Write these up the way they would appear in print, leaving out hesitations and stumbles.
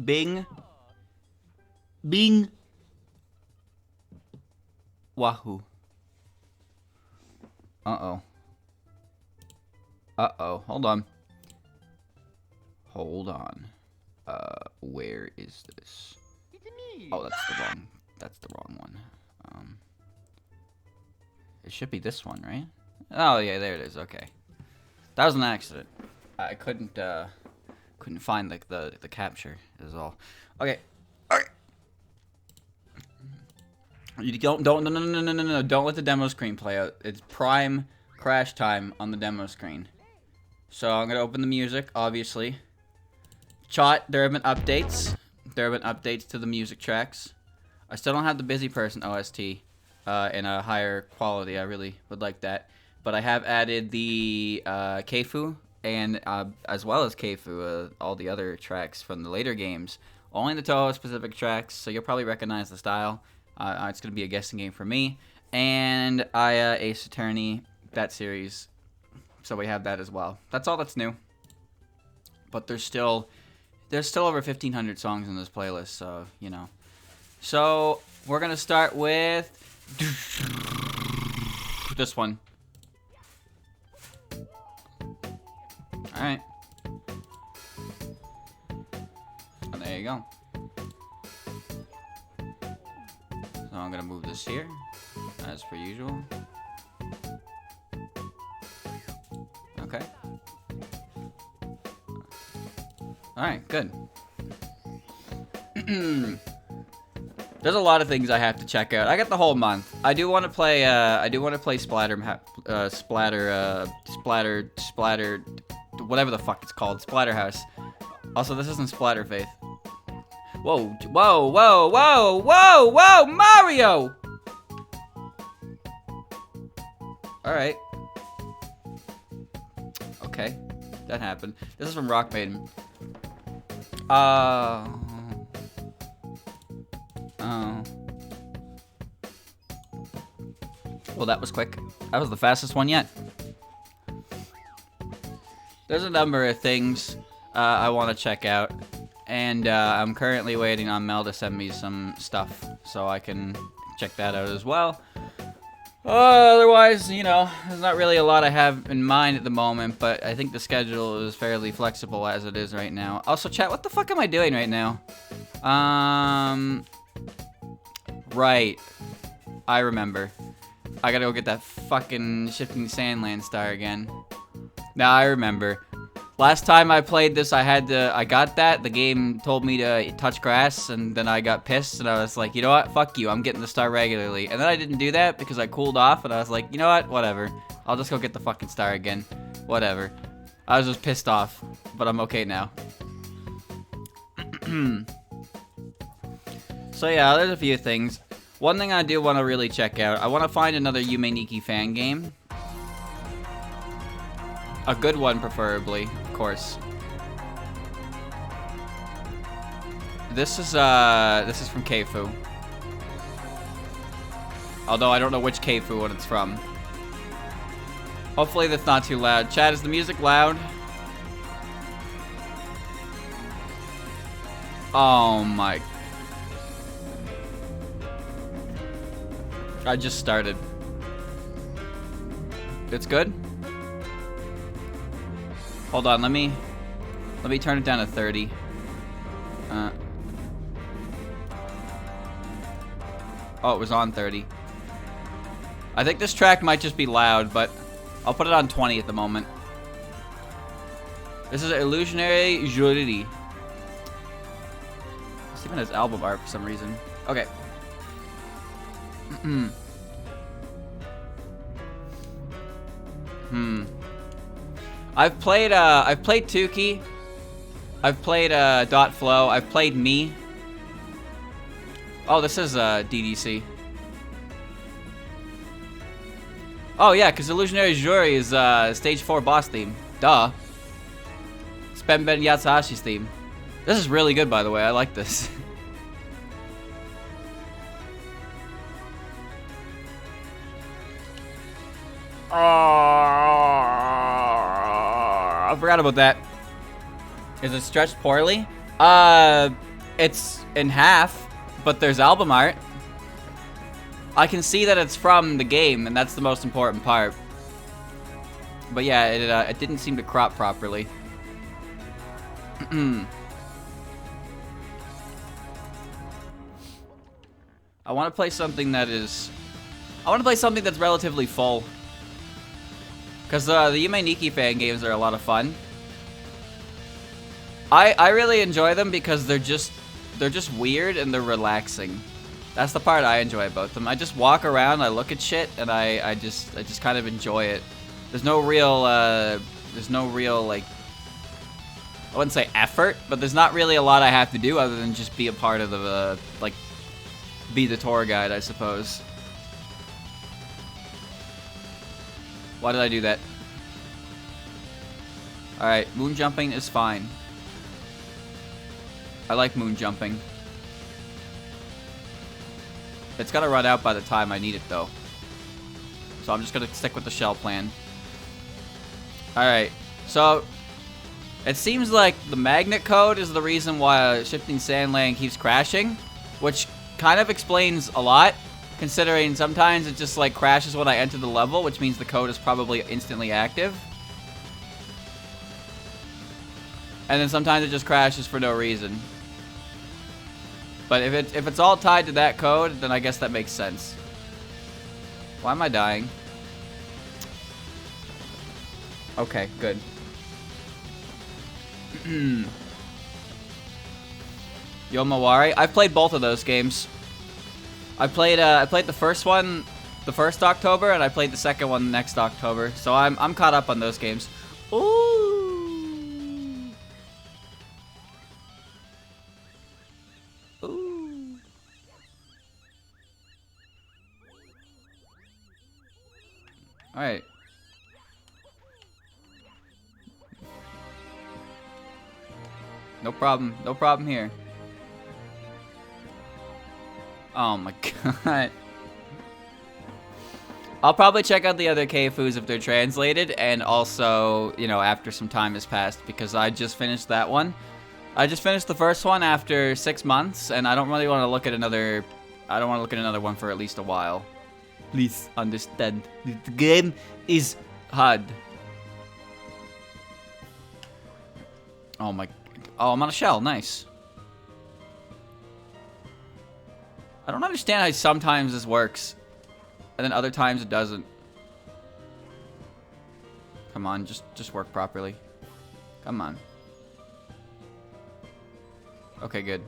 Bing. Bing. Wahoo. Uh-oh. Uh-oh. Hold on. Hold on. Where is this? Oh, that's the wrong one. It should be this one, right? Oh, yeah, there it is. Okay. That was an accident. I couldn't find the capture is all. Okay. All right. You don't no, don't let the demo screen play out. It's prime crash time on the demo screen. So I'm gonna open the music, obviously. Chat, there have been updates. There have been updates to the music tracks. I still don't have the Busy Person OST in a higher quality. I really would like that. But I have added the Keifu and as well as Keifu, all the other tracks from the later games. Only the Touhou specific tracks, so you'll probably recognize the style. It's going to be a guessing game for me. And Ace Attorney, that series. So we have that as well. That's all that's new. But there's still over 1,500 songs in this playlist, so, you know. So, we're going to start with this one. Alright. And there you go. So I'm going to move this here, as per usual. Okay. Alright, good. There's a lot of things I have to check out. I got the whole month. I do want to play Splatter, whatever the fuck it's called, Splatterhouse. Also, this isn't Splatterfaith. Whoa, whoa, whoa, whoa, whoa, whoa, Mario! Alright. Okay, that happened. This is from Rock Maiden. Oh. Well, that was quick. That was the fastest one yet. There's a number of things I want to check out, and I'm currently waiting on Mel to send me some stuff so I can check that out as well. Otherwise, you know, there's not really a lot I have in mind at the moment, but I think the schedule is fairly flexible as it is right now. Also, chat, what the fuck am I doing right now? Right. I remember. I gotta go get that fucking Shifting Sandland star again. Now I remember. Last time I played this, I got that. The game told me to touch grass, and then I got pissed, and I was like, you know what? Fuck you. I'm getting the star regularly. And then I didn't do that because I cooled off, and I was like, you know what? Whatever. I'll just go get the fucking star again. Whatever. I was just pissed off, but I'm okay now. So yeah, there's a few things. One thing I do want to really check out, I want to find another Yume Nikki fan game. A good one, preferably, of course. This is from Keifu. Although I don't know which Keifu one it's from. Hopefully that's not too loud. Chat, is the music loud? Oh my. I just started. It's good? Hold on, let me turn it down to 30. Oh, it was on 30. I think this track might just be loud, but I'll put it on 20 at the moment. This is Illusionary Jury. It's even his album art for some reason. Okay. I've played Tuki. I've played Dot Flow. I've played Me. Oh, this is DDC. Oh yeah, because Illusionary Jury is stage 4 boss theme. Duh. It's Ben Yatsahashi's theme. This is really good, by the way. I like this. I forgot about that. Is it stretched poorly? It's in half, but there's album art. I can see that it's from the game, and that's the most important part. But yeah, it didn't seem to crop properly. I want to play something that is... I want to play something that's relatively full. Because the Yume Nikki fan games are a lot of fun. I really enjoy them because they're just weird and they're relaxing. That's the part I enjoy about them. I just walk around, I look at shit, and I just kind of enjoy it. There's no real like, I wouldn't say effort, but there's not really a lot I have to do other than just be a part of the like, be the tour guide, I suppose. Why did I do that? Alright, moon jumping is fine. I like moon jumping. It's gotta run out by the time I need it, though. So I'm just gonna stick with the shell plan. Alright, so... It seems like the magnet code is the reason why Shifting Sand Lane keeps crashing. Which kind of explains a lot. Considering sometimes it just like crashes when I enter the level, which means the code is probably instantly active. And then sometimes it just crashes for no reason. But if it's all tied to that code, then I guess that makes sense. Why am I dying? Okay, good. Yomawari. I've played both of those games. I played the first one the first October, and I played the second one next October. So I'm caught up on those games. Ooh. Ooh. All right. No problem. No problem here. Oh my god. I'll probably check out the other Keifus if they're translated, and also, you know, after some time has passed, because I just finished that one. I just finished the first one after 6 months, and I don't really want to look at another... I don't want to look at another one for at least a while. Please understand. The game is hard. Oh my... Oh, I'm on a shell. Nice. I don't understand how sometimes this works, and then other times it doesn't. Come on, just work properly. Come on. Okay, good.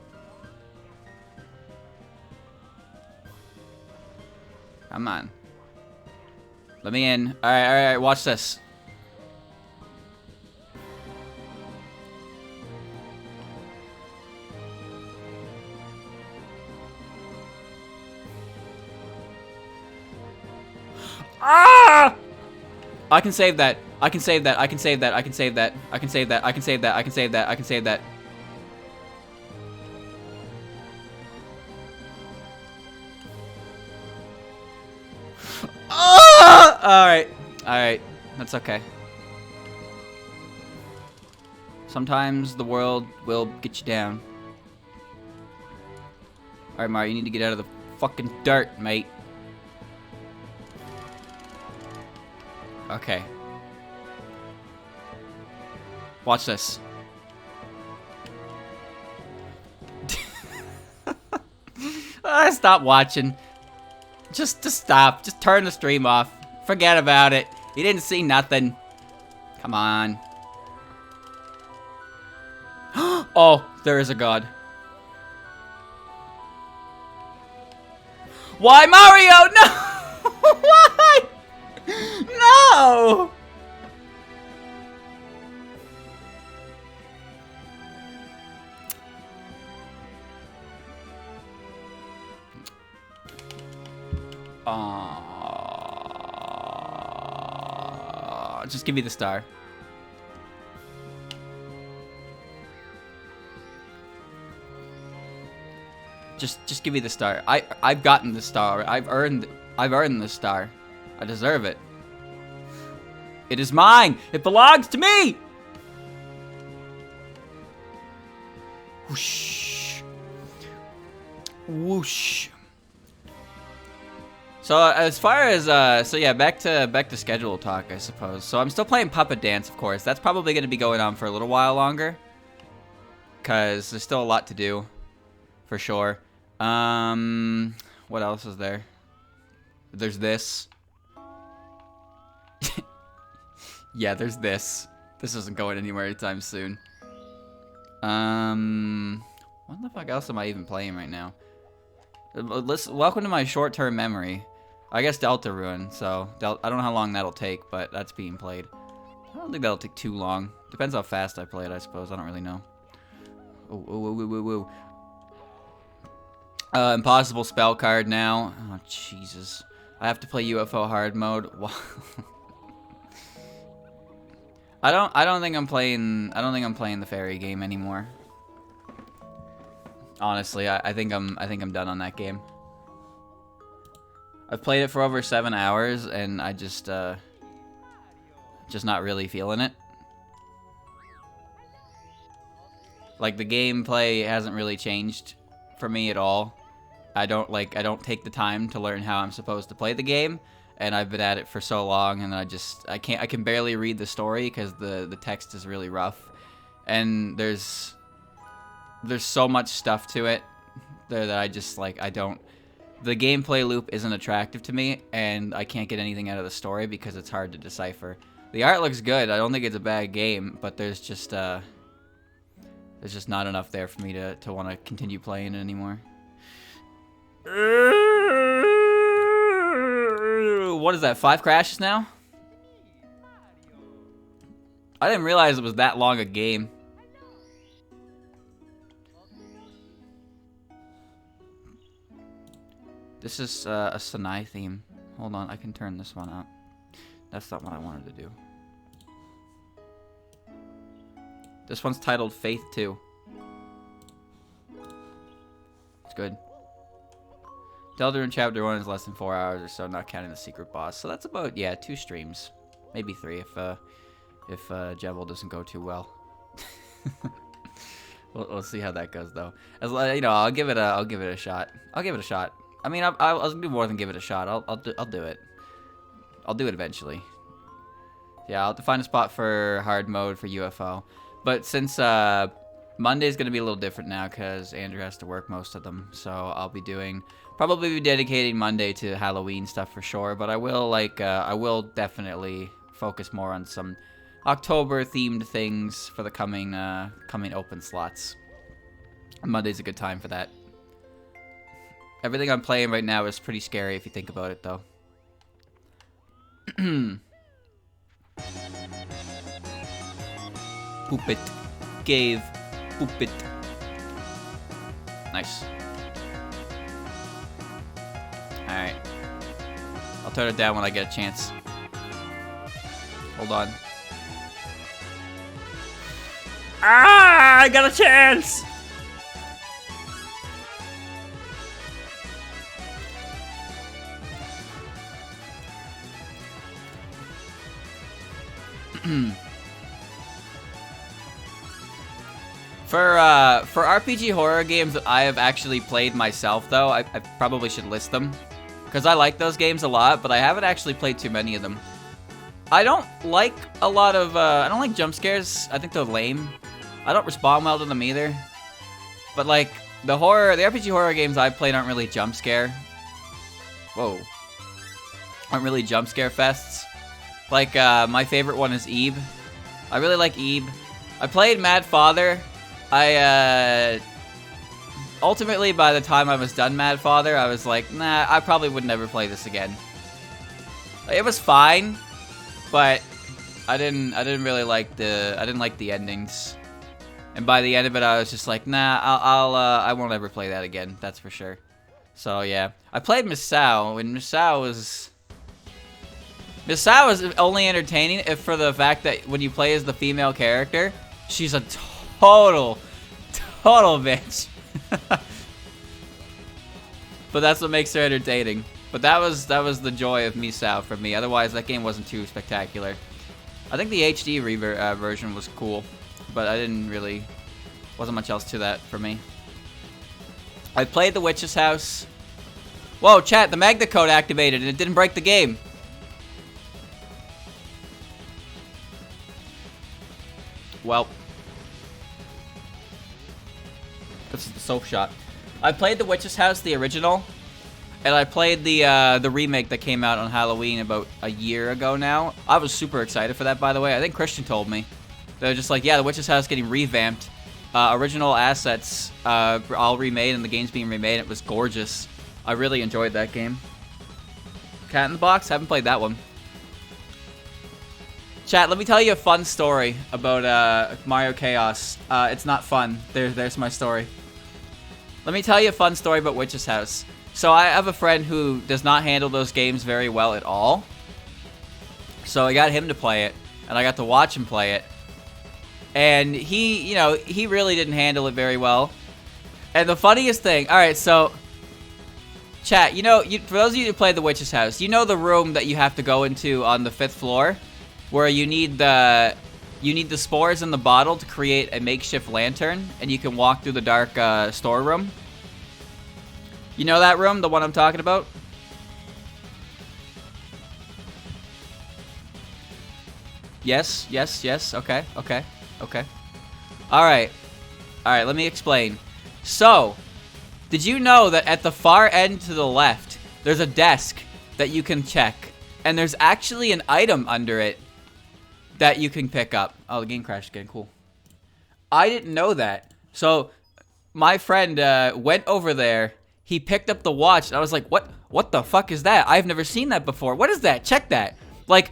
Come on. Let me in. Alright, alright, watch this. Ah! I can save that. I can save that. I can save that. I can save that. I can save that. I can save that. I can save that. I can save that. Ah! Alright. Alright. That's okay. Sometimes the world will get you down. Alright, Mario, you need to get out of the fucking dirt, mate. Okay. Watch this. Stop watching. Just stop. Just turn the stream off. Forget about it. You didn't see nothing. Come on. Oh, there is a god. Why, Mario? No! Why? No! Just give me the star. Just give me the star. I've gotten the star. I've earned the star. I deserve it. It is mine. It belongs to me. Whoosh. Whoosh. So as far as so yeah, back to schedule talk, I suppose. So I'm still playing Puppet Dance, of course. That's probably going to be going on for a little while longer, cause there's still a lot to do, for sure. What else is there? There's this. Yeah, there's this. This isn't going anywhere anytime soon. What the fuck else am I even playing right now? Welcome to my short-term memory. I guess Deltarune, so I don't know how long that'll take, but that's being played. I don't think that'll take too long. Depends how fast I play it, I suppose. I don't really know. Impossible spell card now. Oh, Jesus. I have to play UFO hard mode. I don't think I'm playing the fairy game anymore. Honestly, I think I'm done on that game. I've played it for over 7 hours and I just not really feeling it. Like, the gameplay hasn't really changed for me at all. I don't take the time to learn how I'm supposed to play the game, and I've been at it for so long, and I can barely read the story because the text is really rough, and there's so much stuff to it there that I just the gameplay loop isn't attractive to me, and I can't get anything out of the story because it's hard to decipher. The art looks good. I don't think it's a bad game, but there's just not enough there for me to want to continue playing it anymore. What is that, 5 crashes now? I didn't realize it was that long a game. This is a Sanai theme. Hold on, I can turn this one up. That's not what I wanted to do. This one's titled Faith 2. It's good. Deltarune Chapter 1 is less than 4 hours or so, not counting the secret boss. So that's about, yeah, 2 streams. Maybe 3 if Jebel doesn't go too well. we'll see how that goes, though. As you know, I'll give it a shot. I'll give it a shot. I mean, I'll do more than give it a shot. I'll do it. I'll do it eventually. Yeah, I'll have to find a spot for hard mode for UFO. But since Monday's gonna be a little different now because Andrew has to work most of them, so I'll be probably be dedicating Monday to Halloween stuff for sure. But I will definitely focus more on some October themed things for the coming open slots. Monday's a good time for that. Everything I'm playing right now is pretty scary if you think about it, though. Poop it. Cave. Poop it. Nice. Alright. I'll turn it down when I get a chance. Hold on. Ah! I got a chance! For RPG horror games that I have actually played myself, though, I probably should list them. Because I like those games a lot, but I haven't actually played too many of them. I don't like a lot of, I don't like jump scares. I think they're lame. I don't respond well to them either. But like, the RPG horror games I've played aren't really jump scare. Whoa. Aren't really jump scare fests. Like, my favorite one is Eve. I really like Eve. I played Mad Father. Ultimately, by the time I was done Mad Father, I was like, nah, I probably would never play this again. It was fine, but I didn't really like the endings. And by the end of it, I was just like, nah, I won't ever play that again. That's for sure. So yeah, I played Misao, and Misao is only entertaining if for the fact that when you play as the female character, she's a total bitch. But that's what makes her entertaining. But that was the joy of Misao for me. Otherwise, that game wasn't too spectacular. I think the HD version was cool, but wasn't much else to that for me. I played the witch's house. Whoa, chat, the magnet code activated and it didn't break the game. Well. This is the soap shot. I played the witch's house, the original. And I played the remake that came out on Halloween about a year ago now. I was super excited for that, by the way. I think Christian told me. They're just like, yeah, the witch's house getting revamped. Original assets all remade, and the game's being remade. It was gorgeous. I really enjoyed that game. Cat in the Box? Haven't played that one. Chat, let me tell you a fun story about Mario Chaos. It's not fun. There's my story. Let me tell you a fun story about Witch's House. So I have a friend who does not handle those games very well at all. So I got him to play it, and I got to watch him play it. And he, you know, he really didn't handle it very well. And the funniest thing, alright, so chat, you know, for those of you who play the Witch's House, you know the room that you have to go into on the 5th floor? Where you need the spores in the bottle to create a makeshift lantern, and you can walk through the dark storeroom. You know that room, the one I'm talking about? Yes, yes, yes. Okay, okay, okay. Alright. Alright, let me explain. So, did you know that at the far end to the left, there's a desk that you can check, and there's actually an item under it that you can pick up. Oh, the game crashed again. Cool. I didn't know that. So, my friend went over there. He picked up the watch. And I was like, what the fuck is that? I've never seen that before. What is that? Check that. Like,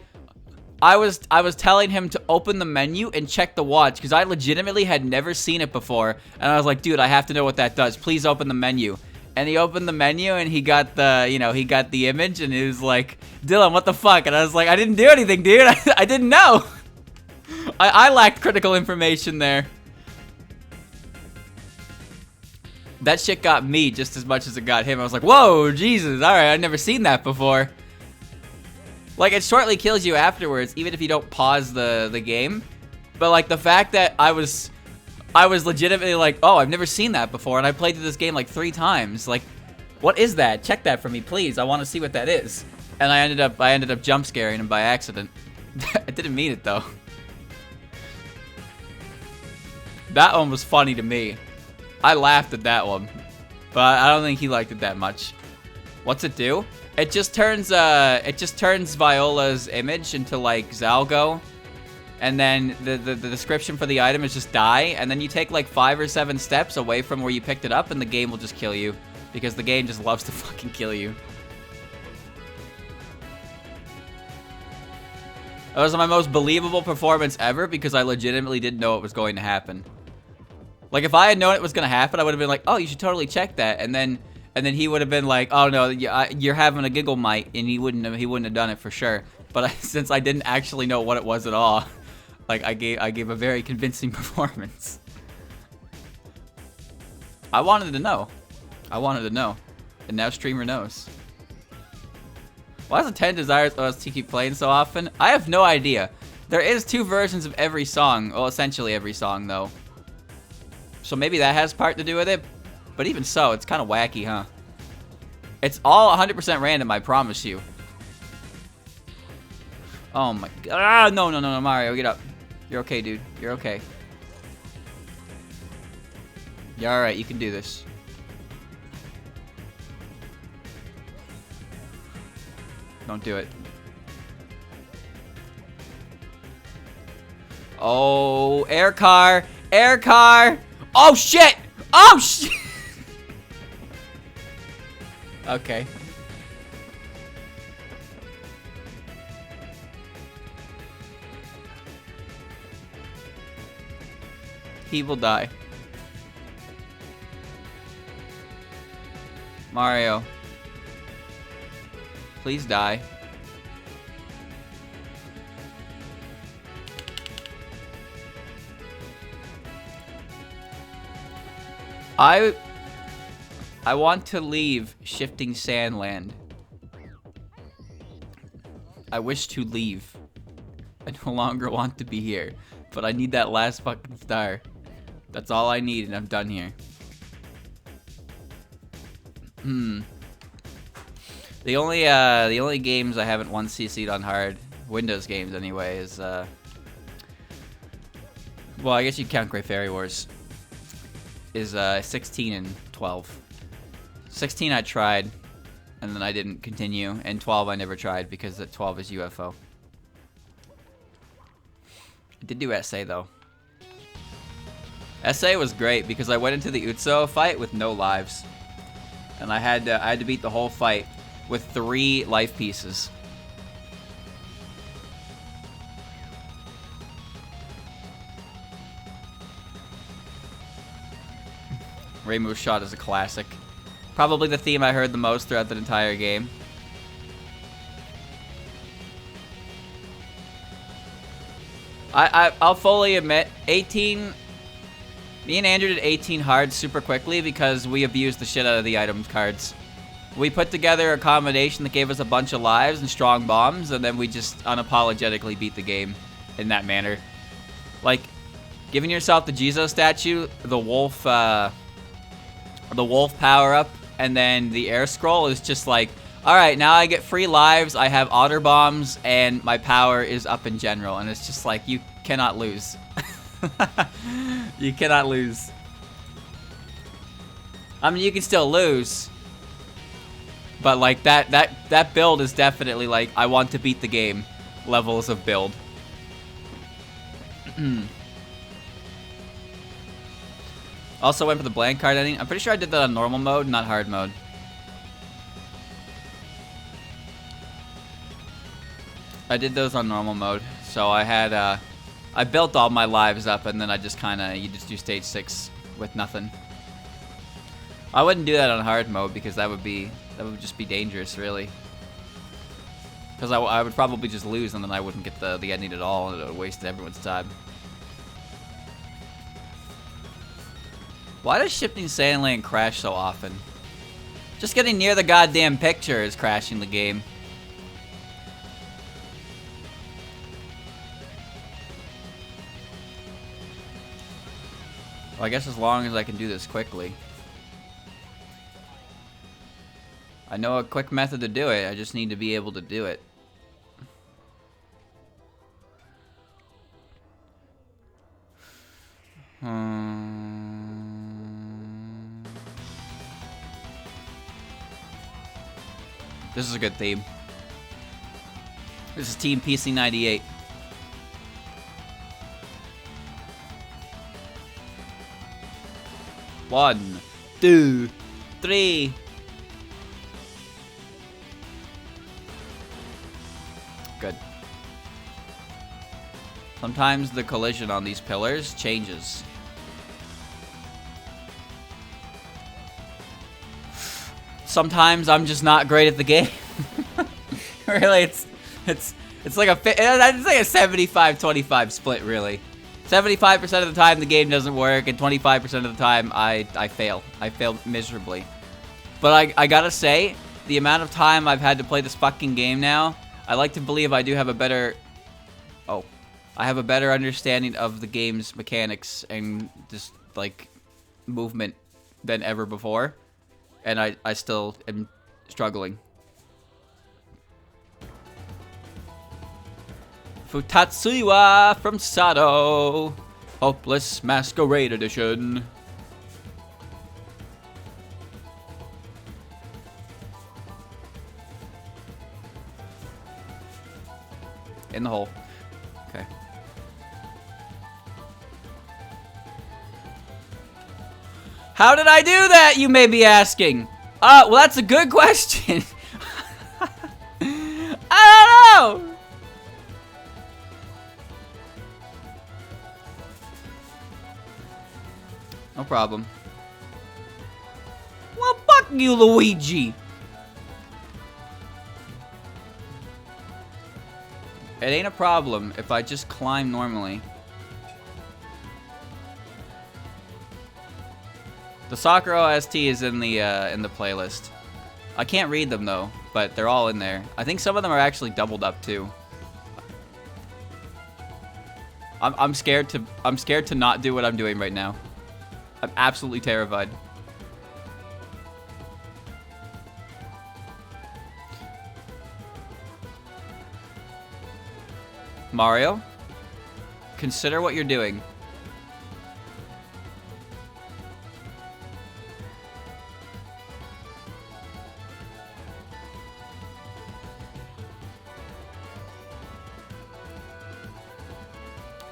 I was telling him to open the menu and check the watch because I legitimately had never seen it before. And I was like, dude, I have to know what that does. Please open the menu. And he opened the menu and he got the, you know, he got the image and he was like, Dylan, what the fuck? And I was like, I didn't do anything, dude. I didn't know. I lacked critical information there. That shit got me just as much as it got him. I was like, whoa, Jesus, alright, I've never seen that before. Like, it shortly kills you afterwards, even if you don't pause the game. But, like, the fact that I was legitimately like, oh, I've never seen that before, and I played through this game, like, 3 times. Like, what is that? Check that for me, please. I want to see what that is. And I ended up jump scaring him by accident. I didn't mean it, though. That one was funny to me. I laughed at that one, but I don't think he liked it that much. What's it do? It just turns Viola's image into like Zalgo, and then the description for the item is just die, and then you take like 5 or 7 steps away from where you picked it up, and the game will just kill you because the game just loves to fucking kill you. That was my most believable performance ever because I legitimately didn't know it was going to happen. Like, if I had known it was going to happen, I would have been like, oh, you should totally check that. And then he would have been like, oh, no, you're having a giggle mite. And he wouldn't have done it for sure. But since I didn't actually know what it was at all, like, I gave a very convincing performance. I wanted to know. I wanted to know. And now streamer knows. Why does 10 Desires OST keep playing so often? I have no idea. There is 2 versions of every song. Well, essentially every song, though. So maybe that has part to do with it. But even so, it's kind of wacky, huh? It's all 100% random, I promise you. Oh my god. Ah, no, Mario, get up. You're okay, dude. You're okay. You're alright, you can do this. Don't do it. Oh, air car! Air car! Oh shit! Oh shit! Okay. He will die. Mario. Please die. I want to leave Shifting Sandland. I wish to leave. I no longer want to be here. But I need that last fucking star. That's all I need and I'm done here. The only games I haven't once CC'd on hard, Windows games anyway, is well, I guess you count Great Fairy Wars. Is 16 and 12. 16 I tried, and then I didn't continue, and 12 I never tried because that 12 is UFO. I did do SA though. SA was great because I went into the Utso fight with no lives, and I had to beat the whole fight with 3 life pieces. Rainbow Shot is a classic. Probably the theme I heard the most throughout the entire game. I'll fully admit, 18... Me and Andrew did 18 hard super quickly because we abused the shit out of the item cards. We put together a combination that gave us a bunch of lives and strong bombs, and then we just unapologetically beat the game in that manner. Like, giving yourself the Jizo statue, the wolf power-up, and then the air scroll is just like, alright, now I get free lives, I have otter bombs, and my power is up in general. And it's just like, you cannot lose. You cannot lose. I mean, you can still lose. But like, that build is definitely like, I want to beat the game levels of build. Also went for the blank card ending. I'm pretty sure I did that on normal mode, not hard mode. I did those on normal mode. So I had, I built all my lives up, and then I just you just do stage 6 with nothing. I wouldn't do that on hard mode because that would just be dangerous, really. Because I would probably just lose, and then I wouldn't get the ending at all, and it would waste everyone's time. Why does shifting sand lane crash so often? Just getting near the goddamn picture is crashing the game. Well, I guess as long as I can do this quickly. I know a quick method to do it, I just need to be able to do it. This is a good theme. This is Team PC98. One, 2, 3. Good. Sometimes the collision on these pillars changes. Sometimes I'm just not great at the game. Really, it's like a 75-25 split, really. 75% of the time the game doesn't work, and 25% of the time I fail. I fail miserably. But I gotta say, the amount of time I've had to play this fucking game now, I like to believe I do have a better... Oh. I have a better understanding of the game's mechanics and just, like, movement than ever before. And I still am struggling. Futatsuiwa from Sado. Hopeless Masquerade Edition. In the hole. Okay. How did I do that, you may be asking? Well, that's a good question. I don't know. No problem. Well, fuck you, Luigi. It ain't a problem if I just climb normally. The Soccer OST is in the playlist. I can't read them though, but they're all in there. I think some of them are actually doubled up too. I'm scared to not do what I'm doing right now. I'm absolutely terrified. Mario, consider what you're doing.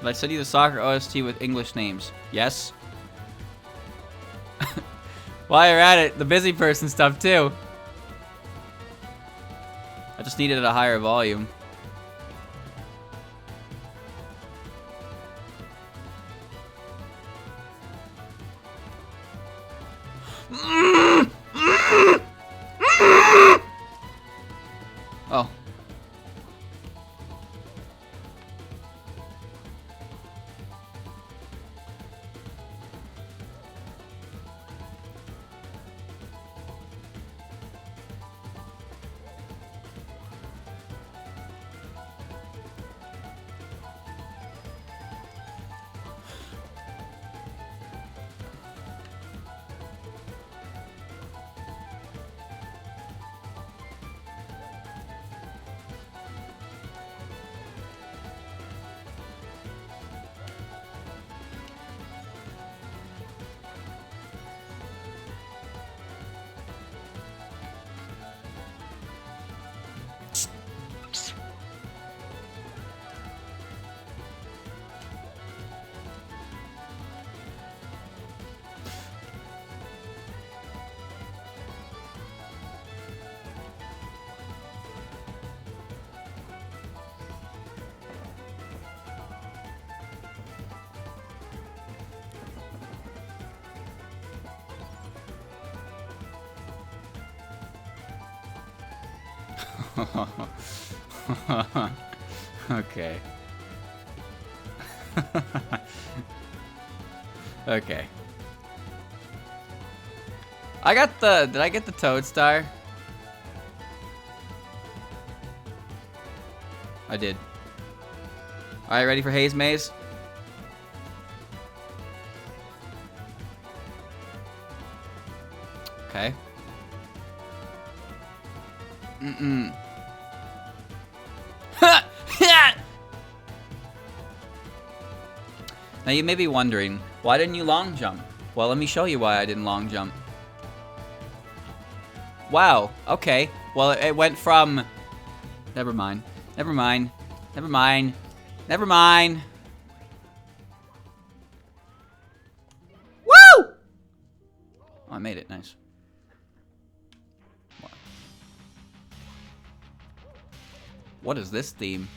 Did I send you the soccer OST with English names? Yes. While you're at it, the busy person stuff too. I just needed a higher volume. Oh. Okay. Okay. I got the... Did I get the Toad Star? I did. Alright, ready for Haze Maze? Okay. Mm-mm. Now you may be wondering, why didn't you long jump? Well, let me show you why I didn't long jump. Wow, okay. Well, it went from... Never mind. Never mind. Never mind. Never mind. Woo! Oh, I made it. Nice. What is this theme?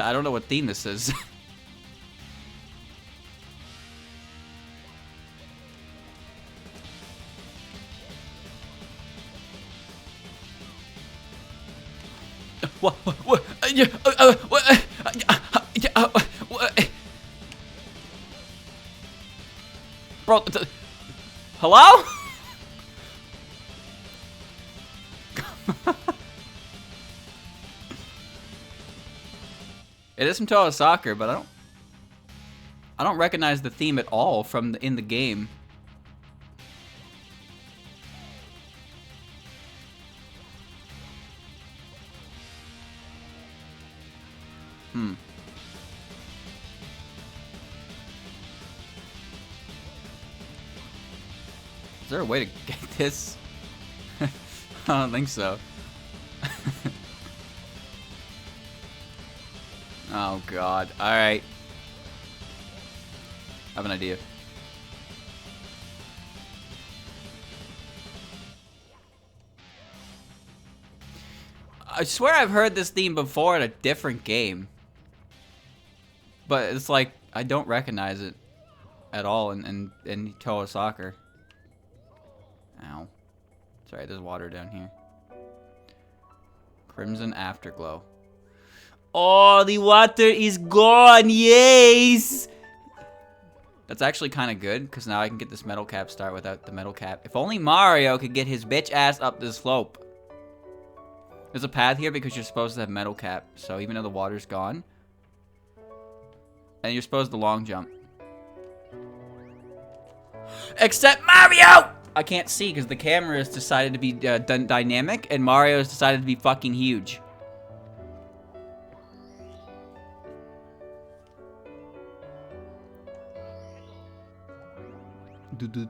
I don't know what theme this is. What? Bro, hello? It is from Touhou Soccer, but I don't recognize the theme at all from in the game. Hmm. Is there a way to get this? I don't think so. Oh god. Alright. I have an idea. I swear I've heard this theme before in a different game. But it's like, I don't recognize it at all in Touhou Soccer. Ow. Sorry, there's water down here. Crimson Afterglow. Oh, the water is gone, yes! That's actually kind of good, because now I can get this metal cap start without the metal cap. If only Mario could get his bitch ass up this slope. There's a path here because you're supposed to have metal cap, so even though the water's gone, and you're supposed to long jump. Except Mario! I can't see because the camera has decided to be dynamic, and Mario's decided to be fucking huge. Did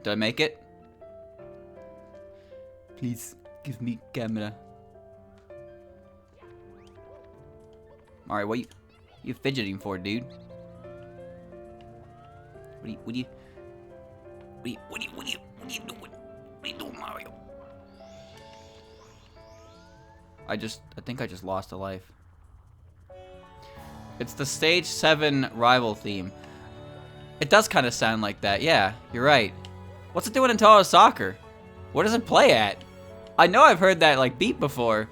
I make it? Please give me camera. Alright, what you fidgeting for, dude? What are you doing? What are you doing, Mario? I think I just lost a life. It's the stage 7 rival theme. It does kind of sound like that. Yeah, you're right. What's it doing in Touhou Soccer? Where does it play at? I know I've heard that like beat before.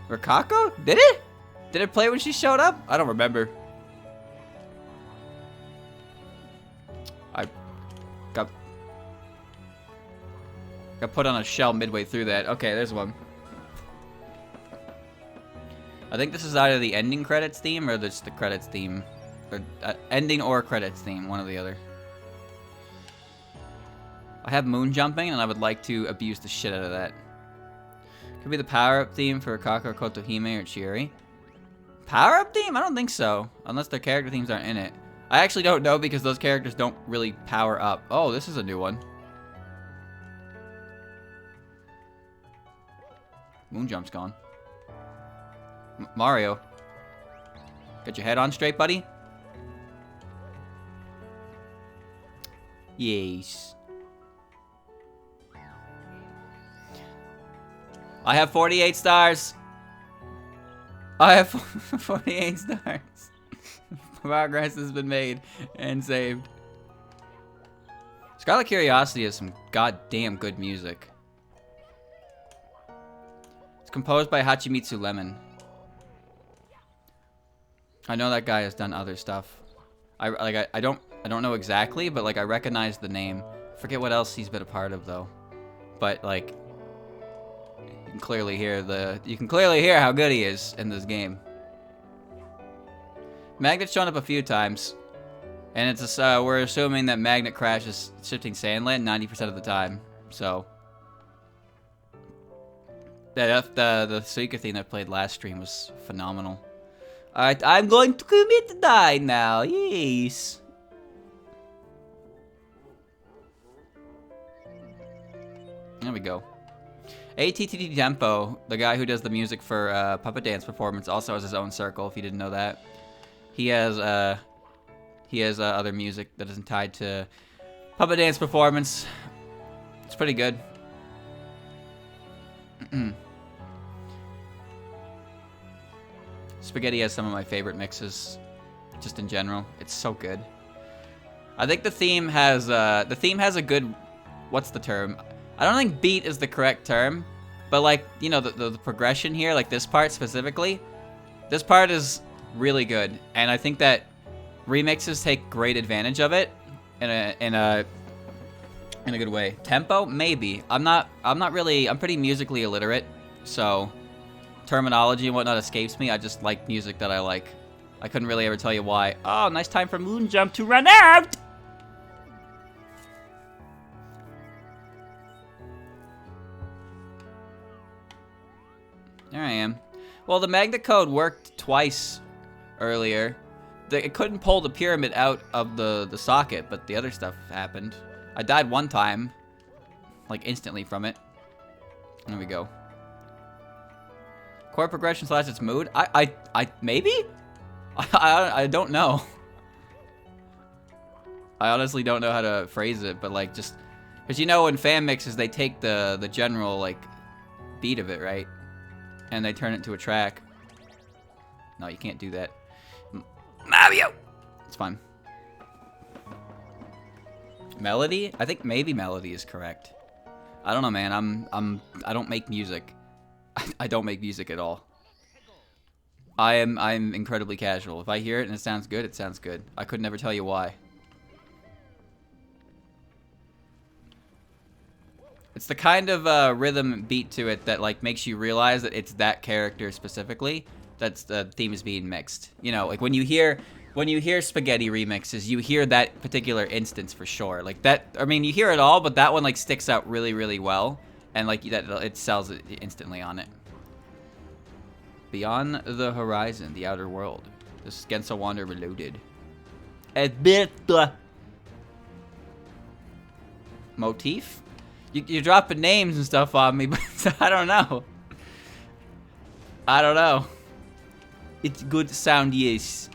Rikako? Did it? Did it play when she showed up? I don't remember. I got put on a shell midway through that. Okay, there's one. I think this is either the ending credits theme or just the credits theme. Or, ending or credits theme, one or the other. I have moon jumping and I would like to abuse the shit out of that. Could be the power-up theme for Kako, Kotohime, or Chieri. Power-up theme? I don't think so. Unless their character themes aren't in it. I actually don't know because those characters don't really power up. Oh, this is a new one. Moon jump's gone. Mario. Got your head on straight, buddy? Yes. I have 48 stars. I have 48 stars. Progress has been made and saved. Scarlet Curiosity has some goddamn good music. It's composed by Hachimitsu Lemon. I know that guy has done other stuff. I don't know exactly, but like I recognize the name. Forget what else he's been a part of though. But like you can clearly hear how good he is in this game. Magnet's shown up a few times, and it's we're assuming that Magnet crashes shifting Sandland 90% of the time. So the Suika theme that played last stream was phenomenal. Alright, I'm going to commit to die now. Yes. There we go. ATTT Tempo, the guy who does the music for Puppet Dance Performance, also has his own circle, if you didn't know that. He has other music that isn't tied to Puppet Dance Performance. It's pretty good. Spaghetti has some of my favorite mixes, just in general. It's so good. I think the theme has a good, what's the term? I don't think beat is the correct term, but like, you know, the progression here, like this part specifically, this part is really good, and I think that remixes take great advantage of it in a good way. Tempo, maybe. I'm pretty musically illiterate, so terminology and whatnot escapes me. I just like music that I like. I couldn't really ever tell you why. Oh, nice time for Moon Jump to run out! There I am. Well, the magnet code worked twice earlier. It couldn't pull the pyramid out of the socket, but the other stuff happened. I died one time, like instantly from it. There we go. Chord progression / its mood. Maybe? I don't know. I honestly don't know how to phrase it, but like just, cause you know in fan mixes they take the general like beat of it, right? And they turn it into a track. No, you can't do that. Mario! It's fine. Melody? I think maybe melody is correct. I don't know, man. I don't make music. I don't make music at all. I'm incredibly casual. If I hear it and it sounds good, it sounds good. I could never tell you why. It's the kind of rhythm beat to it that like makes you realize that it's that character specifically that's the theme is being mixed. You know, like when you hear when you hear spaghetti remixes, you hear that particular instance for sure. Like that, I mean, you hear it all, but that one like sticks out really, really well, and like that, it sells it instantly on it. Beyond the Horizon, the Outer World. This is Genso Wander Reloaded. Motif? You're dropping names and stuff on me, but I don't know. I don't know. It's good sound, yes.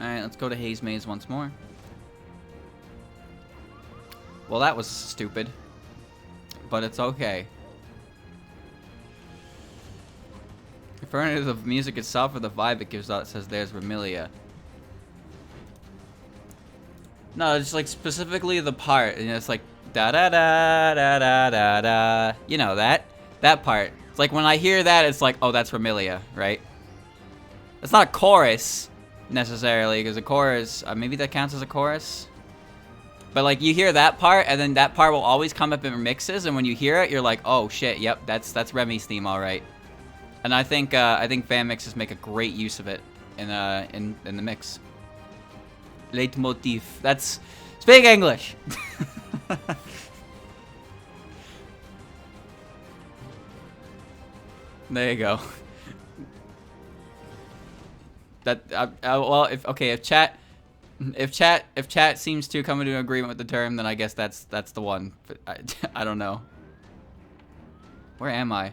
Alright, let's go to Haze Maze once more. Well, that was stupid. But it's okay. Referring to the music itself or the vibe it gives out, it says there's Vermilia. No, it's like specifically the part, and it's like da da da da da da da. You know that part. It's like when I hear that, it's like, oh, that's Vermilia, right? It's not a chorus necessarily, because a chorus, maybe that counts as a chorus. But like you hear that part, and then that part will always come up in remixes, and when you hear it, you're like, oh shit, yep, that's Remy's theme, all right. And I think fan mixes make a great use of it in the mix. Leitmotif. That's speak English. There you go. That well, if chat seems to come into agreement with the term, then I guess that's the one. But I don't know. Where am I?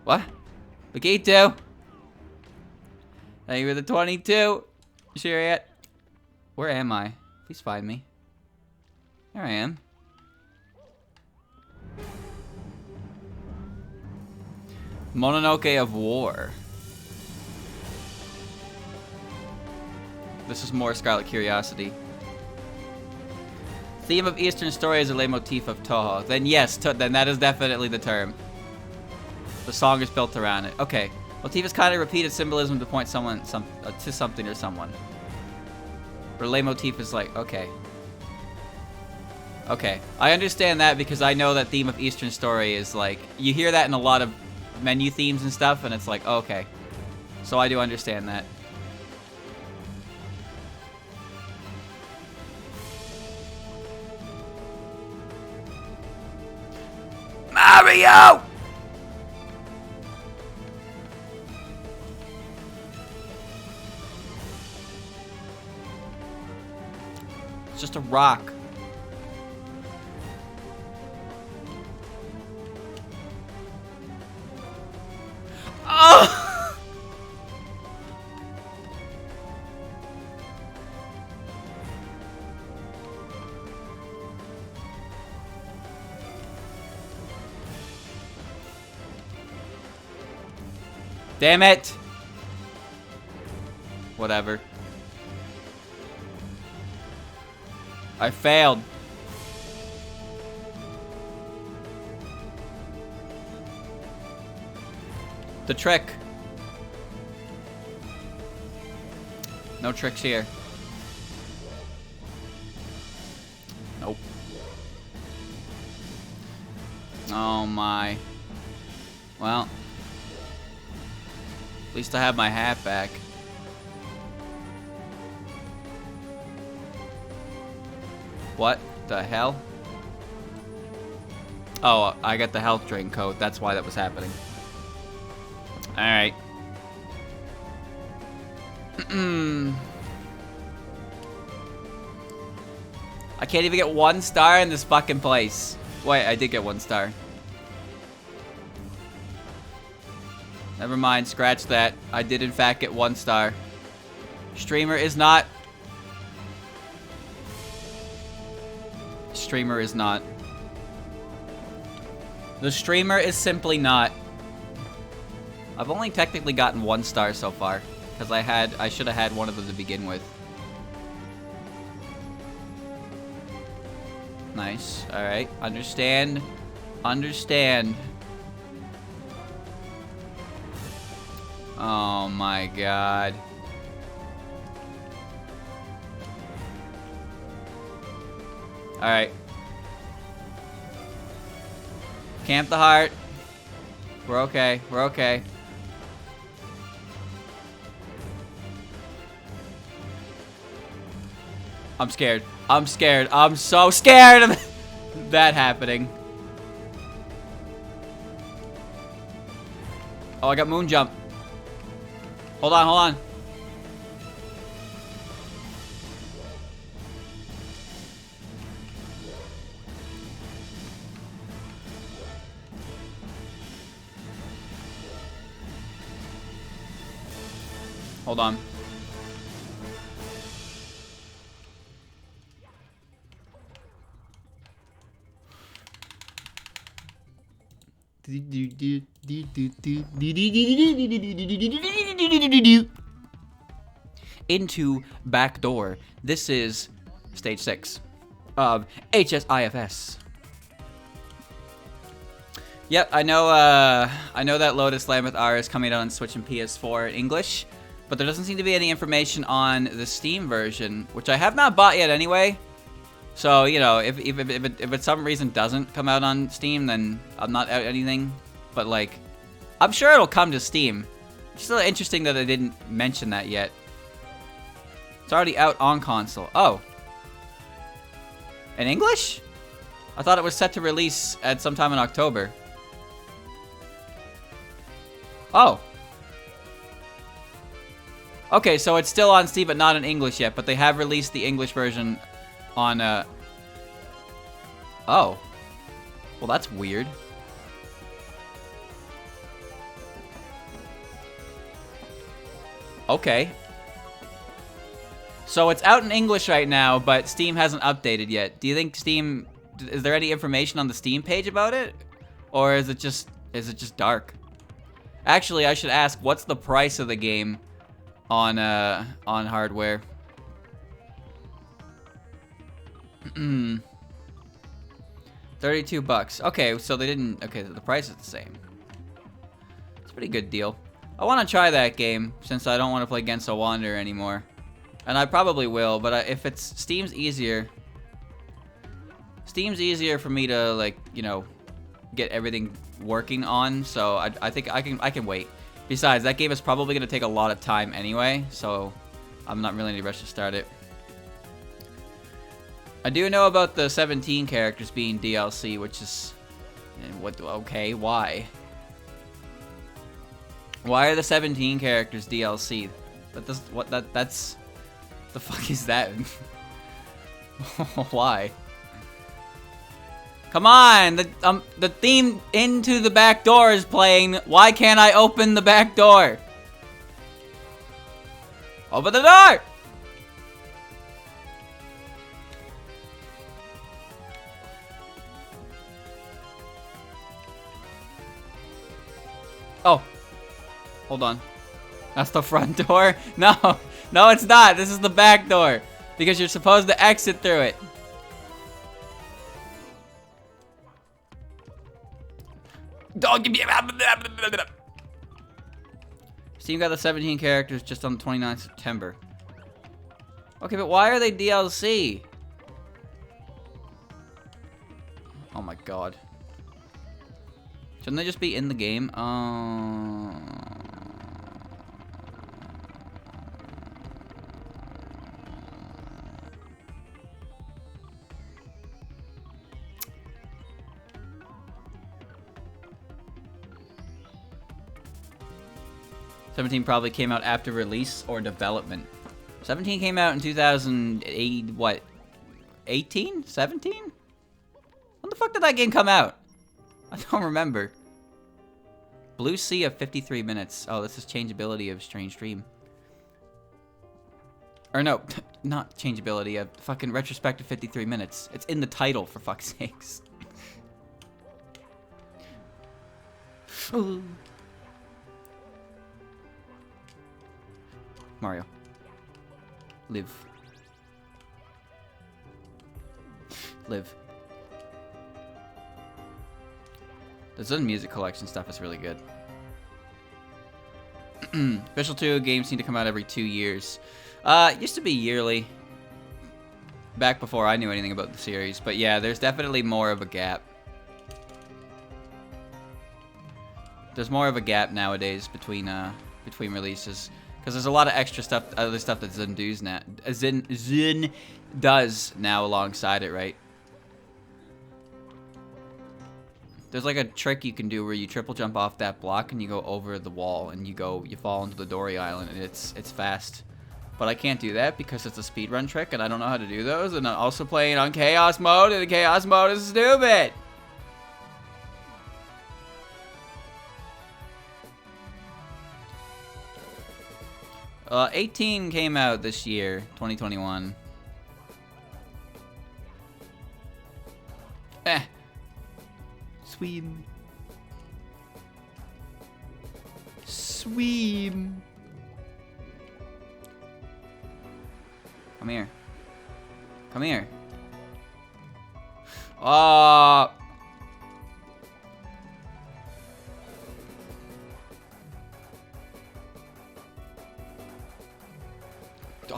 What? Lakitu? Thank you for the 22. You sure yet? Where am I? Please find me. There I am. Mononoke of War. This is more Scarlet Curiosity. Theme of Eastern story is a leitmotif of Touhou. Then yes, then that is definitely the term. The song is built around it. Okay. Motif is kind of repeated symbolism to point to something or someone. Or leitmotif is like, okay. Okay. I understand that because I know that theme of Eastern story is like, you hear that in a lot of menu themes and stuff, and it's like, okay. So I do understand that. Mario! It's just a rock. Oh! Damn it! Whatever. I failed. The trick. No tricks here. Nope. Oh my. Well. At least I have my hat back. What the hell? Oh, I got the health drain code. That's why that was happening. Alright. I can't even get 1 star in this fucking place. Wait, I did get 1 star. Never mind, scratch that. I did in fact get 1 star. Streamer is not. Streamer is not. The streamer is simply not. I've only technically gotten 1 star so far. Because I should have had one of them to begin with. Nice. Alright. Understand. Understand. Oh my god. Alright. Camp the heart. We're okay. We're okay. I'm scared. I'm scared. I'm so scared of that happening. Oh, I got moon jump. Hold on, hold on. Hold on. Into back door. This is stage 6 of HSIFS. Yep, I know that Lotus Lambeth R is coming out on Switch and PS4 in English, but there doesn't seem to be any information on the Steam version, which I have not bought yet anyway. So, you know, if it for some reason doesn't come out on Steam, then I'm not out anything. But, like, I'm sure it'll come to Steam. It's still interesting that they didn't mention that yet. It's already out on console. Oh. In English? I thought it was set to release at some time in October. Oh. Okay, so it's still on Steam, but not in English yet. But they have released the English version on, Oh. Well, that's weird. Okay. So it's out in English right now, but Steam hasn't updated yet. Do you think Steam... Is there any information on the Steam page about it? Or is it just dark? Actually, I should ask, what's the price of the game on hardware? 32 bucks. Okay, so they didn't... Okay, the price is the same. It's a pretty good deal. I want to try that game, since I don't want to play Genso Wanderer anymore. And I probably will, but if it's... Steam's easier for me to, like, you know, get everything working on, so I think I can wait. Besides, that game is probably going to take a lot of time anyway, so I'm not really in a rush to start it. I do know about the 17 characters being DLC, which is... Okay, why? Why are the 17 characters DLC? That's... The fuck is that? Why? Come on! The theme Into the Back Door is playing. Why can't I open the back door? Open the door! Oh. Hold on. That's the front door? No. No, it's not. This is the back door. Because you're supposed to exit through it. Don't give me... Steam got the 17 characters just on the 29th of September. Okay, but why are they DLC? Oh my god. Shouldn't they just be in the game? 17 probably came out after release or development. 17 came out in 2008, what? 18? 17? When the fuck did that game come out? I don't remember. Blue Sea of 53 minutes. Oh, this is changeability of Strange Dream. Or no, not changeability, of fucking retrospective 53 minutes. It's in the title, for fuck's sakes. Ooh. Mario. Live. Live. The Zun music collection stuff is really good. Special 2 games seem to come out every 2 years. It used to be yearly. Back before I knew anything about the series. But yeah, there's definitely more of a gap. There's more of a gap nowadays between releases. Because there's a lot of extra stuff, other stuff that Zin does now alongside it, right? There's like a trick you can do where you triple jump off that block and you go over the wall and you fall into the Dory Island, and it's fast. But I can't do that because it's a speedrun trick and I don't know how to do those, and I'm also playing on chaos mode, and the chaos mode is stupid. 18 came out this year, 2021. Swim. Swim. Come here. Come here. Oh.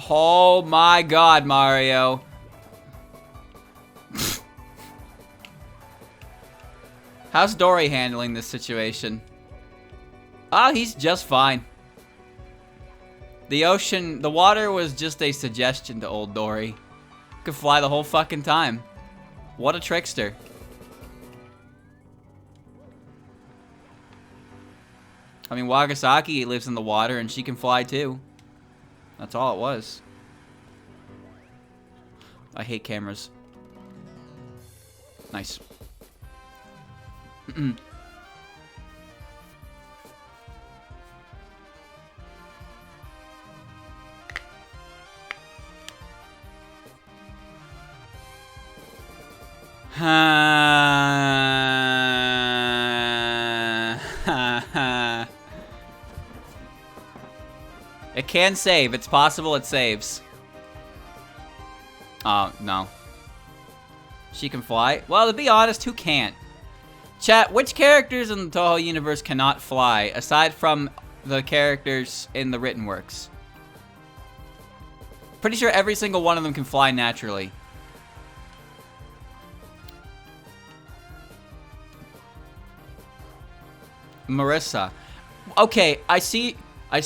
Oh my God, Mario. How's Dory handling this situation? Oh, he's just fine. The water was just a suggestion to old Dory. Could fly the whole fucking time. What a trickster. I mean, Wagasaki lives in the water and she can fly too. That's all it was. I hate cameras. Nice. It can save. It's possible it saves. Oh, no. She can fly? Well, to be honest, who can't? Chat, which characters in the Touhou universe cannot fly, aside from the characters in the written works? Pretty sure every single one of them can fly naturally. Marissa. Okay, I see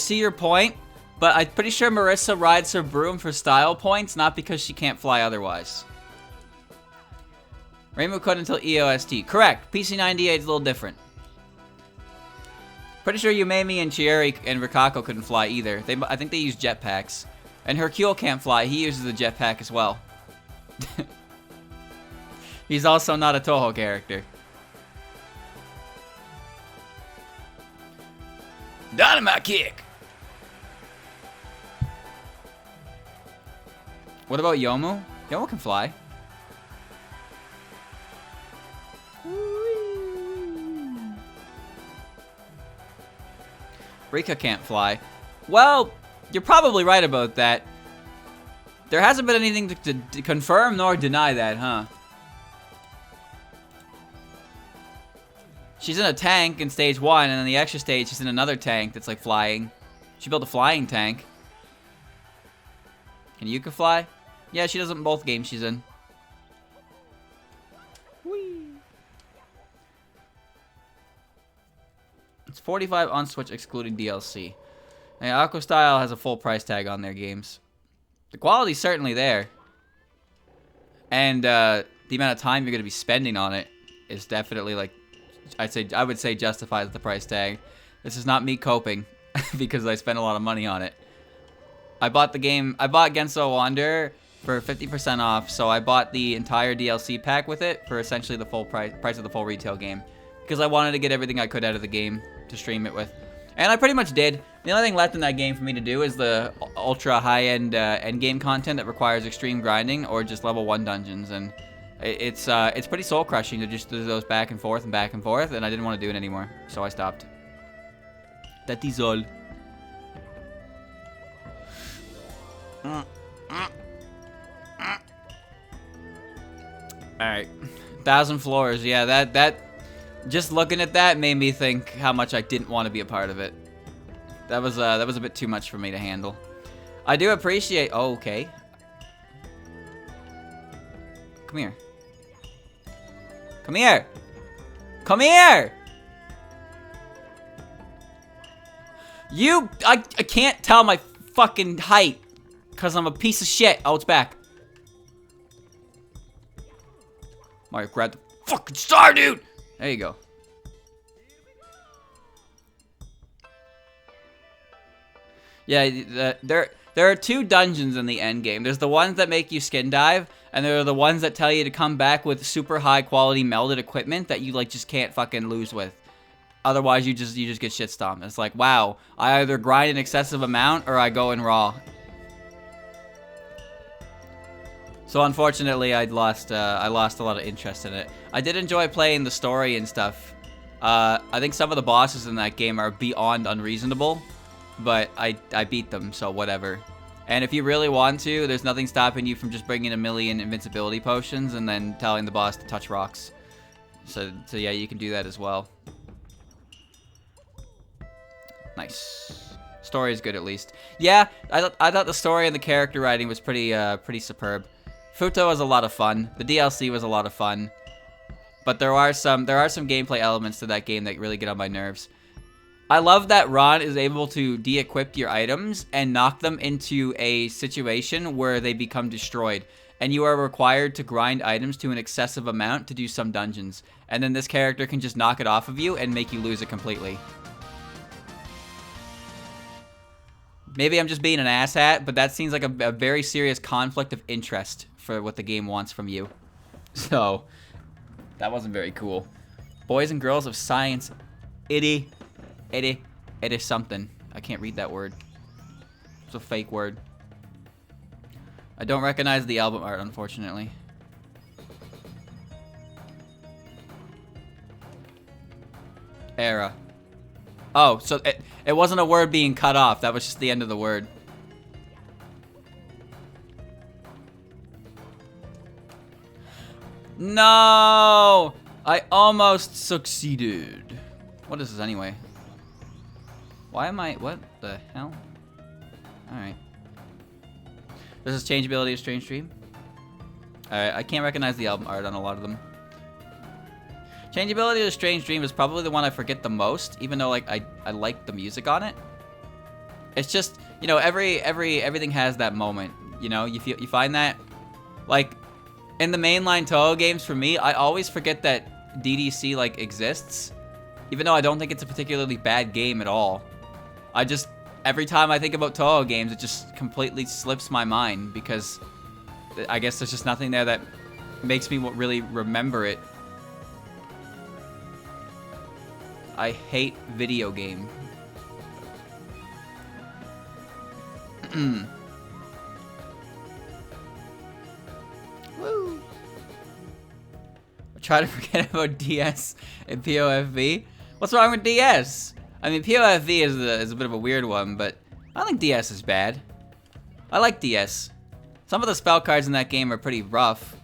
your point, but I'm pretty sure Marissa rides her broom for style points, not because she can't fly otherwise. Rainbow Code until EOST. Correct. PC98 is a little different. Pretty sure Yumemi and Chieri and Rikako couldn't fly either. I think they use jetpacks. And Hercule can't fly. He uses a jetpack as well. He's also not a Touhou character. Dynamite kick! What about Yomu? Yomu can fly. Rika can't fly. Well, you're probably right about that. There hasn't been anything to confirm nor deny that, huh? She's in a tank in stage 1, and then the extra stage she's in another tank that's like flying. She built a flying tank. Can Yuka fly? Yeah, she does it in both games she's in. Whee! It's $45 on Switch excluding DLC. And Aqua Style has a full price tag on their games. The quality's certainly there. And the amount of time you're going to be spending on it is definitely like, I would say justifies the price tag. This is not me coping because I spent a lot of money on it. I bought Genso Wander for 50% off, so I bought the entire DLC pack with it for essentially the full price of the full retail game. Because I wanted to get everything I could out of the game to stream it with. And I pretty much did. The only thing left in that game for me to do is the ultra high-end endgame content that requires extreme grinding or just level 1 dungeons. And it's pretty soul-crushing to just do those back and forth, and I didn't want to do it anymore, so I stopped. That is all. Alright. 1,000 floors, yeah, that just looking at that made me think how much I didn't want to be a part of it. That was a bit too much for me to handle. I do appreciate... Oh, okay. Come here. Come here! Come here! I can't tell my fucking height. Because I'm a piece of shit. Oh, it's back. Mario, grab the fucking star, dude! There you go. Yeah, there are 2 dungeons in the end game. There's the ones that make you skin dive, and there are the ones that tell you to come back with super high quality melded equipment that you like just can't fucking lose with. Otherwise, you just get shit stomped. It's like, wow, I either grind an excessive amount or I go in raw. So unfortunately, I lost a lot of interest in it. I did enjoy playing the story and stuff. I think some of the bosses in that game are beyond unreasonable, but I beat them, so whatever. And if you really want to, there's nothing stopping you from just bringing a million invincibility potions and then telling the boss to touch rocks. So yeah, you can do that as well. Nice. Story is good at least. Yeah, I thought the story and the character writing was pretty superb. Futo was a lot of fun. The DLC was a lot of fun. But there are some gameplay elements to that game that really get on my nerves. I love that Ron is able to de-equip your items and knock them into a situation where they become destroyed. And you are required to grind items to an excessive amount to do some dungeons. And then this character can just knock it off of you and make you lose it completely. Maybe I'm just being an asshat, but that seems like a very serious conflict of interest for what the game wants from you. So, that wasn't very cool. Boys and girls of science. It is something. I can't read that word. It's a fake word. I don't recognize the album art, unfortunately. Era. Oh, so it wasn't a word being cut off. That was just the end of the word. No! I almost succeeded. What is this anyway? Why am I... What the hell? Alright. Does this change ability of Strange Dream? Alright, I can't recognize the album art on a lot of them. Changeability of the Strange Dream is probably the one I forget the most, even though like I like the music on it. It's just, you know, everything has that moment. You know, you find that like in the mainline Touhou games for me, I always forget that DDC like exists, even though I don't think it's a particularly bad game at all. I just every time I think about Touhou games, it just completely slips my mind because I guess there's just nothing there that makes me really remember it. I hate video game. Woo! I try to forget about DS and POFV. What's wrong with DS? I mean, POFV is a bit of a weird one, but I don't think DS is bad. I like DS. Some of the spell cards in that game are pretty rough.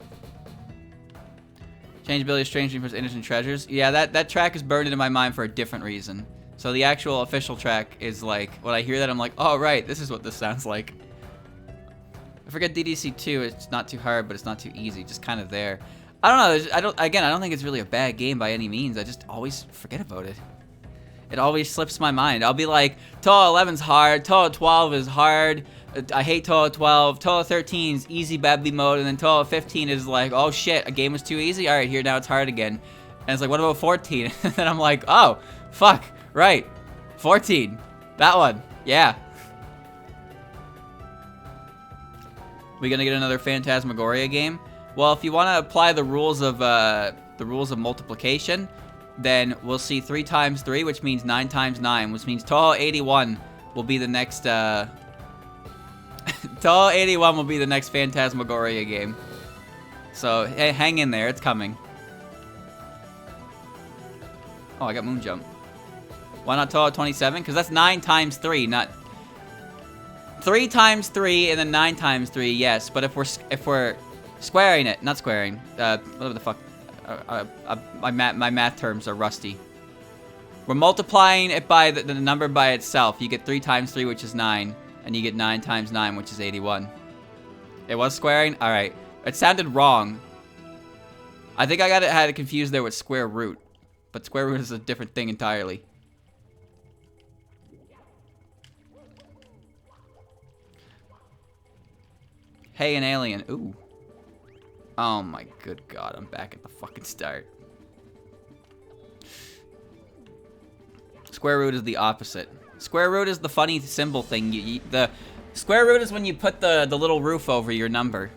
Changeability of Strange Dream for Innocent Treasures. Yeah, that track is burned into my mind for a different reason. So the actual official track is like, when I hear that, I'm like, oh, right, this is what this sounds like. I forget DDC 2, it's not too hard, but it's not too easy, just kind of there. I don't know, I don't think it's really a bad game by any means, I just always forget about it. It always slips my mind. I'll be like, Touhou 11's hard, Touhou 12 is hard, I hate Touhou 12, Touhou 13 is easy badly mode, and then Touhou 15 is like, oh shit, a game was too easy? Alright, here, now it's hard again. And it's like, what about 14? And then I'm like, oh, fuck, right, 14, that one, yeah. We gonna get another Phantasmagoria game? Well, if you want to apply the rules of multiplication, then we'll see 3 times 3, which means 9 times 9, which means Touhou 81 will be the next Touhou 81 will be the next Phantasmagoria game. So hey, hang in there, it's coming. Oh, I got Moon Jump. Why not Touhou 27? Because that's 9 times 3, not 3 times 3 and then 9 times 3. Yes, but if we're squaring it, not squaring. Whatever the fuck. My math terms are rusty. We're multiplying it by the number by itself. You get 3 times 3, which is 9, and you get 9 times 9, which is 81. It was squaring? Alright. It sounded wrong. I think I had it confused there with square root. But square root is a different thing entirely. Hey, an alien. Ooh. Oh my good god, I'm back at the fucking start. Square root is the opposite. Square root is the funny symbol thing. The square root is when you put the little roof over your number.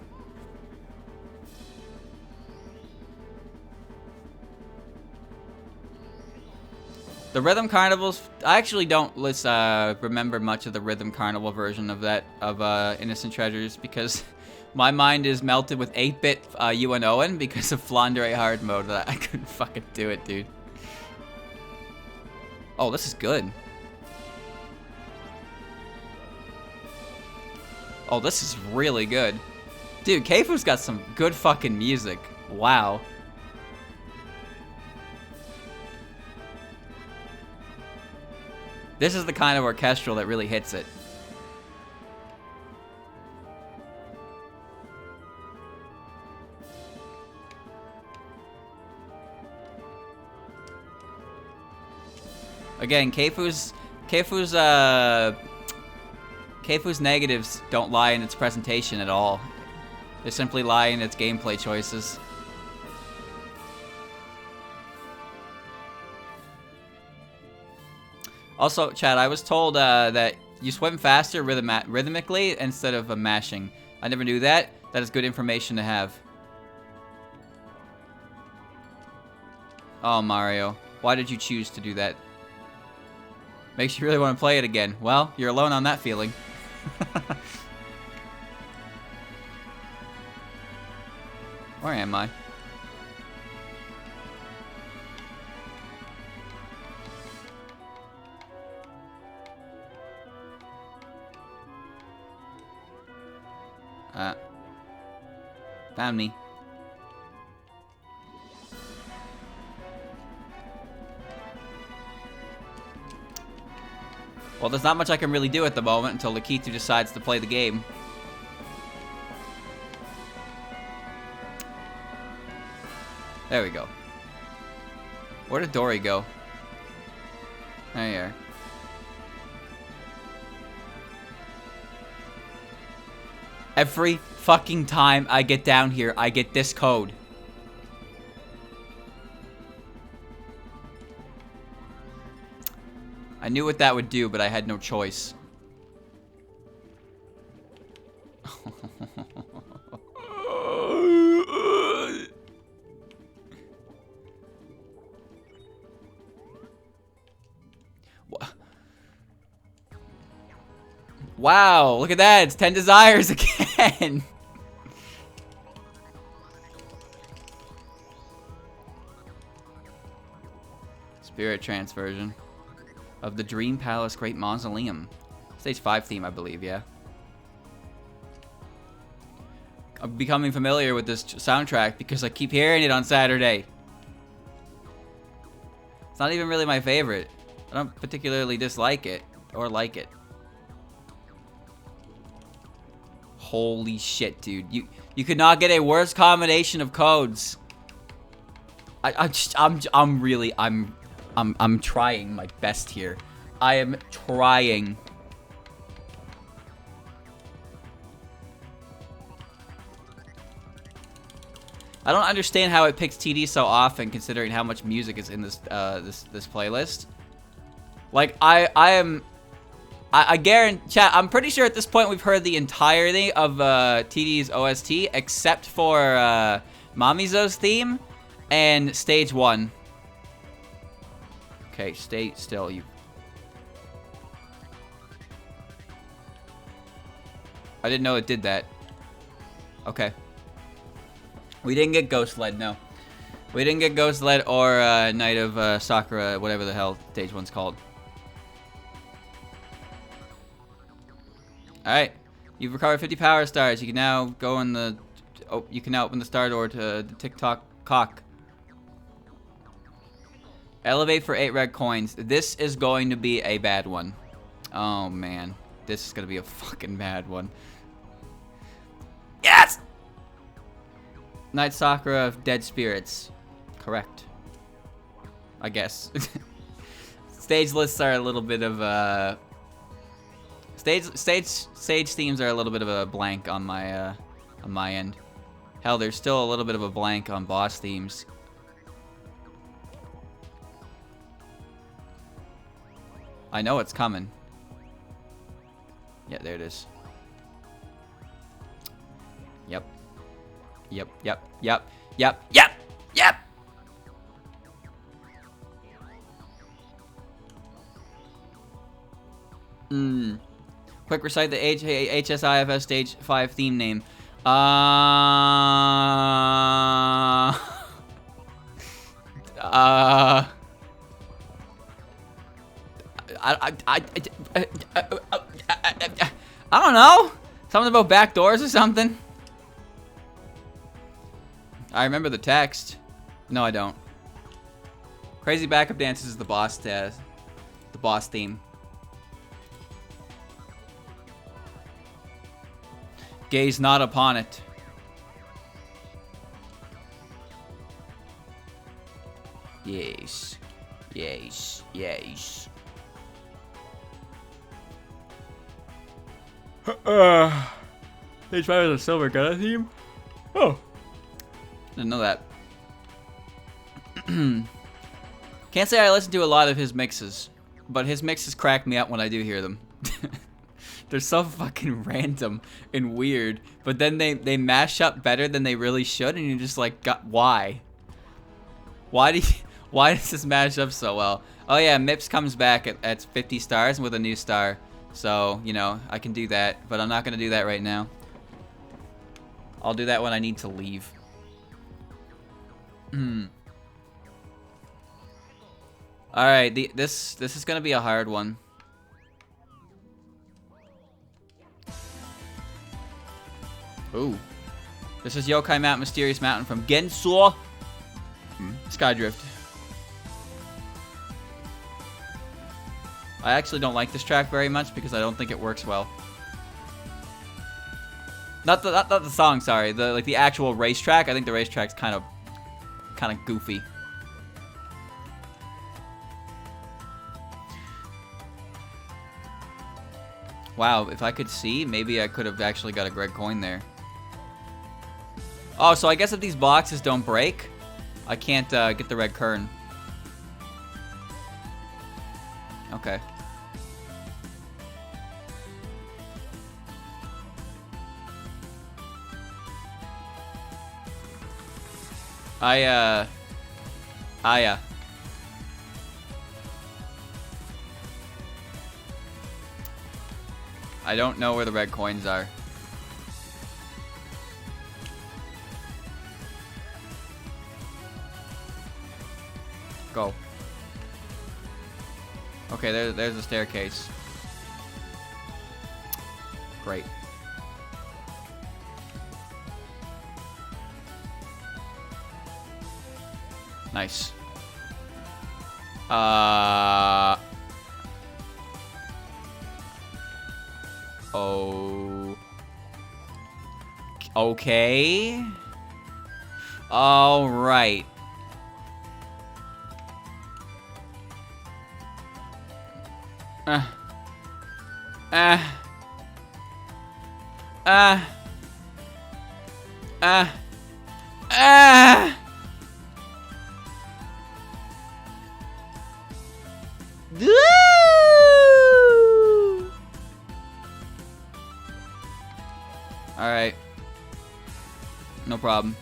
The Rhythm Carnivals, I actually don't remember much of the Rhythm Carnival version of that, of Innocent Treasures, because my mind is melted with 8-bit UNOing because of Flandre hard mode. I couldn't fucking do it, dude. Oh, this is good. Oh, this is really good. Dude, Keifu's got some good fucking music. Wow. This is the kind of orchestral that really hits it. Again, Keifu's negatives don't lie in its presentation at all. They simply lie in its gameplay choices. Also, Chad, I was told that you swim faster rhythmically instead of mashing. I never knew that. That is good information to have. Oh, Mario. Why did you choose to do that? Makes you really want to play it again. Well, you're alone on that feeling. Where am I? Found me. Well, there's not much I can really do at the moment until Lakitu decides to play the game. There we go. Where did Dory go? There you are. Every fucking time I get down here, I get this code. I knew what that would do, but I had no choice. Wow, look at that. It's 10 desires again. Spirit transversion of the Dream Palace Great Mausoleum. Stage 5 theme, I believe, yeah. I'm becoming familiar with this soundtrack because I keep hearing it on Saturday. It's not even really my favorite. I don't particularly dislike it or like it. Holy shit, dude. You could not get a worse combination of codes. I'm really trying my best here. I am trying. I don't understand how it picks TD so often, considering how much music is in this this playlist. Like I guarantee, chat, I'm pretty sure at this point we've heard the entirety of TD's OST, except for Mamizo's theme and stage 1. Okay, stay still, you. I didn't know it did that. Okay. We didn't get Ghost Led, no. We didn't get Ghost Led or Night of Sakura, whatever the hell stage 1's called. Alright, you've recovered 50 power stars. You can now go in the... Oh, you can now open the star door to the TikTok cock. Elevate for 8 red coins. This is going to be a bad one. Oh, man. This is going to be a fucking bad one. Yes! Night Sakura of Dead Spirits. Correct. I guess. Stage lists are a little bit of... Stage themes are a little bit of a blank on my on my end. Hell, there's still a little bit of a blank on boss themes. I know it's coming. Yeah, there it is. Yep. Yep, yep, yep, yep, yep, yep! Quick, recite the HSIFS Stage 5 theme name. I don't know. Something about back doors or something. I remember the text. No, I don't. Crazy backup dances is the boss theme. Gaze not upon it. Yes. Yes. Yes. They tried with a silver gun theme? Oh. Didn't know that. Can't say I listen to a lot of his mixes, but his mixes crack me up when I do hear them. They're so fucking random and weird, but then they mash up better than they really should, and you're just like, God, why? Why does this mash up so well? Oh yeah, Mips comes back at 50 stars with a new star, so you know I can do that, but I'm not gonna do that right now. I'll do that when I need to leave. All right, this is gonna be a hard one. Ooh. This is Yokai Mount, Mysterious Mountain from Genso Skydrift. I actually don't like this track very much because I don't think it works well. Not the song, sorry. The actual racetrack. I think the racetrack's kind of goofy. Wow, if I could see, maybe I could have actually got a Greg coin there. Oh, so I guess if these boxes don't break, I can't get the red kern. Okay. I don't know where the red coins are. Go. Okay, there's the staircase. Great. Nice. Oh. Okay. All right. Alright. No problem.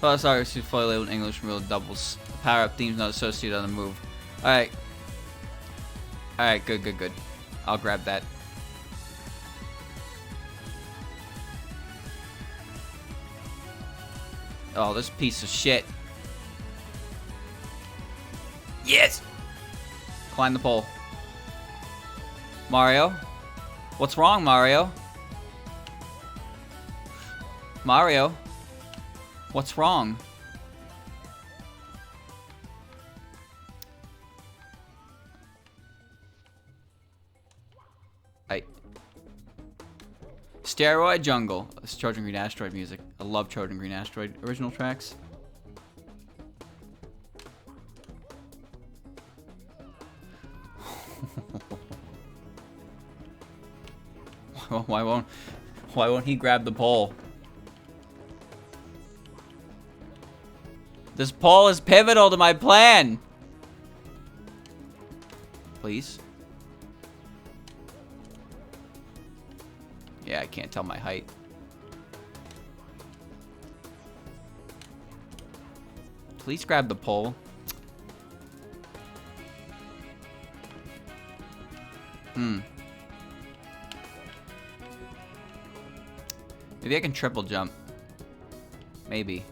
Oh, sorry, it's fully labeled English real doubles. Power-up themes not associated on the move. Alright. Alright, good. I'll grab that. Oh, this piece of shit. Yes! Climb the pole. Mario? What's wrong, Mario? Mario? What's wrong? Steroid Jungle. This is Trojan Green Asteroid music. I love Trojan Green Asteroid original tracks. Why won't he grab the pole? This pole is pivotal to my plan. Please. Yeah, I can't tell my height. Please grab the pole. Maybe I can triple jump. Maybe.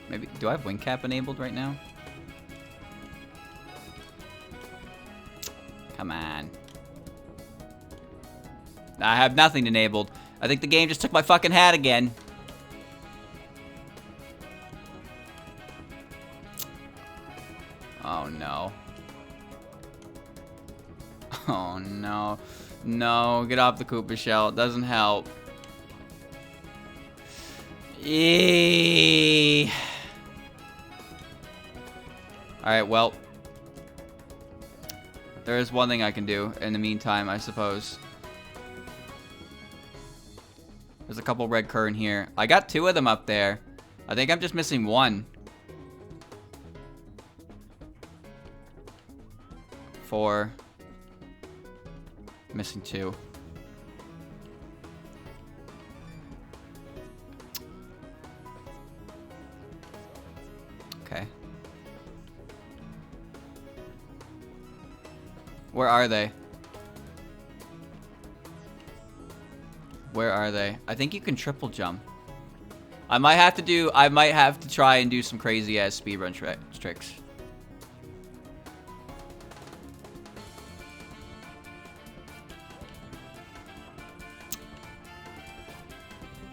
Maybe. Do I have wing cap enabled right now? Come on. I have nothing enabled. I think the game just took my fucking hat again. Oh no. Oh no. No, get off the Koopa shell. It doesn't help. Eeeeee. Alright, well. There is one thing I can do in the meantime, I suppose. There's a couple red current here. I got 2 of them up there. I think I'm just missing 1. 4. Missing 2. Okay. Where are they? Where are they? I think you can triple jump. I might have to try and do some crazy ass speedrun tricks.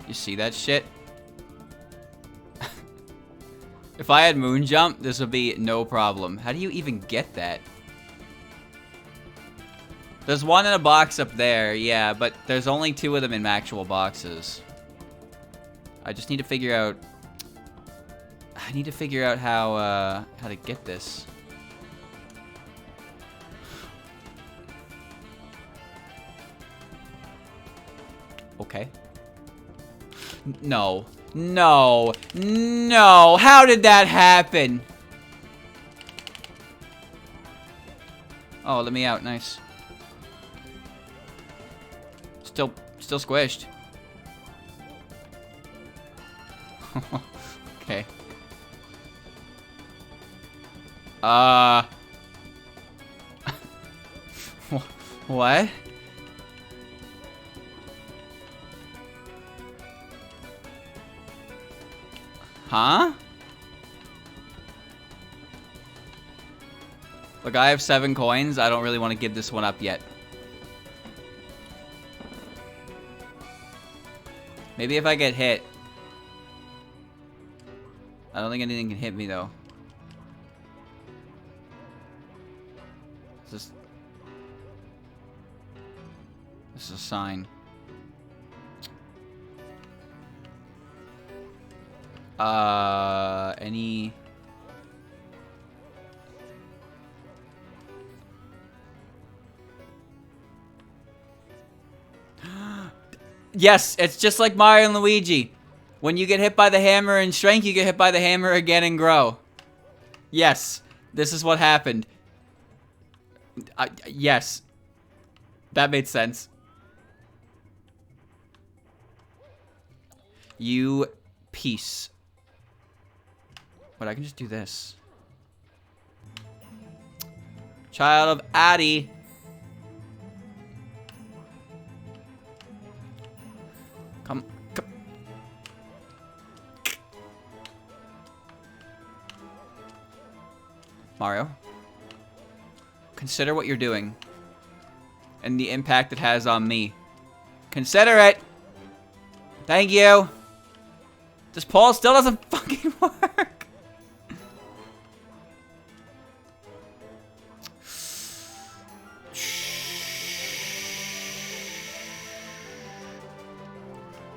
You see that shit? If I had moon jump, this would be no problem. How do you even get that? There's one in a box up there, yeah, but there's only 2 of them in actual boxes. I just need to figure out... I need to figure out how to get this. Okay. No. No. No. How did that happen? Oh, let me out. Nice. Still squished. Okay. What? Huh? Look, I have 7 coins. I don't really want to give this one up yet. Maybe if I get hit. I don't think anything can hit me, though. This is a sign. Any... Yes, it's just like Mario and Luigi. When you get hit by the hammer and shrink, you get hit by the hammer again and grow. Yes, this is what happened. Yes. That made sense. You piece. But I can just do this. Child of Addy. Come. Mario. Consider what you're doing. And the impact it has on me. Consider it! Thank you! This pole still doesn't fucking work!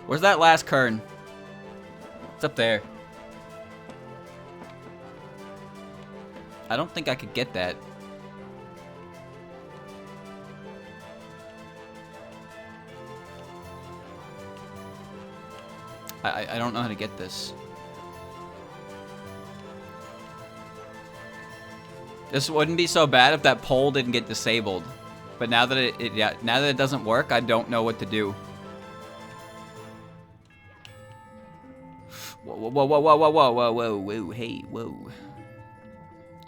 Where's that last kern? It's up there. I don't think I could get that. I don't know how to get this. This wouldn't be so bad if that pole didn't get disabled. But now that now that it doesn't work, I don't know what to do. Whoa, whoa, whoa, whoa, whoa, whoa, whoa, whoa, whoa, hey, whoa.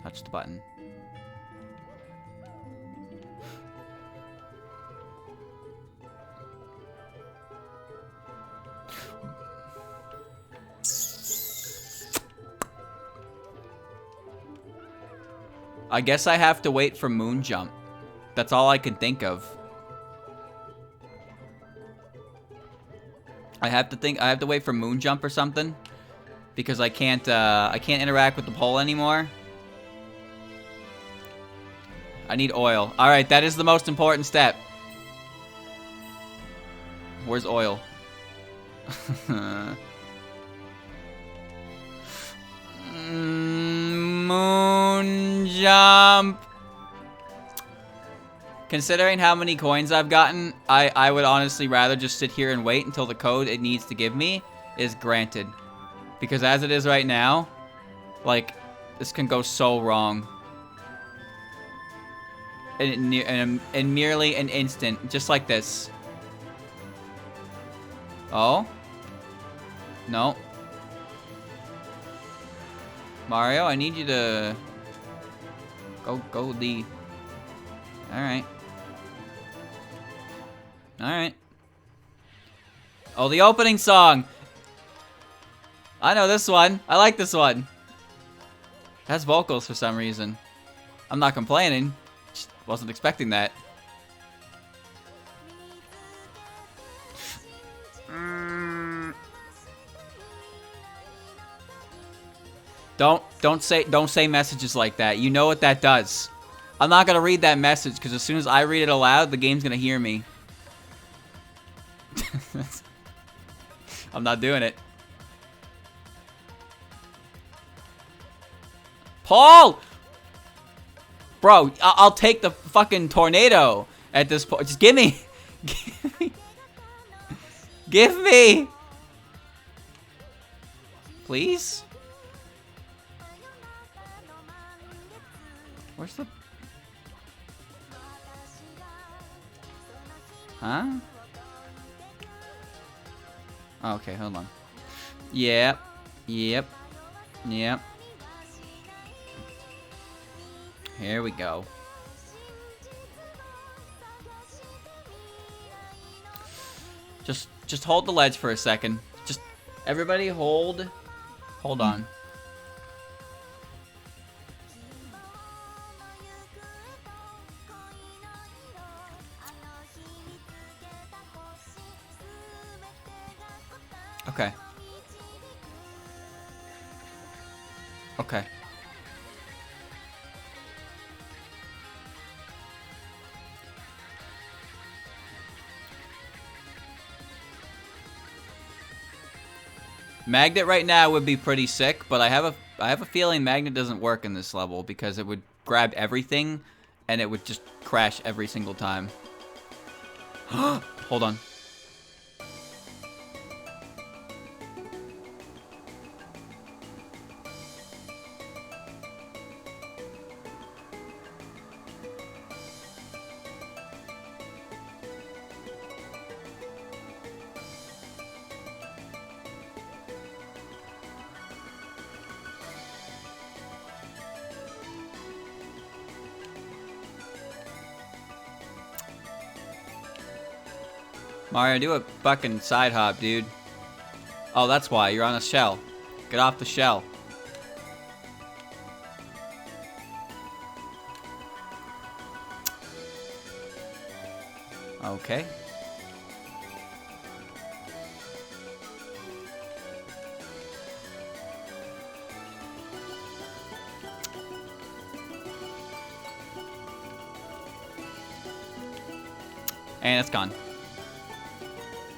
Touch the button. I guess I have to wait for moon jump. That's all I can think of. I have to wait for moon jump or something because I can't interact with the pole anymore. I need oil. All right, that is the most important step. Where's oil? Moon jump. Considering how many coins I've gotten, I would honestly rather just sit here and wait until the code it needs to give me is granted. Because as it is right now, like, this can go so wrong. In merely an instant, just like this. Oh? No. Mario, I need you to go lead. Alright. Alright. Oh, the opening song! I know this one. I like this one. It has vocals for some reason. I'm not complaining. Just wasn't expecting that. Don't say messages like that. You know what that does. I'm not gonna read that message because as soon as I read it aloud, the game's gonna hear me. I'm not doing it. Paul! Bro, I'll take the fucking tornado at this point. Just give me. Give me. Give me. Please? Where's the... Huh? Oh, okay, hold on. Yep. Yep. Yep. Here we go. Just hold the ledge for a second. Just everybody hold on. Okay. Okay. Magnet right now would be pretty sick, but I have a feeling Magnet doesn't work in this level because it would grab everything and it would just crash every single time. Hold on. Mario, do a fucking side hop, dude. Oh, that's why. You're on a shell. Get off the shell. Okay. And it's gone.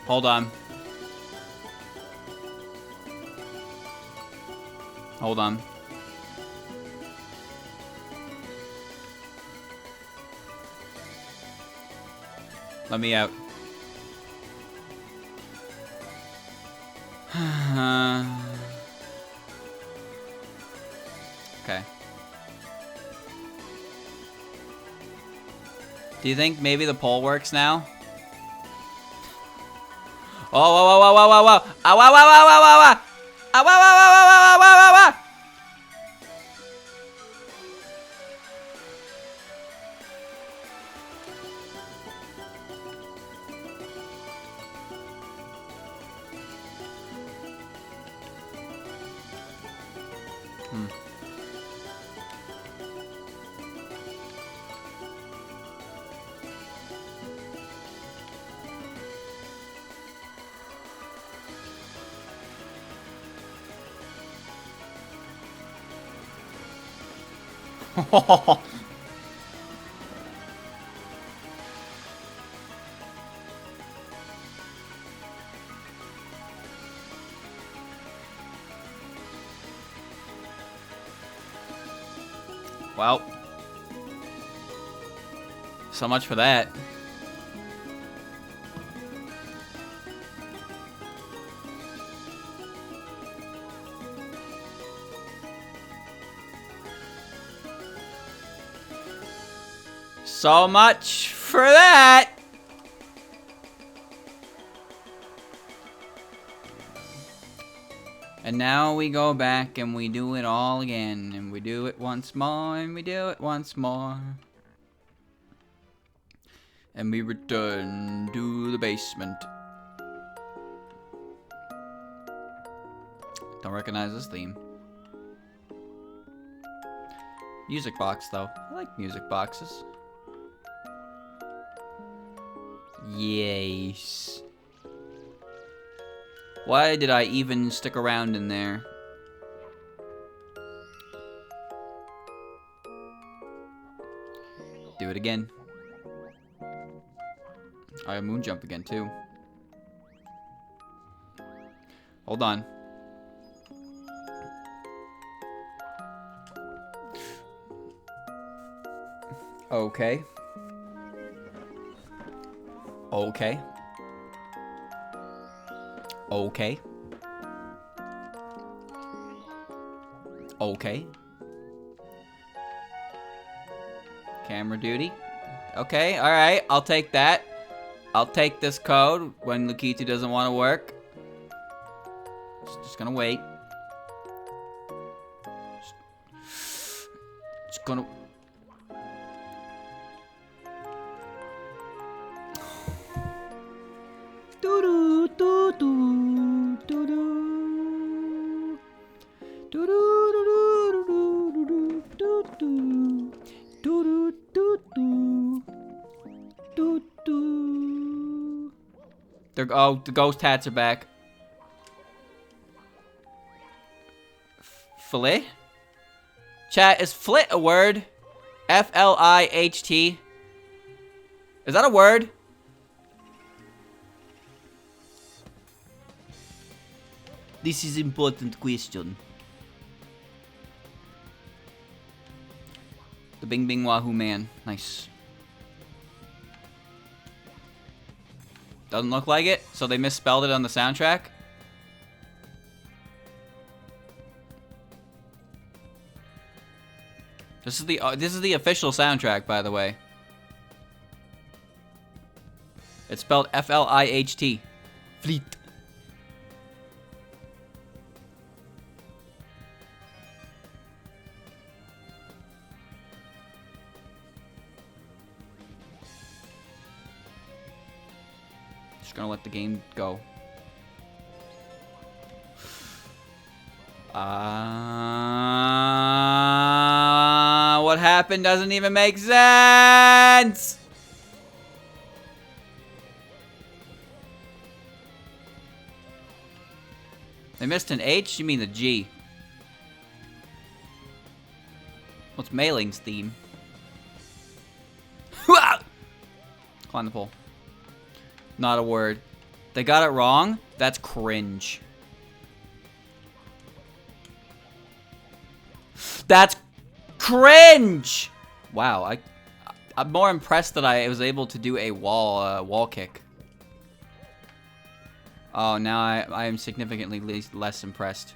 Hold on. Hold on. Let me out. Okay. Do you think maybe the pole works now? Oh, whoa, whoa, whoa, whoa, whoa, whoa. Ah, whoa, whoa, whoa, whoa, whoa, whoa. Ah, whoa, whoa, whoa, whoa, whoa, whoa, whoa, whoa. Well, so much for that. So much for that. And now we go back and we do it all again. And we do it once more and we do it once more. And we return to the basement. Don't recognize this theme. Music box though. I like music boxes. Yes. Why did I even stick around in there? Do it again. I have moon jump again too. Hold on. Okay. Okay. Okay. Okay. Camera duty. Okay, alright. I'll take that. I'll take this code when Lukitu doesn't want to work. Just gonna wait. Just gonna... Oh, the ghost hats are back. Flit? Chat, is flit a word? F-L-I-H-T. Is that a word? This is important question. The Bing Bing Wahoo Man. Nice. Doesn't look like it, so they misspelled it on the soundtrack. This is the official soundtrack, by the way. It's spelled F-L-I-H-T. Fleet. Just gonna let the game go. What happened doesn't even make sense. They missed an H? You mean the G? What's Mailing's theme? Climb the pole. Not a word. They got it wrong? That's cringe. That's cringe! Wow, I'm more impressed that I was able to do a wall kick. Oh, now I am significantly less impressed.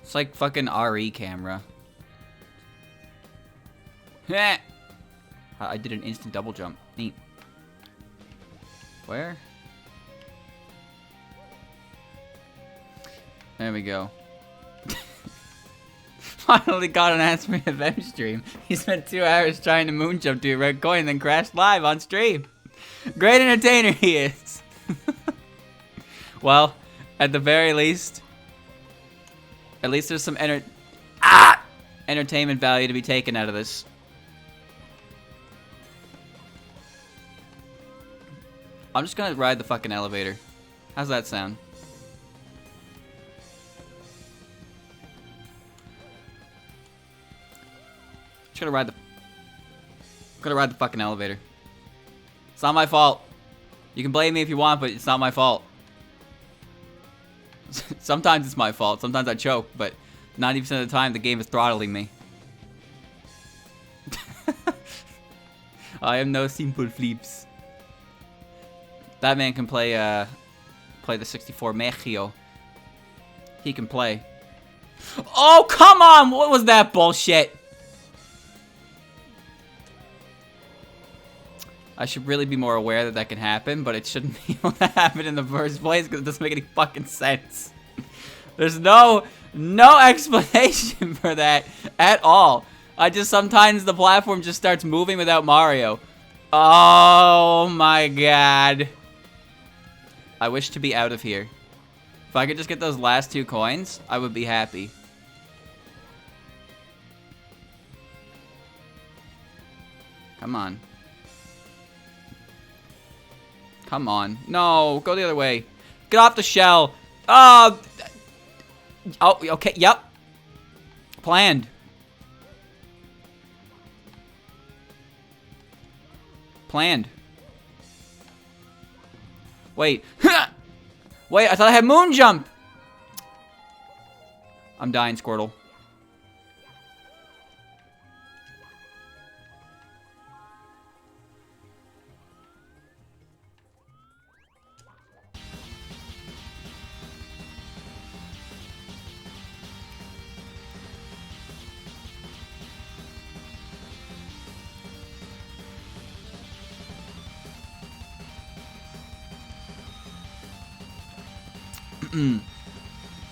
It's like fucking RE camera. Heh! I did an instant double jump. Neat. Where? There we go. Finally got an Ask Me FM stream. He spent 2 hours trying to moon jump to a red coin, then crashed live on stream. Great entertainer he is. Well, at the very least, there's some entertainment value to be taken out of this. I'm just gonna ride the fucking elevator. How's that sound? Just gonna ride the fucking elevator. It's not my fault. You can blame me if you want, but it's not my fault. Sometimes it's my fault. Sometimes I choke, but 90% of the time the game is throttling me. I am no simple flips. That man can play the 64 Mejio. He can play. Oh, come on! What was that bullshit? I should really be more aware that can happen, but it shouldn't be able to happen in the first place because it doesn't make any fucking sense. There's no explanation for that at all. Sometimes the platform just starts moving without Mario. Oh my god. I wish to be out of here. If I could just get those last 2 coins, I would be happy. Come on. Come on. No, go the other way. Get off the shell. Oh, okay, yep. Planned. Planned. Wait. Wait, I thought I had moon jump. I'm dying, Squirtle.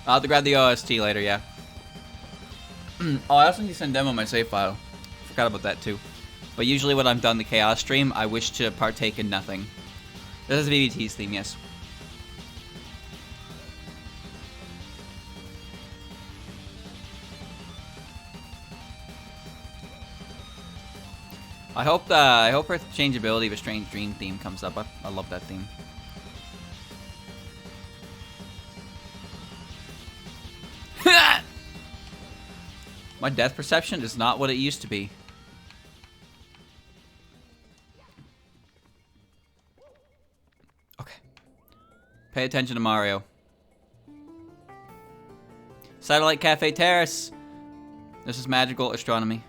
I'll have to grab the OST later, yeah. Oh, I also need to send demo my save file. Forgot about that too. But usually when I'm done the Chaos stream, I wish to partake in nothing. This is BBT's theme, yes. I hope her changeability of a Strange Dream theme comes up. I love that theme. My death perception is not what it used to be. Okay. Pay attention to Mario. Satellite Cafe Terrace. This is magical astronomy.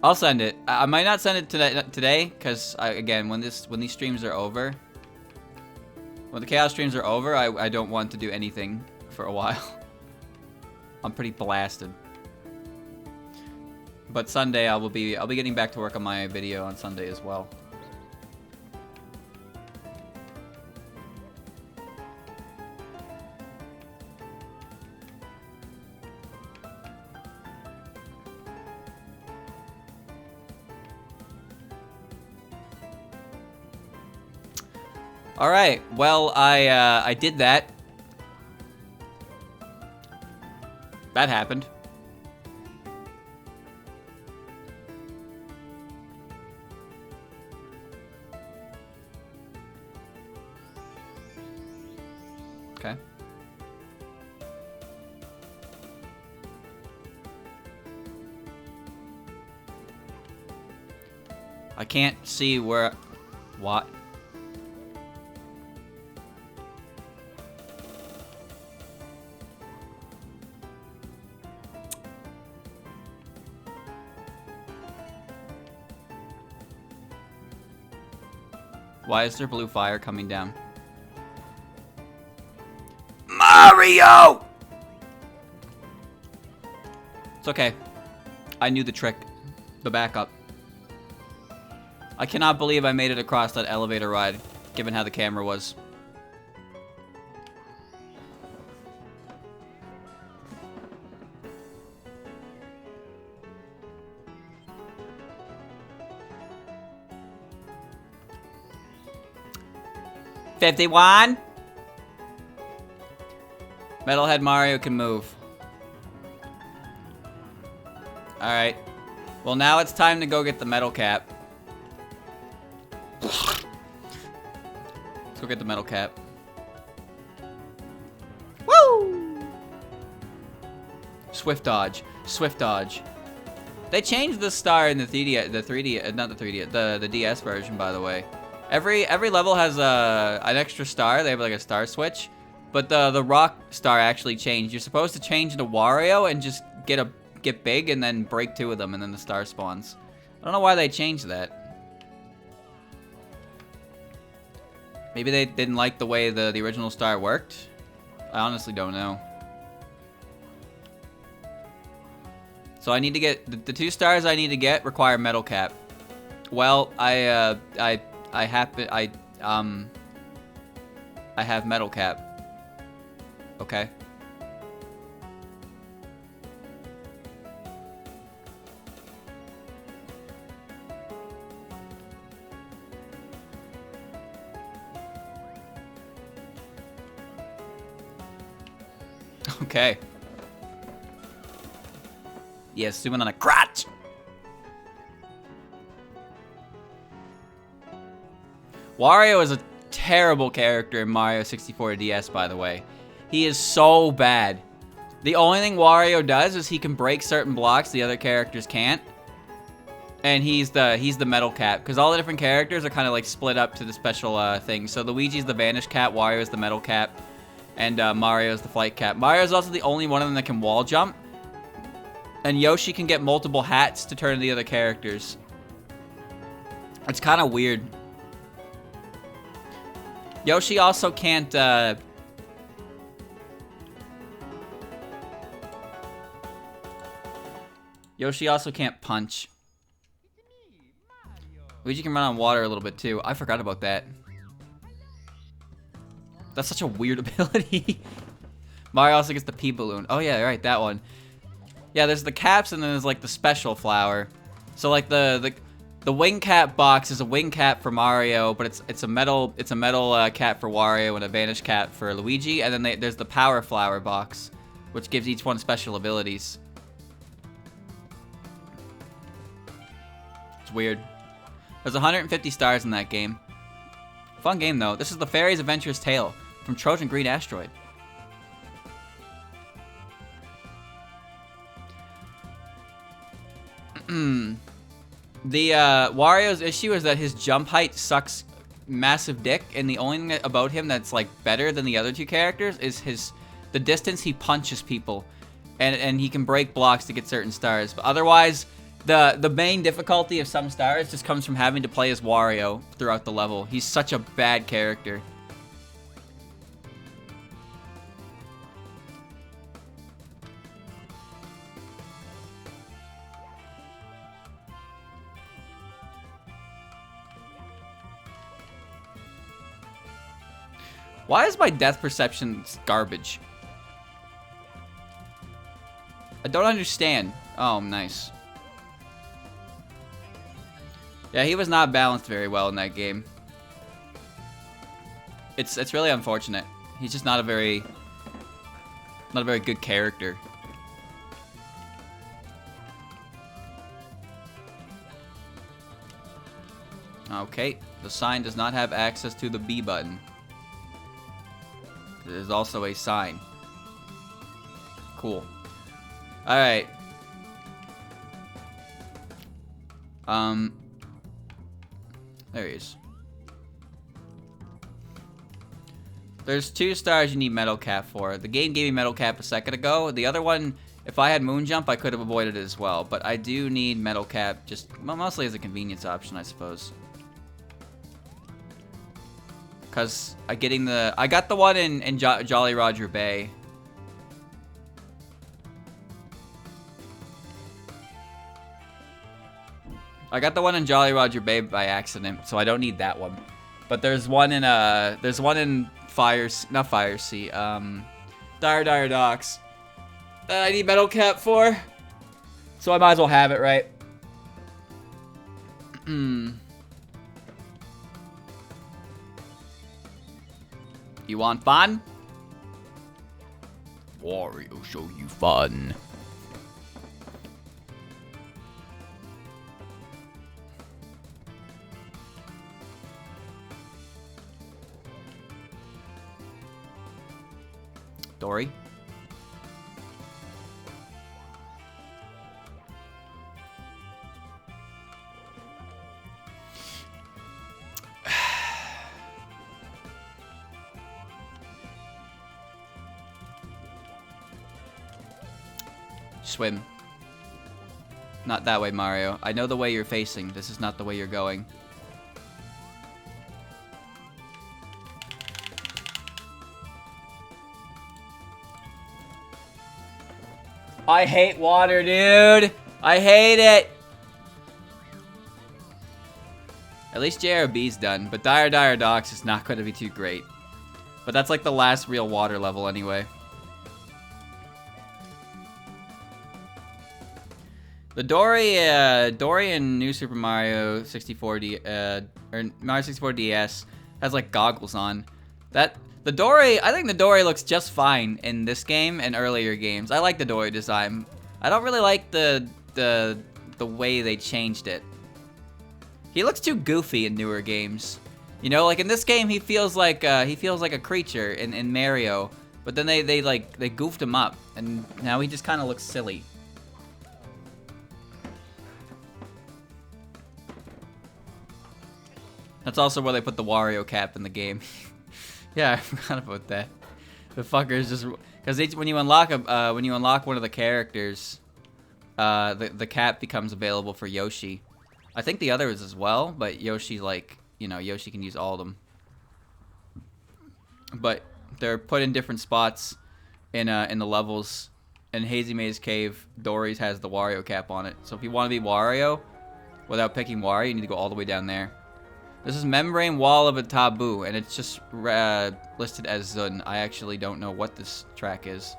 I'll send it. I might not send it today, because again, when these streams are over, when the Chaos streams are over, I don't want to do anything for a while. I'm pretty blasted. But Sunday I'll be getting back to work on my video on Sunday as well. All right. Well, I did that. That happened. Okay. I can't see where... What? Why is there blue fire coming down? Mario! It's okay. I knew the trick. The backup. I cannot believe I made it across that elevator ride, given how the camera was. $51. Metalhead Mario can move. Alright. Well, now it's time to go get the metal cap. Let's go get the metal cap. Woo! Swift dodge. Swift dodge. They changed the star in the 3D, not the 3D, the DS version, by the way. Every level has an extra star. They have like a star switch, but the rock star actually changed. You're supposed to change into Wario and just get big and then break 2 of them, and then the star spawns. I don't know why they changed that. Maybe they didn't like the way the original star worked. I honestly don't know. So I need to get the 2 stars I need to get require metal cap. Well, I have metal cap. Okay. Okay. Yes, zooming on a crotch. Wario is a terrible character in Mario 64 DS, by the way. He is so bad. The only thing Wario does is he can break certain blocks the other characters can't. And he's the metal cap, because all the different characters are kind of like split up to the special things. So Luigi's the vanish cap, Wario is the metal cap, and Mario's the flight cap. Mario's also the only one of them that can wall jump. And Yoshi can get multiple hats to turn to the other characters. It's kind of weird. Yoshi also can't, Yoshi also can't punch. Luigi can run on water a little bit too. I forgot about that. That's such a weird ability. Mario also gets the pea balloon. Oh yeah, right, that one. Yeah, there's the caps and then there's like the special flower. So like the wing cap box is a wing cap for Mario, but it's a metal cap for Wario and a vanish cap for Luigi, and then there's the power flower box, which gives each one special abilities. It's weird. There's 150 stars in that game. Fun game though. This is the Fairy's Adventurous Tale from Trojan Green Asteroid. The Wario's issue is that his jump height sucks massive dick, and the only thing about him that's like better than the other 2 characters is the distance he punches people, and he can break blocks to get certain stars. But otherwise, the main difficulty of some stars just comes from having to play as Wario throughout the level. He's such a bad character. Why is my death perception garbage? I don't understand. Oh, nice. Yeah, he was not balanced very well in that game. It's really unfortunate. He's just not a very good character. Okay, the sign does not have access to the B button. There's also a sign. Cool. Alright. There he is. There's 2 stars you need metal cap for. The game gave me metal cap a second ago. The other one, if I had moon jump, I could have avoided it as well. But I do need metal cap, just mostly as a convenience option, I suppose. Cause I got the one in Jolly Roger Bay. I got the one in Jolly Roger Bay by accident, so I don't need that one. But there's one in not Fire Sea, Dire Docks that I need Metal Cap for. So I might as well have it, right? You want fun? Wario show you fun. Dory. Swim. Not that way, Mario. I know the way you're facing. This is not the way you're going. I hate water, dude. I hate it. At least JRB's done, but Dire Docks is not going to be too great. But that's like the last real water level anyway. The Dory in New Super Mario 64 or Mario 64 DS has like goggles on. I think the Dory looks just fine in this game and earlier games. I like the Dory design. I don't really like the way they changed it. He looks too goofy in newer games. You know, like in this game he feels like a creature in Mario, but then they goofed him up and now he just kind of looks silly. That's also where they put the Wario cap in the game. Yeah, I forgot about that. The fuckers just because when you unlock one of the characters, the cap becomes available for Yoshi. I think the others as well, but Yoshi Yoshi can use all of them. But they're put in different spots in the levels. In Hazy Maze Cave, Dory's has the Wario cap on it. So if you want to be Wario without picking Wario, you need to go all the way down there. This is Membrane Wall of a Taboo, and it's just listed as Zun. I actually don't know what this track is.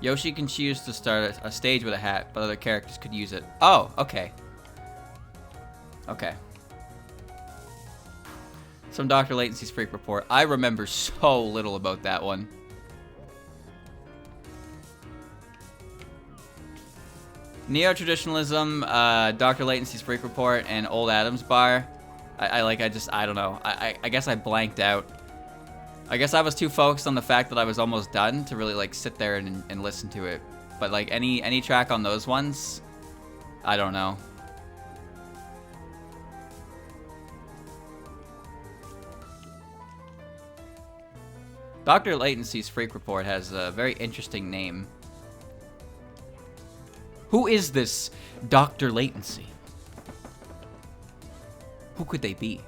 Yoshi can choose to start a stage with a hat, but other characters could use it. Oh, okay. Okay. Some Dr. Latency's Freak Report. I remember so little about that one. Neo-traditionalism, Dr. Latency's Freak Report, and Old Adams Bar. I don't know. I guess I blanked out. I guess I was too focused on the fact that I was almost done to really like sit there and listen to it. But like any track on those ones, I don't know. Dr. Latency's Freak Report has a very interesting name. Who is this Dr. Latency? Who could they be?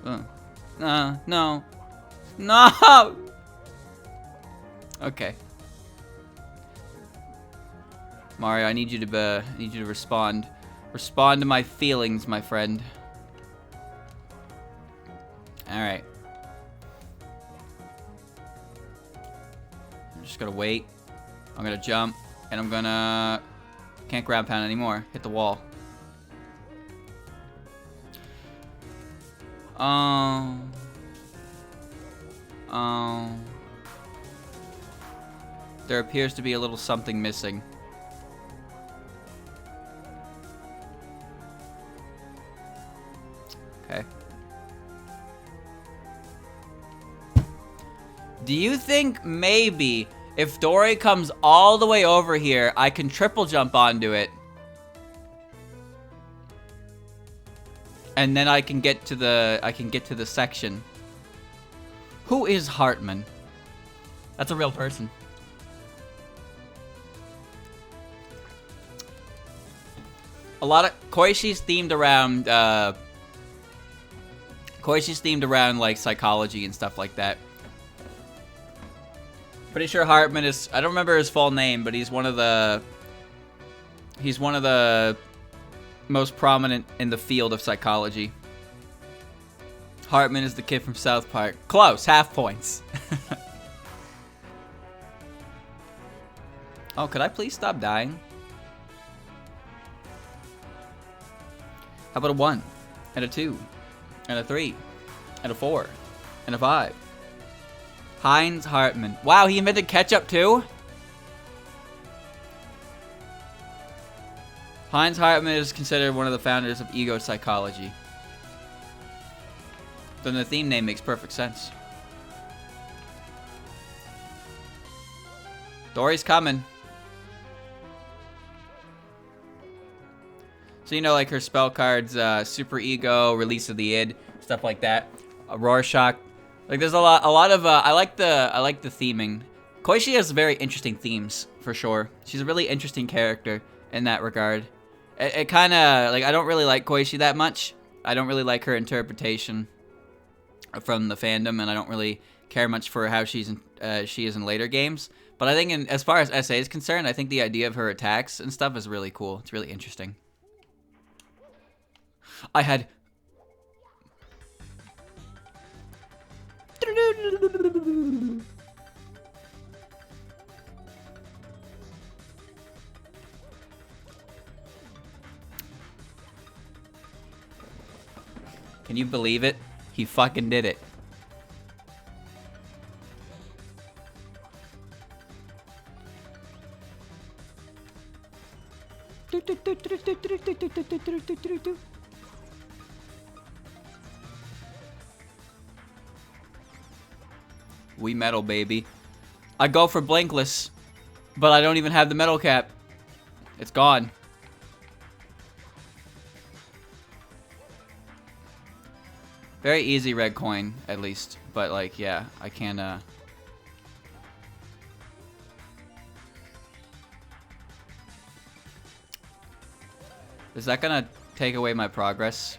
No. No! Okay. Mario, I need you to respond. Respond to my feelings, my friend. Alright. I'm just gonna wait. I'm gonna jump. And I'm gonna... Can't grab pound anymore. Hit the wall. There appears to be a little something missing. Okay. Do you think maybe if Dory comes all the way over here, I can triple jump onto it? And then I can get to the section. Who is Hartman? That's a real person. A lot of Koishi's themed around like psychology and stuff like that. Pretty sure Hartman is, I don't remember his full name, but he's one of the most prominent in the field of psychology. Hartman is the kid from South Park. Close, half points. Oh, could I please stop dying? How about a 1, and a 2, and a 3, and a 4, and a 5? Heinz Hartman. Wow, he invented ketchup too? Heinz Hartman is considered one of the founders of ego psychology. Then the theme name makes perfect sense. Dory's coming. So you know, like her spell cards, Super Ego, Release of the Id, stuff like that. Rorschach. Like there's a lot of I like the theming. Koichi has very interesting themes for sure. She's a really interesting character in that regard. It kind of like, I don't really like Koichi that much. I don't really like her interpretation from the fandom, and I don't really care much for how she is in later games. But I think as far as SA is concerned, I think the idea of her attacks and stuff is really cool. It's really interesting. I had... Can you believe it? He fucking did it. We metal, baby. I go for blankless, but I don't even have the metal cap. It's gone. Very easy red coin, at least. But, like, yeah, I can't, Is that gonna take away my progress?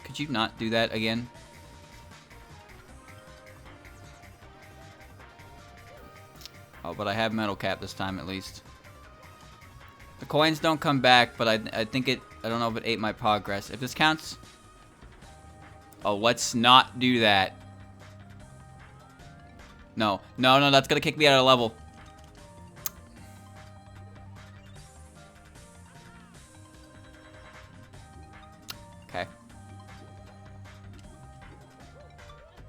Could you not do that again? Oh, but I have metal cap this time, at least. The coins don't come back, but I think it... I don't know if it ate my progress. If this counts... Oh, let's not do that. No. No, no, that's gonna kick me out of the level. Okay.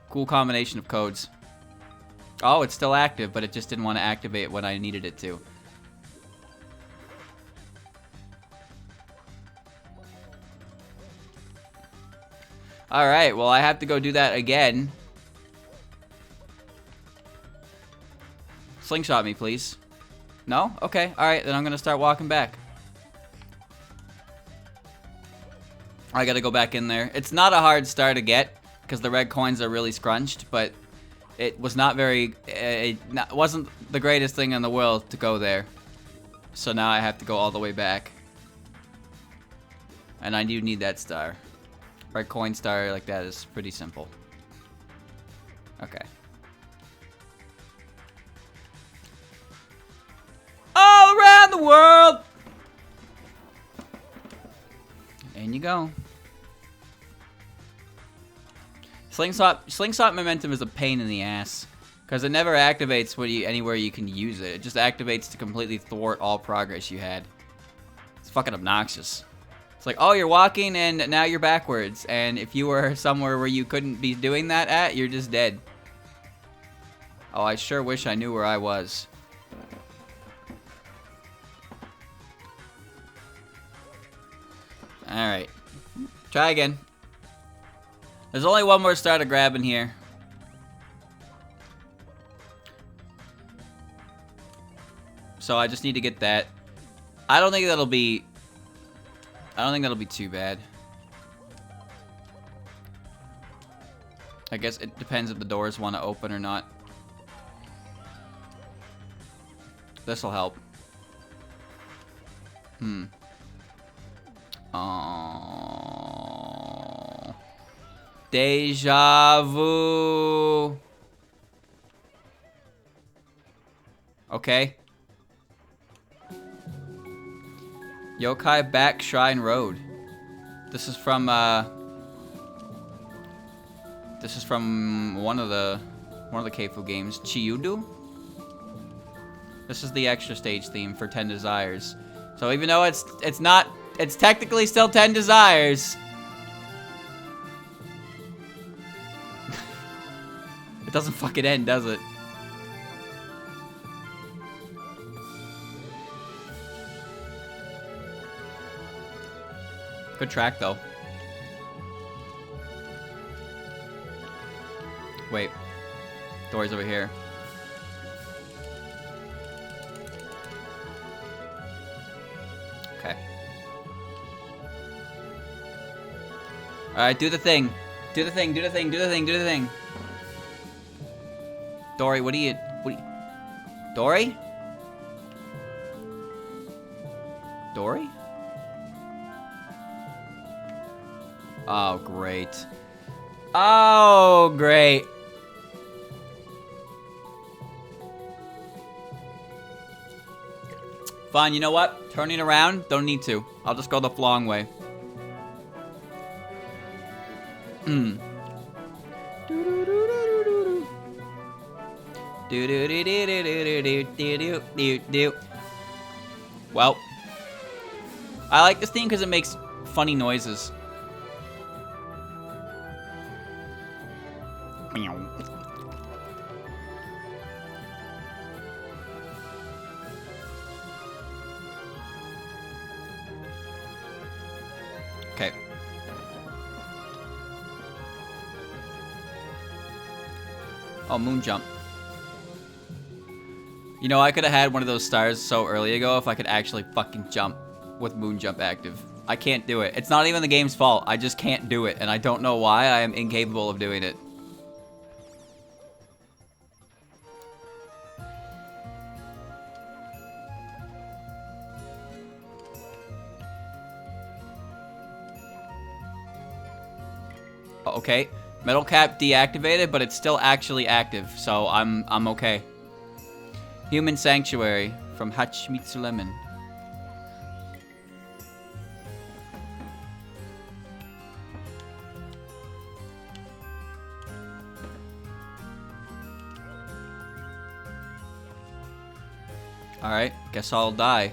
Cool combination of codes. Oh, it's still active, but it just didn't want to activate when I needed it to. Alright, well, I have to go do that again. Slingshot me, please. No? Okay, alright, then I'm gonna start walking back. I gotta go back in there. It's not a hard star to get, because the red coins are really scrunched, but it was not very... it wasn't the greatest thing in the world to go there. So now I have to go all the way back. And I do need that star. Red coin star like that is pretty simple. Okay. All around the world! In you go. Slingshot momentum is a pain in the ass. Because it never activates when anywhere you can use it. It just activates to completely thwart all progress you had. It's fucking obnoxious. It's like, oh, you're walking and now you're backwards. And if you were somewhere where you couldn't be doing that at, you're just dead. Oh, I sure wish I knew where I was. Alright. Try again. There's only one more star to grab in here. So I just need to get that. I don't think that'll be too bad. I guess it depends if the doors want to open or not. This'll help. Oh. Deja vu. Okay. Yokai Back Shrine Road. This is from one of the Keifu games. Chiyudu? This is the extra stage theme for 10 Desires. So even though it's technically still 10 Desires. It doesn't fucking end, does it? Good track, though. Wait. Door's over here. Okay. Alright, do the thing. Do the thing, do the thing, do the thing, do the thing. Dory, what are you... Dory? Dory? Oh, great. Oh, great. Fine, you know what? Turning around, don't need to. I'll just go the long way. Well, I like this theme because it makes funny noises. Okay. Oh, moon jump. You know, I could have had one of those stars so early ago if I could actually fucking jump with moon jump active. I can't do it. It's not even the game's fault. I just can't do it, and I don't know why. I am incapable of doing it. Okay, metal cap deactivated, but it's still actually active, so I'm okay. Human Sanctuary from Hachimitsu Lemon. Alright, guess I'll die.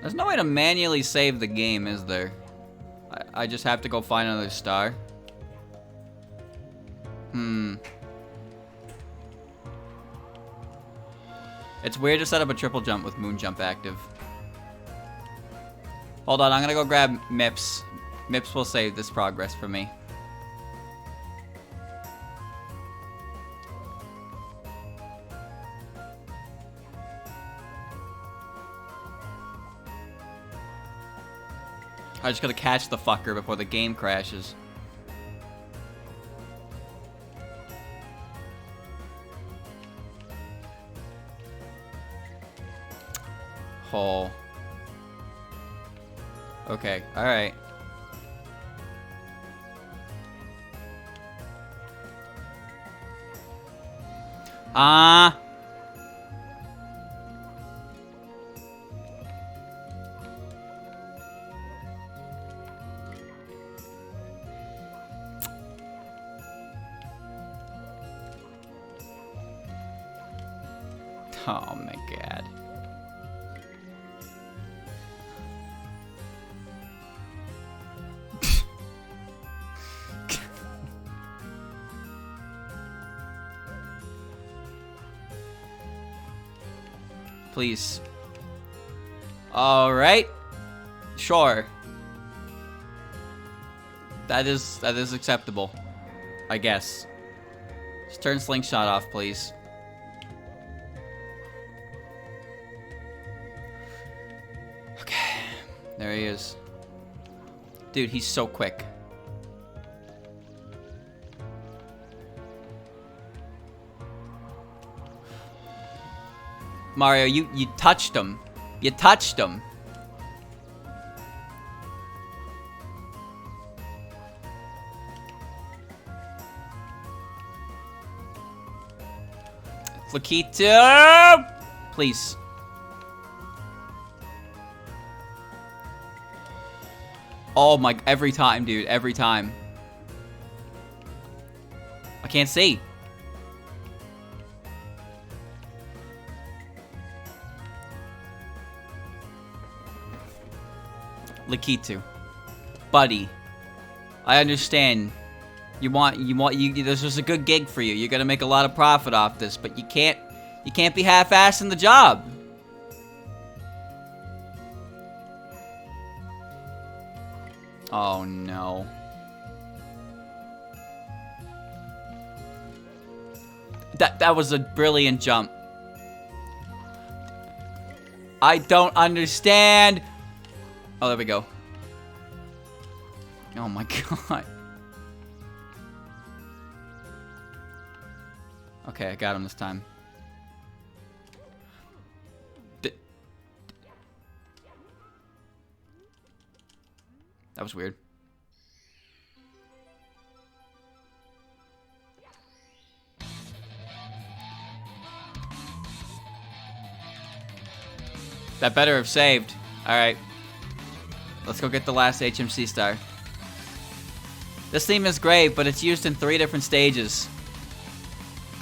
There's no way to manually save the game, is there? I just have to go find another star. It's weird to set up a triple jump with moon jump active. Hold on, I'm gonna go grab Mips. Mips will save this progress for me. I just gotta catch the fucker before the game crashes. Oh. Okay, alright. Ah. Oh my god. Please. All right. Sure. That is acceptable. I guess. Just turn slingshot off, please. There he is. Dude, he's so quick. Mario, you touched him. You touched him. Lakitu! Please. Oh my, every time, dude. Every time. I can't see. Lakitu. Buddy. I understand. This was a good gig for you. You're gonna make a lot of profit off this, but you can't be half-assing the job. Oh no. That was a brilliant jump. I don't understand. Oh, there we go. Oh my god. Okay, I got him this time. That was weird. That better have saved. Alright. Let's go get the last HMC star. This theme is great, but it's used in 3 different stages.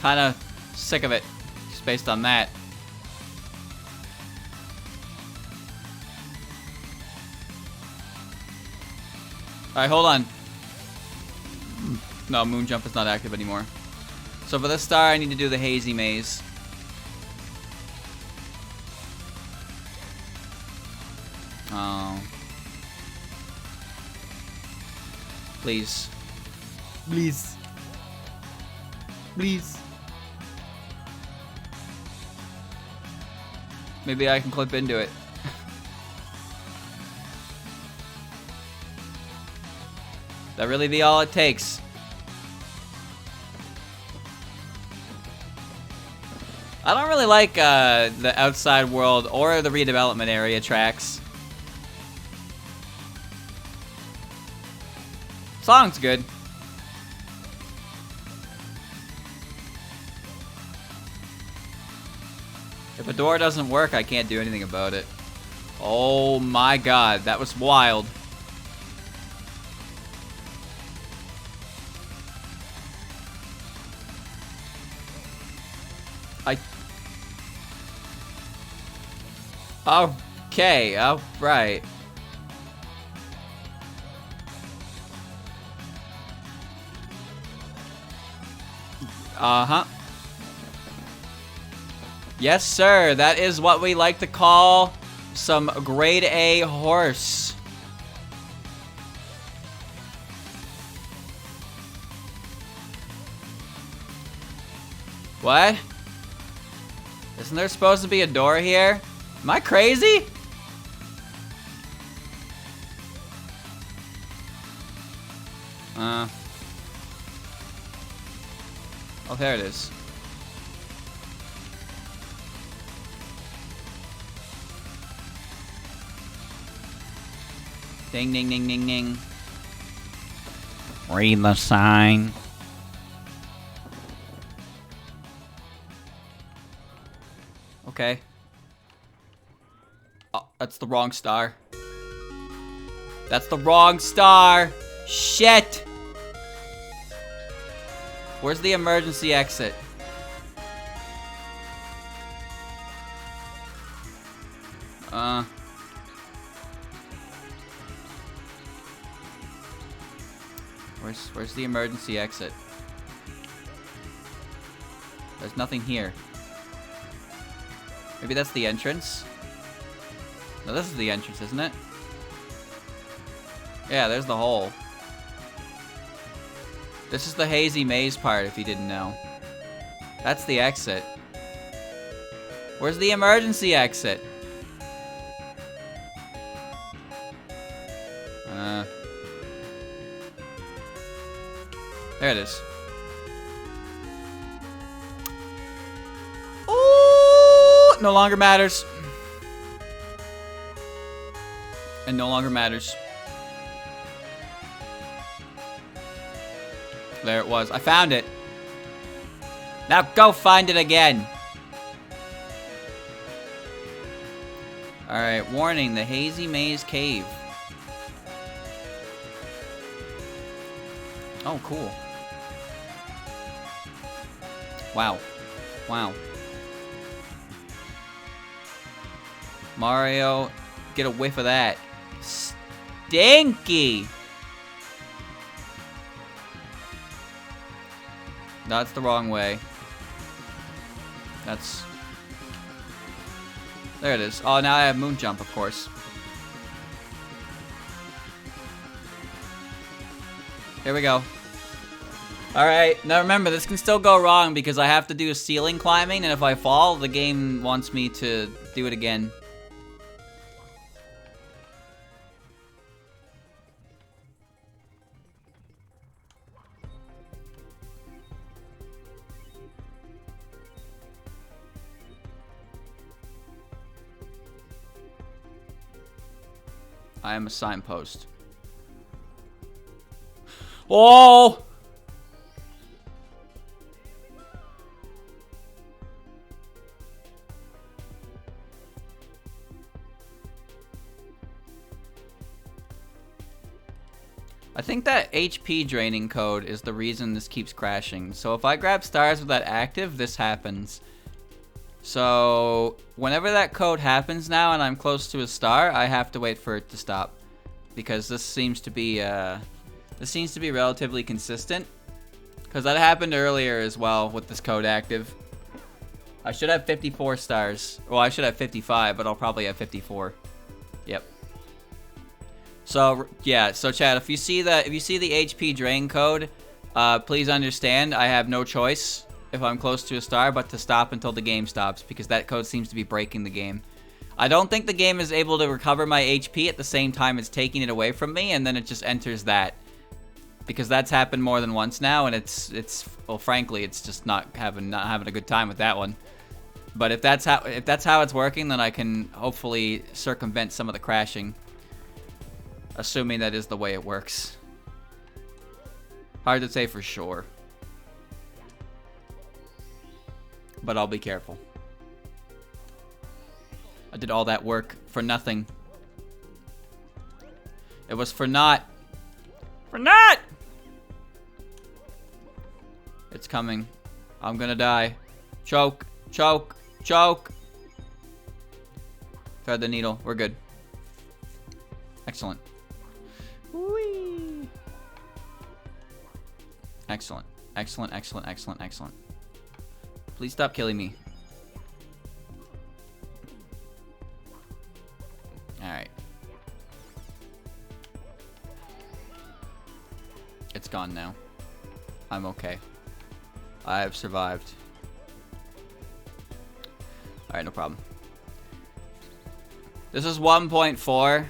Kinda sick of it, just based on that. Alright, hold on. No, moon jump is not active anymore. So for this star, I need to do the Hazy maze. Oh. Please. Please. Please. Maybe I can clip into it. That really be all it takes. I don't really like the outside world or the redevelopment area tracks. Song's good. If a door doesn't work, I can't do anything about it. Oh my god, that was wild. Okay, alright. Uh-huh. Yes, sir. That is what we like to call some grade A horse. What? Isn't there supposed to be a door here? Am I crazy? Oh, there it is. Ding, ding, ding, ding, ding. Read the sign. Okay. Oh, that's the wrong star. That's the wrong star. Shit. Where's the emergency exit? Where's the emergency exit? There's nothing here. Maybe that's the entrance? No, this is the entrance, isn't it? Yeah, there's the hole. This is the Hazy maze part, if you didn't know. That's the exit. Where's the emergency exit? There it is. Ooh, no longer matters. And no longer matters. There it was. I found it. Now go find it again. Alright, warning, the Hazy Maze Cave. Oh, cool. Wow. Wow. Mario, get a whiff of that. Stinky! That's the wrong way. That's... There it is. Oh, now I have moon jump, of course. Here we go. Alright, now remember, this can still go wrong because I have to do ceiling climbing, and if I fall, the game wants me to do it again. I am a signpost. Oh! I think that HP draining code is the reason this keeps crashing. So if I grab stars with that active, this happens. So whenever that code happens now and I'm close to a star, I have to wait for it to stop. Because this seems to be relatively consistent. Because that happened earlier as well with this code active. I should have 54 stars. Well, I should have 55, but I'll probably have 54. Yep. So yeah, so chat, if you see the HP drain code, please understand I have no choice if I'm close to a star but to stop until the game stops, because that code seems to be breaking the game. I don't think the game is able to recover my HP at the same time it's taking it away from me, and then it just enters that. Because that's happened more than once now, and it's well, frankly, it's just not having a good time with that one. But if that's how it's working, then I can hopefully circumvent some of the crashing. Assuming that is the way it works. Hard to say for sure. But I'll be careful. I did all that work for nothing. It was for naught. For naught! It's coming. I'm gonna die. Choke. Choke. Choke. Thread the needle. We're good. Excellent. Whee! Excellent. Excellent, excellent, excellent, excellent. Please stop killing me. Alright. It's gone now. I'm okay. I have survived. Alright, no problem. This is 1.4.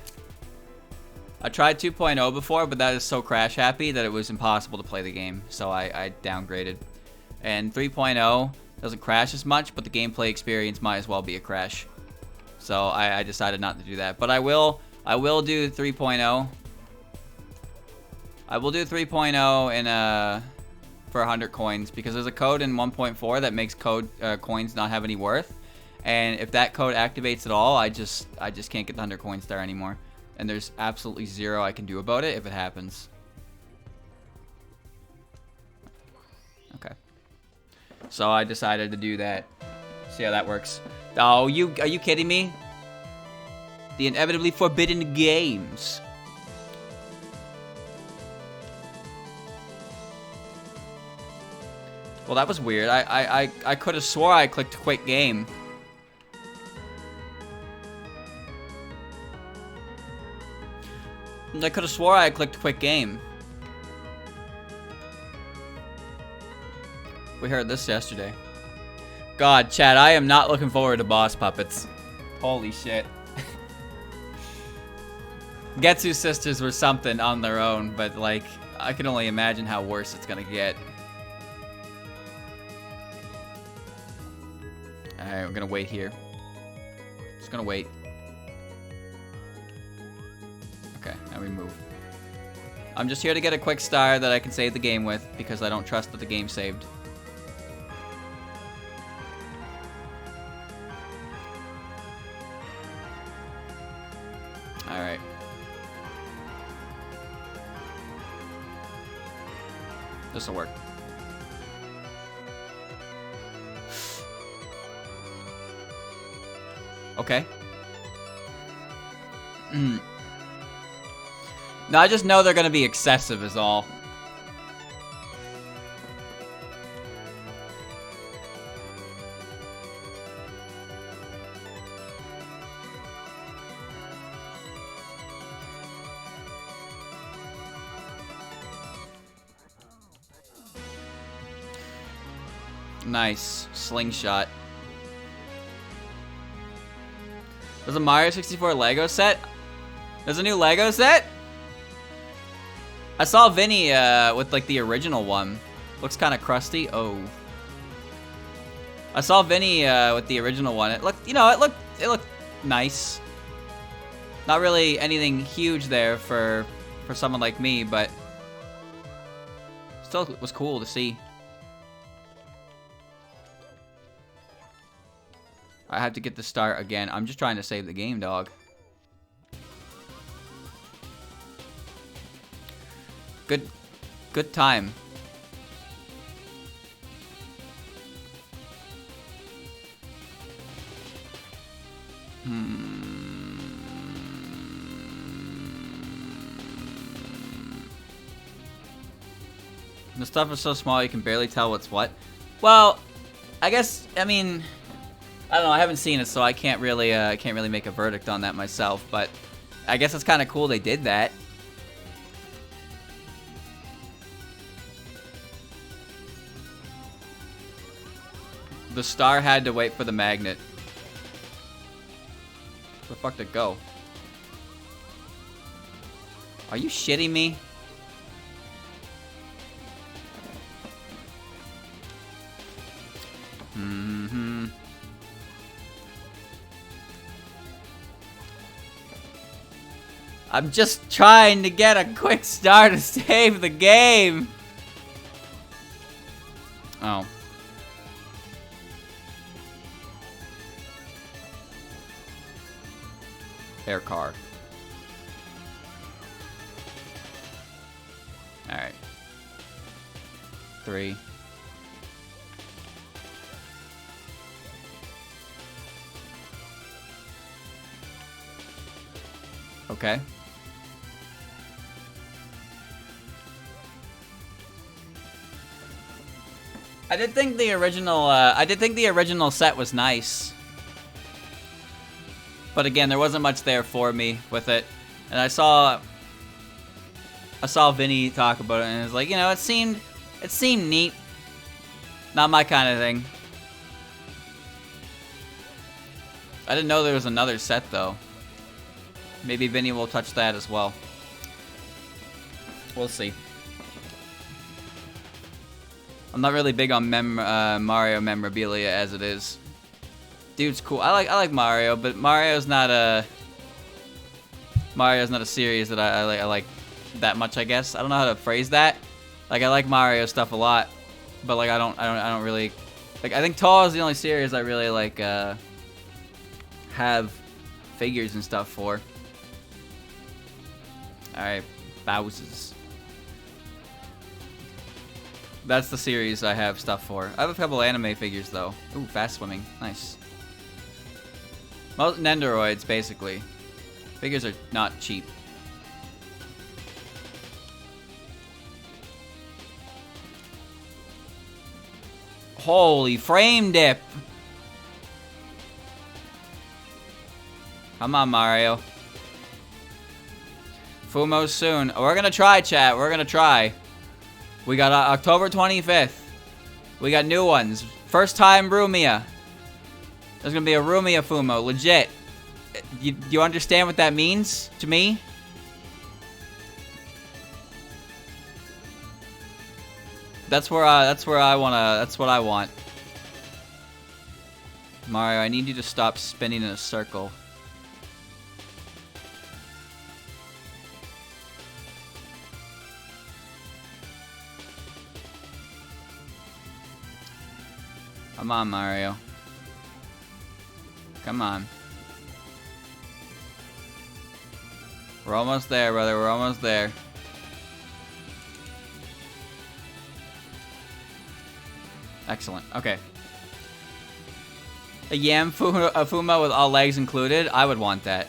I tried 2.0 before, but that is so crash happy that it was impossible to play the game. So I downgraded. And 3.0 doesn't crash as much, but the gameplay experience might as well be a crash. So I decided not to do that. But I will do 3.0. I will do 3.0 in for 100 coins, because there's a code in 1.4 that makes coins not have any worth. And if that code activates at all, I just can't get the 100 coin star anymore. And there's absolutely zero I can do about it if it happens. Okay. So I decided to do that. See how that works. Oh, are you kidding me? The inevitably forbidden games. Well, that was weird. I could have swore I clicked quit game. I could have swore I clicked quit game. We heard this yesterday. God, chat, I am not looking forward to boss puppets. Holy shit. Getsu sisters were something on their own, but like, I can only imagine how worse it's gonna get. Alright, we're gonna wait here. Just gonna wait. Okay, now we move. I'm just here to get a quick star that I can save the game with, because I don't trust that the game's saved. Alright. This'll work. Okay. No, I just know they're gonna be excessive is all. Nice. Slingshot. There's a Mario 64 Lego set? There's a new Lego set? I saw Vinny with like the original one. Looks kind of crusty. Oh. I saw Vinny with the original one. It looked, you know, it looked nice. Not really anything huge there for someone like me, but still it was cool to see. I have to get the start again. I'm just trying to save the game, dog. Good time. The stuff is so small you can barely tell what's what. Well, I guess, I mean, I don't know, I haven't seen it, so I can't really make a verdict on that myself, but I guess it's kind of cool they did that. The star had to wait for the magnet. Where the fuck did it go? Are you shitting me? I'm just trying to get a quick star to save the game. Oh. Air car. Alright. 3. Okay. I did think the original set was nice. But again, there wasn't much there for me with it. And I saw Vinny talk about it, and it was like, you know, it seemed neat. Not my kind of thing. I didn't know there was another set though. Maybe Vinny will touch that as well. We'll see. I'm not really big on Mario memorabilia as it is. Dude's cool. I like Mario, but Mario's not a series that I like that much, I guess. I don't know how to phrase that. Like, I like Mario stuff a lot, but like I don't really like. I think Touhou is the only series I really like have figures and stuff for. All right, Bowser's. That's the series I have stuff for. I have a couple anime figures though. Ooh, fast swimming, nice. Most Nendoroids, basically. Figures are not cheap. Holy frame dip! Come on, Mario. Fumo soon. We're gonna try, chat. We're gonna try. We got October 25th. We got new ones. First time Rumia. There's gonna be a Rumia Fumo, legit. You understand what that means to me? That's where I wanna. That's what I want. Mario, I need you to stop spinning in a circle. Come on, Mario. Come on. We're almost there, brother. We're almost there. Excellent. Okay. A Yam Fuma with all legs included. I would want that.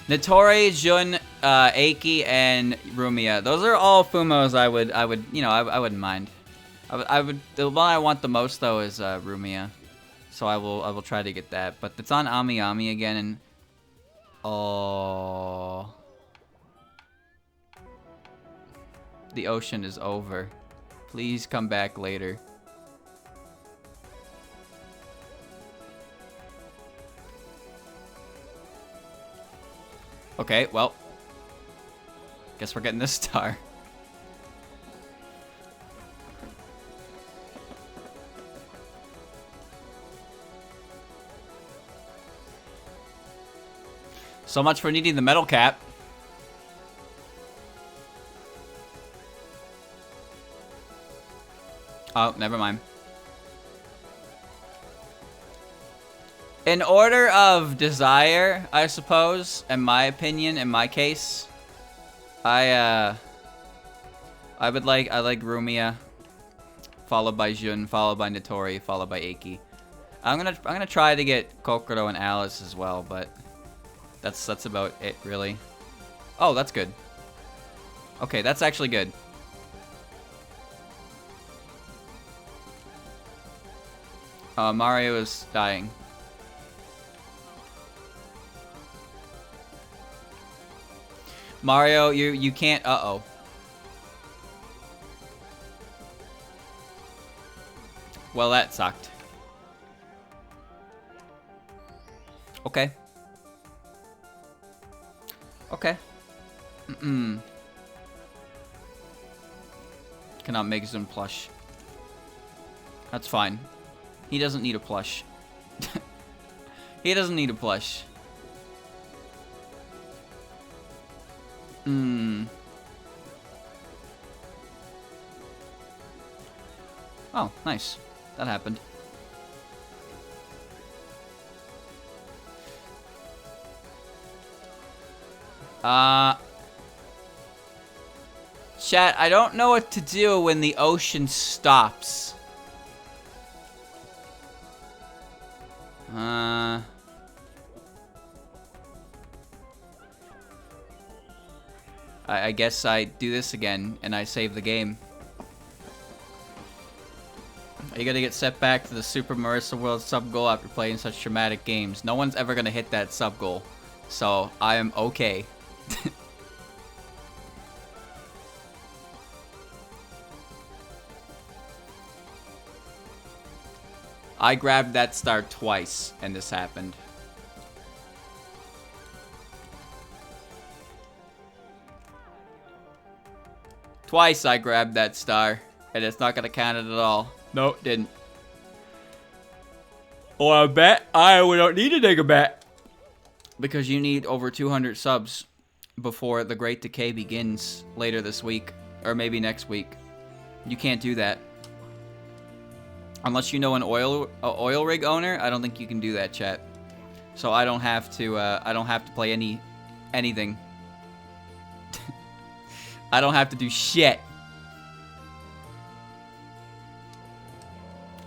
Nitori, Jun, Aiki, and Rumia. Those are all Fumos I would, you know, I wouldn't mind. The one I want the most though is Rumia. So I will try to get that. But it's on Ami Ami again, and oh, the ocean is over. Please come back later. Okay, well, guess we're getting this star. So much for needing the metal cap. Oh, never mind. In order of desire, I suppose, in my opinion, in my case, I like Rumia, followed by Jun, followed by Nitori, followed by Aiki. I'm gonna try to get Kokoro and Alice as well, but that's about it really. Oh, that's good. Okay, that's actually good. Mario is dying. Mario, you can't. Uh-oh. Well, that sucked. Okay. Okay. Cannot make Zun plush. That's fine. He doesn't need a plush. He doesn't need a plush. Oh, nice. That happened. Chat, I don't know what to do when the ocean stops. I guess I do this again, and I save the game. You gotta get set back to the Super Marissa World sub goal after playing such traumatic games. No one's ever gonna hit that sub goal, so I am okay. I grabbed that star twice, and this happened. Twice I grabbed that star, and it's not gonna count it at all. No, it didn't. Oh, I bet I don't need to take a bet. Because you need over 200 subs before the Great Decay begins later this week, or maybe next week. You can't do that. Unless you know an oil rig owner, I don't think you can do that, chat. So I don't have to play anything. I don't have to do shit.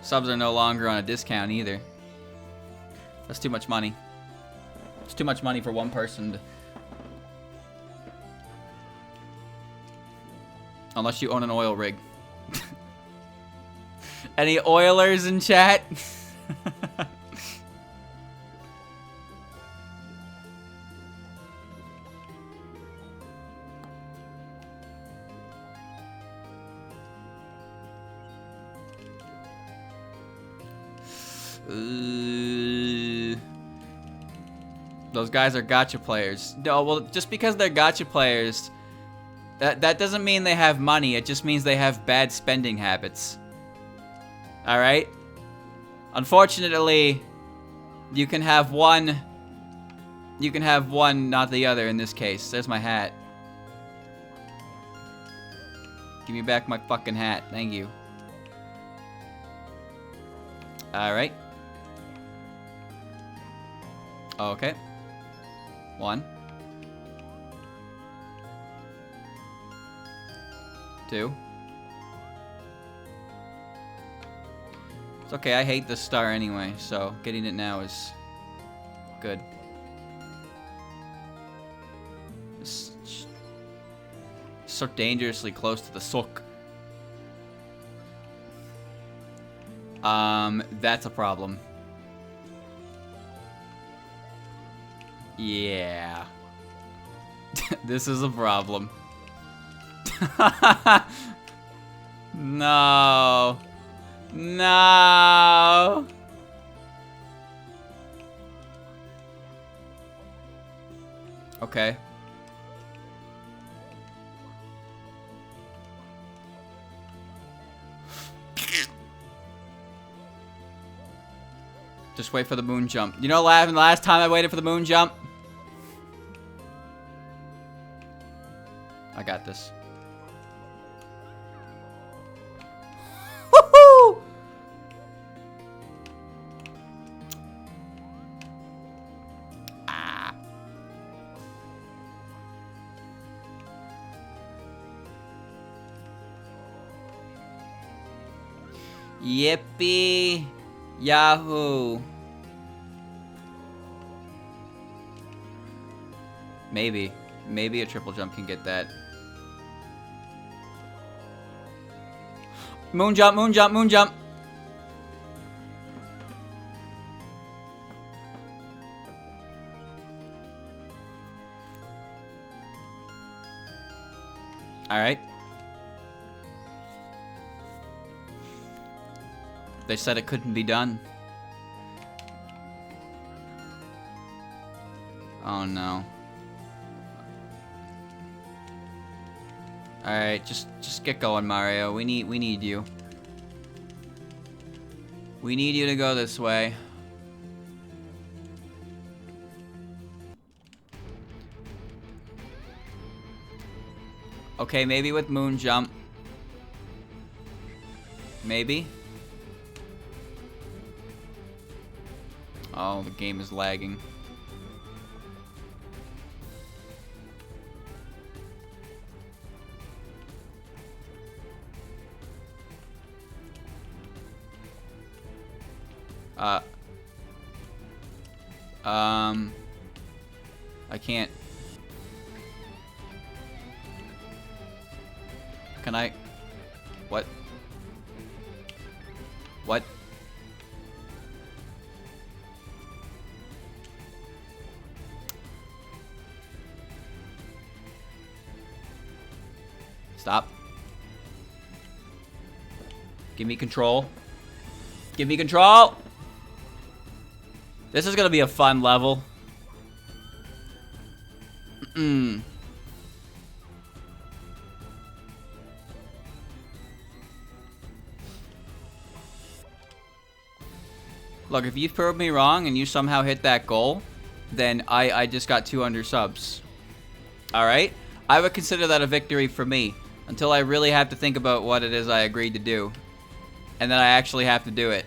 Subs are no longer on a discount either. That's too much money. It's too much money for one person to... Unless you own an oil rig. Any oilers in chat? Those guys are gacha players. No, well, just because they're gacha players, that doesn't mean they have money. It just means they have bad spending habits. Alright? Unfortunately, you can have one. You can have one, not the other in this case. There's my hat. Give me back my fucking hat. Thank you. Alright. Okay. 1. 2. It's okay, I hate this star anyway, so getting it now is good. It's so dangerously close to the sook. That's a problem. Yeah. This is a problem. No. No. Okay. Just wait for the moon jump. You know what happened the last time I waited for the moon jump? I got this. Woohoo! Ah. Yippee! Yahoo! Maybe. Maybe a triple jump can get that. Moon jump, moon jump, moon jump! Alright. They said it couldn't be done. Oh no. Alright, just get going, Mario. We need you. We need you to go this way. Okay, maybe with moon jump. Maybe. Oh, the game is lagging. I can't. Can I? What? What? Stop. Give me control. Give me control! This is gonna be a fun level. Look, if you proved me wrong and you somehow hit that goal, then I just got 200 subs. Alright? I would consider that a victory for me. Until I really have to think about what it is I agreed to do. And then I actually have to do it.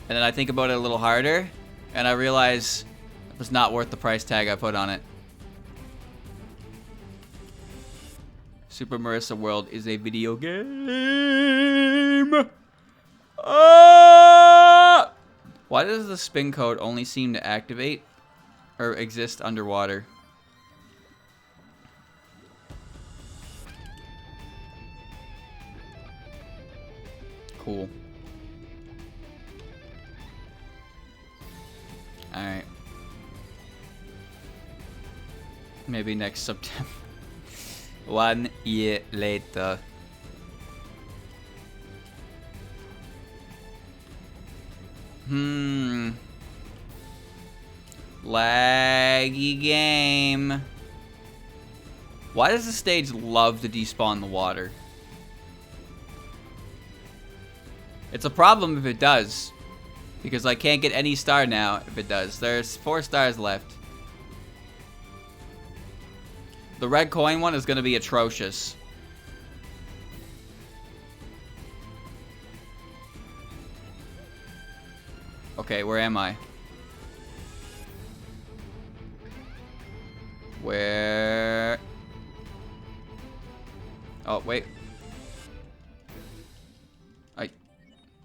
And then I think about it a little harder, and I realize it was not worth the price tag I put on it. Super Marissa World is a video game. Why does the spin code only seem to activate or exist underwater? Cool. Alright. Maybe next September. 1 year later. Laggy game. Why does the stage love to despawn the water? It's a problem if it does. Because I can't get any star now if it does. There's 4 stars left. The red coin one is going to be atrocious. Okay, where am I? Where? Oh, wait.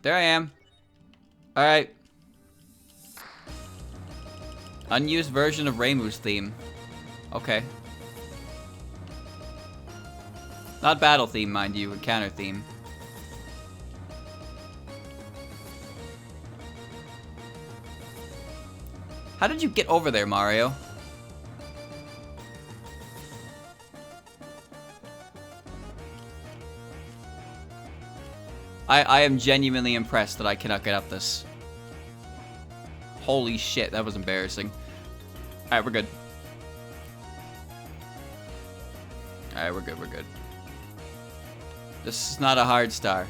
There I am. Alright. Unused version of Reimu's theme. Okay. Not battle theme, mind you, encounter theme. How did you get over there, Mario? I am genuinely impressed that I cannot get up this. Holy shit, that was embarrassing. Alright, we're good. Alright, we're good, we're good. This is not a hard star.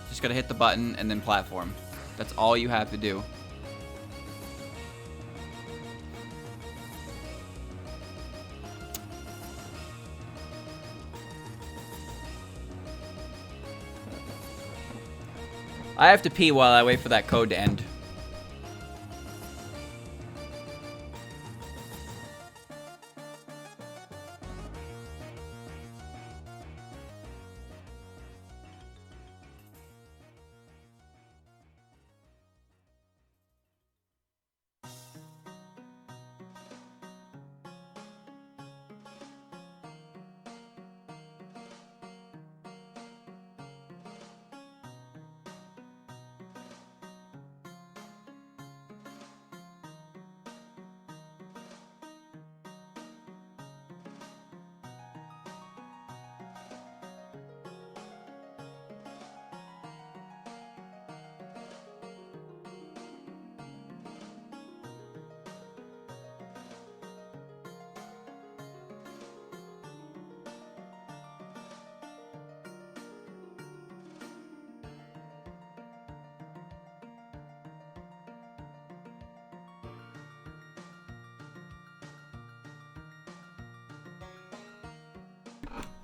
Just gotta hit the button and then platform. That's all you have to do. I have to pee while I wait for that code to end.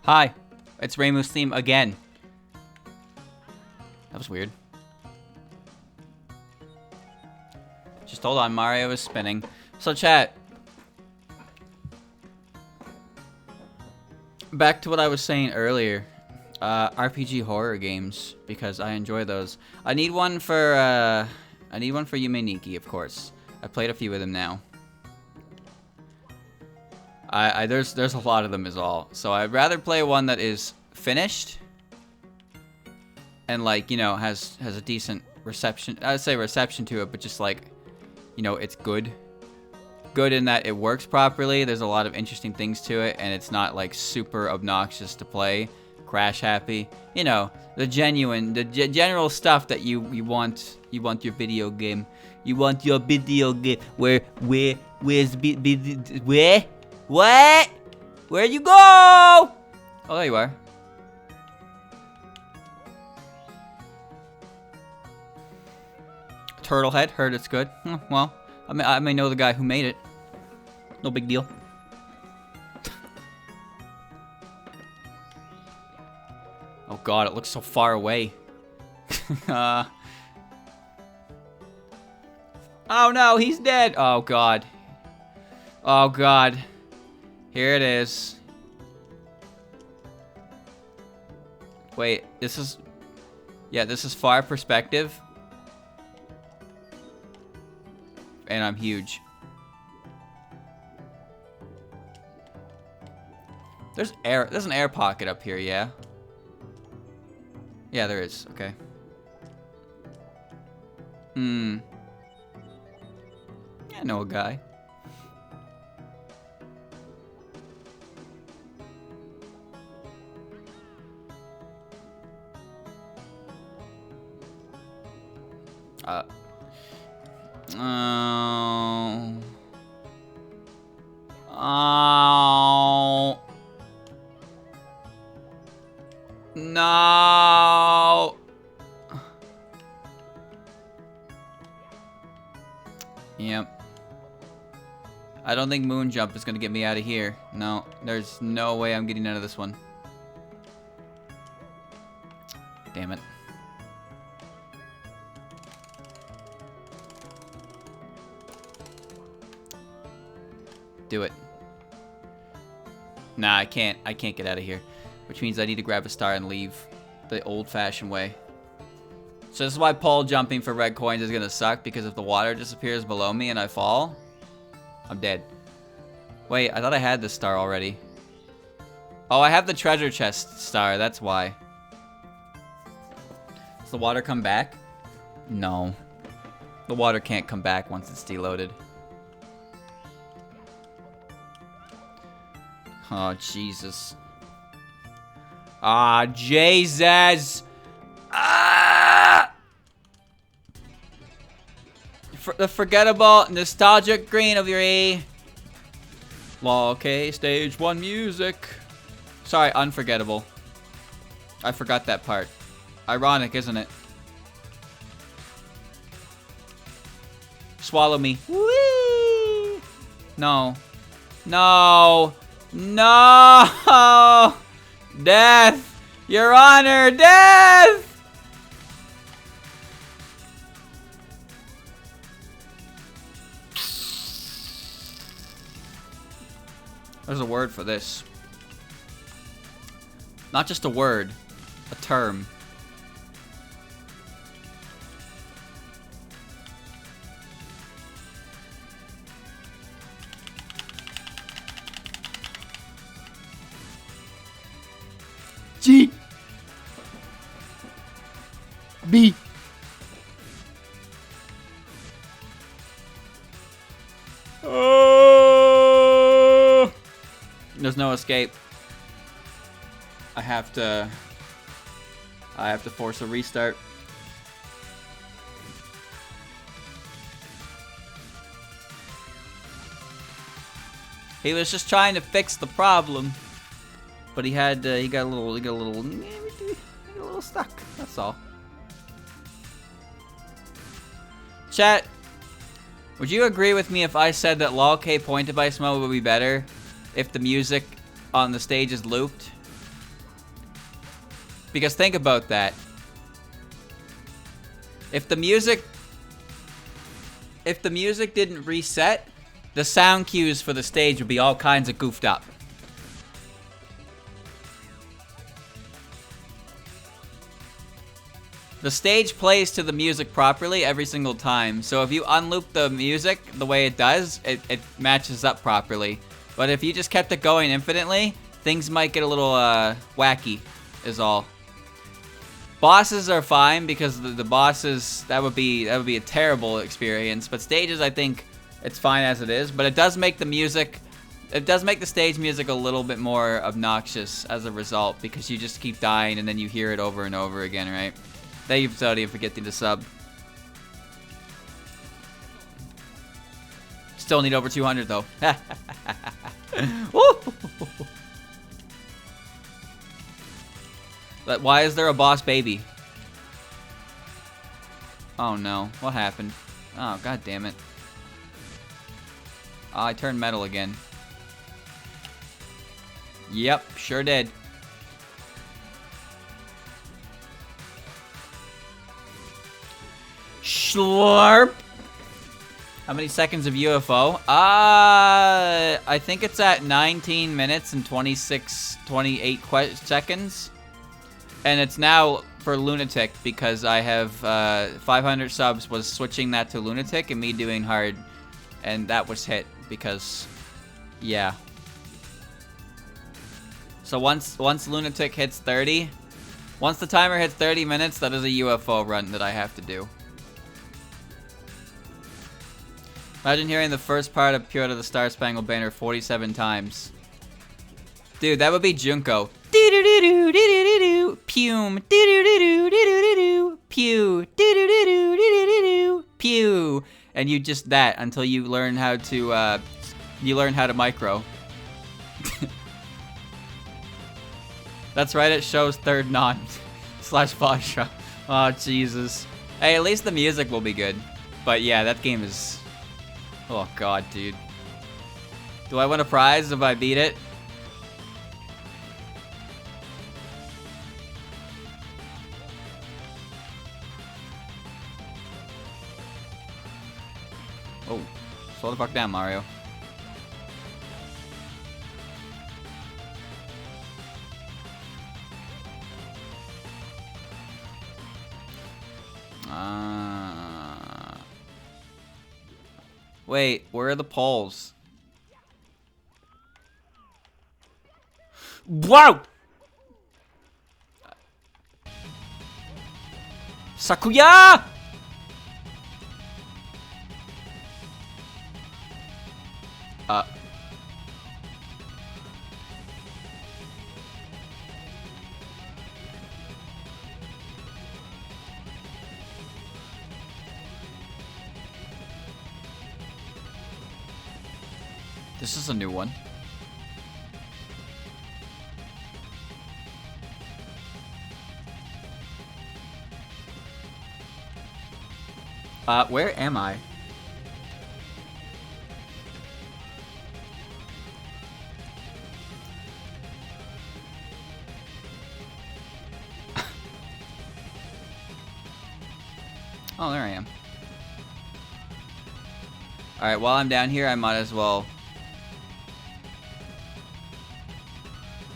Hi, it's Reimu's theme again. That was weird. Just hold on, Mario is spinning. So chat. Back to what I was saying earlier. RPG horror games, because I enjoy those. I need one for Yume Nikki, of course. I played a few of them now. There's a lot of them is all. So I'd rather play one that is finished and, like, you know, has a decent reception. I'd say reception to it, but just like, you know, it's good. Good in that it works properly. There's a lot of interesting things to it, and it's not like super obnoxious to play. Crash happy. You know, the general stuff that you want your video game. You want your video game. Where's where? What? Where'd you go? Oh, there you are. Turtle head. Heard it's good. Well, I may know the guy who made it. No big deal. Oh god, it looks so far away. Oh no, he's dead. Oh god. Oh god. Here it is. Wait, this is... Yeah, this is far perspective. And I'm huge. There's an air pocket up here, yeah? Yeah, there is. Okay. Yeah, I know a guy. No. Yep. I don't think moon jump is gonna get me out of here. No, there's no way I'm getting out of this one. Damn it. Do it. Nah, I can't. I can't get out of here. Which means I need to grab a star and leave the old-fashioned way. So this is why pole jumping for red coins is gonna suck, because if the water disappears below me and I fall, I'm dead. Wait, I thought I had this star already. Oh, I have the treasure chest star, that's why. Does the water come back? No. The water can't come back once it's deloaded. Oh, Jesus. Ah, Jesus! Ah! The forgettable, nostalgic greenery. Okay, stage 1 music. Sorry, unforgettable. I forgot that part. Ironic, isn't it? Swallow me. Whee! No. No! No! Death! Your Honor, death! There's a word for this. Not just a word, a term. G B There's no escape. I have to force a restart. He was just trying to fix the problem, but he got a little stuck. That's all. Chat, would you agree with me if I said that LOL-K point device mode would be better if the music on the stage is looped? Because think about that. If the music didn't reset, the sound cues for the stage would be all kinds of goofed up. The stage plays to the music properly every single time, so if you unloop the music the way it does, it matches up properly. But if you just kept it going infinitely, things might get a little wacky, is all. Bosses are fine because the bosses, that would be a terrible experience. But stages, I think it's fine as it is. But it does make the music, it does make the stage music a little bit more obnoxious as a result, because you just keep dying and then you hear it over and over again, right? Thank you, Saudi, for getting the sub. Still need over 200 though. But why is there a boss baby? Oh no, what happened? Oh, god damn it. Oh, I turned metal again. Yep, sure did. Slurp! How many seconds of UFO? I think it's at 19 minutes and 28 seconds. And it's now for Lunatic because I have 500 subs was switching that to Lunatic and me doing hard. And that was hit because, yeah. So once Lunatic hits 30, once the timer hits 30 minutes, that is a UFO run that I have to do. Imagine hearing the first part of Pure to the Star Spangled Banner 47 times. Dude, that would be Junko. Pew. Pew. Pew. And you just that until you learn how to micro. That's right, it shows third non / Basha. Oh Jesus. Hey, at least the music will be good. But yeah, that game is Oh god, dude. Do I win a prize if I beat it? Oh, slow the fuck down, Mario. Wait, where are the poles? Wow! Sakuya! This is a new one. Where am I? Oh, there I am. Alright, while I'm down here, I might as well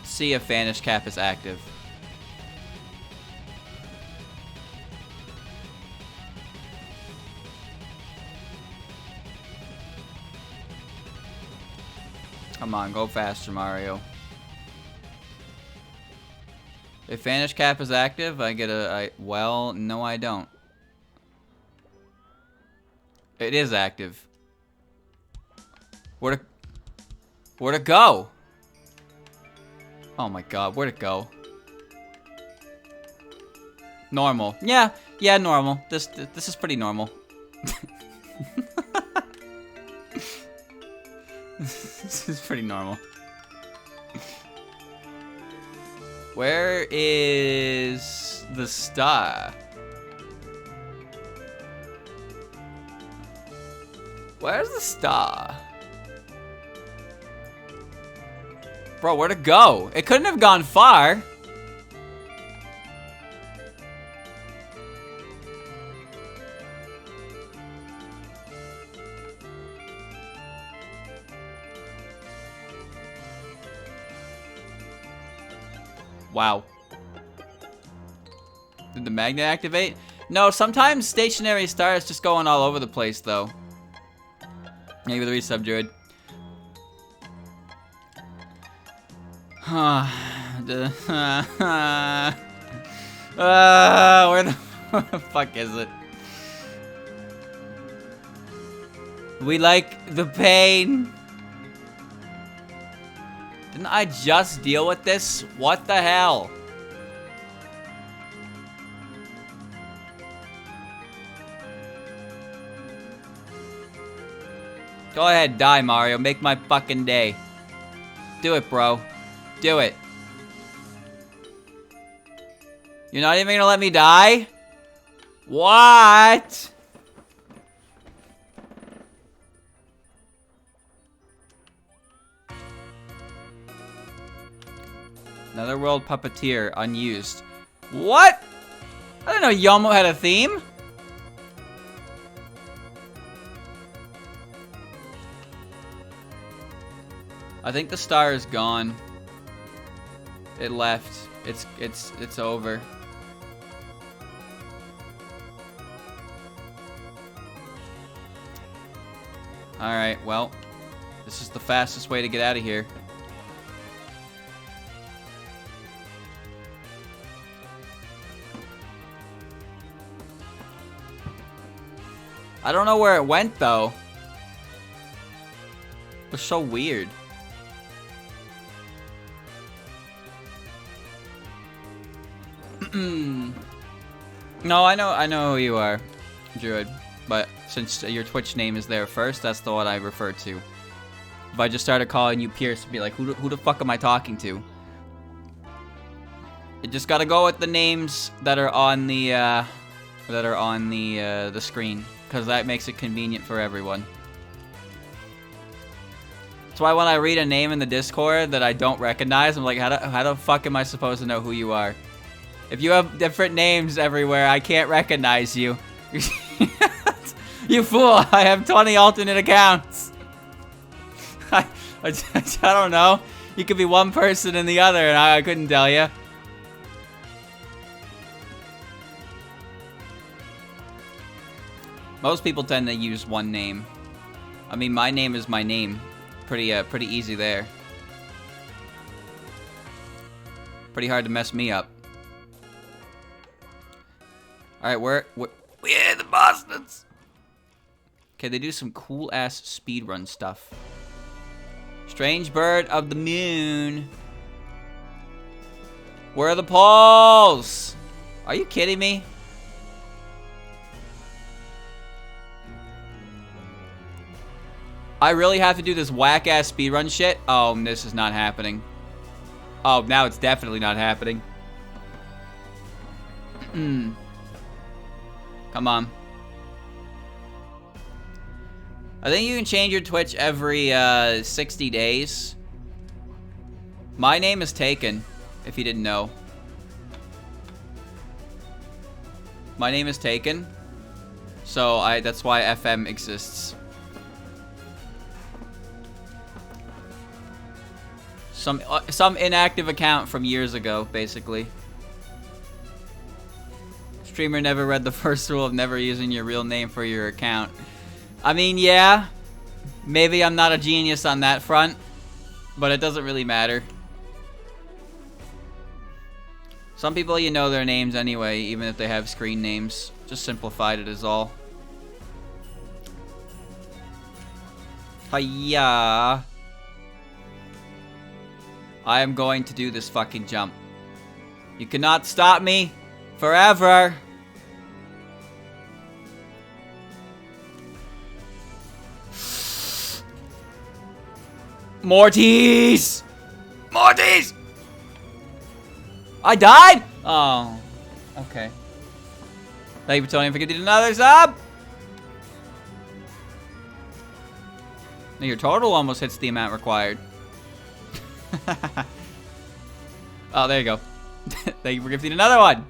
see if Vanish Cap is active. Come on, go faster, Mario. If Vanish Cap is active, I get a... well, no I don't. It is active. Where'd it go? Oh my god, where'd it go? Normal. Yeah, normal. This is pretty normal. This is pretty normal. Where is the star? Where's the star? Bro, where'd it go? It couldn't have gone far. Wow. Did the magnet activate? No, sometimes stationary stars just going all over the place, though. Maybe the resub druid. Where the fuck is it? We like the pain. Didn't I just deal with this? What the hell? Go ahead, die, Mario. Make my fucking day. Do it, bro. Do it. You're not even gonna let me die? What? Another World Puppeteer, unused. What? I didn't know Yomo had a theme. I think the star is gone. It left. It's over. Alright, well, this is the fastest way to get out of here. I don't know where it went, though. It was so weird. No, I know who you are, Druid. But since your Twitch name is there first, that's the one I refer to. If I just started calling you Pierce, it'd be like, who the fuck am I talking to? You just gotta go with the names that are on the screen, because that makes it convenient for everyone. why when I read a name in the Discord that I don't recognize, I'm like, how the fuck am I supposed to know who you are? If you have different names everywhere, I can't recognize you. You fool, I have 20 alternate accounts. I don't know. You could be one person and the other, and I couldn't tell you. Most people tend to use one name. I mean, my name is my name. Pretty easy there. Pretty hard to mess me up. Alright, we're in the Bostons! Okay, they do some cool-ass speedrun stuff. Strange bird of the moon. Where are the poles? Are you kidding me? I really have to do this whack-ass speedrun shit? Oh, this is not happening. Oh, now it's definitely not happening. Come on. I think you can change your Twitch every 60 days. My name is taken, if you didn't know. My name is taken. So that's why FM exists. Some inactive account from years ago, basically. Streamer never read the first rule of never using your real name for your account. I mean, yeah. Maybe I'm not a genius on that front, but it doesn't really matter. Some people, you know their names anyway, even if they have screen names. Just simplified it is all. Hiya. I am going to do this fucking jump. You cannot stop me forever. Mortys! Mortys! I died? Oh. Okay. Thank you for telling me if I could do another sub. Now your total almost hits the amount required. Oh, there you go. Thank you for gifting another one.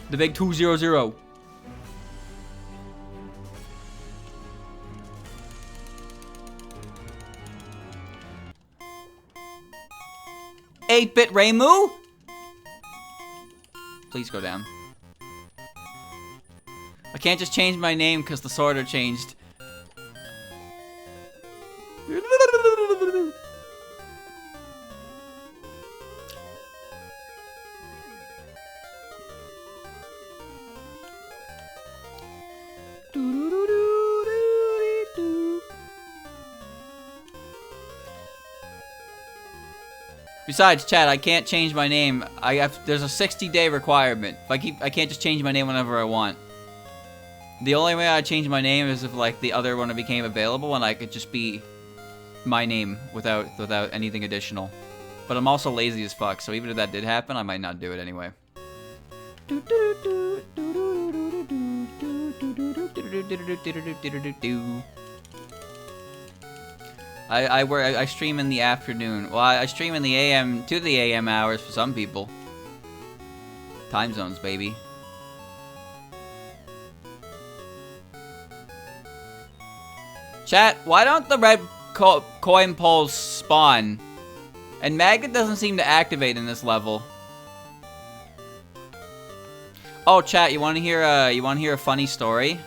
The big 200. 8-bit Raymu? Please go down. I can't just change my name because the sorter changed. Besides, chat, I can't change my name. There's a 60-day requirement. I can't just change my name whenever I want. The only way I change my name is if like the other one became available and I could just be my name without anything additional. But I'm also lazy as fuck, so even if that did happen, I might not do it anyway. I stream in the afternoon. Well, I stream in the AM to the AM hours for some people. Time zones, baby. Chat, why don't the red coin poles spawn? And magnet doesn't seem to activate in this level. Oh, chat, you want to hear a funny story?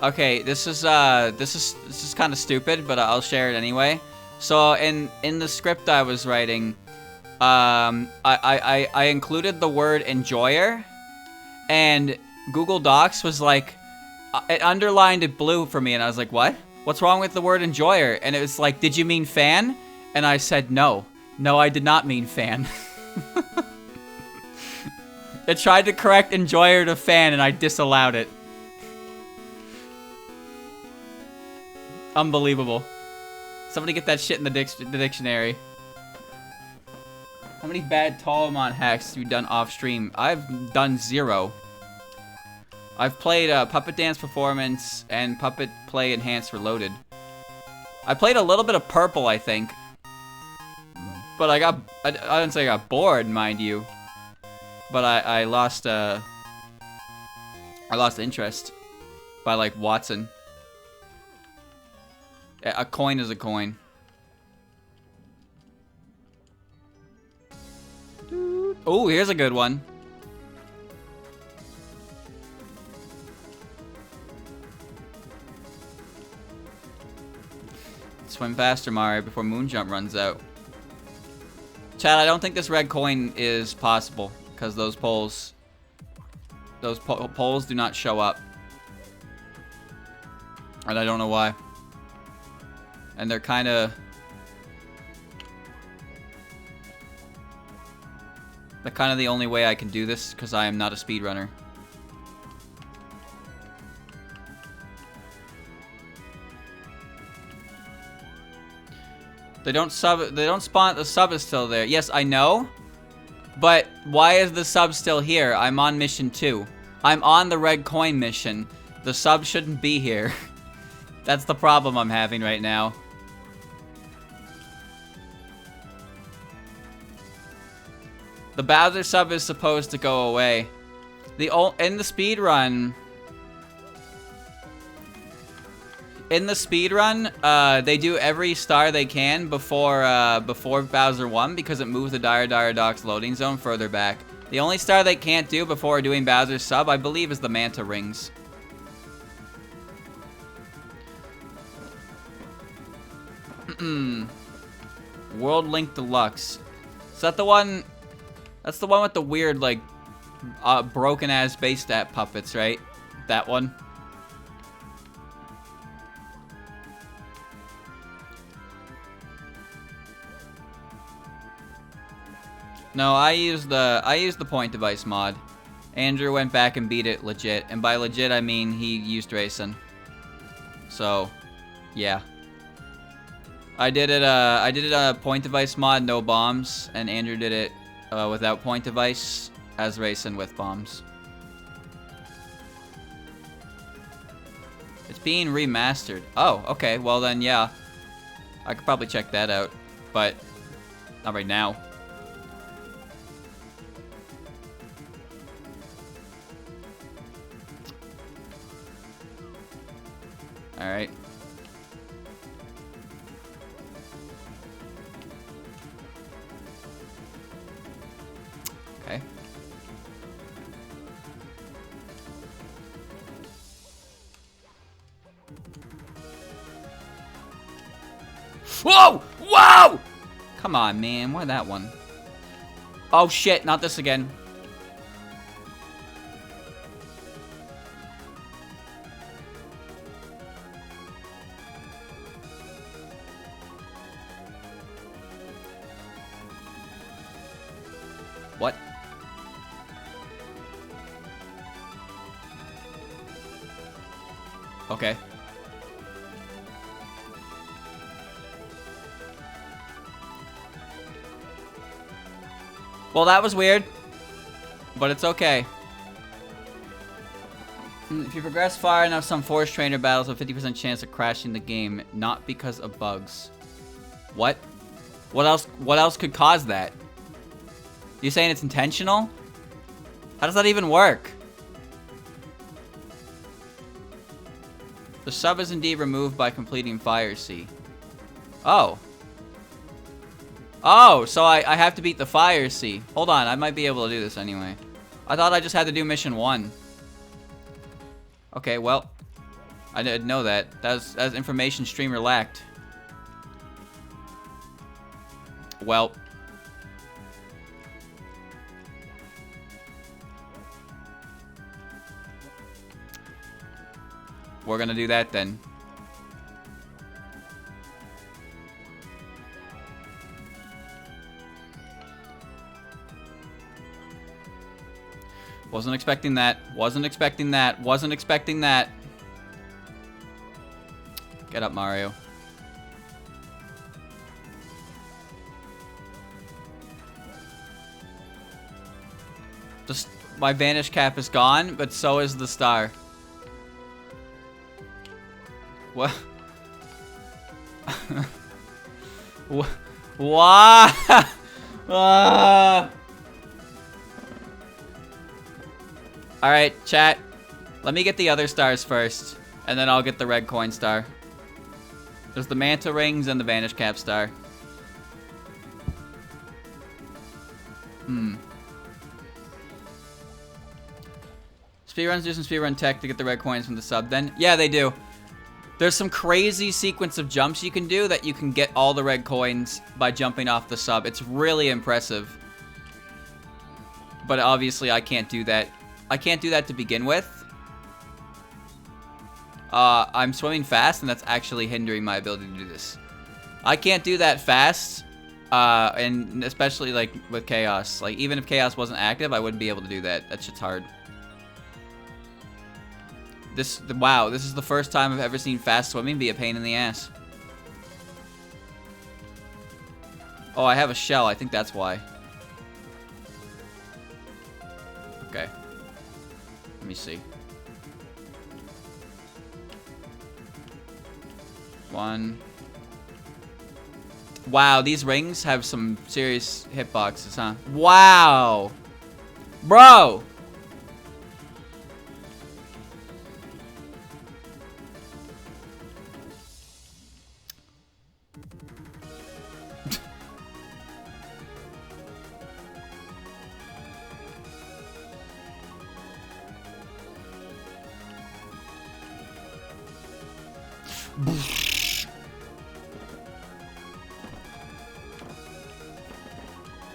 Okay, this is kind of stupid, but I'll share it anyway. So in the script I was writing, I included the word enjoyer, and Google Docs was like, it underlined it blue for me, and I was like, what? What's wrong with the word enjoyer? And it was like, did you mean fan? And I said, no. No, I did not mean fan. It tried to correct enjoyer to fan, and I disallowed it. Unbelievable. Somebody get that shit in the dictionary. How many bad Tallmon hacks have you done off stream? I've done 0. I've played Puppet Dance Performance and Puppet Play Enhanced Reloaded. I played a little bit of Purple, I think. But I didn't say I got bored, mind you. But I lost interest by, like, Watson. A coin is a coin. Oh, here's a good one. Swim faster, Mario, before Moonjump runs out. Chad, I don't think this red coin is possible, because those poles do not show up. And I don't know why. And they're kind of... They're kind of the only way I can do this, because I am not a speedrunner. They don't spawn, the sub is still there. Yes, I know. But why is the sub still here? I'm on mission 2. I'm on the red coin mission. The sub shouldn't be here. That's the problem I'm having right now. The Bowser sub is supposed to go away. In the speedrun, they do every star they can before Bowser 1 because it moves the Dire Docks loading zone further back. The only star they can't do before doing Bowser's sub, I believe, is the Manta Rings. World Link Deluxe. Is that the one? That's the one with the weird, like, broken-ass base stat puppets, right? That one. No, I used the point device mod. Andrew went back and beat it legit, and by legit I mean he used racing. So, yeah. I did it a point device mod, no bombs, and Andrew did it without point device as racing with bombs. It's being remastered. Oh, okay. Well then, yeah. I could probably check that out, but not right now. All right. Okay. Whoa! Whoa! Come on, man. Why that one? Oh, shit. Not this again. What? Okay. Well, that was weird, but it's okay. If you progress far enough, some Force Trainer battles have a 50% chance of crashing the game, not because of bugs. What? What else could cause that? You saying it's intentional? How does that even work? The sub is indeed removed by completing Fire Sea. Oh. Oh, so I have to beat the Fire Sea. Hold on, I might be able to do this anyway. I thought I just had to do mission 1. Okay, well. I didn't know that. That's information streamer lacked. Well. We're gonna do that then. Wasn't expecting that. Wasn't expecting that. Wasn't expecting that. Get up, Mario. My Vanish Cap is gone, but so is the star. What? Why? Alright, chat. Let me get the other stars first, and then I'll get the red coin star. There's the Manta Rings and the Vanish Cap star. Speedruns do some speedrun tech to get the red coins from the sub then? Yeah, they do. There's some crazy sequence of jumps you can do that you can get all the red coins by jumping off the sub. It's really impressive. But obviously I can't do that. I can't do that to begin with. I'm swimming fast and that's actually hindering my ability to do this. I can't do that fast. And especially like with Chaos. Like even if Chaos wasn't active, I wouldn't be able to do that. That shit's hard. Wow, this is the first time I've ever seen fast swimming be a pain in the ass. Oh, I have a shell. I think that's why. Okay. Let me see. 1. Wow, these rings have some serious hitboxes, huh? Wow! Bro!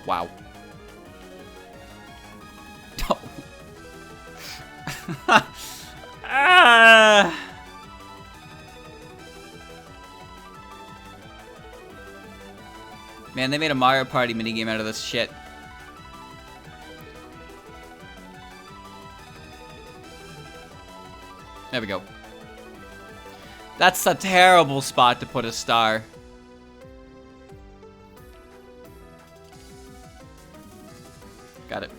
Wow. Man, they made a Mario Party minigame out of this shit. There we go. That's a terrible spot to put a star. Got it.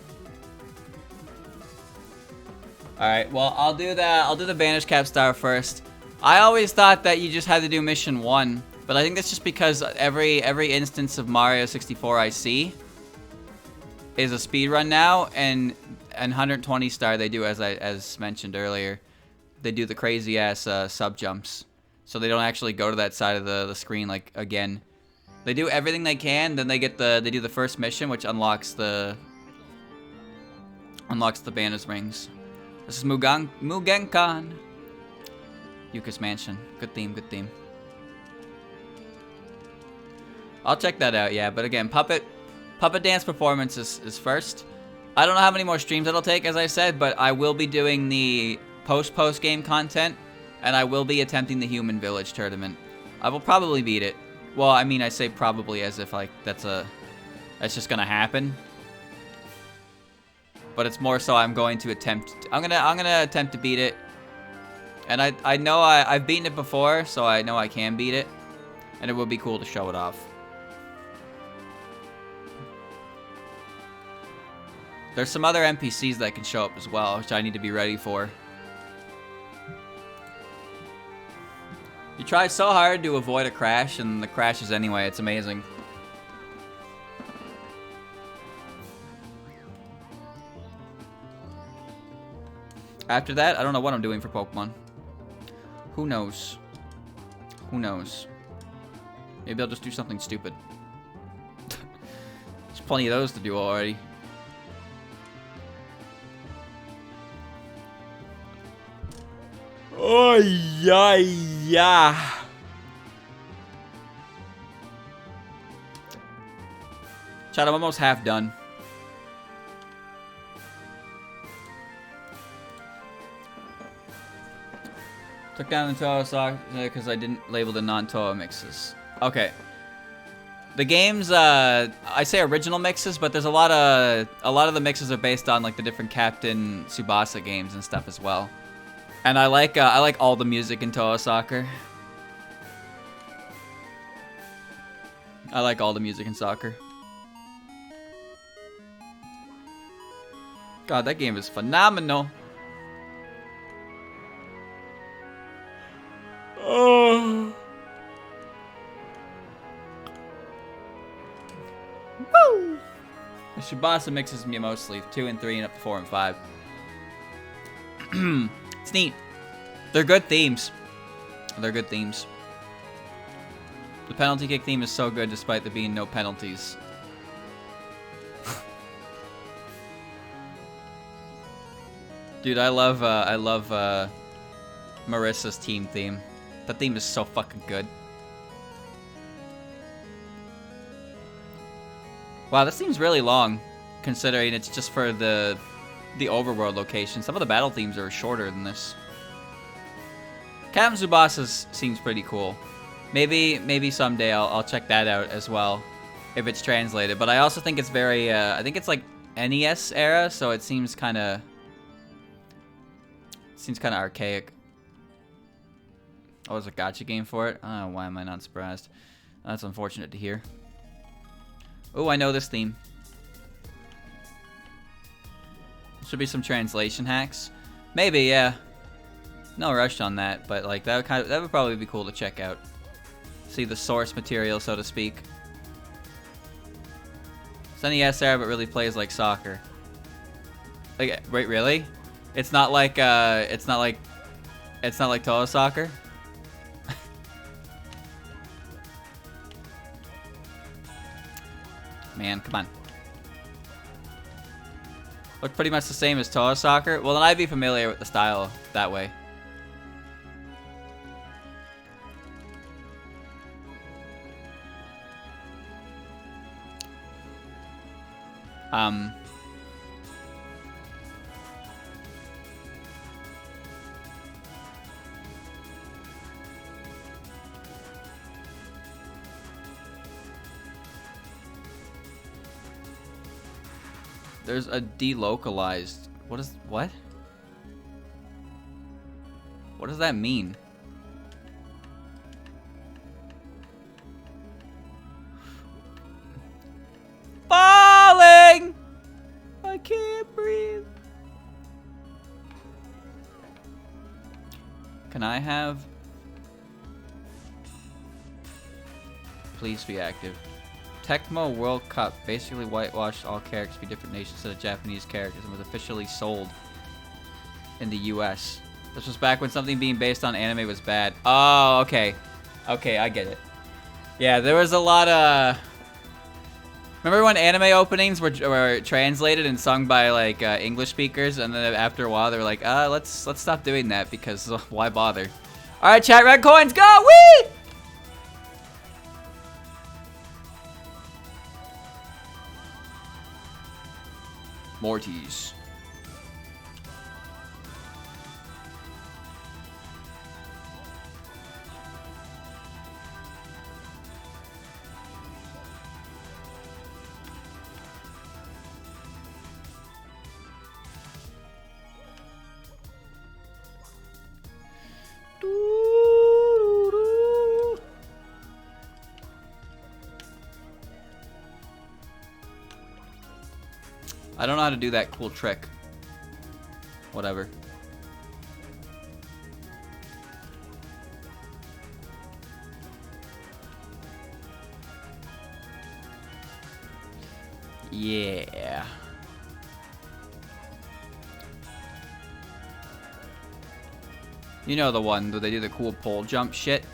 Alright, well, I'll do the Vanish Cap star first. I always thought that you just had to do mission 1, but I think that's just because every instance of Mario 64 I see is a speedrun now, and 120 star they do, as mentioned earlier. They do the crazy ass sub jumps, so they don't actually go to that side of the screen like again. They do everything they can, then they do the first mission, which unlocks the Banner's Rings. This is Mugenkan. Yuka's Mansion. Good theme, good theme. I'll check that out, yeah. But again, Puppet Dance Performance is first. I don't know how many more streams it'll take, as I said, but I will be doing the post game content, and I will be attempting the Human Village tournament. I will probably beat it. Well, I mean, I say probably as if like that's just gonna happen. But it's more so I'm going to attempt. I'm gonna attempt to beat it, and I know I've beaten it before, so I know I can beat it, and it would be cool to show it off. There's some other NPCs that can show up as well, which I need to be ready for. You try so hard to avoid a crash, and the crashes anyway. It's amazing. After that, I don't know what I'm doing for Pokemon. Who knows? Who knows? Maybe I'll just do something stupid. There's plenty of those to do already. Oh, yeah. Chad, I'm almost half done. Took down the Touhou sock because I didn't label the non-Touhou mixes. Okay. The games, I say original mixes, but there's a lot of the mixes are based on like the different Captain Tsubasa games and stuff as well. And I like all the music in Touhou Soccer. I like all the music in soccer. God, that game is phenomenal. Oh. Woo! The Shibasa mixes me mostly 2 and 3 and up to 4 and 5. It's neat. They're good themes. They're good themes. The penalty kick theme is so good despite there being no penalties. Dude, I love Marissa's team theme. That theme is so fucking good. Wow, this theme's really long, considering it's just for the overworld location. Some of the battle themes are shorter than this. Captain Tsubasa's seems pretty cool. Maybe someday I'll check that out as well, if it's translated. But I also think it's very, I think it's like NES era, so it seems kind of archaic. Oh, there's a gacha game for it? Oh, why am I not surprised? That's unfortunate to hear. Oh, I know this theme. Should be some translation hacks. Maybe, yeah. No rush on that, but like that would probably be cool to check out. See the source material, so to speak. It's NES era, but really plays like soccer. Like, wait, really? It's not like Touhou soccer. Man, come on. Look pretty much the same as Touhou soccer. Well, then I'd be familiar with the style that way. There's a delocalized. What? What does that mean? Falling! I can't breathe. Can I have? Please be active. Tecmo World Cup basically whitewashed all characters to be different nations instead of Japanese characters and was officially sold in the US. This was back when something being based on anime was bad. Oh, okay. Okay, I get it. Yeah, there was a lot of... Remember when anime openings were translated and sung by like English speakers, and then after a while they were like, let's stop doing that because why bother? All right, chat, red coins, go! Whee! Morties. I don't know how to do that cool trick. Whatever. Yeah. You know the one where they do the cool pole jump shit?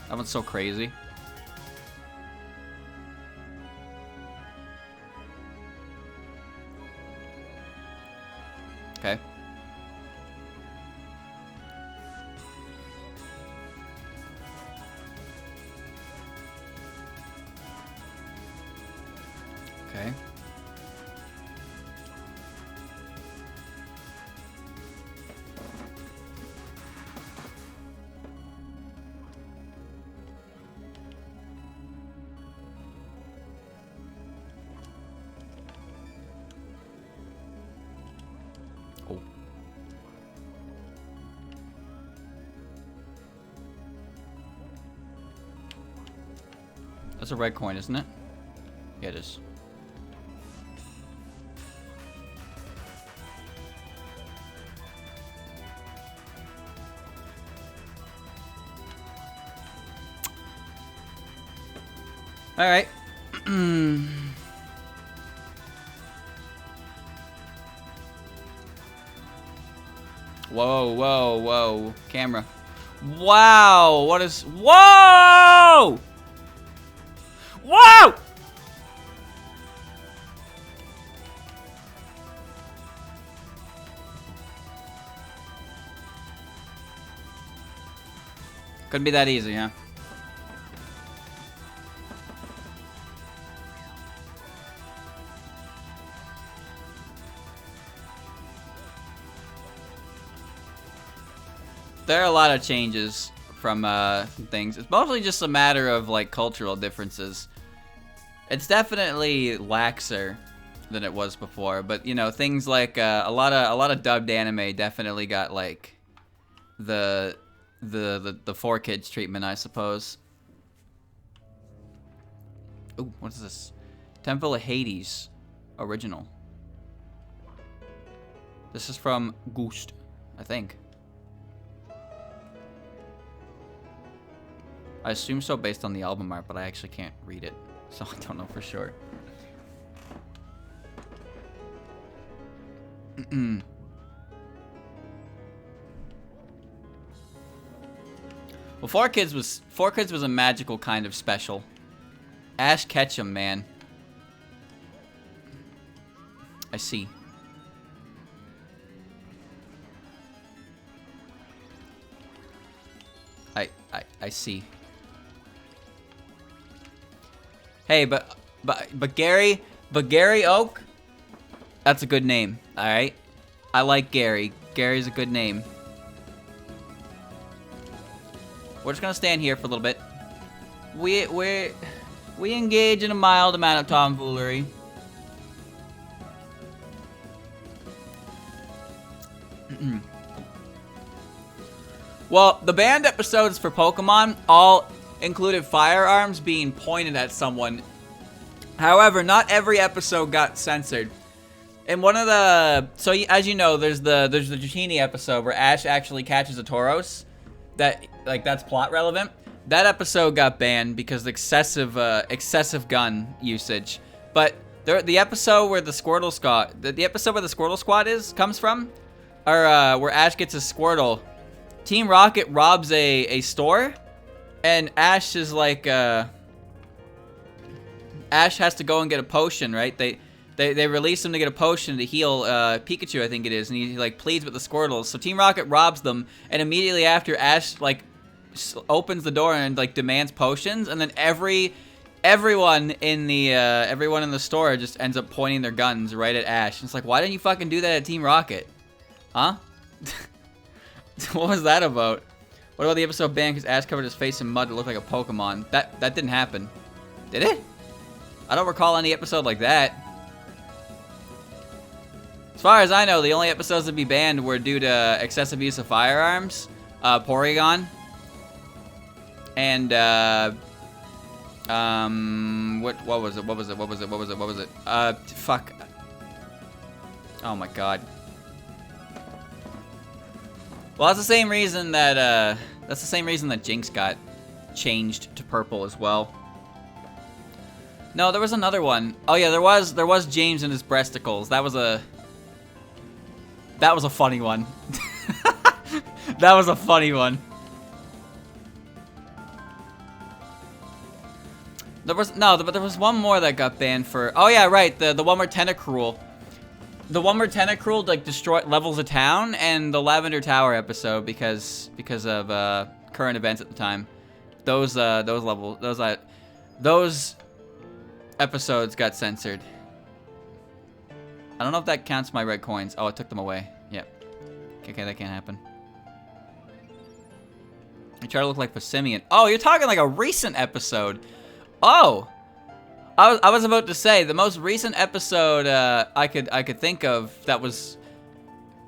That one's so crazy. Okay. Okay. Oh. That's a red coin, isn't it? Yeah, it is. Alright. Whoa, whoa, whoa. Camera. Wow! What is... Whoa! Whoa! Couldn't be that easy, huh? There are a lot of changes from things. It's mostly just a matter of like cultural differences. It's definitely laxer than it was before, but you know, things like a lot of dubbed anime definitely got like the 4Kids treatment, I suppose. Ooh, what is this? Temple of Hades original. This is from Ghost, I think. I assume so based on the album art, but I actually can't read it, so I don't know for sure. Well, 4Kids was a magical kind of special. Ash Ketchum, man. I see. I see. Hey, but Gary Oak, that's a good name. All right, I like Gary. Gary's a good name. We're just gonna stand here for a little bit. We engage in a mild amount of tomfoolery. Well, the banned episodes for Pokemon all included firearms being pointed at someone. However, not every episode got censored. In one of the... So, as you know, there's the Dratini episode where Ash actually catches a Tauros. That's plot relevant. That episode got banned because of excessive gun usage. But the episode where the Squirtle Squad... The episode where the Squirtle Squad comes from... Or where Ash gets a Squirtle... Team Rocket robs a store, and Ash is like, Ash has to go and get a potion, right? They release him to get a potion to heal Pikachu, I think it is, and he like pleads with the Squirtles. So Team Rocket robs them, and immediately after, Ash like opens the door and like demands potions, and then everyone in the store just ends up pointing their guns right at Ash. And it's like, why didn't you fucking do that at Team Rocket? Huh? What was that about? What about the episode banned because Ash covered his face in mud to look like a Pokemon? That didn't happen. Did it? I don't recall any episode like that. As far as I know, the only episodes that be banned were due to excessive use of firearms, Porygon, and what was it? Fuck. Oh my god. Well, that's the same reason that Jinx got changed to purple as well. No, there was another one. Oh yeah, there was James and his breasticles. That was a funny one. That was a funny one. There was one more that got banned for. Oh yeah, right. The one where Tentacruel. The one where Tentacruel like levels a town, and the Lavender Tower episode because of current events at the time. Those episodes got censored. I don't know if that counts my red coins. Oh, it took them away. Yep. Okay, that can't happen. I try to look like Passimian. Oh, you're talking like a recent episode. Oh. I was about to say the most recent episode I could think of that was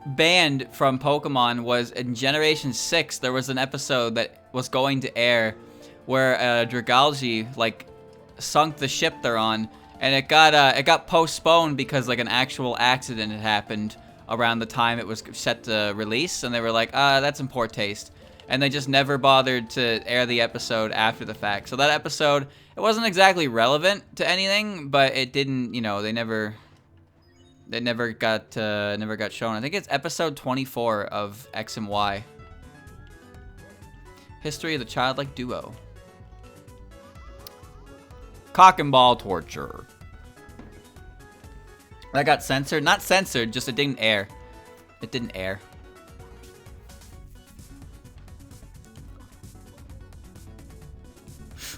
banned from Pokemon was in Generation 6. There was an episode that was going to air where Dragalge like sunk the ship they're on, and it got postponed because like an actual accident had happened around the time it was set to release, and they were like, that's in poor taste. and they just never bothered to air the episode after the fact. So that episode, it wasn't exactly relevant to anything, but it didn't, you know, they never got shown. I think it's episode 24 of X and Y. History of the childlike duo. Cock and ball torture. That got censored. Not censored, just it didn't air. It didn't air.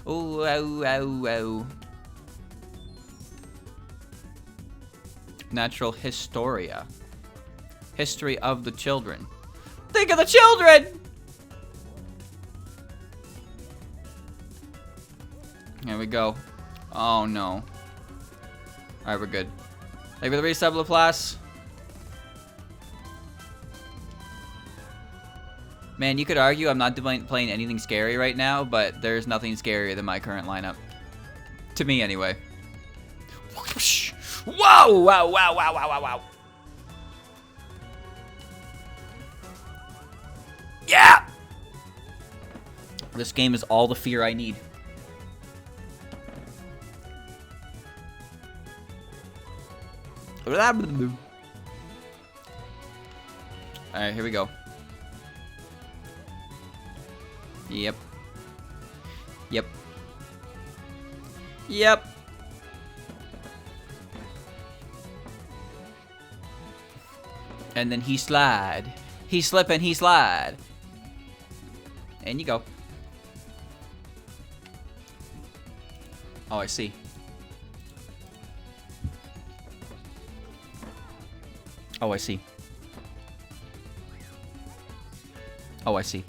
Ooh, ow, ow, ow. Natural Historia. History of the children. Think of the children! Here we go. Oh no. Alright, we're good. Thank you for the resub, Laplace. Man, you could argue I'm not playing anything scary right now, but there's nothing scarier than my current lineup. To me, anyway. Whoa! Wow, wow, wow, wow, wow, wow. Yeah! This game is all the fear I need. Alright, here we go. Yep. Yep. Yep. And then he slide. He slip and he slide. And you go. Oh, I see. Oh, I see. Oh, I see.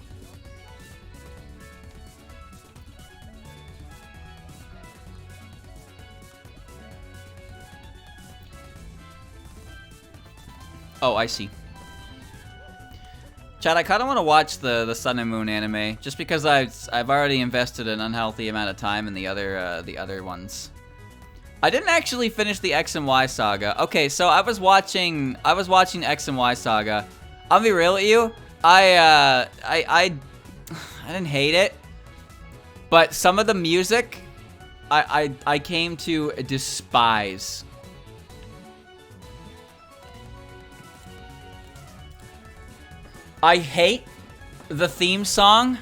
Oh, I see. Chad, I kind of want to watch the Sun and Moon anime, just because I've already invested an unhealthy amount of time in the other ones. I didn't actually finish the X and Y saga. Okay, so I was watching X and Y saga. I'll be real with you. I didn't hate it, but some of the music I came to despise. I hate the theme song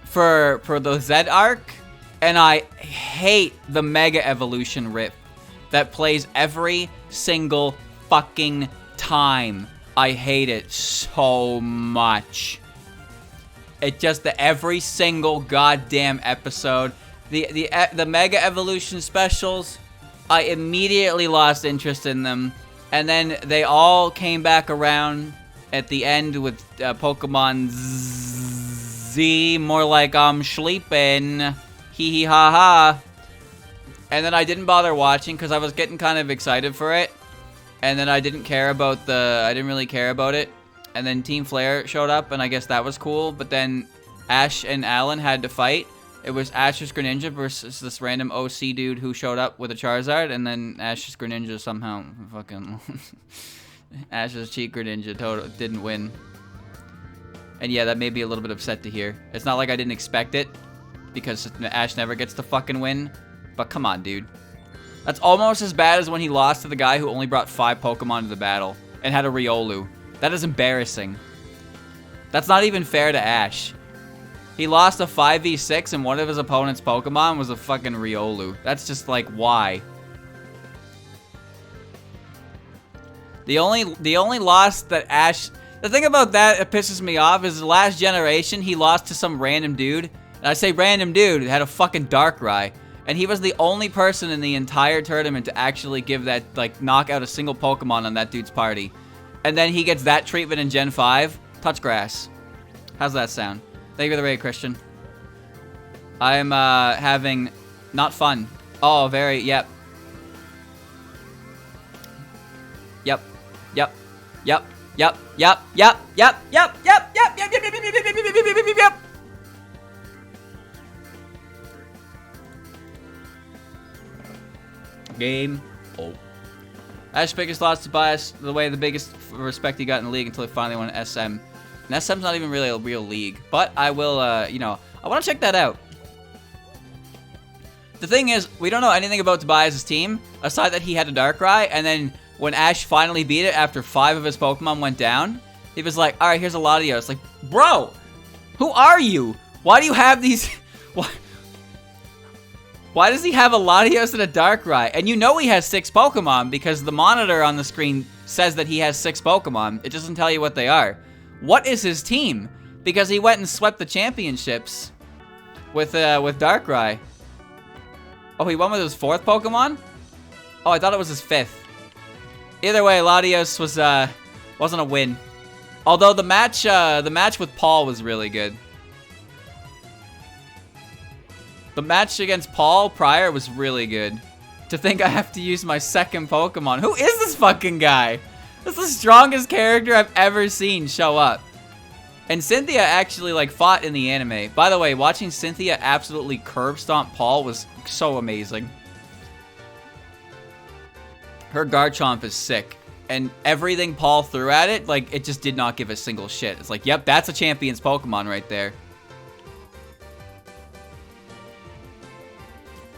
for the Z arc, and I hate the Mega Evolution riff that plays every single fucking time. I hate it so much. It just, every single goddamn episode. The Mega Evolution specials, I immediately lost interest in them. And then they all came back around at the end with Pokemon Z, more like I'm sleeping. Hee hee ha ha. And then I didn't bother watching because I was getting kind of excited for it. And then I didn't really care about it. And then Team Flare showed up, and I guess that was cool. But then Ash and Alan had to fight. It was Ash's Greninja versus this random OC dude who showed up with a Charizard, and then Ash's Greninja somehow fucking Ash's cheat Greninja didn't win. And yeah, that made me a little bit upset to hear. It's not like I didn't expect it, because Ash never gets to fucking win. But come on, dude. That's almost as bad as when he lost to the guy who only brought 5 Pokemon to the battle and had a Riolu. That is embarrassing. That's not even fair to Ash. He lost a 5v6 and one of his opponent's Pokemon was a fucking Riolu. That's just like, why? The only loss that Ash... The thing about that pisses me off is the last generation, he lost to some random dude. And I say random dude, had a fucking Darkrai. And he was the only person in the entire tournament to actually give that, like, knock out a single Pokemon on that dude's party. And then he gets that treatment in Gen 5. Touch grass. How's that sound? Thank you for the raid, Christian. I am, having not fun. Oh, very, yep. Yep. Yep. Yep. Yep. Yep. Yep. Yep. Yep. Yep. Yep. Yep. Yep. Yep. Yep. Yep. Yep. Game. Oh. Ash's biggest loss to Bias, the way the biggest respect he got in the league until he finally won SM. And SM's not even really a real league. But I will, you know, I want to check that out. The thing is, we don't know anything about Tobias' team, aside that he had a Darkrai, and then when Ash finally beat it after 5 of his Pokemon went down, he was like, alright, here's a Latios. Like, bro, who are you? Why do you have these... Why does he have a Latios and a Darkrai? And you know he has 6 Pokemon, because the monitor on the screen says that he has 6 Pokemon. It doesn't tell you what they are. What is his team? Because he went and swept the championships with Darkrai. Oh, he won with his 4th Pokemon? Oh, I thought it was his 5th. Either way, Latios was wasn't a win. Although the match with Paul was really good. The match against Paul prior was really good. To think I have to use my 2nd Pokemon. Who is this fucking guy? This is the strongest character I've ever seen show up. And Cynthia actually, like, fought in the anime. By the way, watching Cynthia absolutely curb stomp Paul was so amazing. Her Garchomp is sick. And everything Paul threw at it, like, it just did not give a single shit. It's like, yep, that's a champion's Pokemon right there.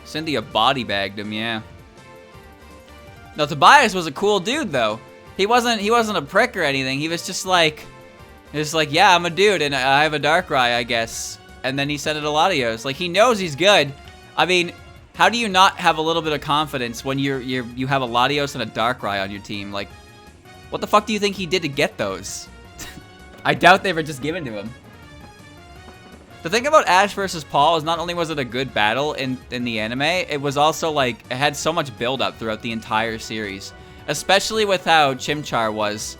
Cynthia body bagged him, yeah. Now, Tobias was a cool dude, though. He wasn't a prick or anything. He was just like... yeah, I'm a dude, and I have a Darkrai, I guess. And then he sent it to Latios. Like, he knows he's good. I mean, how do you not have a little bit of confidence when you have a Latios and a Darkrai on your team? Like, what the fuck do you think he did to get those? I doubt they were just given to him. The thing about Ash versus Paul is not only was it a good battle in the anime, it was also, like, it had so much build-up throughout the entire series. Especially with how Chimchar was.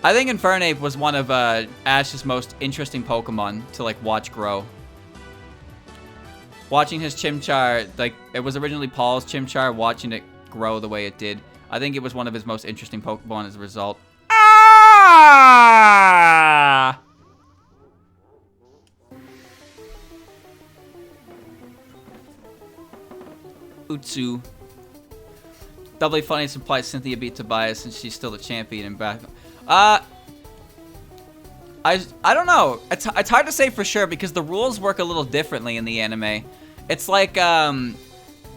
I think Infernape was one of Ash's most interesting Pokemon to, like, watch grow. Watching his Chimchar, like, it was originally Paul's Chimchar, watching it grow the way it did. I think it was one of his most interesting Pokemon as a result. Ah! Utsu. Doubly funny to imply Cynthia beat Tobias since she's still the champion in back. I don't know. It's hard to say for sure because the rules work a little differently in the anime. It's like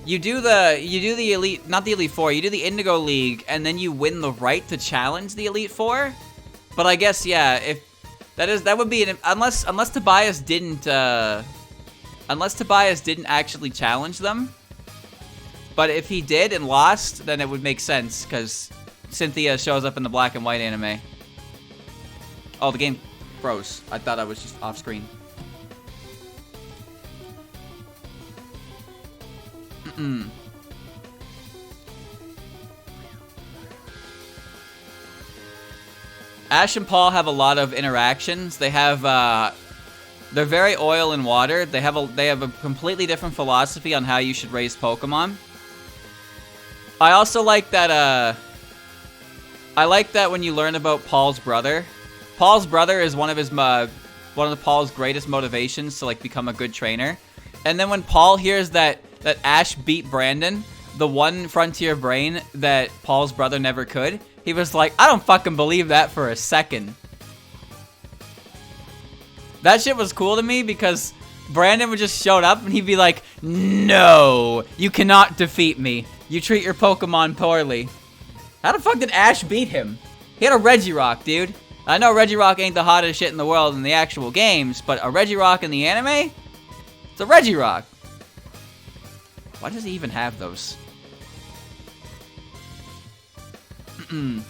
you do the Elite, not the Elite Four, you do the Indigo League and then you win the right to challenge the Elite Four. But I guess yeah, if that would be unless Tobias didn't actually challenge them. But if he did and lost, then it would make sense, because Cynthia shows up in the black and white anime. Oh, the game froze. I thought I was just off screen. Ash and Paul have a lot of interactions. They have, they're very oil and water. They have a completely different philosophy on how you should raise Pokemon. I also like that, I like that when you learn about Paul's brother. Paul's brother is one of Paul's greatest motivations to, like, become a good trainer. And then when Paul hears that Ash beat Brandon, the one Frontier Brain that Paul's brother never could, he was like, I don't fucking believe that for a second. That shit was cool to me because Brandon would just show up and he'd be like, no, you cannot defeat me. You treat your Pokemon poorly. How the fuck did Ash beat him? He had a Regirock, dude. I know Regirock ain't the hottest shit in the world in the actual games, but a Regirock in the anime? It's a Regirock. Why does he even have those? The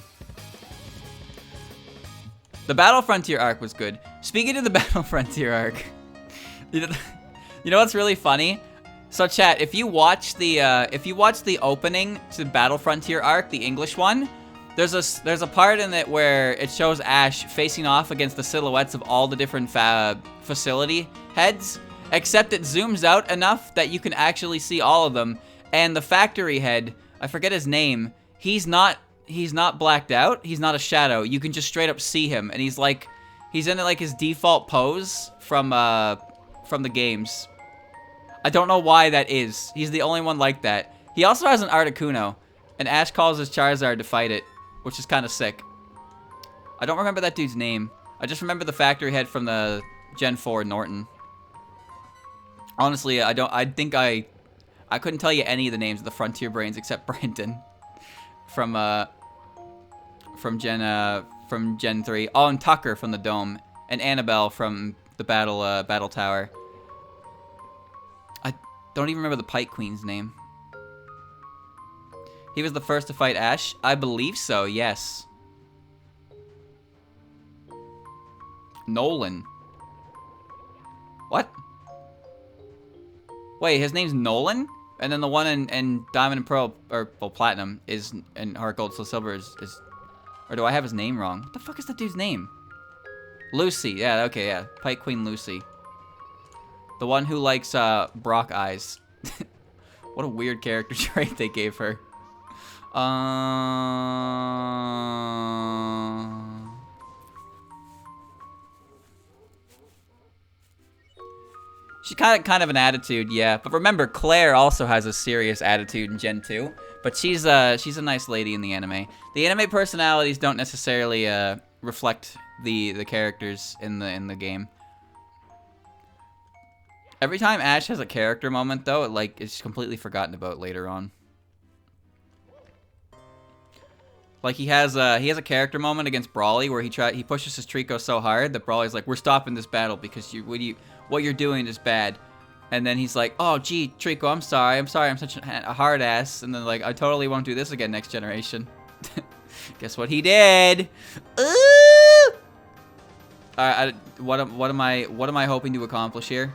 Battle Frontier arc was good. Speaking of the Battle Frontier arc, you know what's really funny? So chat, if you watch the opening to Battle Frontier arc, the English one, there's a part in it where it shows Ash facing off against the silhouettes of all the different facility heads, except it zooms out enough that you can actually see all of them. And the factory head, I forget his name, he's not blacked out, he's not a shadow. You can just straight up see him, and he's in like his default pose from the games. I don't know why that is. He's the only one like that. He also has an Articuno, and Ash calls his Charizard to fight it, which is kind of sick. I don't remember that dude's name. I just remember the factory head from the Gen 4 Norton. Honestly, I couldn't tell you any of the names of the Frontier Brains except Brandon from Gen 3. Oh, and Tucker from the Dome, and Annabelle from the Battle Tower. I don't even remember the Pike Queen's name. He was the first to fight Ash? I believe so, yes. Nolan. What? Wait, his name's Nolan? And then the one in Diamond and Pearl, or, well, Platinum, is, and Heart Gold, Soul Silver is, or do I have his name wrong? What the fuck is the dude's name? Lucy, yeah, okay, yeah. Pike Queen Lucy. The one who likes, Brock eyes. What a weird character trait they gave her. She's kind of an attitude, yeah. But remember, Claire also has a serious attitude in Gen 2. But she's a nice lady in the anime. The anime personalities don't necessarily reflect the characters in the game. Every time Ash has a character moment, though, it's completely forgotten about later on. Like he has a character moment against Brawly where he pushes his Trico so hard that Brawly's like, "We're stopping this battle because what you're doing is bad." And then he's like, "Oh, gee, Trico, I'm sorry, I'm such a hard ass." And then like, "I totally won't do this again next generation." Guess what he did? Ooh! What am I hoping to accomplish here?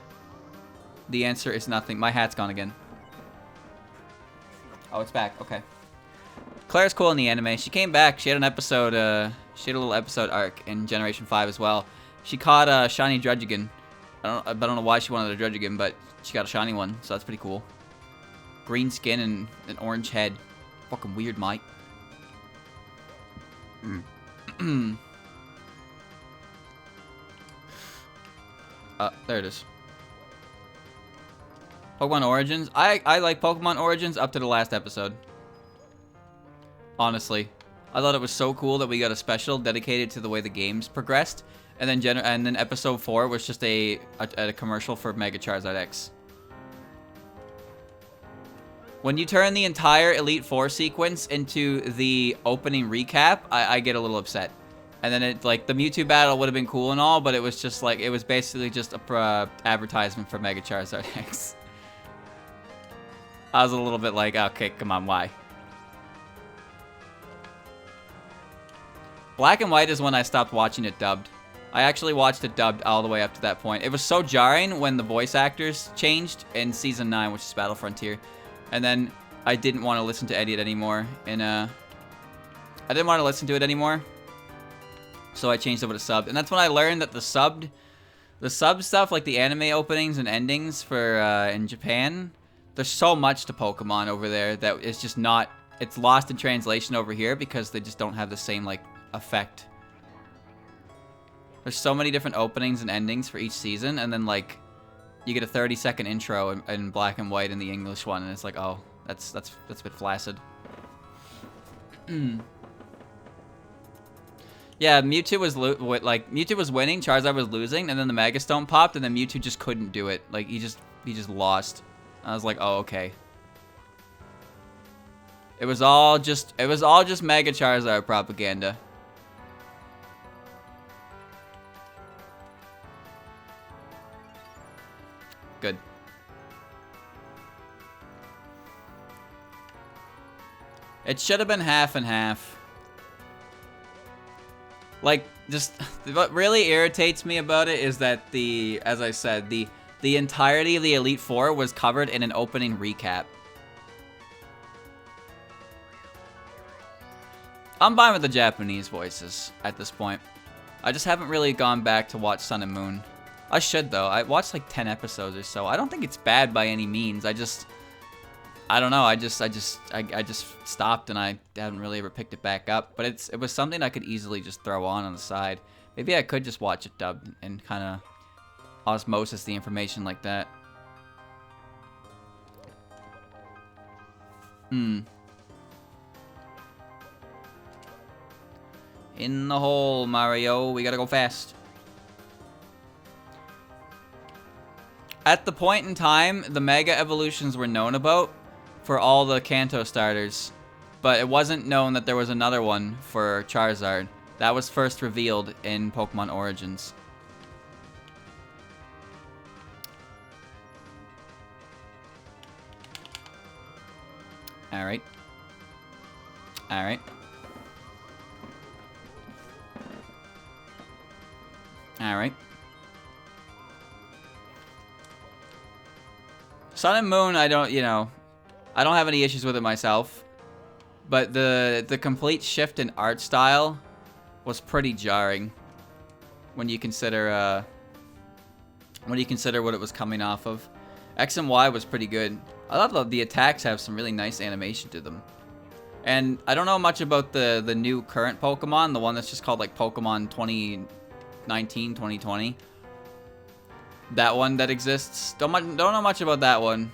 The answer is nothing. My hat's gone again. Oh, it's back. Okay. Claire's cool in the anime. She came back. She had an episode. She had a little episode arc in Generation 5 as well. She caught a shiny Druddigan. I don't know why she wanted a Druddigan, but she got a shiny one, so that's pretty cool. Green skin and an orange head. Fucking weird, Mike. There it is. Pokemon Origins. I like Pokemon Origins up to the last episode. Honestly, I thought it was so cool that we got a special dedicated to the way the games progressed, and then episode 4 was just a commercial for Mega Charizard X. When you turn the entire Elite Four sequence into the opening recap, I get a little upset. And then the Mewtwo battle would have been cool and all, but it was just like, it was basically just a advertisement for Mega Charizard X. I was a little bit like, okay, come on, why? Black and White is when I stopped watching it dubbed. I actually watched it dubbed all the way up to that point. It was so jarring when the voice actors changed in Season 9, which is Battle Frontier. And then I didn't want to listen to Idiot anymore. I didn't want to listen to it anymore. So I changed over to subbed. And that's when I learned that the sub stuff, like the anime openings and endings for in Japan, there's so much to Pokemon over there that it's just not... It's lost in translation over here because they just don't have the same, like, effect. There's so many different openings and endings for each season, and then like you get a 30-second intro in Black and White in the English one, and it's like, oh, that's a bit flaccid. Yeah, Mewtwo was Mewtwo was winning, Charizard was losing, and then the Mega Stone popped, and then Mewtwo just couldn't do it. Like he just lost. I was like, oh, okay. It was all just Mega Charizard propaganda. Good. It should have been half and half. Like, just what really irritates me about it is that as I said, the entirety of the Elite Four was covered in an opening recap. I'm fine with the Japanese voices at this point. I just haven't really gone back to watch Sun and Moon. I should though. I watched like 10 episodes or so. I don't think it's bad by any means. I don't know. I just stopped and I haven't really ever picked it back up. But it was something I could easily just throw on the side. Maybe I could just watch it dubbed and kind of osmosis the information like that. In the hole, Mario. We gotta go fast. At the point in time, the Mega Evolutions were known about for all the Kanto starters. But it wasn't known that there was another one for Charizard. That was first revealed in Pokemon Origins. Alright. Alright. Alright. Sun and Moon, I don't have any issues with it myself. But the complete shift in art style was pretty jarring when you consider what it was coming off of. X and Y was pretty good. I love the attacks have some really nice animation to them. And I don't know much about the new current Pokemon, the one that's just called like Pokemon 2019, 2020. That one that exists. Don't know much about that one.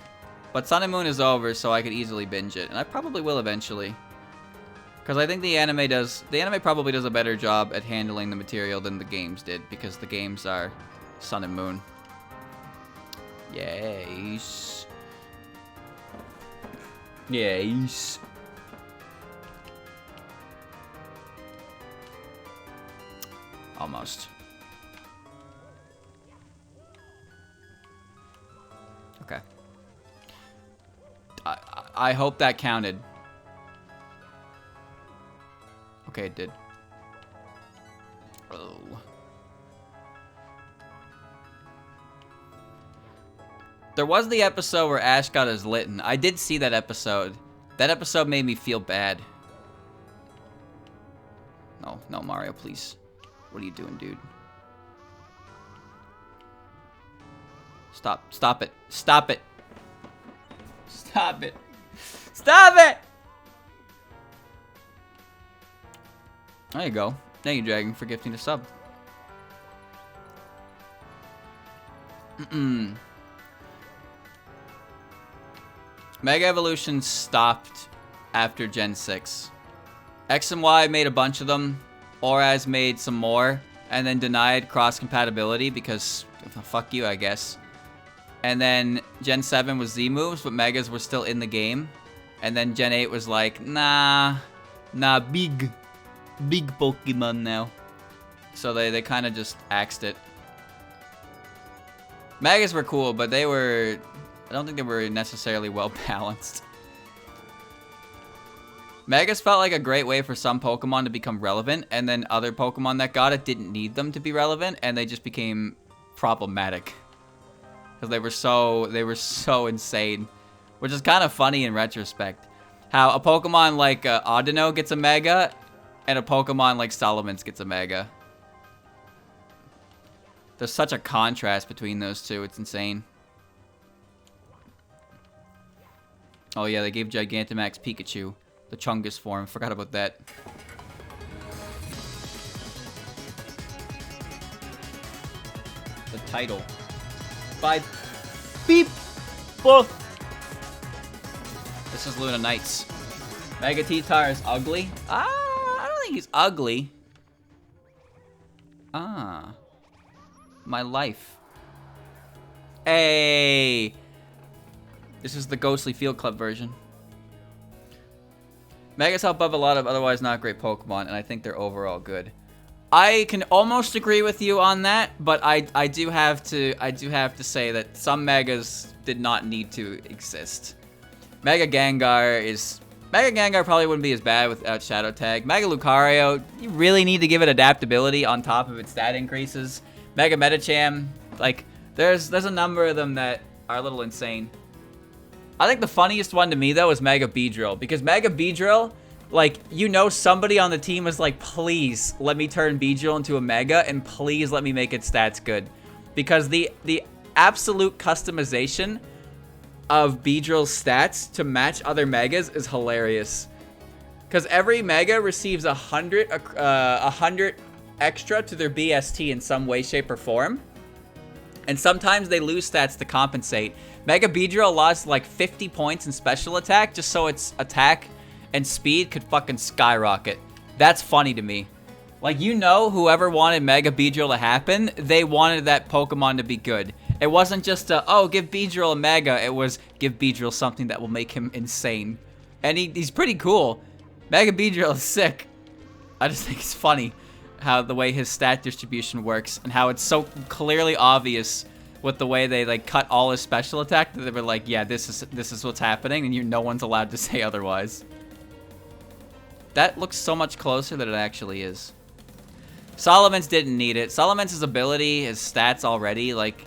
But Sun and Moon is over, so I could easily binge it. And I probably will eventually. Because I think the anime probably does a better job at handling the material than the games did. Because the games are Sun and Moon. Yes. Yes. Almost. Okay. I hope that counted. Okay, it did. Oh. There was the episode where Ash got his Litten. I did see that episode. That episode made me feel bad. No, no, Mario, please. What are you doing, dude? Stop. Stop it. Stop it. Stop it. Stop it! There you go. Thank you, Dragon, for gifting a sub. Mega Evolution stopped after Gen 6. X and Y made a bunch of them. Oraz made some more. And then denied cross-compatibility because fuck you, I guess. And then Gen 7 was Z moves, but Megas were still in the game. And then Gen 8 was like, nah, big Pokemon now. So they kind of just axed it. Megas were cool, but I don't think they were necessarily well balanced. Megas felt like a great way for some Pokemon to become relevant, and then other Pokemon that got it didn't need them to be relevant, and they just became problematic. Because they were so insane. Which is kind of funny in retrospect. How a Pokemon like Audino gets a Mega, and a Pokemon like Salamence gets a Mega. There's such a contrast between those two, it's insane. Oh yeah, they gave Gigantamax Pikachu the Chungus form. Forgot about that. The title. By Beep Book. This is Luna Knights. Mega T-Tar is ugly? I don't think he's ugly. My life. Hey! This is the Ghostly Field Club version. Megas help above a lot of otherwise not great Pokemon, and I think they're overall good. I can almost agree with you on that, but I do have to say that some Megas did not need to exist. Mega Gengar probably wouldn't be as bad without Shadow Tag. Mega Lucario, you really need to give it adaptability on top of its stat increases. Mega Medicham, like there's a number of them that are a little insane. I think the funniest one to me though is Mega Beedrill, because Mega Beedrill, like, you know, somebody on the team was like, please let me turn Beedrill into a Mega, and please let me make its stats good. Because the absolute customization of Beedrill's stats to match other Megas is hilarious. Because every Mega receives 100 extra to their BST in some way, shape, or form. And sometimes they lose stats to compensate. Mega Beedrill lost like 50 points in special attack just so its attack and speed could fucking skyrocket. That's funny to me. Like, you know, whoever wanted Mega Beedrill to happen, they wanted that Pokemon to be good. It wasn't just oh, give Beedrill a Mega. It was, give Beedrill something that will make him insane. And he's pretty cool. Mega Beedrill is sick. I just think it's funny how the way his stat distribution works and how it's so clearly obvious with the way they like cut all his special attack that they were like, yeah, this is what's happening, and no one's allowed to say otherwise. That looks so much closer than it actually is. Salamence didn't need it. Salamance's ability, his stats already, like,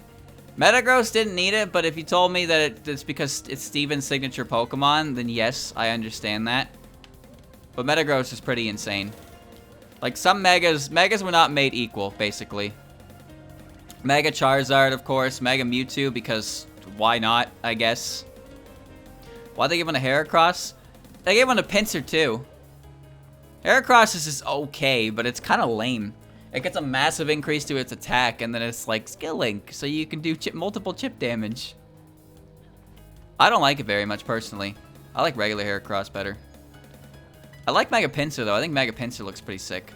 Metagross didn't need it, but if you told me that it's because it's Steven's signature Pokemon, then yes, I understand that. But Metagross is pretty insane. Like, some Megas were not made equal, basically. Mega Charizard, of course. Mega Mewtwo, because why not, I guess. Why'd they give one a Heracross? They gave one a Pinsir, too. Heracross is just okay, but it's kind of lame. It gets a massive increase to its attack, and then it's like Skill Link, so you can do multiple chip damage. I don't like it very much, personally. I like regular Heracross better. I like Mega Pinsir, though. I think Mega Pinsir looks pretty sick.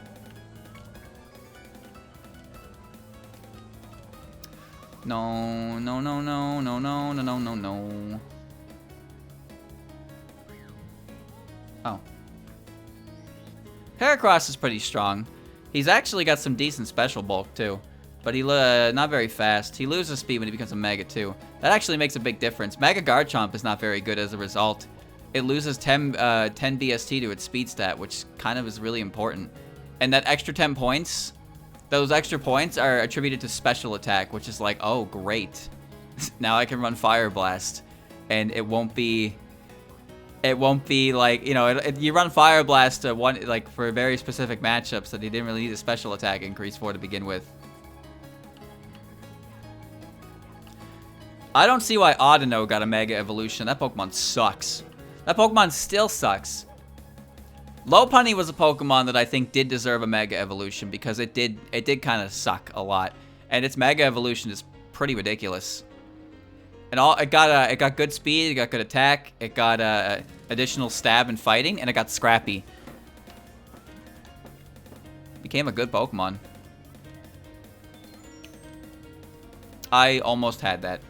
No, no, no, no, no, no, no, no, no, no. Oh. Heracross is pretty strong. He's actually got some decent special bulk, too. But he not very fast. He loses speed when he becomes a Mega, too. That actually makes a big difference. Mega Garchomp is not very good as a result. It loses 10 BST to its speed stat, which kind of is really important. And that extra 10 points, those extra points are attributed to special attack, which is like, oh, great. Now I can run Fire Blast. And it won't be like, you know, you run Fire Blast to for very specific matchups that you didn't really need a special attack increase for to begin with. I don't see why Audino got a Mega Evolution. That Pokemon sucks. That Pokemon still sucks. Lopunny was a Pokemon that I think did deserve a Mega Evolution because it did kind of suck a lot, and its Mega Evolution is pretty ridiculous. And it got good speed, it got good attack, it got additional stab and fighting, and it got scrappy. Became a good Pokemon. I almost had that.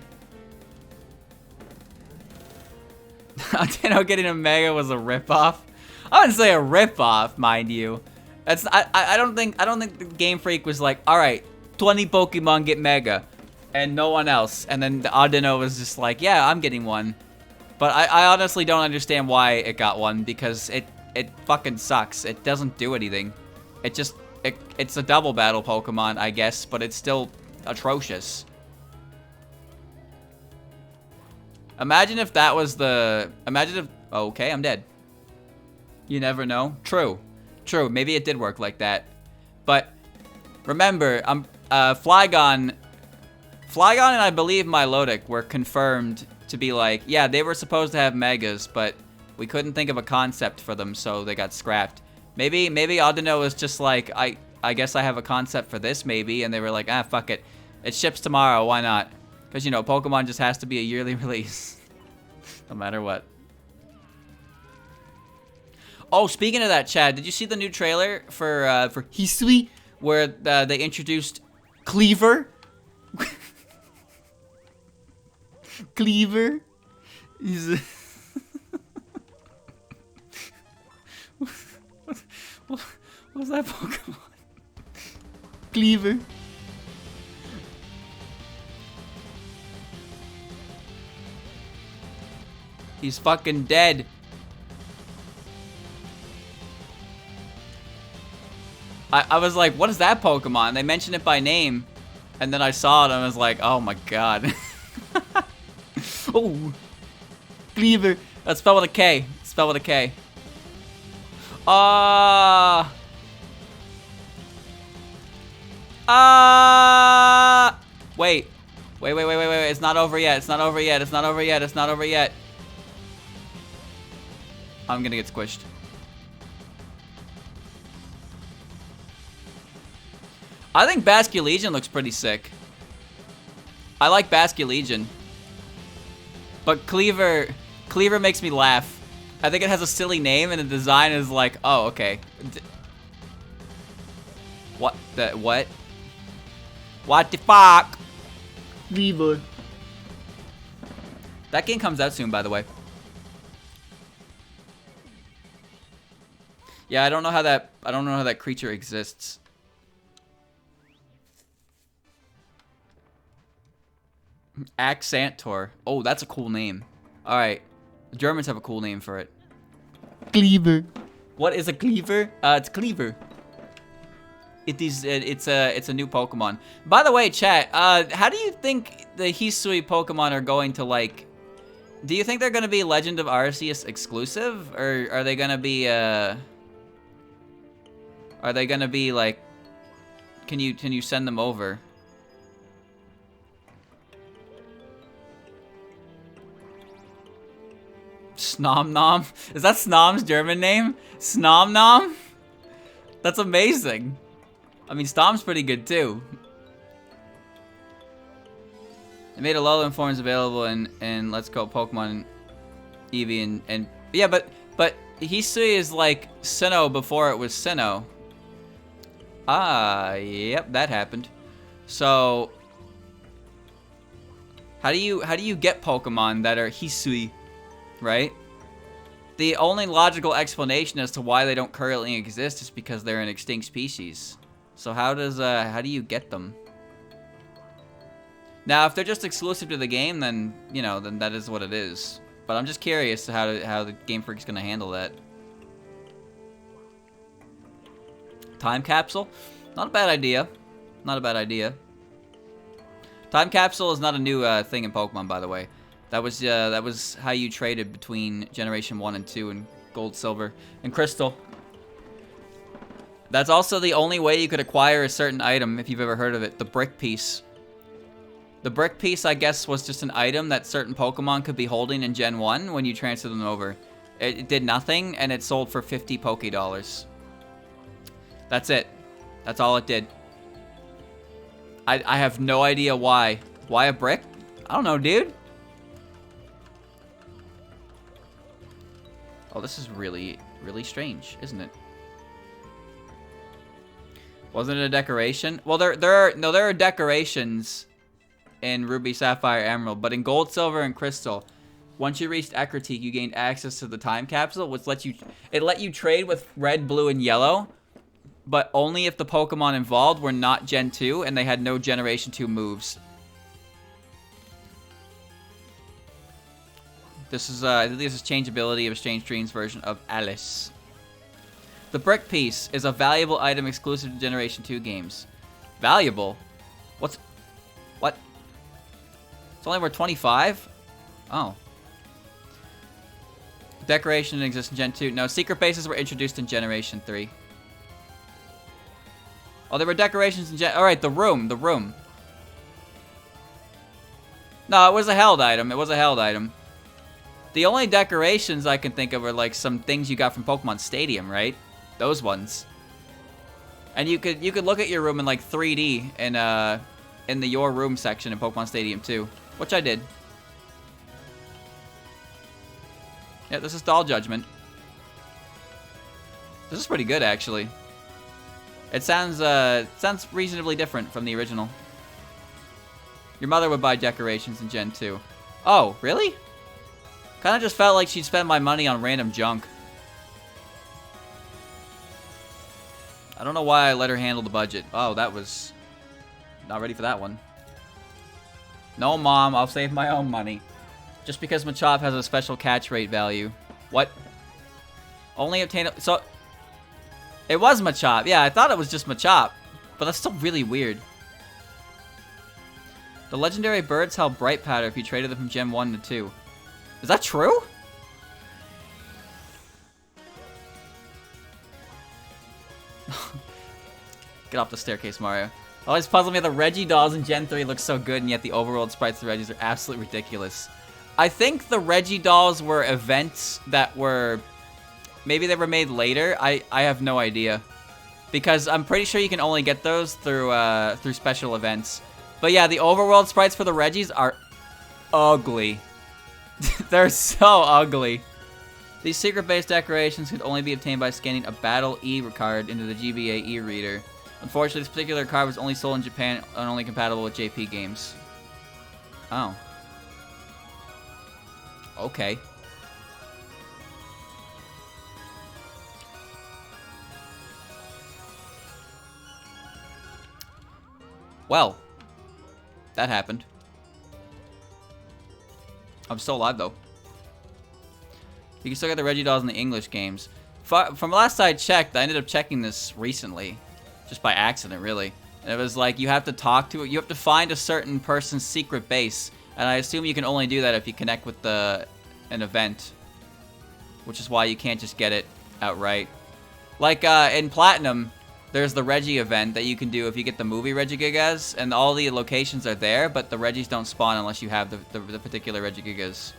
Audino getting a Mega was a ripoff. I wouldn't say a ripoff, mind you. That's I don't think the Game Freak was like, all right, 20 Pokemon get Mega, and no one else. And then the Audino was just like, yeah, I'm getting one. But I honestly don't understand why it got one, because it fucking sucks. It doesn't do anything. It's a double battle Pokemon, I guess, but it's still atrocious. Imagine if that was the... Imagine if... Okay, I'm dead. You never know. True. True. Maybe it did work like that. But remember, Flygon and I believe Milotic were confirmed to be like, yeah, they were supposed to have Megas, but we couldn't think of a concept for them, so they got scrapped. Maybe Audino was just like, I guess I have a concept for this, maybe, and they were like, ah, fuck it. It ships tomorrow, why not? Because, you know, Pokemon just has to be a yearly release. No matter what. Oh, speaking of that, Chad, did you see the new trailer for Hazy, where they introduced Cleaver? Cleaver? He's what's that Pokemon? Cleaver. He's fucking dead. I was like, what is that Pokemon? They mentioned it by name. And then I saw it and I was like, oh my god. Oh. Cleaver. That's spelled with a K. Spelled with a K. Wait. Wait. It's not over yet. It's not over yet. It's not over yet. It's not over yet. I'm gonna get squished. I think Basculegion looks pretty sick. I like Basculegion. But Cleaver makes me laugh. I think it has a silly name and the design is like, oh, okay. What the what? What the fuck? Lever. That game comes out soon, by the way. Yeah, I don't know how that creature exists. Accentor. Oh, that's a cool name. All right, the Germans have a cool name for it. Cleaver. What is a cleaver? It's cleaver. It is. It's a new Pokemon. By the way, chat. How do you think the Hisui Pokemon are going to like? Do you think they're gonna be Legend of Arceus exclusive, or are they gonna be Are they gonna be like? Can you send them over? Snomnom? Is that Snom's German name? Snomnom? That's amazing. I mean, Stom's pretty good too. They made Alolan forms available in Let's Go Pokemon Eevee and yeah, but Hisui is like Sinnoh before it was Sinnoh. Ah, yep, that happened. So how do you get Pokemon that are Hisui? Right? The only logical explanation as to why they don't currently exist is because they're an extinct species. So how do you get them? Now, if they're just exclusive to the game, then, you know, then that is what it is. But I'm just curious to how the Game Freak's gonna handle that. Time capsule? Not a bad idea. Not a bad idea. Time capsule is not a new thing in Pokemon, by the way. That was how you traded between Generation 1 and 2 and Gold, Silver, and Crystal. That's also the only way you could acquire a certain item, if you've ever heard of it, the brick piece. The brick piece, I guess, was just an item that certain Pokemon could be holding in Gen 1 when you transfer them over. It did nothing, and it sold for 50 Poké-Dollars. That's it. That's all it did. I have no idea why. Why a brick? I don't know, dude. Oh, this is really, really strange, isn't it? Wasn't it a decoration? Well, there are decorations in Ruby, Sapphire, Emerald, but in Gold, Silver, and Crystal, once you reached Ecruteak, you gained access to the time capsule, which let you trade with Red, Blue, and Yellow, but only if the Pokemon involved were not Gen 2 and they had no Generation 2 moves. This is changeability of Exchange Dreams version of Alice. The brick piece is a valuable item exclusive to Generation 2 games. Valuable? What? It's only worth 25? Oh. Decoration exists in Gen 2. No, secret bases were introduced in Generation 3. Oh, there were decorations in Gen... Alright, the room. No, it was a held item. The only decorations I can think of are like some things you got from Pokemon Stadium, right? Those ones. And you could look at your room in like 3D in the Your Room section in Pokemon Stadium 2, which I did. Yeah, this is Doll Judgment. This is pretty good, actually. It sounds reasonably different from the original. Your mother would buy decorations in Gen 2. Oh, really? Kind of just felt like she'd spend my money on random junk. I don't know why I let her handle the budget. Oh, that was... Not ready for that one. No, Mom, I'll save my own money. Just because Machop has a special catch rate value. What? Only obtain... So... It was Machop. Yeah, I thought it was just Machop. But that's still really weird. The legendary birds held Bright Powder if you traded them from Gen 1 to 2. Is that true? Get off the staircase, Mario. Always puzzle me, the Reggie dolls in Gen 3 look so good, and yet the overworld sprites of the Reggies are absolutely ridiculous. I think the Reggie dolls were events that were... Maybe they were made later. I have no idea. Because I'm pretty sure you can only get those through special events. But yeah, the overworld sprites for the Reggies are ugly. They're so ugly. These secret-based decorations could only be obtained by scanning a Battle E card into the GBA e-reader. Unfortunately, this particular card was only sold in Japan and only compatible with JP games. Oh. Okay. Well, that happened. I'm still alive, though. You can still get the Regidolls in the English games. From last I checked, I ended up checking this recently. Just by accident, really. And it was like, you have to talk to it. You have to find a certain person's secret base. And I assume you can only do that if you connect with an event. Which is why you can't just get it outright. Like, in Platinum, there's the Reggie event that you can do if you get the movie Regigigas, and all the locations are there, but the Regis don't spawn unless you have the particular Regigigas.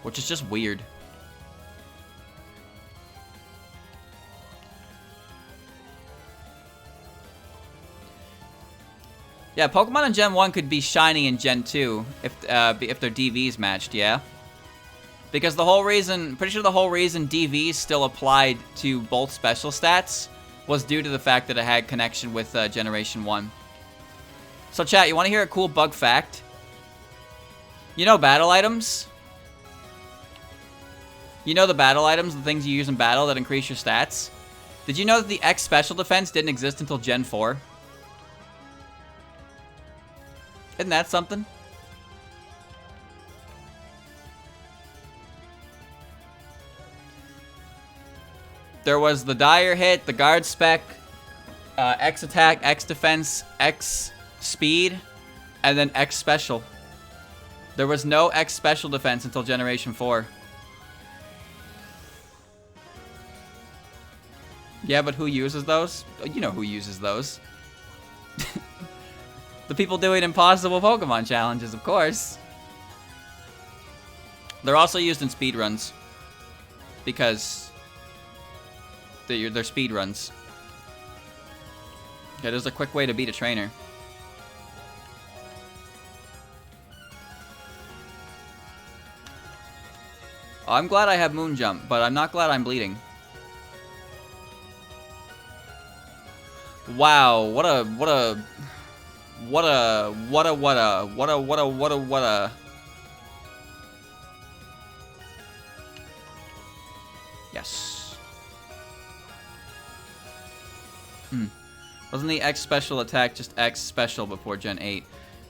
Which is just weird. Yeah, Pokemon in Gen 1 could be shiny in Gen 2 if their DVs matched, yeah? Because the whole reason, pretty sure the whole reason DVs still applied to both special stats was due to the fact that it had connection with Generation 1. So chat, you want to hear a cool bug fact? You know battle items? You know the battle items, the things you use in battle that increase your stats? Did you know that the X special defense didn't exist until Gen 4? Isn't that something? There was the Dire Hit, the Guard Spec, X Attack, X Defense, X Speed, and then X Special. There was no X Special Defense until Generation 4. Yeah, but who uses those? You know who uses those. The people doing impossible Pokemon challenges, of course. They're also used in speedruns. Because they're speedruns. Yeah, there's a quick way to beat a trainer. Oh, I'm glad I have Moon Jump, but I'm not glad I'm bleeding. Wow, what a yes. Wasn't the X special attack just X special before Gen 8?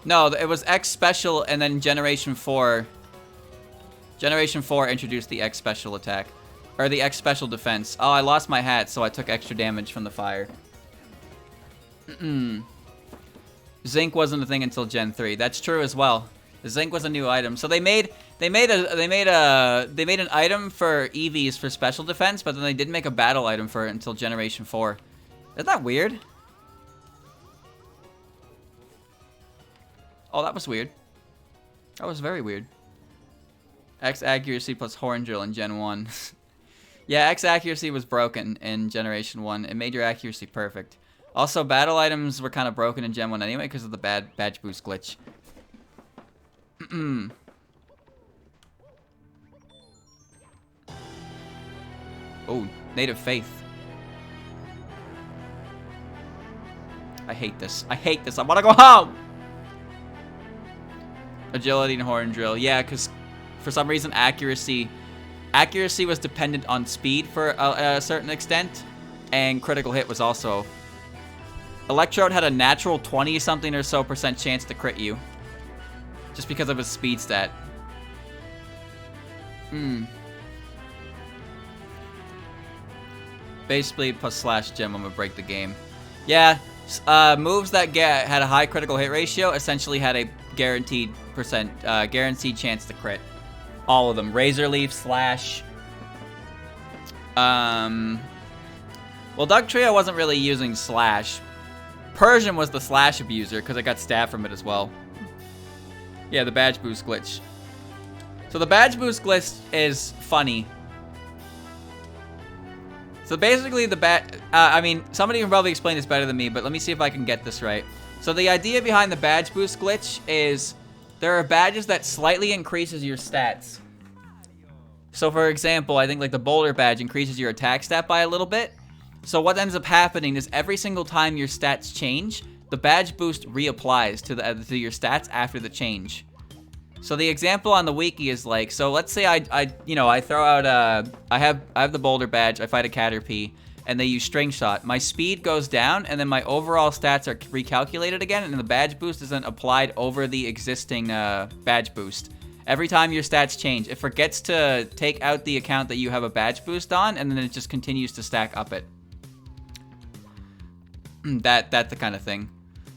No, it was X special and then Generation 4. Generation 4 introduced the X special attack. Or the X special defense. Oh, I lost my hat, so I took extra damage from the fire. Zinc wasn't a thing until Gen 3. That's true as well. Zinc was a new item. So they made an item for EVs for special defense, but then they didn't make a battle item for it until Generation 4. Isn't that weird? Oh, that was weird. That was very weird. X accuracy plus horn drill in Gen 1. Yeah, X accuracy was broken in Generation 1. It made your accuracy perfect. Also, battle items were kind of broken in Gen 1 anyway because of the bad badge boost glitch. Oh, Native Faith. I hate this. I hate this. I want to go home! Agility and horn drill. Yeah, because for some reason accuracy was dependent on speed for a certain extent, and critical hit was also. Electrode had a natural 20-something or so % chance to crit you, just because of his speed stat. Base speed plus slash gem would break the game. Yeah, moves that had a high critical hit ratio essentially had a guaranteed chance to crit. All of them. Razor Leaf, Slash. Well, Dugtrio wasn't really using Slash. Persian was the Slash abuser because it got stabbed from it as well. Yeah, the badge boost glitch. So the badge boost glitch is funny. So basically I mean, somebody can probably explain this better than me, but let me see if I can get this right. So the idea behind the badge boost glitch is there are badges that slightly increases your stats. So for example, I think like the Boulder badge increases your attack stat by a little bit. So what ends up happening is every single time your stats change, the badge boost reapplies to your stats after the change. So the example on the wiki is like, so let's say I throw out I have the boulder badge, I fight a Caterpie, and they use string shot. My speed goes down, and then my overall stats are recalculated again, and the badge boost is then applied over the existing badge boost. Every time your stats change, it forgets to take out the account that you have a badge boost on, and then it just continues to stack up it. That's the kind of thing.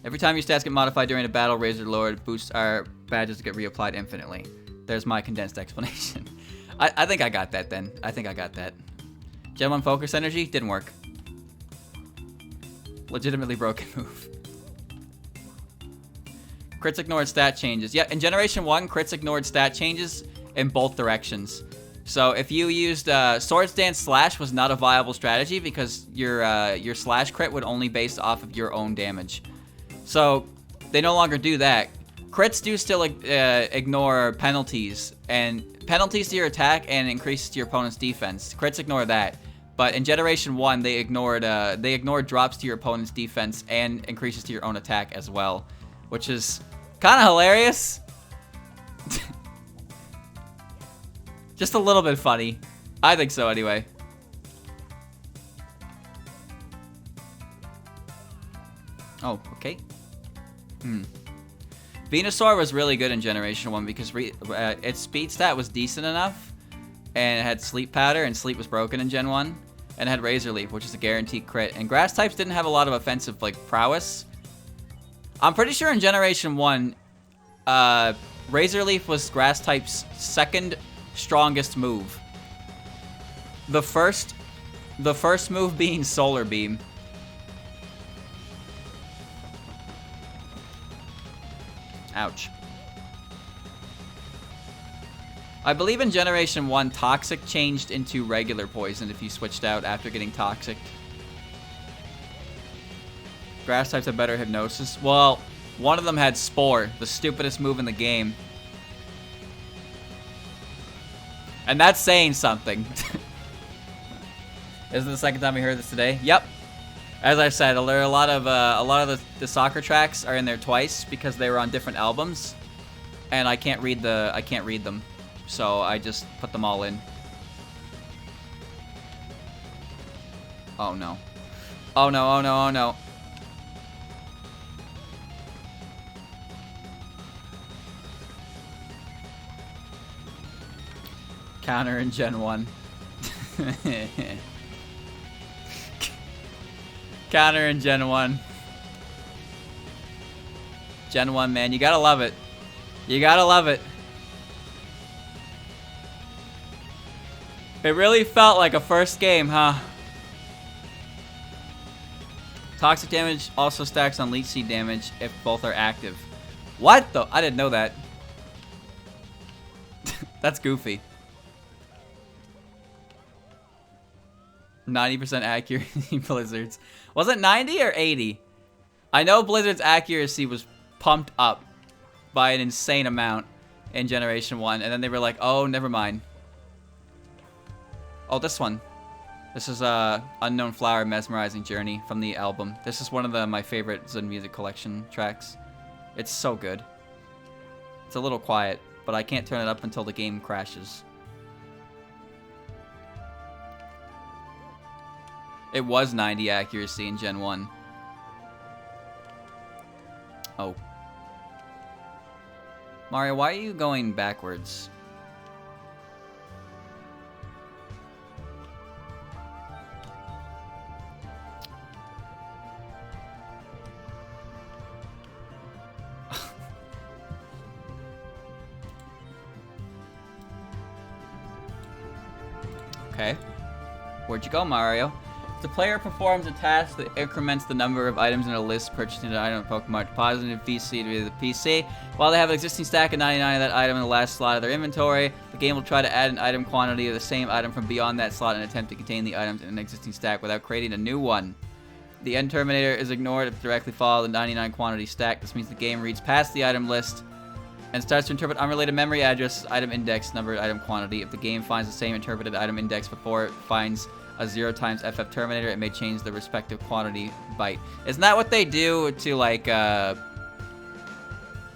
Every time your stats get modified during a battle, Razor Lord boosts our badges to get reapplied infinitely. There's my condensed explanation. I think I got that then. I think I got that. Gen 1 Focus Energy didn't work. Legitimately broken move. Crits ignored stat changes. Yeah, in Generation 1, crits ignored stat changes in both directions. So if you used Swords Dance Slash was not a viable strategy because your slash crit would only base off of your own damage. So they no longer do that. Crits do still ignore penalties, and penalties to your attack and increases to your opponent's defense. Crits ignore that. But in Generation 1, they ignored drops to your opponent's defense and increases to your own attack as well, which is kind of hilarious. Just a little bit funny. I think so anyway. Oh, okay. Venusaur was really good in Generation 1 because its speed stat was decent enough, and it had Sleep Powder, and Sleep was broken in Gen 1, and it had Razor Leaf, which is a guaranteed crit. And Grass types didn't have a lot of offensive prowess. I'm pretty sure in Generation 1, Razor Leaf was Grass type's second strongest move. The first move being Solar Beam. Ouch. I believe in Generation 1, Toxic changed into regular poison if you switched out after getting Toxic. Grass types have better Hypnosis. Well, one of them had Spore, the stupidest move in the game. And that's saying something. Isn't the second time we heard this today? Yep. As I said, there are a lot of the soccer tracks are in there twice because they were on different albums, and I can't read them, so I just put them all in. Oh no! Oh no! Oh no! Oh no! Counter in Gen 1. Counter in Gen 1. Gen 1, man. You gotta love it. You gotta love it. It really felt like a first game, huh? Toxic damage also stacks on Leech Seed damage if both are active. What the? I didn't know that. That's goofy. 90% accuracy Blizzards. Was it 90 or 80? I know Blizzard's accuracy was pumped up by an insane amount in Generation 1, and then they were like, oh, never mind. Oh, this one. This is Unknown Flower Mesmerizing Journey from the album. This is one of my favorite Zen Music Collection tracks. It's so good. It's a little quiet, but I can't turn it up until the game crashes. It was 90 accuracy in Gen 1. Oh. Mario, why are you going backwards? Okay. Where'd you go, Mario? The player performs a task that increments the number of items in a list purchasing an item of Pokemon deposited in VC to the PC. While they have an existing stack of 99 of that item in the last slot of their inventory, the game will try to add an item quantity of the same item from beyond that slot and attempt to contain the items in an existing stack without creating a new one. The end terminator is ignored if it directly follows the 99 quantity stack. This means the game reads past the item list and starts to interpret unrelated memory address, item index, number, item quantity. If the game finds the same interpreted item index before it finds a 0 times FF Terminator, it may change the respective quantity byte. Isn't that what they do to like,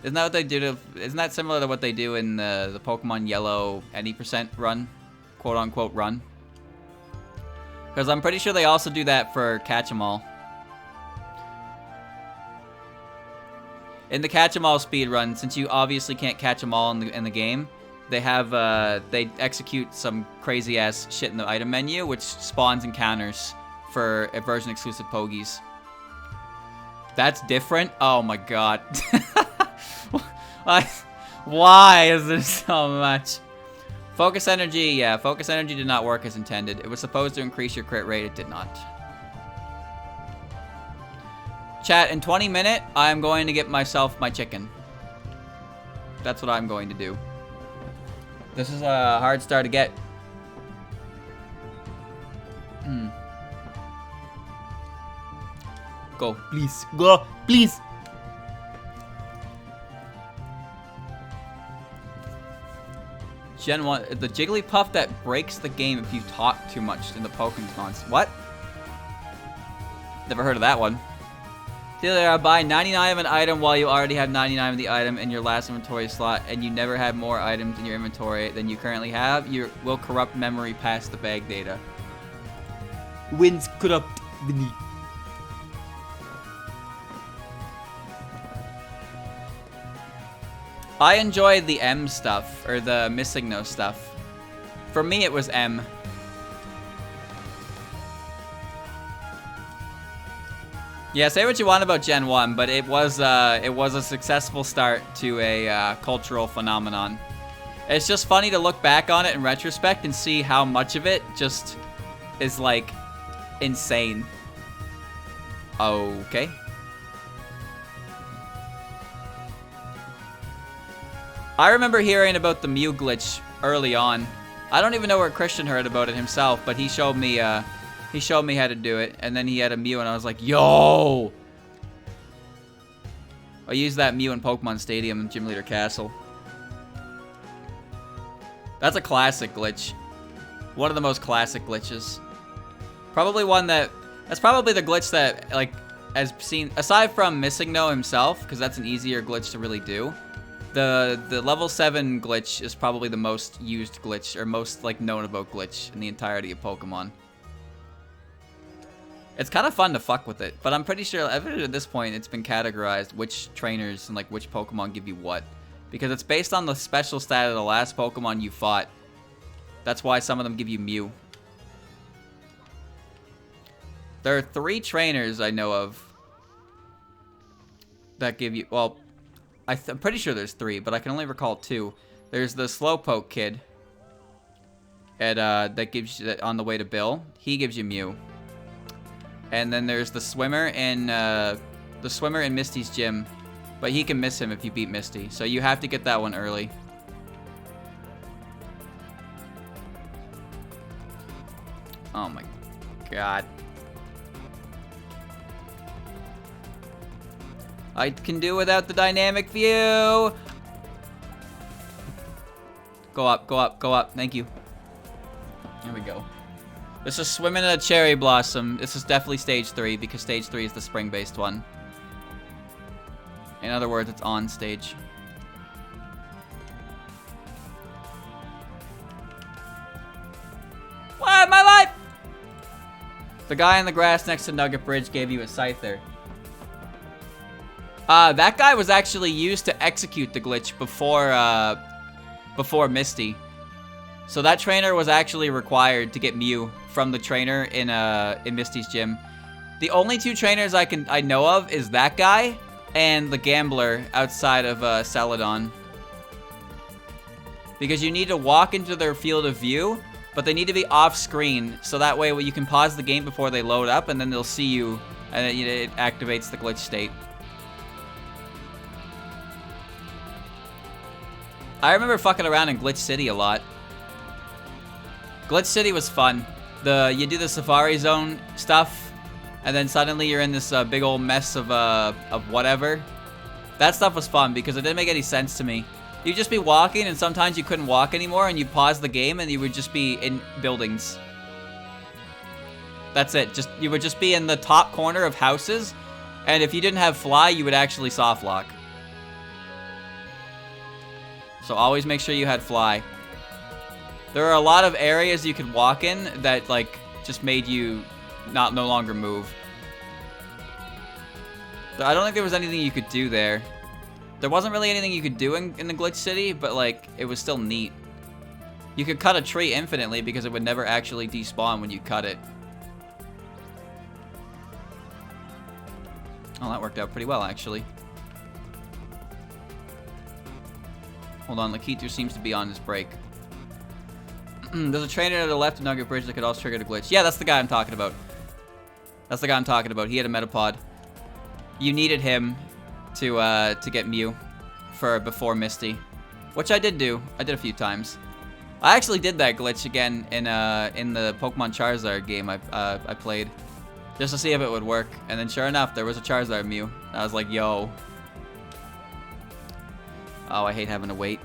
isn't that similar to what they do in the Pokemon Yellow any % run? Quote unquote run? Because I'm pretty sure they also do that for Catch-em-all. In the Catch-em-all speedrun, since you obviously can't catch them all in the game, they have they execute some crazy ass shit in the item menu, which spawns encounters for version exclusive Pogies. That's different. Oh my god. Why is there so much? Focus energy, yeah, focus energy did not work as intended. It was supposed to increase your crit rate, it did not. Chat, in 20 minutes, I'm going to get myself my chicken. That's what I'm going to do. This is a hard star to get. Go. Please. Go. Please. Gen 1, the Jigglypuff that breaks the game if you talk too much in the Pokemon. What? Never heard of that one. Either buy 99 of an item while you already have 99 of the item in your last inventory slot, and you never have more items in your inventory than you currently have, you will corrupt memory past the bag data. Winds corrupt beneath. I enjoy the M stuff, or the missing no stuff. For me, it was M. Yeah, say what you want about Gen 1, but it was a successful start to a cultural phenomenon. It's just funny to look back on it in retrospect and see how much of it just is, like, insane. Okay. I remember hearing about the Mew glitch early on. I don't even know where Christian heard about it himself, but he showed me how to do it, and then he had a Mew, and I was like, yo! I used that Mew in Pokemon Stadium and Gym Leader Castle. That's a classic glitch. One of the most classic glitches. Probably one that's probably the glitch that, like, has seen, aside from Missing No himself, because that's an easier glitch to really do. The level 7 glitch is probably the most used glitch, or most, like, known about glitch in the entirety of Pokemon. It's kind of fun to fuck with it, but I'm pretty sure at this point it's been categorized which trainers and, like, which Pokemon give you what. Because it's based on the special stat of the last Pokemon you fought. That's why some of them give you Mew. There are 3 trainers I know of that give you, well, I'm pretty sure there's 3, but I can only recall 2. There's the Slowpoke kid that gives you, on the way to Bill. He gives you Mew. And then there's the swimmer in Misty's gym, but he can miss him if you beat Misty. So you have to get that one early. Oh my god. I can do without the dynamic view. Go up, go up, go up. Thank you. There we go. This is swimming in a cherry blossom. This is definitely stage 3 because stage 3 is the spring-based one. In other words, it's on stage. What? My life! The guy in the grass next to Nugget Bridge gave you a Scyther. That guy was actually used to execute the glitch before Misty. So that trainer was actually required to get Mew from the trainer in Misty's gym. The only 2 trainers I know of is that guy and the gambler outside of Celadon. Because you need to walk into their field of view, but they need to be off screen, so that way you can pause the game before they load up, and then they'll see you, and it activates the glitch state. I remember fucking around in Glitch City a lot. Glitch City was fun. You do the Safari Zone stuff, and then suddenly you're in this big old mess of whatever. That stuff was fun because it didn't make any sense to me. You'd just be walking, and sometimes you couldn't walk anymore, and you'd pause the game, and you would just be in buildings. That's it. You would just be in the top corner of houses, and if you didn't have fly, you would actually soft lock. So always make sure you had fly. There are a lot of areas you could walk in that, like, just made you no longer move. I don't think there was anything you could do there. There wasn't really anything you could do in the glitch city, but, like, it was still neat. You could cut a tree infinitely because it would never actually despawn when you cut it. Oh, that worked out pretty well, actually. Hold on, Lakitu seems to be on his break. There's a trainer to the left of Nugget Bridge that could also trigger the glitch. Yeah, that's the guy I'm talking about. That's the guy I'm talking about. He had a Metapod. You needed him to get Mew before Misty, which I did do. I did a few times. I actually did that glitch again in the Pokemon Charizard game I played, just to see if it would work. And then sure enough, there was a Charizard Mew. I was like, yo. Oh, I hate having to wait.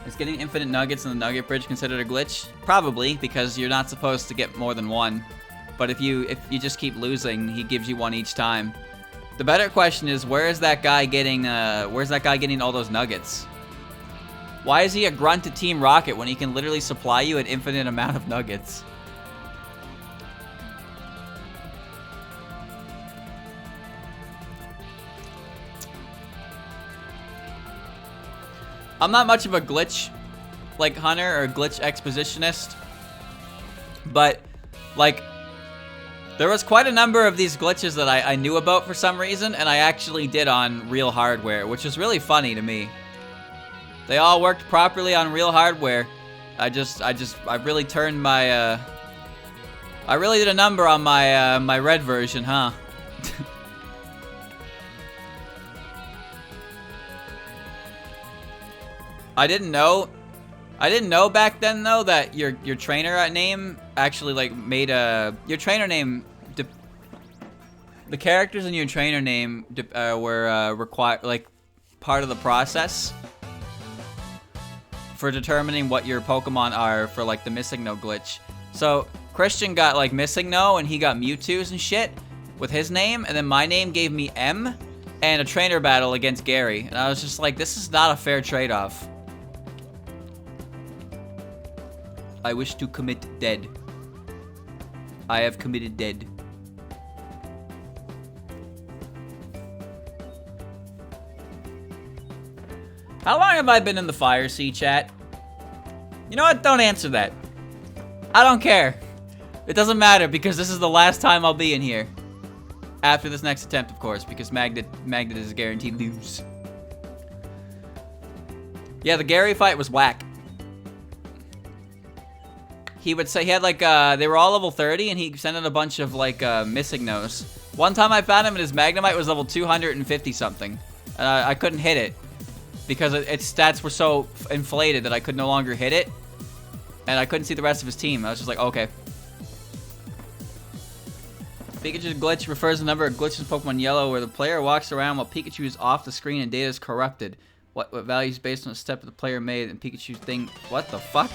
Is getting infinite nuggets in the Nugget Bridge considered a glitch? Probably, because you're not supposed to get more than one. But if you just keep losing, he gives you one each time. The better question is, where is that guy getting all those nuggets? Why is he a grunt to Team Rocket when he can literally supply you an infinite amount of nuggets? I'm not much of a glitch, like, hunter or glitch expositionist, but, like, there was quite a number of these glitches that I knew about for some reason, and I actually did on real hardware, which is really funny to me. They all worked properly on real hardware. I really turned my, I really did a number on my, my red version, huh? I didn't know back then though that your trainer name actually like made your trainer name. The characters in your trainer name were required, like, part of the process for determining what your Pokemon are for, like, the Missing No glitch. So Christian got, like, Missing No, and he got Mewtwo's and shit with his name, and then my name gave me M and a trainer battle against Gary, and I was just like, this is not a fair trade-off. I wish to commit dead. I have committed dead. How long have I been in the Fire Sea, chat? You know what? Don't answer that. I don't care. It doesn't matter because this is the last time I'll be in here. After this next attempt, of course, because Magnet is a guaranteed lose. Yeah, the Gary fight was whack. He would say he had like, they were all level 30 and he sent in a bunch of like, Missing Nos. One time I found him and his Magnemite was level 250 something. And I couldn't hit it. Because its stats were so inflated that I could no longer hit it. And I couldn't see the rest of his team. I was just like, okay. Pikachu's glitch refers to the number of glitches in Pokemon Yellow where the player walks around while Pikachu is off the screen and data is corrupted. What value is based on the step that the player made and Pikachu's thing. What the fuck?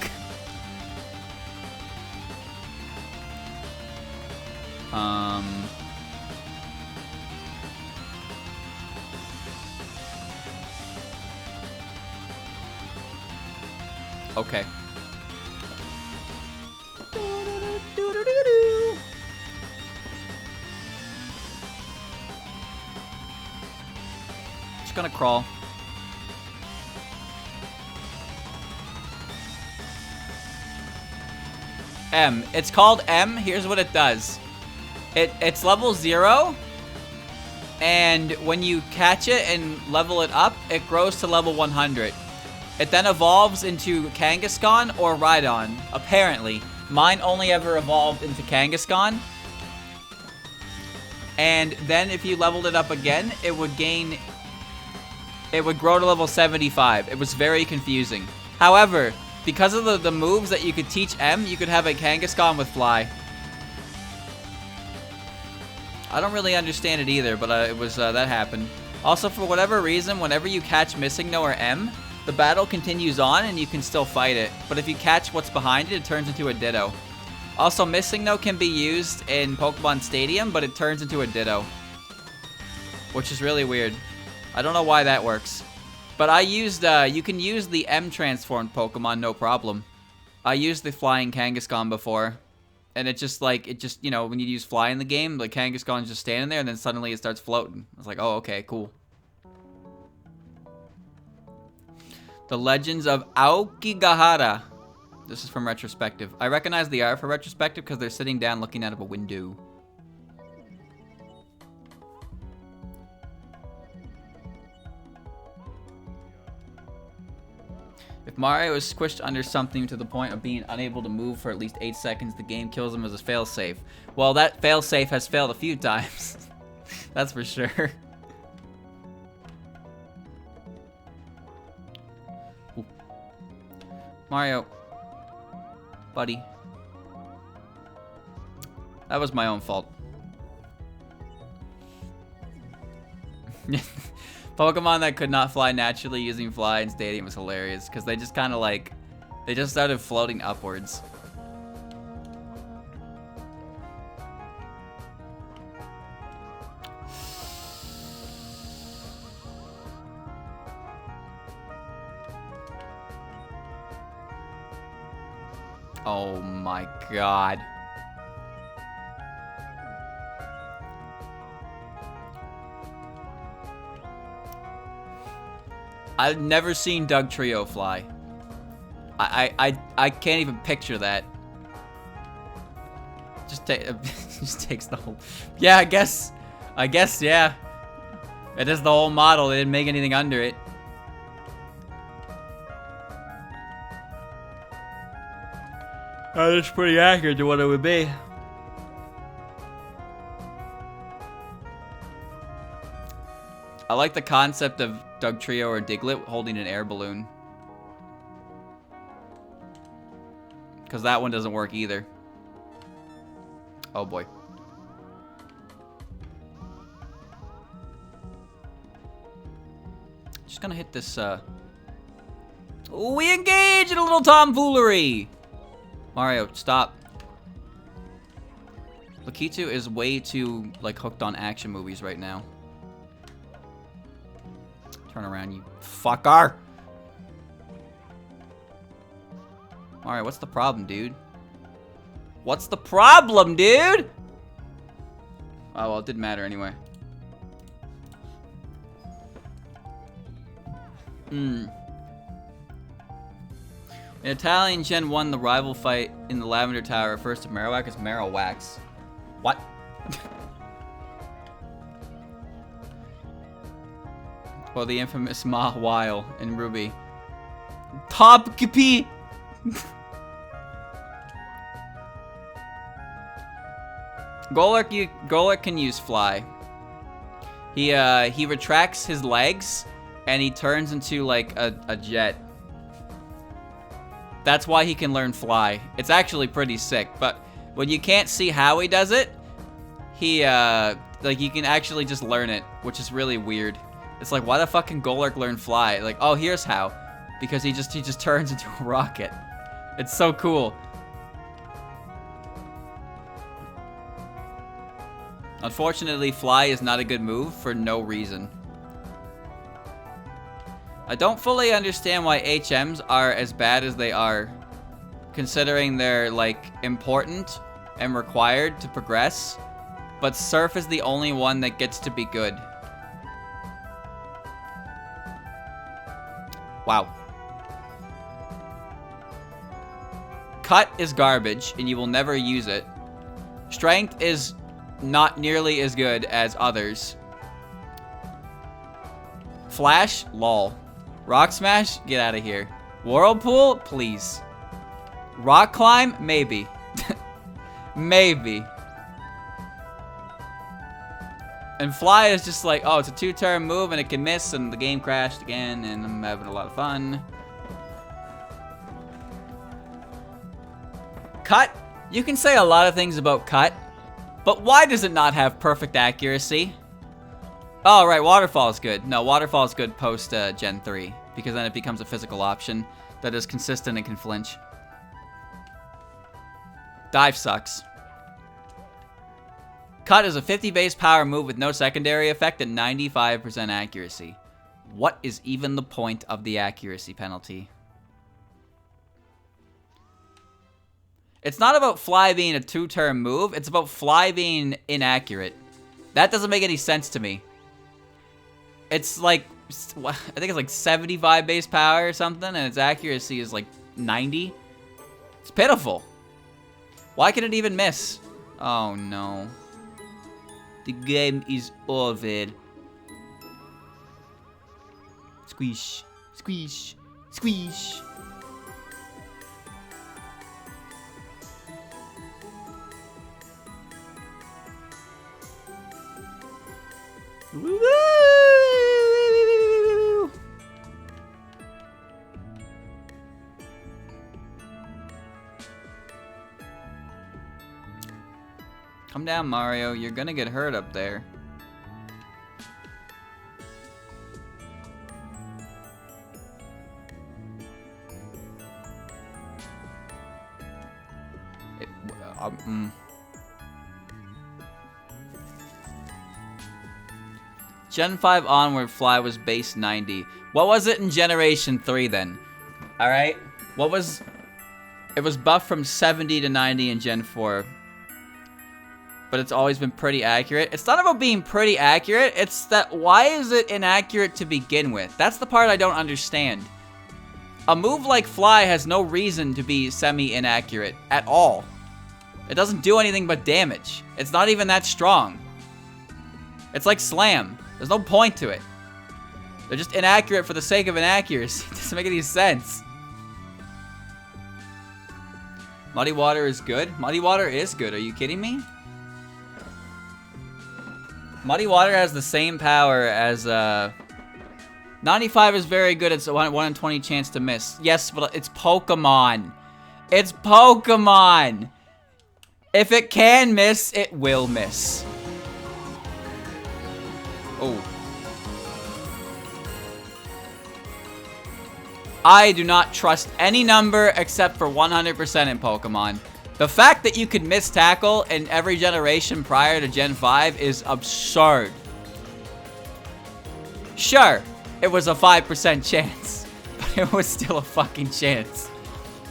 Okay. Just gonna crawl. M. It's called M. Here's what it does. It's level 0. And when you catch it and level it up, it grows to level 100. It then evolves into Kangaskhan or Rhydon, apparently. Mine only ever evolved into Kangaskhan. And then if you leveled it up again, it would grow to level 75. It was very confusing. However, because of the moves that you could teach M, you could have a Kangaskhan with Fly. I don't really understand it either, but it was that happened. Also, for whatever reason, whenever you catch Missing No or M, the battle continues on and you can still fight it. But if you catch what's behind it, it turns into a Ditto. Also, Missing No can be used in Pokemon Stadium, but it turns into a Ditto, which is really weird. I don't know why that works. But I used, you can use the M-transformed Pokemon, no problem. I used the Flying Kangaskhan before. And it just, you know, when you use Fly in the game, the Kangaskhan's just standing there, and then suddenly it starts floating. I was like, oh, okay, cool. The Legends of Aokigahara. This is from Retrospective. I recognize the art for Retrospective because they're sitting down looking out of a window. If Mario is squished under something to the point of being unable to move for at least 8 seconds, the game kills him as a failsafe. Well, that failsafe has failed a few times. That's for sure. Ooh. Mario. Buddy. That was my own fault. Pokemon that could not fly naturally using Fly in Stadium was hilarious because they just kind of like, they just started floating upwards. Oh my god. I've never seen Doug Trio fly. I can't even picture that. Just takes the whole. Yeah, I guess yeah. It is the whole model. They didn't make anything under it. That is pretty accurate to what it would be. I like the concept of Doug Trio or Diglett holding an air balloon. Because that one doesn't work either. Oh boy. Just gonna hit this, We engage in a little tomfoolery! Mario, stop. Lakitu is way too, like, hooked on action movies right now. Turn around, you fucker! Alright, what's the problem, dude? What's the problem, dude? Oh, well, it didn't matter anyway. In Italian, Gen 1, the rival fight in the Lavender Tower refers to Marowak as Marowaks. What? Or the infamous Mawile in Ruby. Top Kipi! Golurk can use Fly. He retracts his legs and he turns into like a jet. That's why he can learn Fly. It's actually pretty sick, but when you can't see how he does it, he like you can actually just learn it, which is really weird. It's like, why the fuck can Golurk learn Fly? Like, oh, here's how. Because he just turns into a rocket. It's so cool. Unfortunately, Fly is not a good move for no reason. I don't fully understand why HMs are as bad as they are, considering they're, like, important and required to progress, but Surf is the only one that gets to be good. Wow. Cut is garbage, and you will never use it. Strength is not nearly as good as others. Flash? Lol. Rock Smash? Get out of here. Whirlpool? Please. Rock Climb? Maybe. Maybe. And Fly is just like, oh, it's a 2-turn move and it can miss and the game crashed again and I'm having a lot of fun. Cut? You can say a lot of things about Cut, but why does it not have perfect accuracy? Oh, right, Waterfall is good. No, Waterfall is good post Gen 3, because then it becomes a physical option that is consistent and can flinch. Dive sucks. Cut is a 50 base power move with no secondary effect and 95% accuracy. What is even the point of the accuracy penalty? It's not about Fly being a 2-turn move, it's about Fly being inaccurate. That doesn't make any sense to me. It's like, I think it's like 75 base power or something, and its accuracy is like 90. It's pitiful. Why can it even miss? Oh no. The game is over. Squish, squish, squish. Woo! Come down, Mario. You're gonna get hurt up there. Gen 5 onward, Fly was base 90. What was it in Generation 3 then? Alright? What was... It was buffed from 70 to 90 in Gen 4. But it's always been pretty accurate. It's not about being pretty accurate. It's that why is it inaccurate to begin with? That's the part I don't understand. A move like Fly has no reason to be semi-inaccurate at all. It doesn't do anything but damage. It's not even that strong. It's like Slam. There's no point to it. They're just inaccurate for the sake of inaccuracy. It doesn't make any sense. Muddy Water is good? Muddy Water is good. Are you kidding me? Muddy Water has the same power as, 95 is very good. It's a 1 in 20 chance to miss. Yes, but it's Pokemon. It's Pokemon. If it can miss, it will miss. Oh. I do not trust any number except for 100% in Pokemon. The fact that you could miss Tackle in every generation prior to Gen 5 is absurd. Sure, it was a 5% chance, but it was still a fucking chance.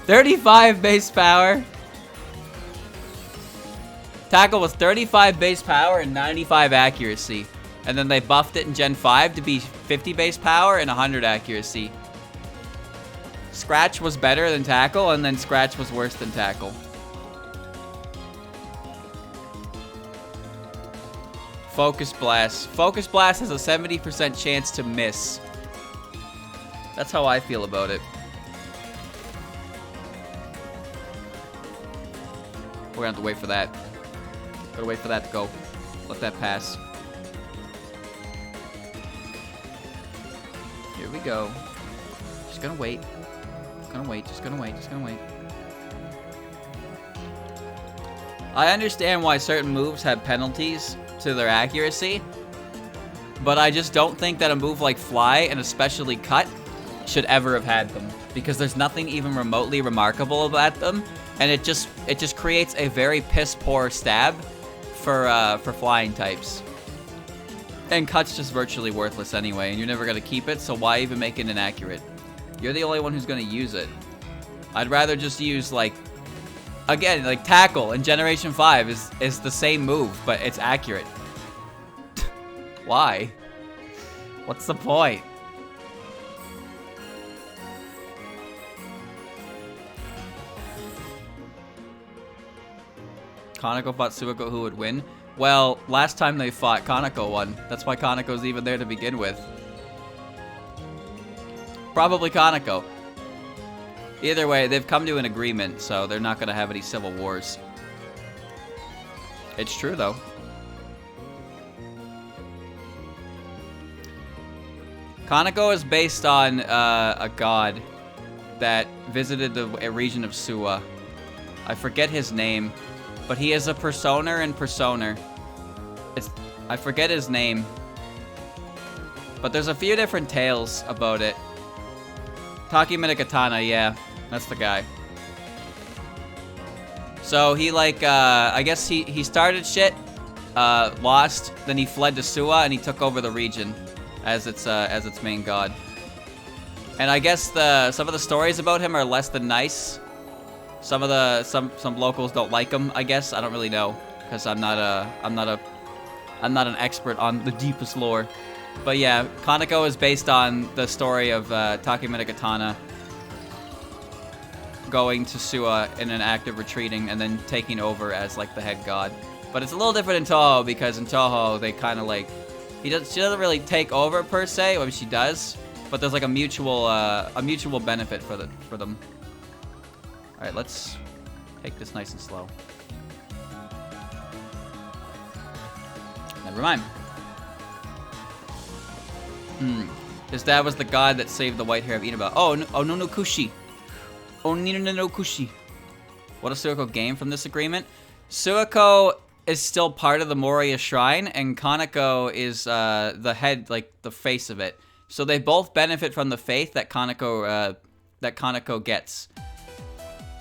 35 base power. Tackle was 35 base power and 95 accuracy. And then they buffed it in Gen 5 to be 50 base power and 100 accuracy. Scratch was better than Tackle, and then Scratch was worse than Tackle. Focus Blast. Focus Blast has a 70% chance to miss. That's how I feel about it. We're gonna have to wait for that. Gotta wait for that to go. Let that pass. Here we go. Just gonna wait. Just gonna wait, just gonna wait, just gonna wait. I understand why certain moves have penalties to their accuracy, but I just don't think that a move like Fly, and especially Cut, should ever have had them. Because there's nothing even remotely remarkable about them, and it just creates a very piss-poor stab for flying types. And Cut's just virtually worthless anyway, and you're never gonna keep it, so why even make it inaccurate? You're the only one who's gonna use it. I'd rather just use, like, again, like Tackle in Generation 5 is the same move, but it's accurate. Why? What's the point? Kaneko fought Suiko, who would win? Well, last time they fought, Kaneko won. That's why Kaneko's even there to begin with. Probably Kaneko. Either way, they've come to an agreement, so they're not going to have any civil wars. It's true, though. Kaneko is based on a god that visited the region of Suwa. I forget his name, but he is a Persona in Persona. I forget his name, but there's a few different tales about it. Takeminikatana, yeah, that's the guy. So he like, I guess he started shit, lost, then he fled to Suwa and he took over the region as its main god. And I guess some of the stories about him are less than nice. Some locals don't like him, I guess. I don't really know, because I'm not an expert on the deepest lore. But yeah, Kaneko is based on the story of Takeminikatana going to Suwa in an act of retreating and then taking over as like the head god. But it's a little different in Touhou, because in Touhou they kind of like she doesn't really take over per se. I mean, she does, but there's like a mutual benefit for them. All right, let's take this nice and slow. Never mind. His dad was the god that saved the white hair of Inaba. Oh no Kushi. Oh no Kushi. What does Suiko gain from this agreement? Suiko is still part of the Moria Shrine, and Kaneko is the head, like the face of it. So they both benefit from the faith that Kaneko gets.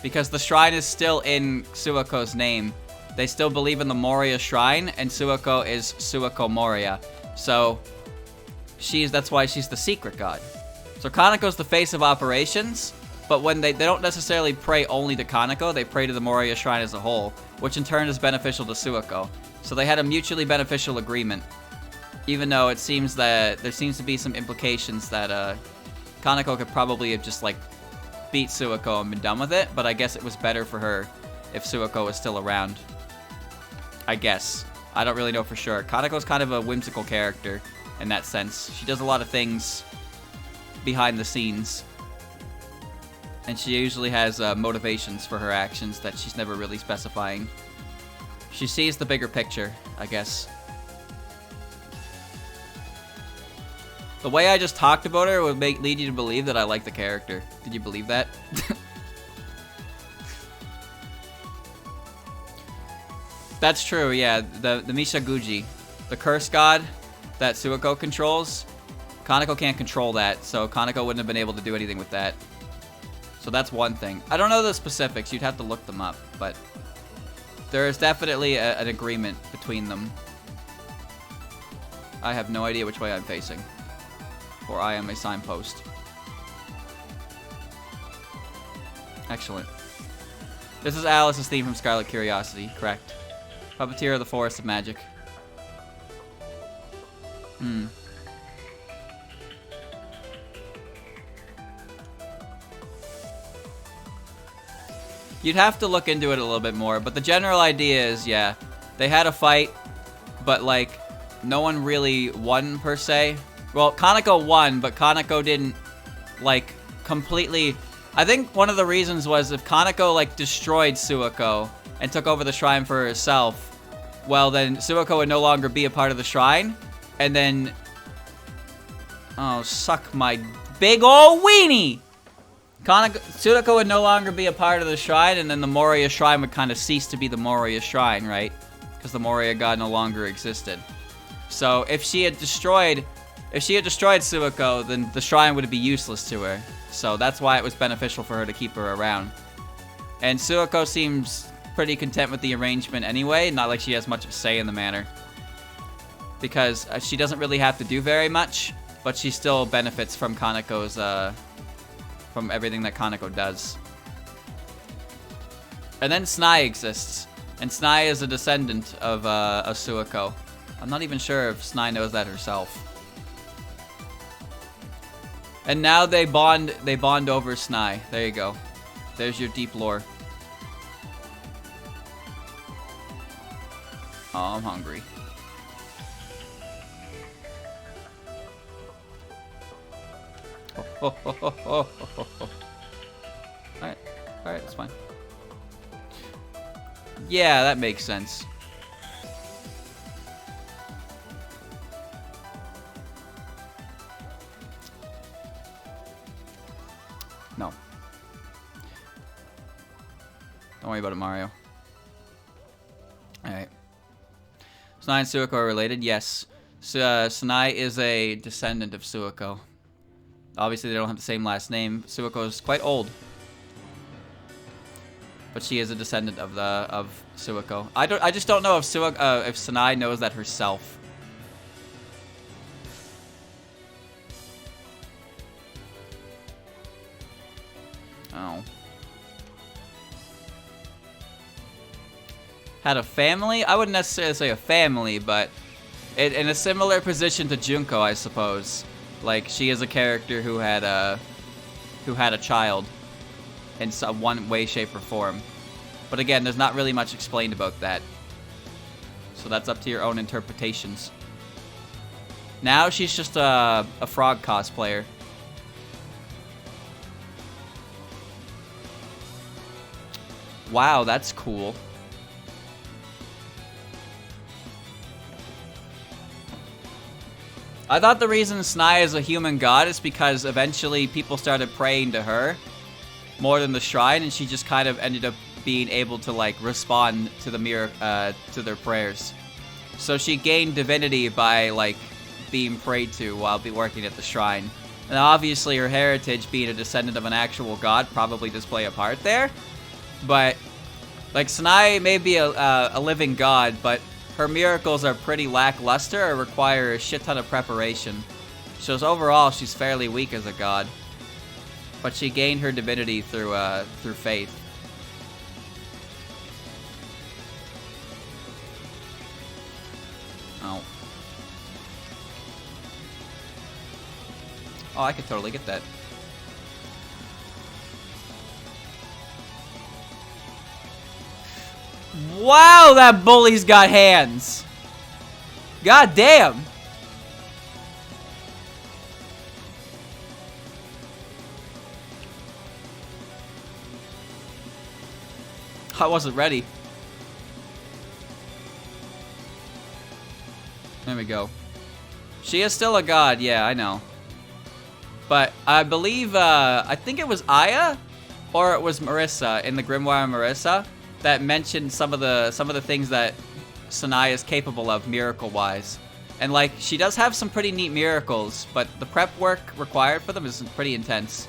Because the shrine is still in Suiko's name. They still believe in the Moria Shrine, and Suiko is Suiko Moria. So that's why she's the secret god. So Kaneko's the face of operations, but when they don't necessarily pray only to Kaneko, they pray to the Moria Shrine as a whole, which in turn is beneficial to Suiko. So they had a mutually beneficial agreement, even though it seems that there seems to be some implications that Kaneko could probably have just like beat Suiko and been done with it, but I guess it was better for her if Suiko was still around. I guess. I don't really know for sure. Kaneko's kind of a whimsical character in that sense. She does a lot of things behind the scenes, and she usually has motivations for her actions that she's never really specifying. She sees the bigger picture, I guess. The way I just talked about her would lead you to believe that I like the character. Did you believe that? That's true, yeah. The Mishaguji, the curse god that Suiko controls, Kaneko can't control that, so Kaneko wouldn't have been able to do anything with that. So that's one thing. I don't know the specifics, you'd have to look them up, but there is definitely an agreement between them. I have no idea which way I'm facing, for I am a signpost. Excellent. This is Alice's theme from Scarlet Curiosity, correct. Puppeteer of the Forest of Magic. You'd have to look into it a little bit more, but the general idea is, yeah, they had a fight, but like, no one really won per se. Well, Kaneko won, but Kaneko didn't, like, completely... I think one of the reasons was if Kaneko, like, destroyed Suiko and took over the shrine for herself, well, then Suiko would no longer be a part of the shrine, and then... Oh, suck my big ol' weenie! Suiko would no longer be a part of the shrine, and then the Moria Shrine would kind of cease to be the Moria Shrine, right? Because the Moria god no longer existed. So if she had destroyed Suiko, then the shrine would be useless to her. So that's why it was beneficial for her to keep her around. And Suiko seems pretty content with the arrangement anyway, not like she has much of a say in the matter. Because she doesn't really have to do very much, but she still benefits from Kaneko's, from everything that Kaneko does. And then Snai exists. And Snai is a descendant of Suiko. I'm not even sure if Snai knows that herself. And now they bond over Snai. There you go. There's your deep lore. Oh, I'm hungry. Alright, that's fine. Yeah, that makes sense. No. Don't worry about it, Mario. Alright. Sanai and Suiko are related? Yes. Sanai is a descendant of Suiko. Obviously, they don't have the same last name. Suiko is quite old. But she is a descendant of Suiko. I just don't know if if Sanai knows that herself. Oh. Had a family? I wouldn't necessarily say a family, but in a similar position to Junko, I suppose. Like, she is a character who had a child in some one way, shape, or form. But again, there's not really much explained about that. So that's up to your own interpretations. Now she's just a frog cosplayer. Wow, that's cool. I thought the reason Sanai is a human god is because eventually people started praying to her more than the shrine, and she just kind of ended up being able to like respond to the to their prayers. So she gained divinity by like being prayed to while working at the shrine. And obviously her heritage, being a descendant of an actual god, probably does play a part there. But like Sanai may be a living god, but her miracles are pretty lackluster or require a shit ton of preparation. So overall, she's fairly weak as a god. But she gained her divinity through faith. Oh. Oh, I could totally get that. Wow, that bully's got hands. God damn. I wasn't ready. There we go. She is still a god, yeah, I know. But I believe, I think it was Aya, or it was Marissa in the Grimoire of Marissa, that mentioned some of the things that Sanai is capable of miracle-wise. And like, she does have some pretty neat miracles, but the prep work required for them is pretty intense.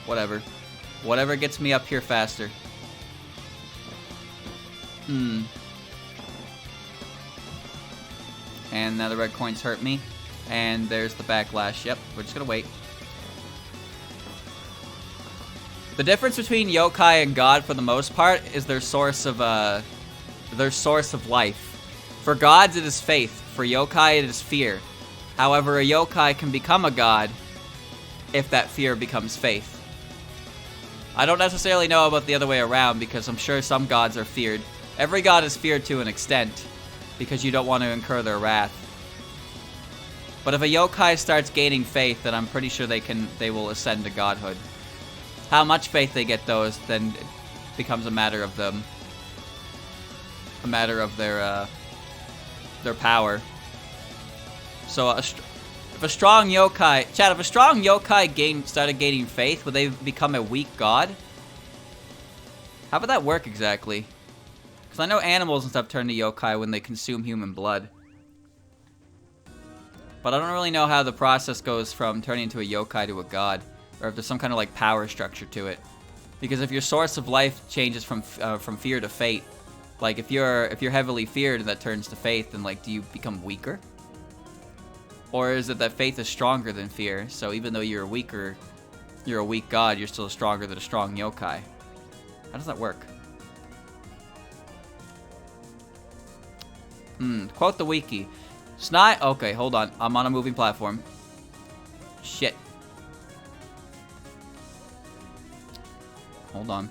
Whatever. Whatever gets me up here faster. And now the red coins hurt me. And there's the backlash. Yep, we're just gonna wait. The difference between yokai and god, for the most part, is their source of life. For gods, it is faith. For yokai, it is fear. However, a yokai can become a god if that fear becomes faith. I don't necessarily know about the other way around, because I'm sure some gods are feared. Every god is feared to an extent, because you don't want to incur their wrath. But if a yokai starts gaining faith, then I'm pretty sure they will ascend to godhood. How much faith they get, though, then it becomes a matter of them. A matter of their power. So, if a strong yokai... Chad, if a strong yokai started gaining faith, would they become a weak god? How would that work exactly? Because I know animals and stuff turn to yokai when they consume human blood. But I don't really know how the process goes from turning into a yokai to a god. Or if there's some kind of like power structure to it. Because if your source of life changes from fear to fate, like if you're heavily feared and that turns to faith, then like do you become weaker? Or is it that faith is stronger than fear? So even though you're a weak god, you're still stronger than a strong yokai. How does that work? Quote the wiki. Sanai. Okay, hold on. I'm on a moving platform. Shit. Hold on.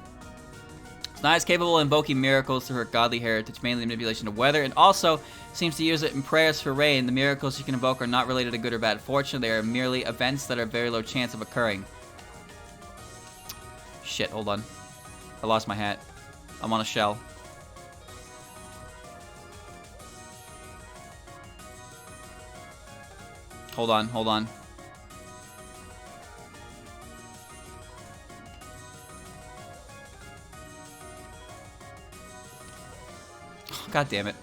Sanai is capable of invoking miracles through her godly heritage, mainly manipulation of weather, and also seems to use it in prayers for rain. The miracles she can invoke are not related to good or bad fortune. They are merely events that are very low chance of occurring. Shit, hold on. I lost my hat. I'm on a shell. Hold on, hold on. God damn it.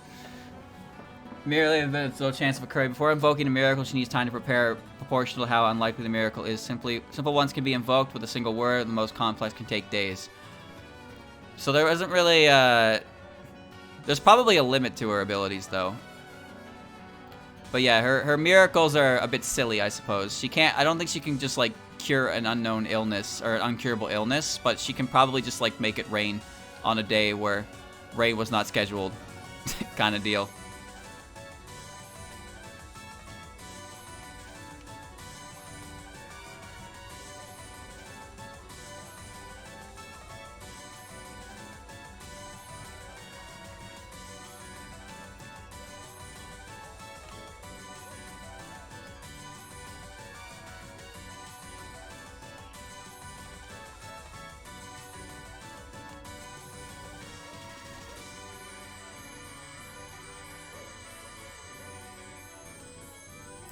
Merely there's no chance of occurring. Before invoking a miracle, she needs time to prepare, proportional to how unlikely the miracle is. Simple ones can be invoked with a single word. The most complex can take days. So there isn't really, there's probably a limit to her abilities, though. But yeah, her miracles are a bit silly, I suppose. She can't, I don't think she can just, like, cure an unknown illness, or an uncurable illness, but she can probably just, like, make it rain on a day where rain was not scheduled. Kind of deal.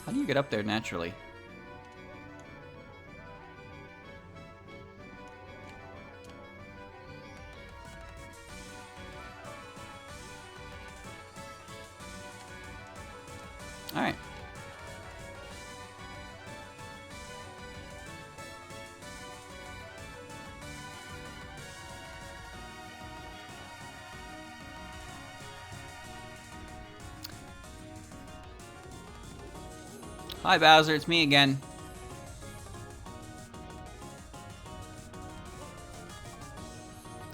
How do you get up there naturally? Alright. Hi Bowser, it's me again.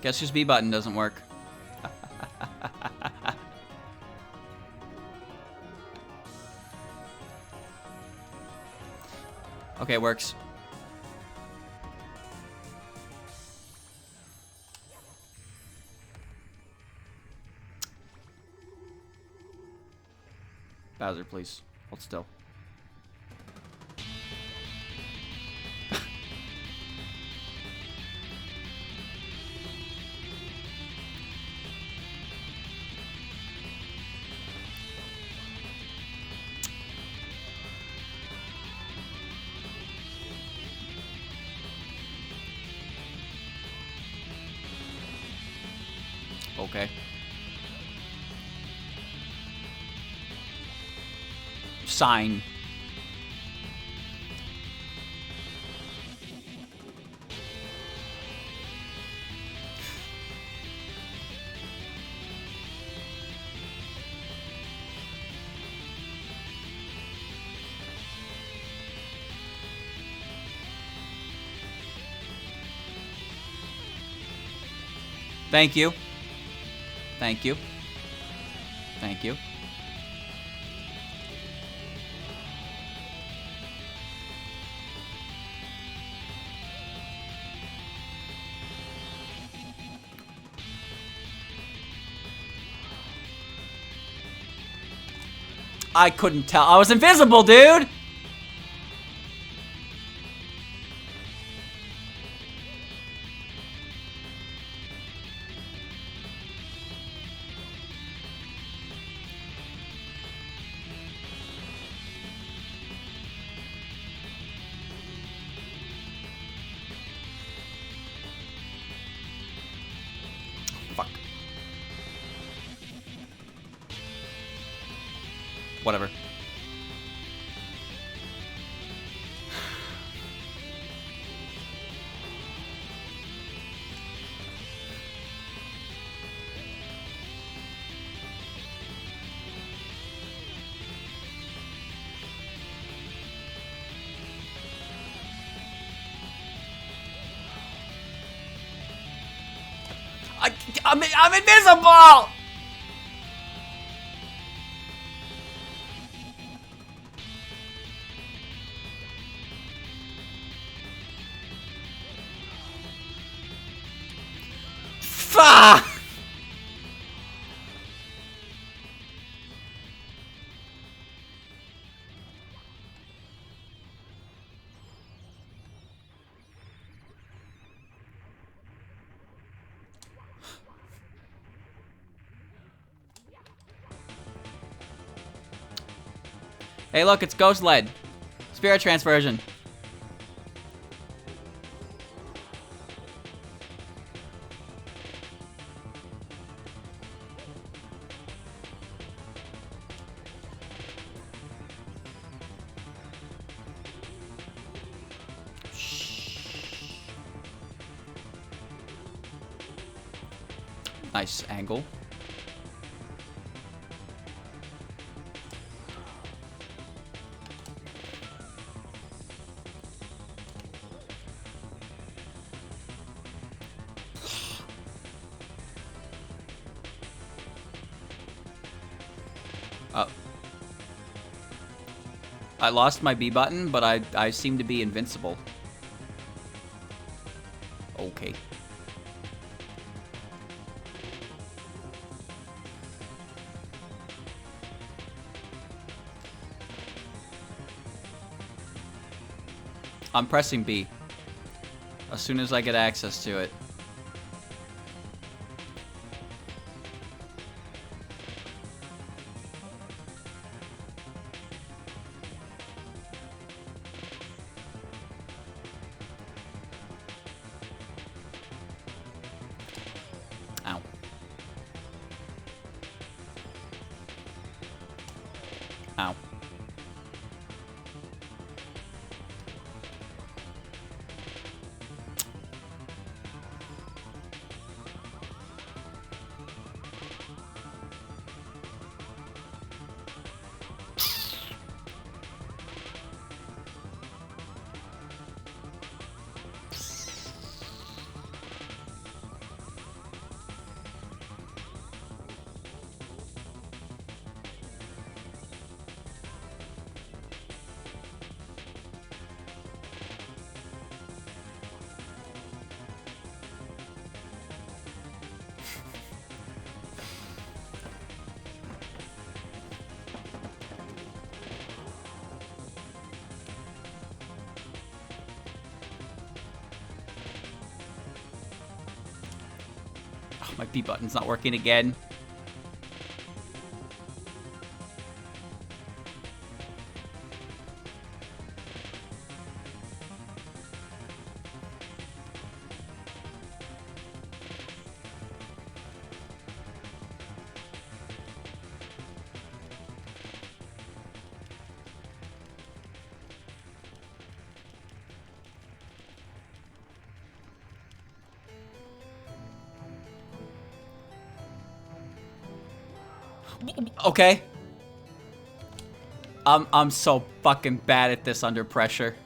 Guess whose B button doesn't work? Okay, it works. Bowser, please. Hold still. Okay. Sign. Thank you. Thank you. Thank you. I couldn't tell. I was invisible, dude! Fuck. Whatever. I'm invisible! Fuck! Hey, look, it's Ghost Lead. Spirit transversion. Nice angle. Oh. I lost my B button, but I seem to be invincible. Okay. I'm pressing B. As soon as I get access to it. Ow. Ow. My B button's not working again. Okay. I'm so fucking bad at this under pressure.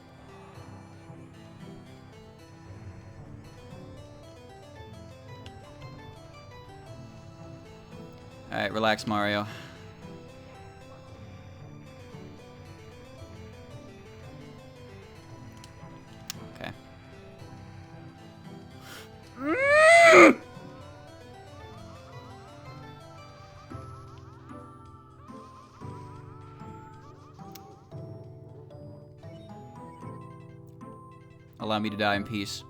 Alright, relax, Mario. Okay. Allow me to die in peace.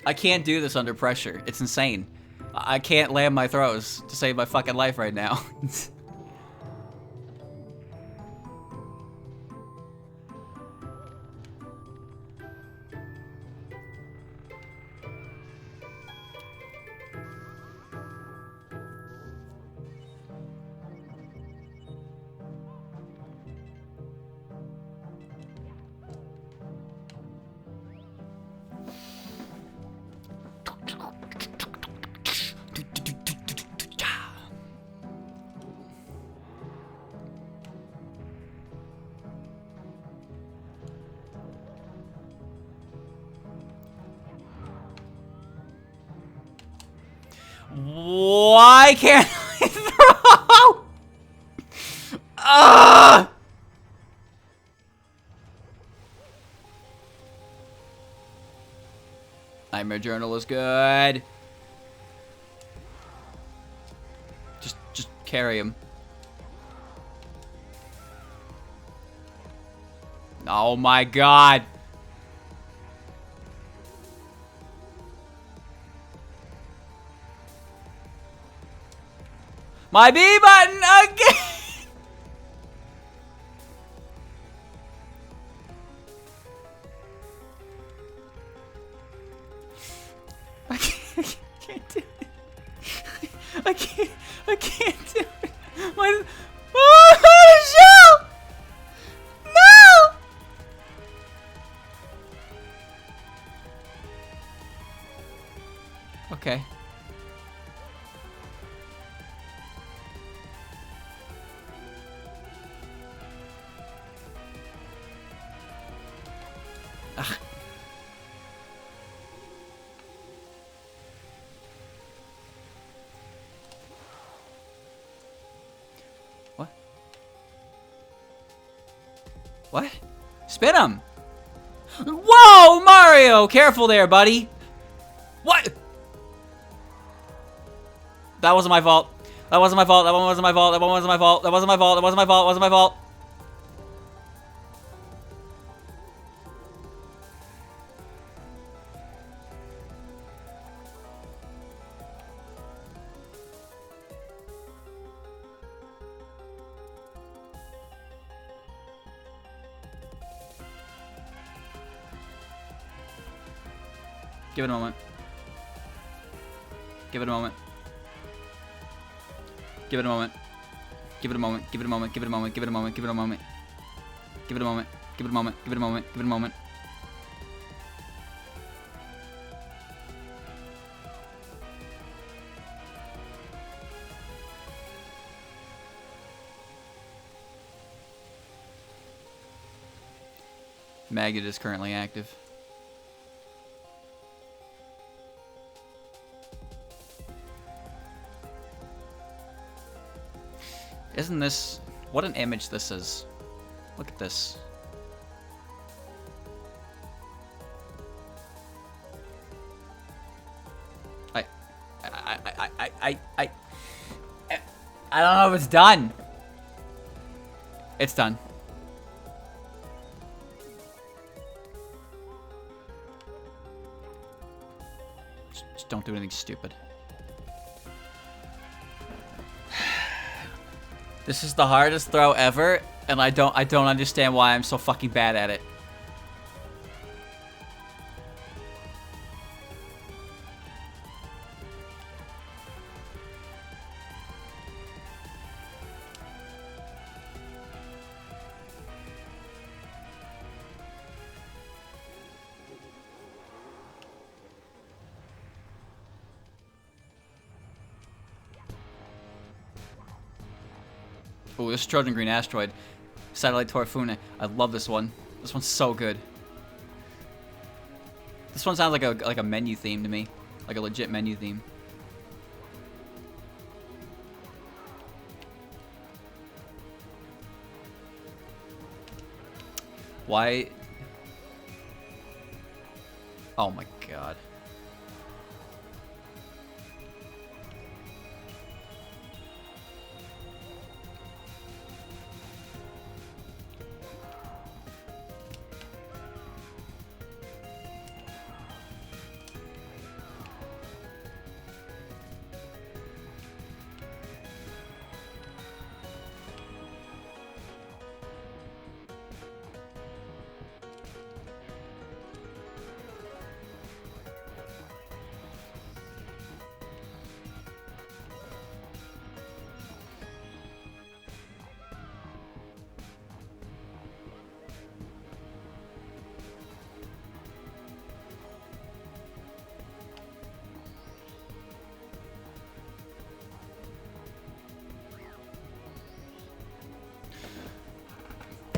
I can't do this under pressure. It's insane. I can't land my throws to save my fucking life right now. Why can't I throw? Nightmare Journal is good. Just carry him. Oh my god. My B button again! I can't do it. I can't do it. Shell! No! Okay. Ugh. What? What? Spin him! Whoa, Mario! Careful there, buddy! What? That wasn't my fault. That wasn't my fault. That one wasn't my fault. That one wasn't my fault. That wasn't my fault. That wasn't my fault. That wasn't my fault. Give it a moment. Give it a moment. Give it a moment. Give it a moment. Give it a moment. Give it a moment. Give it a moment. Give it a moment. Give it a moment. Give it a moment. Give it a moment. Give it a moment. Magnet is currently active. Isn't this... What an image this is. Look at this. I don't know if it's done. It's done. Just don't do anything stupid. This is the hardest throw ever, and I don't understand why I'm so fucking bad at it. Oh, this is Trojan Green Asteroid. Satellite Torfune. I love this one. This one's so good. This one sounds like a menu theme to me. Like a legit menu theme. Why? Oh my god.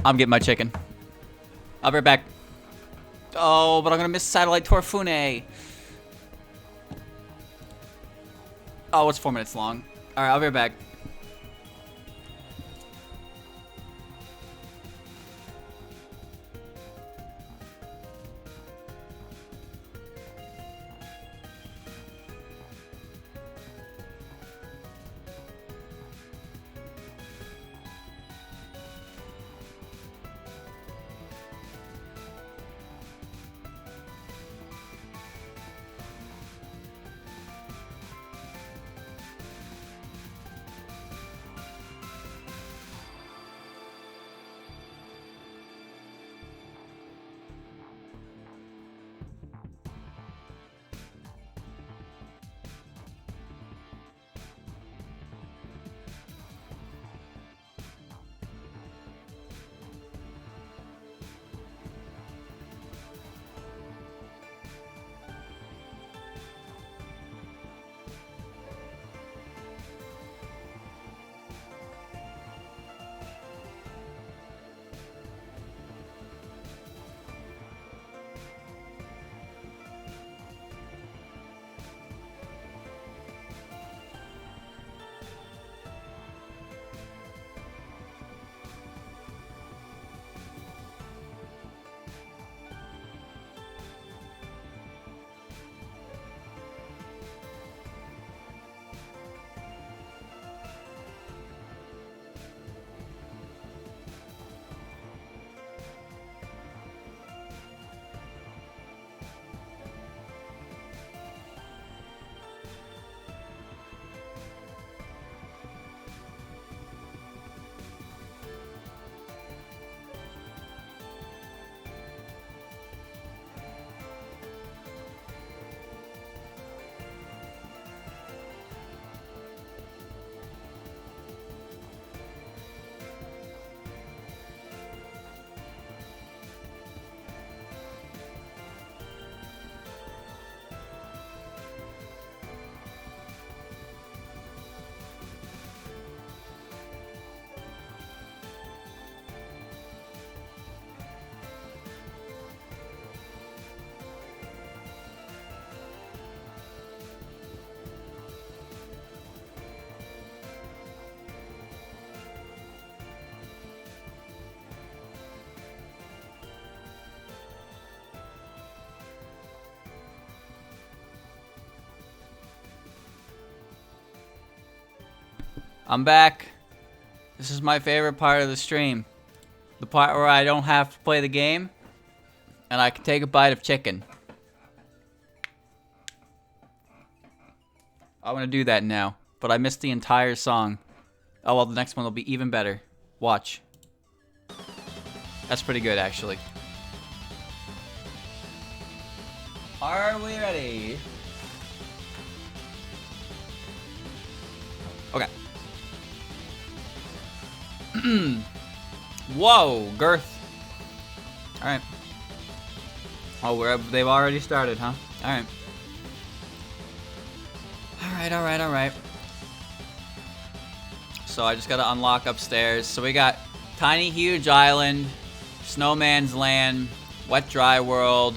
I'm getting my chicken. I'll be right back. Oh, but I'm gonna miss Satellite Torfune. Oh, it's 4 minutes long. Alright, I'll be right back. I'm back. This is my favorite part of the stream. The part where I don't have to play the game and I can take a bite of chicken. I want to do that now, but I missed the entire song. Oh, well, the next one will be even better. Watch. That's pretty good, actually. Are we ready? Okay. Whoa, girth. Alright. Oh, they've already started, huh? Alright. Alright. So I just gotta unlock upstairs. So we got Tiny Huge Island, Snowman's Land, Wet Dry World,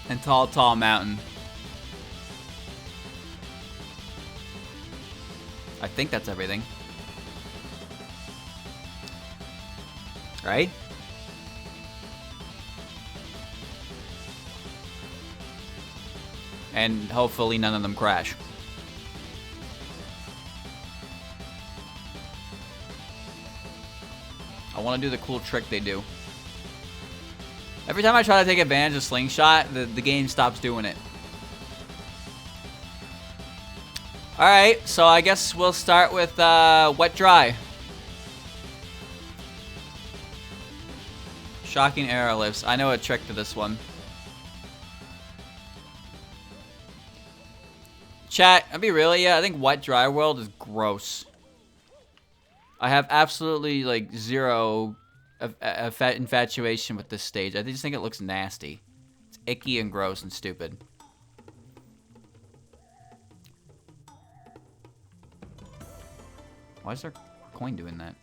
and Tall Mountain. I think that's everything. Right? And hopefully none of them crash. I want to do the cool trick they do. Every time I try to take advantage of Slingshot, the game stops doing it. Alright, so I guess we'll start with Wet Dry. Shocking aerolifts. I know a trick to this one. Chat, I'll be real, yeah, I think Wet Dry World is gross. I have absolutely, like, zero infatuation with this stage. I just think it looks nasty. It's icky and gross and stupid. Why is there a coin doing that?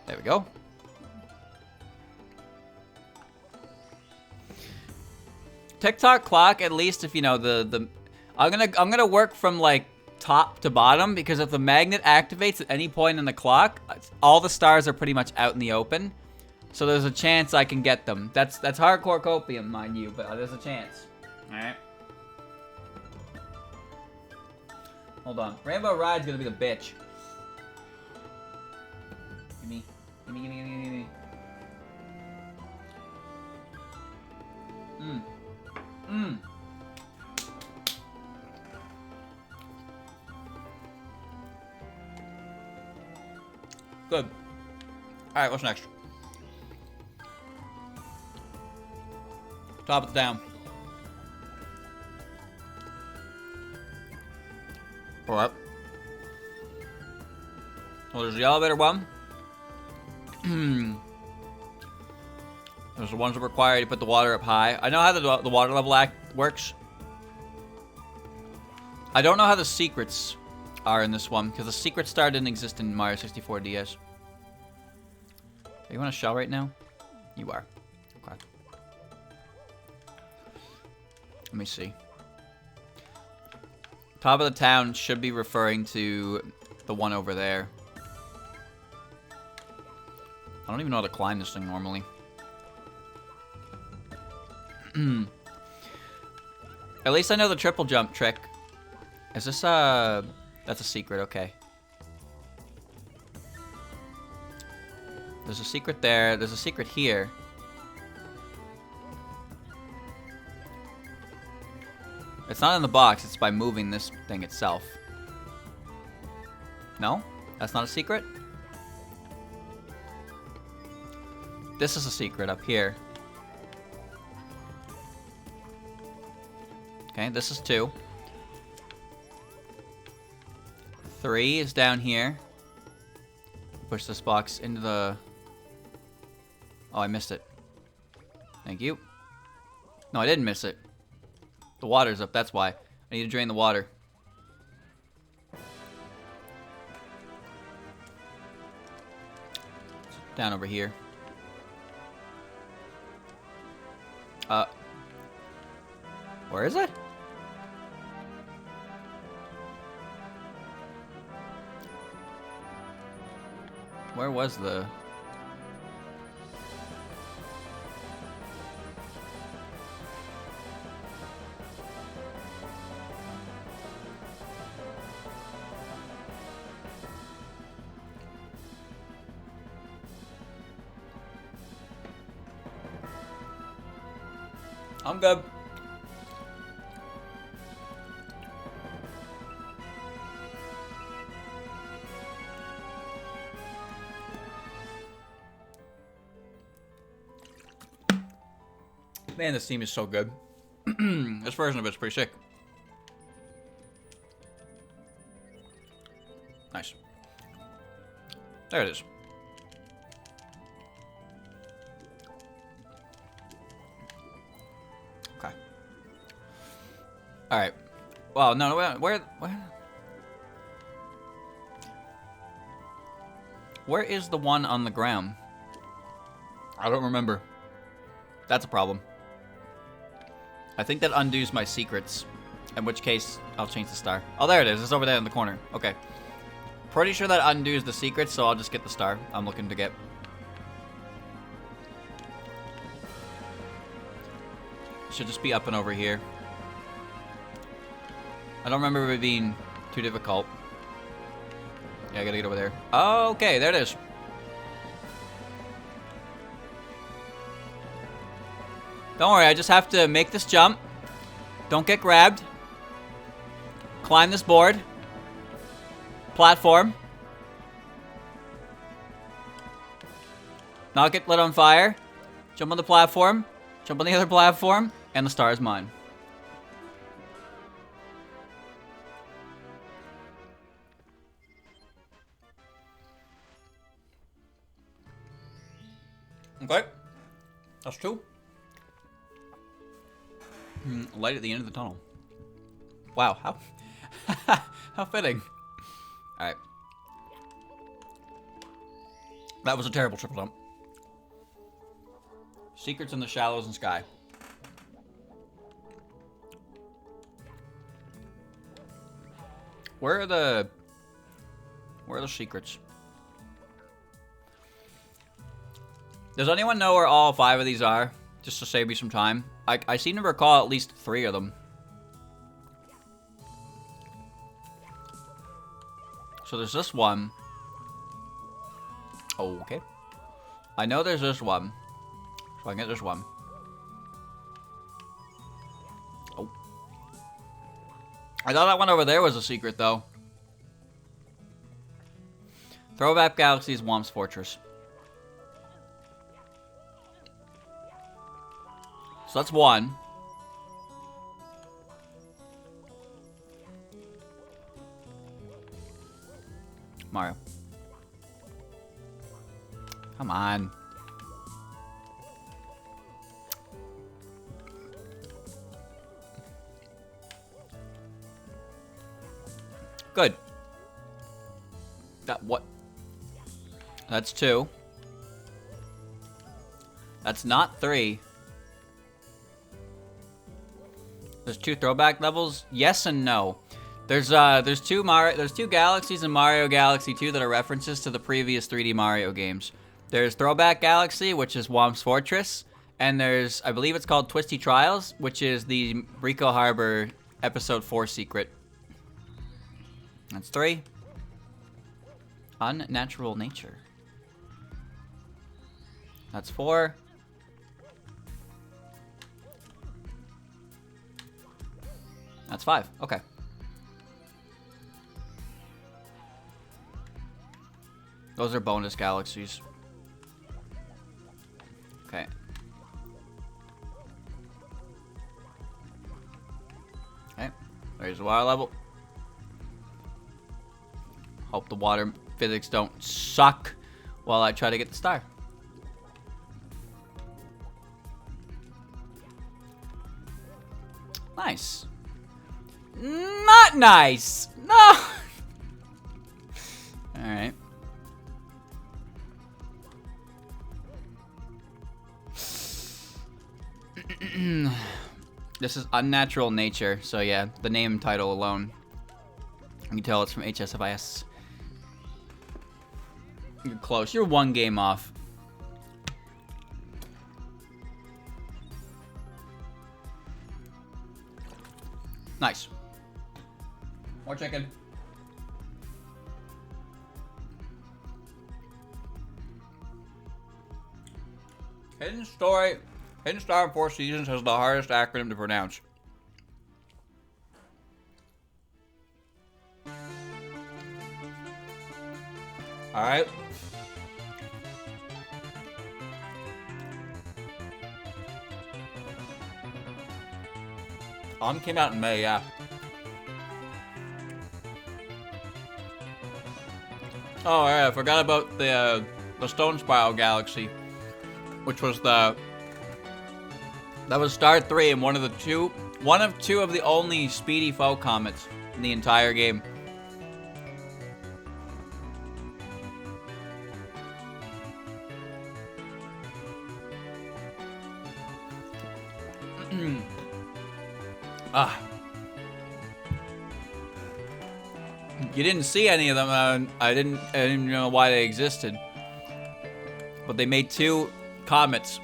There we go. TikTok clock, at least if you know the I'm gonna work from like top to bottom, because if the magnet activates at any point in the clock, all the stars are pretty much out in the open. So there's a chance I can get them. That's hardcore copium, mind you, but there's a chance. Alright. Hold on. Rainbow Ride's gonna be the bitch. Gimme. Good. Alright, what's next? Top it down. Alright. Well, there's the elevator one. There's the ones that require you to put the water up high. I know how the water level works. I don't know how the secrets are in this one, because the secret star didn't exist in Mario 64 DS. Are you on a shell right now? You are. Okay. Let me see. Top of the town should be referring to the one over there. I don't even know how to climb this thing normally. At least I know the triple jump trick. Is this that's a secret, okay. There's a secret there, there's a secret here. It's not in the box, it's by moving this thing itself. No? That's not a secret? This is a secret up here. Okay, this is 2. 3 is down here. Push this box into the... Oh, I missed it. Thank you. No, I didn't miss it. The water's up, that's why. I need to drain the water. It's down over here. Where is it? Where was the... I'm good. Man, this team is so good. This version of it's pretty sick. Nice. There it is. Okay. All right. Well, no, where is the one on the ground? I don't remember. That's a problem. I think that undoes my secrets. In which case, I'll change the star. Oh, there it is. It's over there in the corner. Okay. Pretty sure that undoes the secrets, so I'll just get the star I'm looking to get. Should just be up and over here. I don't remember it being too difficult. Yeah, I gotta get over there. Okay, there it is. Don't worry, I just have to make this jump. Don't get grabbed. Climb this board. Platform. Not get lit on fire. Jump on the platform. Jump on the other platform. And the star is mine. Okay. That's two. Light at the end of the tunnel. Wow, how how fitting. Alright. That was a terrible triple jump. Secrets in the shallows and sky. Where are the secrets? Does anyone know where all 5 of these are? Just to save me some time. I seem to recall at least 3 of them. So there's this one. Oh, okay. I know there's this one. So I can get this one. Oh. I thought that one over there was a secret, though. Throwback Galaxy's Womp's Fortress. So that's one. Mario. Come on. Good. That what? That's 2. That's not 3. There's 2 throwback levels. Yes and no. There's two galaxies in Mario Galaxy 2 that are references to the previous 3D Mario games. There's Throwback Galaxy, which is Womp's Fortress, and there's, I believe it's called Twisty Trials, which is the Rico Harbor Episode 4 secret. That's 3. Unnatural Nature. That's 4. That's 5. Okay. Those are bonus galaxies. Okay. Okay. There's the water level. Hope the water physics don't suck while I try to get the star. Nice. Not nice. No. All right. This is Unnatural Nature, so yeah, the name title alone. You can tell it's from HSFIS. You're close. You're 1 game off. Nice. More chicken. Hidden story Hidden Star in Four Seasons has the hardest acronym to pronounce. Alright. Came out in May, yeah. Oh, yeah, I forgot about the Stone Spiral Galaxy, which was that was Star 3 and one of two of the only speedy foe comets in the entire game. You didn't see any of them. I didn't know why they existed. But they made 2 comets.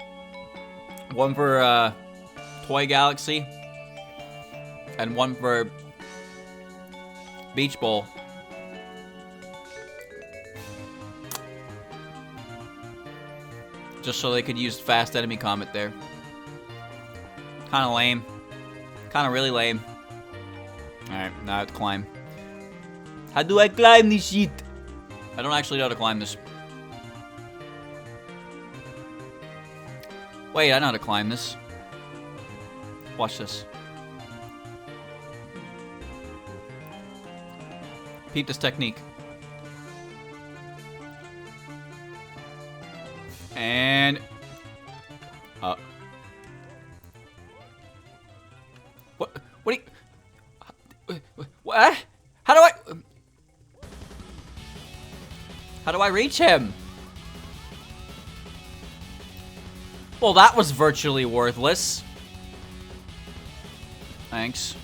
One for Toy Galaxy and one for Beach Bowl. Just so they could use Fast Enemy Comet there. Kinda lame. Kinda really lame. Alright, now it's climb. How do I climb this shit? I don't actually know how to climb this. Wait, I know how to climb this. Watch this. Peep this technique. And... What do you... What? How do I reach him? Well, that was virtually worthless. Thanks.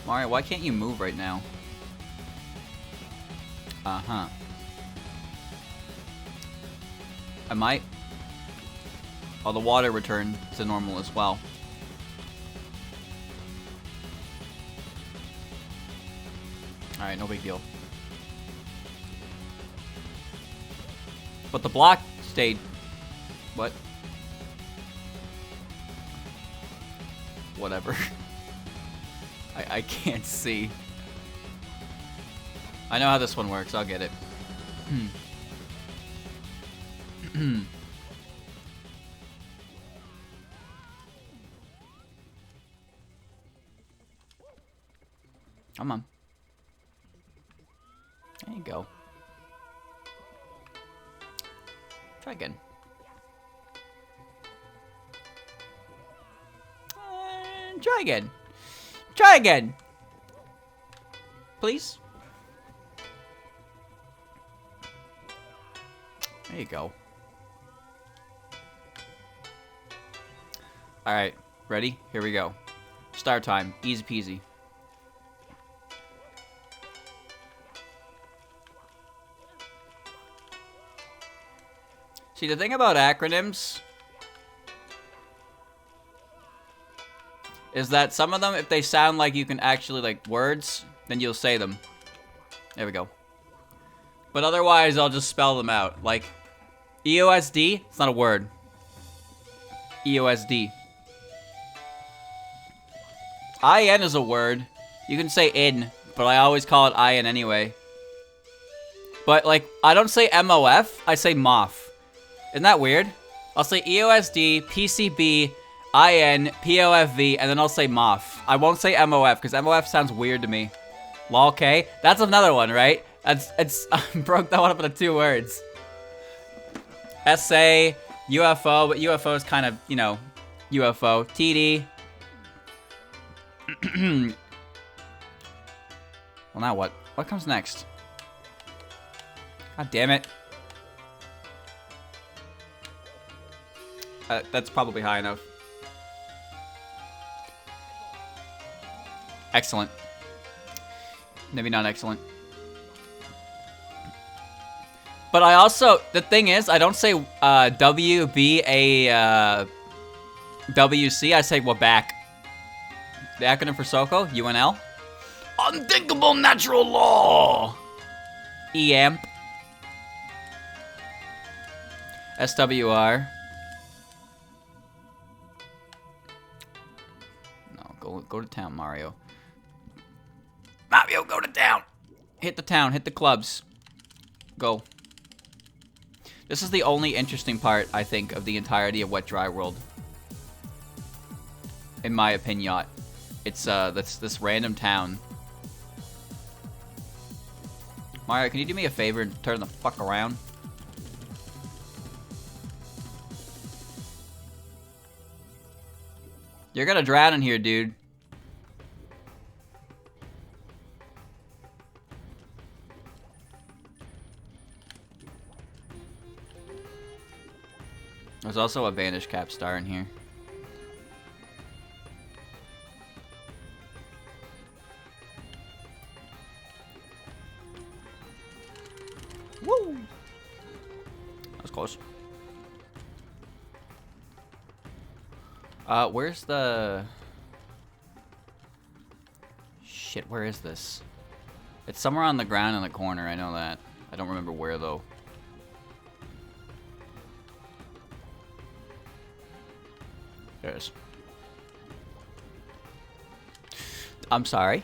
Mario, why can't you move right now? Uh-huh. I might. Oh, the water returned to normal as well. Alright, no big deal. But the block stayed... What? Whatever. I can't see. I know how this one works. I'll get it. Come on. There you go. Try again. Try again. Try again. Please. There you go. Alright. Ready? Here we go. Start time. Easy peasy. See, the thing about acronyms is that some of them, if they sound like you can actually, like, words, then you'll say them. There we go. But otherwise, I'll just spell them out. Like, EOSD, it's not a word. EOSD. IN is a word. You can say in, but I always call it IN anyway. But, like, I don't say MOF, I say MOF. Isn't that weird? I'll say EOSD, PCB, IN, POFV, and then I'll say MOF. I won't say MOF, because MOF sounds weird to me. LOL-K? That's another one, right? I broke that one up into 2 words. SA, UFO, but UFO is kind of, you know, UFO. TD. Well, now what? What comes next? God damn it. That's probably high enough. Excellent. Maybe not excellent. But I also, the thing is, I don't say WBA WC, I say WABAC. The acronym for SOCO, UNL. Unthinkable natural law. EAMP. SWR. Go to town, Mario. Mario, go to town. Hit the town. Hit the clubs. Go. This is the only interesting part, I think, of the entirety of Wet Dry World. In my opinion. It's this random town. Mario, can you do me a favor and turn the fuck around? You're gonna drown in here, dude. There's also a Vanish Cap Star in here. Woo! That was close. Where's the... Shit, where is this? It's somewhere on the ground in the corner, I know that. I don't remember where, though. There it is. I'm sorry.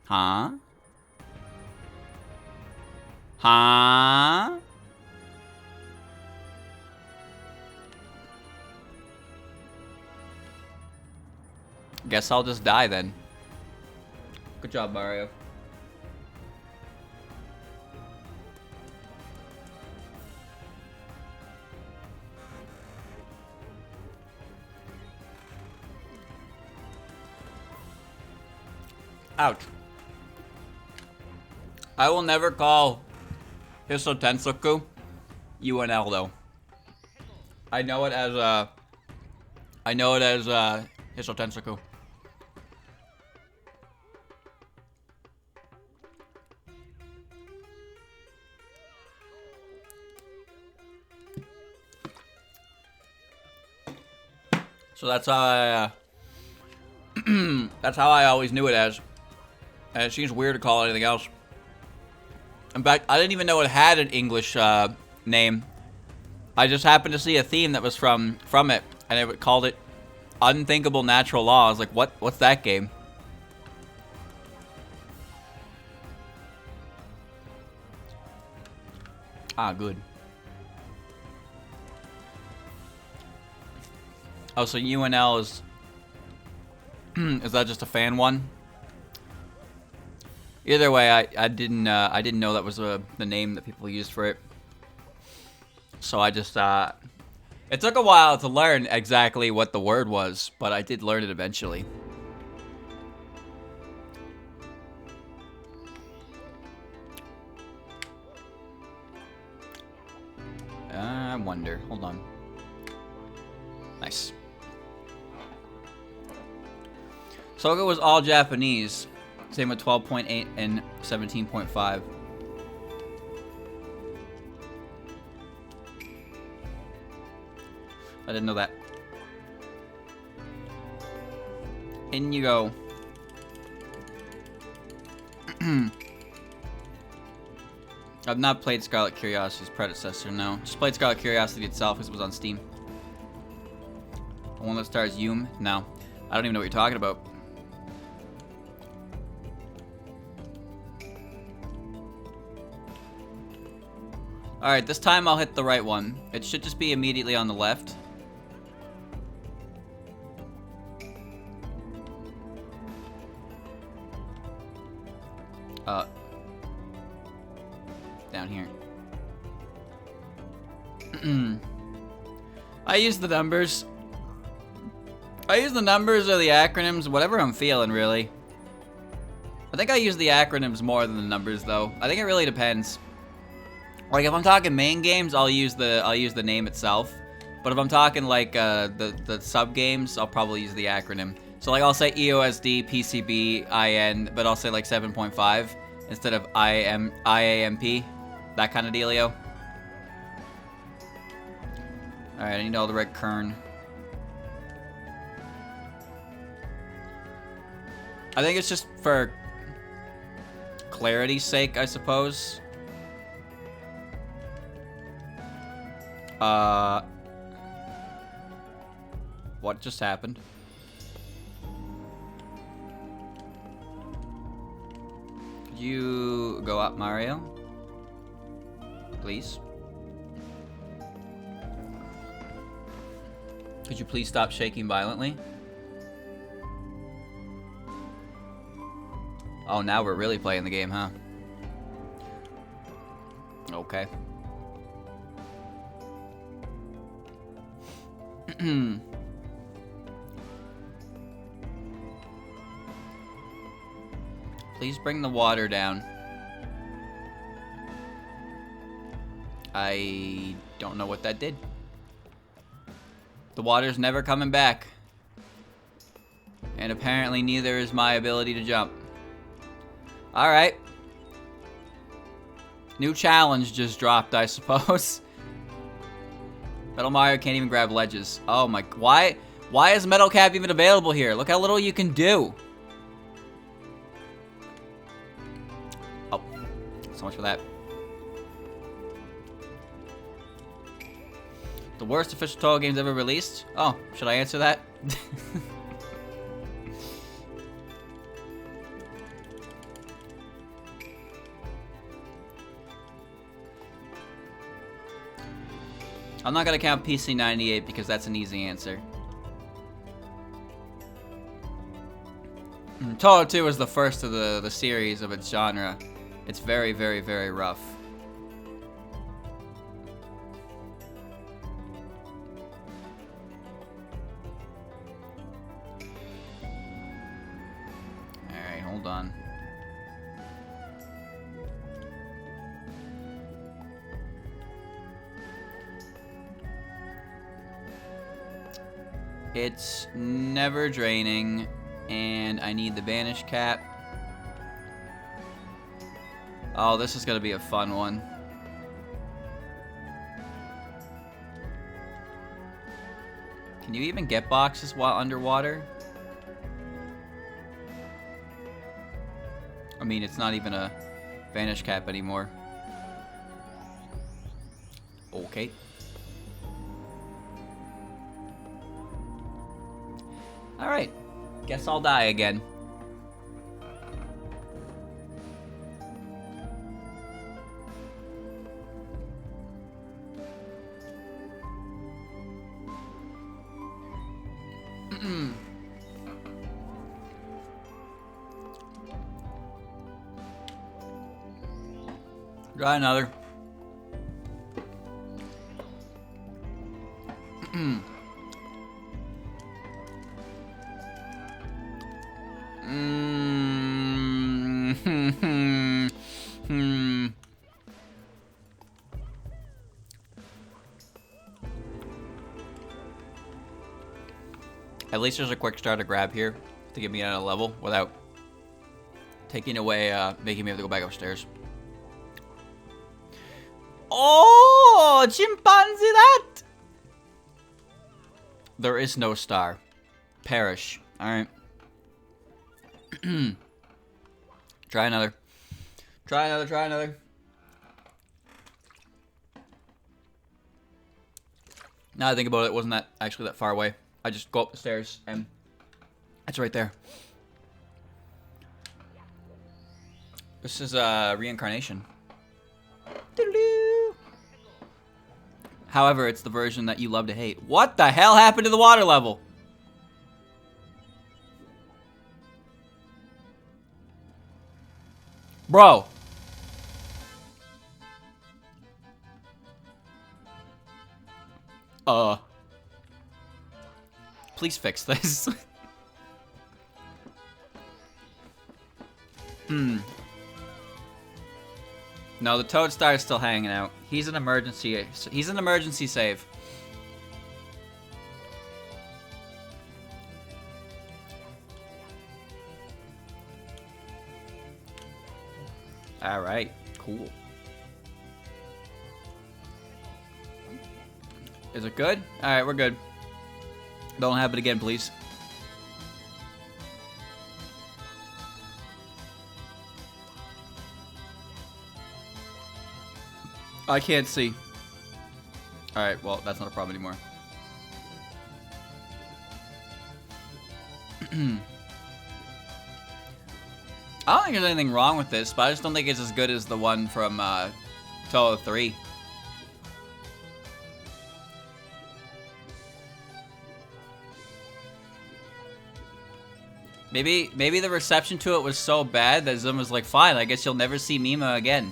Huh? Huh? Guess I'll just die then. Good job, Mario. Ouch. I will never call Hisotensoku UNL though. I know it as Hisotensoku. So that's how I that's how I always knew it as. And it seems weird to call it anything else. In fact, I didn't even know it had an English name. I just happened to see a theme that was from it, and it called it Unthinkable Natural Law. I was like, what's that game? Ah, good. Oh, so UNL is... is that just a fan one? Either way, I didn't know that was the name that people used for it. So I just it took a while to learn exactly what the word was, but I did learn it eventually. I wonder. Hold on. Nice. Soga was all Japanese. Same with 12.8 and 17.5. I didn't know that. In you go. I've not played Scarlet Curiosity's predecessor, no. Just played Scarlet Curiosity itself because it was on Steam. The one that stars Yume? No. I don't even know what you're talking about. Alright, this time I'll hit the right one. It should just be immediately on the left. Down here. I use the numbers. I use the numbers or the acronyms, whatever I'm feeling, really. I think I use the acronyms more than the numbers, though. I think it really depends. Like, if I'm talking main games, I'll use the name itself. But if I'm talking, like, the sub-games, I'll probably use the acronym. So, like, I'll say EOSD, PCB, IN, but I'll say, like, 7.5 instead of IAMP. That kind of dealio. Alright, I need all the red kern. I think it's just for clarity's sake, I suppose. What just happened? Could you go up, Mario? Please? Could you please stop shaking violently? Oh, now we're really playing the game, huh? Okay. Please bring the water down. I don't know what that did. The water's never coming back. And apparently neither is my ability to jump. Alright. New challenge just dropped, I suppose. Metal Mario can't even grab ledges. Oh my... Why is Metal Cap even available here? Look how little you can do. Oh. So much for that. The worst official Touhou games ever released? Oh, should I answer that? I'm not gonna count PC98 because that's an easy answer. Touhou 2 is the first of the series of its genre. It's very, very, very rough. Alright, hold on. It's never draining, and I need the Banish Cap. Oh, this is gonna be a fun one. Can you even get boxes while underwater? I mean, it's not even a Vanish Cap anymore. Okay. Alright. Guess I'll die again. Try another. At least there's a quick starter grab here to get me on a level without taking away, making me have to go back upstairs. Oh, chimpanzee that! There is no star. Perish. Alright. Try another. Try another, try another. Now I think about it, it wasn't that actually that far away. I just go up the stairs and it's right there. This is reincarnation. However, it's the version that you love to hate. What the hell happened to the water level? Bro. Please fix this. No, the Toad Star is still hanging out. He's an emergency save. All right, cool. Is it good? All right, we're good. Don't have it again, please. I can't see. Alright, well, that's not a problem anymore. I don't think there's anything wrong with this, but I just don't think it's as good as the one from Touhou 3. Maybe the reception to it was so bad that Zoom was like, fine, I guess you'll never see Mima again.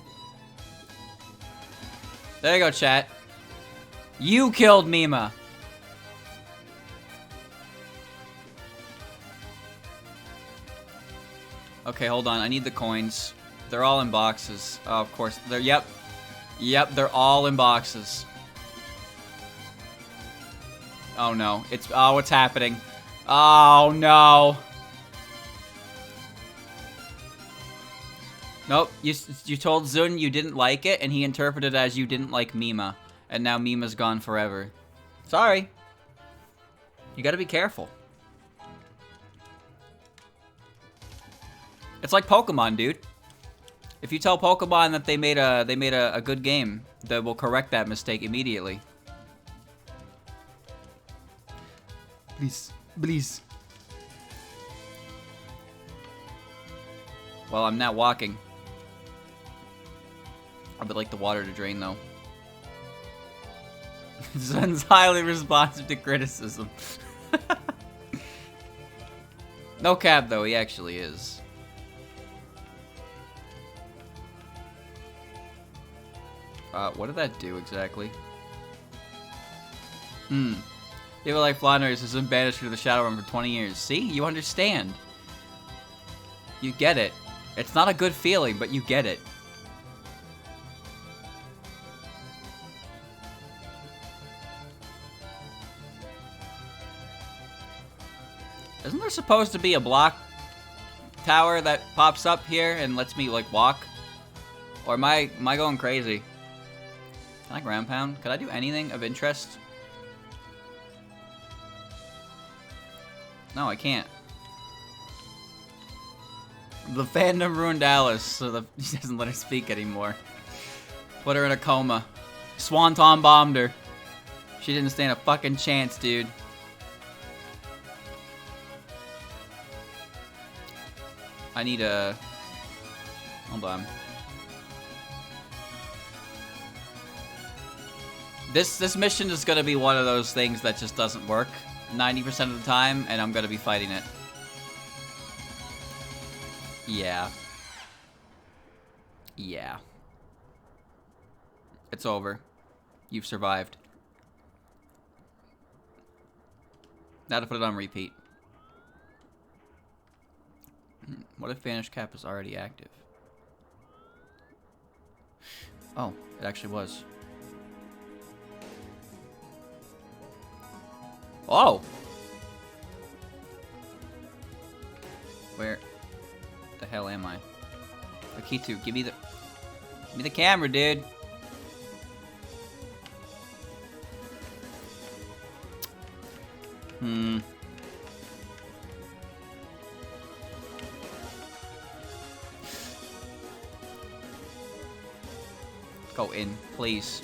There you go, chat. You killed Mima. Okay, hold on. I need the coins. They're all in boxes. Oh, of course. Yep, they're all in boxes. Oh no. What's happening? Oh no. Nope, you told Zun you didn't like it, and he interpreted it as you didn't like Mima. And now Mima's gone forever. Sorry. You gotta be careful. It's like Pokemon, dude. If you tell Pokemon that they made a good game, they will correct that mistake immediately. Please, please. Well, I'm not walking. I would like the water to drain, though. Zun's highly responsive to criticism. No cap, though. He actually is. What did that do exactly? People like Flanders has been banished to the Shadow Realm for 20 years. See? You understand. You get it. It's not a good feeling, but you get it. Isn't there supposed to be a block tower that pops up here and lets me, like, walk? Or am I going crazy? Can I ground pound? Could I do anything of interest? No, I can't. The fandom ruined Alice, so he doesn't let her speak anymore. Put her in a coma. Swanton bombed her. She didn't stand a fucking chance, dude. I need a... Hold on. This mission is gonna be one of those things that just doesn't work 90% of the time, and I'm gonna be fighting it. Yeah. Yeah. It's over. You've survived. Now to put it on repeat. What if Vanish Cap is already active? Oh, it actually was. Oh! Where the hell am I? Akitu, give me the camera, dude. Go in, please.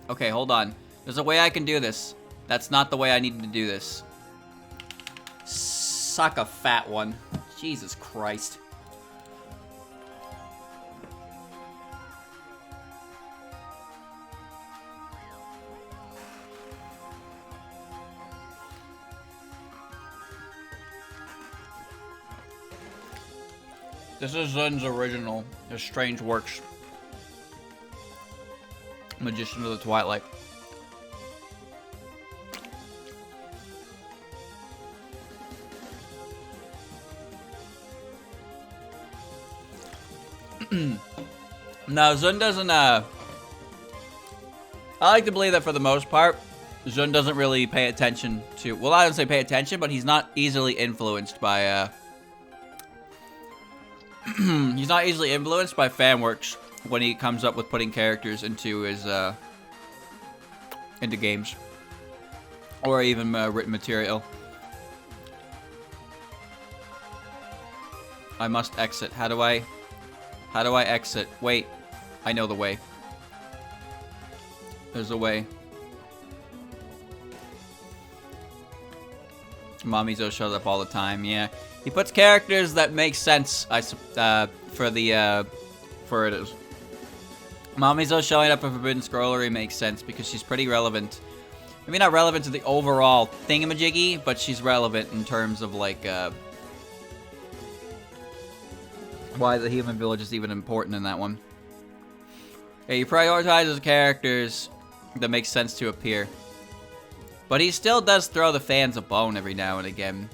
Okay, hold on. There's a way I can do this. That's not the way I needed to do this. Suck a fat one. Jesus Christ. This is Zun's original, His Strange Works. Magician of the Twilight. No, Zun doesn't, I like to believe that for the most part, Zun doesn't really pay attention to, well, I don't say pay attention, but he's not easily influenced by, he's not easily influenced by fan works when he comes up with putting characters into his, into games. Or even, written material. I must exit. How do I exit? Wait. I know the way. There's a way. Mamizo shows up all the time. Yeah, he puts characters that make sense. For it is. Mamizo showing up in Forbidden Scrollery makes sense because she's pretty relevant. Maybe not relevant to the overall thingamajiggy, but she's relevant in terms of like why the human village is even important in that one. Yeah, he prioritizes characters that make sense to appear. But he still does throw the fans a bone every now and again.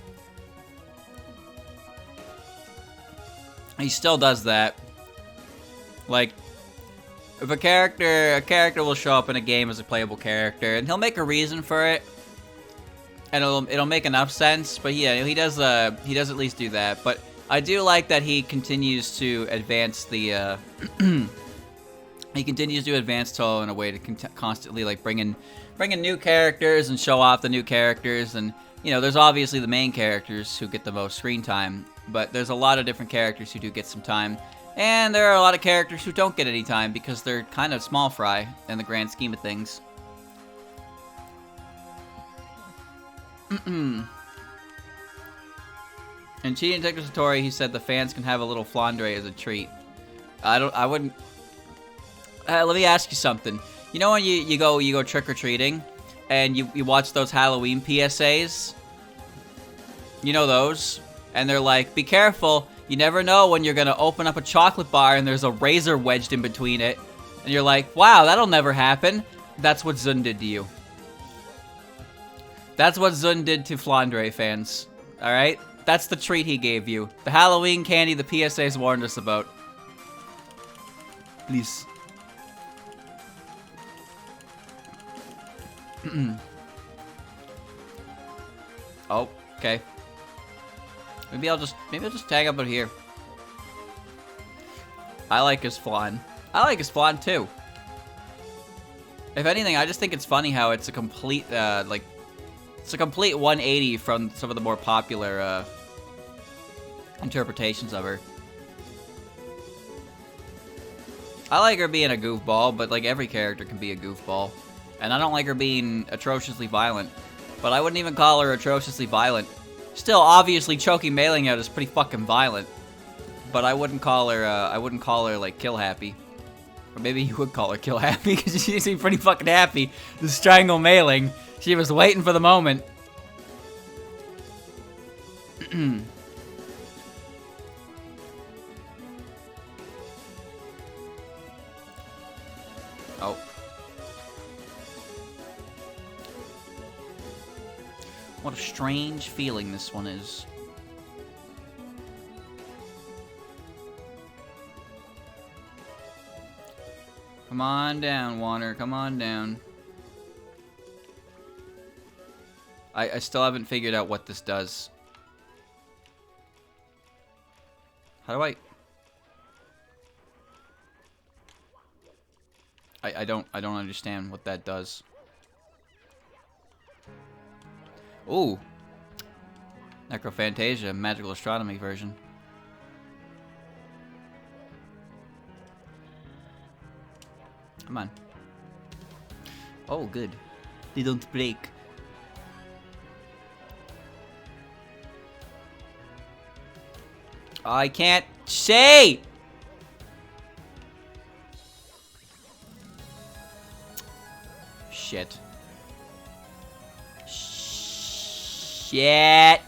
He still does that. Like, if a character will show up in a game as a playable character, and he'll make a reason for it, and it'll make enough sense. But yeah, he does at least do that. But I do like that he continues to advance the he continues to advance Touhou in a way to constantly like bring in new characters and show off the new characters. And you know, there's obviously the main characters who get the most screen time, but there's a lot of different characters who do get some time. And there are a lot of characters who don't get any time because they're kind of small fry in the grand scheme of things. In Cheating Detective Satori, he said the fans can have a little flandre as a treat. I wouldn't... let me ask you something. You know when you go trick-or-treating, and you watch those Halloween PSAs? You know those? And they're like, be careful, you never know when you're gonna open up a chocolate bar and there's a razor wedged in between it. And you're like, wow, that'll never happen. That's what Zun did to you. That's what Zun did to Flandre fans. Alright? That's the treat he gave you. The Halloween candy the PSA's warned us about. Please. Oh, okay. Maybe I'll just tag up out here. I like his flan. I like his flan too. If anything, I just think it's funny how it's a complete it's a complete 180 from some of the more popular interpretations of her. I like her being a goofball, but like every character can be a goofball. And I don't like her being atrociously violent. But I wouldn't even call her atrociously violent. Still, obviously, choking mailing out is pretty fucking violent. But I wouldn't call her, like, kill happy. Or maybe you would call her kill happy, because she seemed pretty fucking happy. The strangle mailing. She was waiting for the moment. Oh. What a strange feeling this one is. Come on down, Water. Come on down. I still haven't figured out what this does. How do I don't understand what that does. Ooh. Necrophantasia, magical astronomy version. Come on. Oh, good. They don't break. I can't say! Shit. Shit.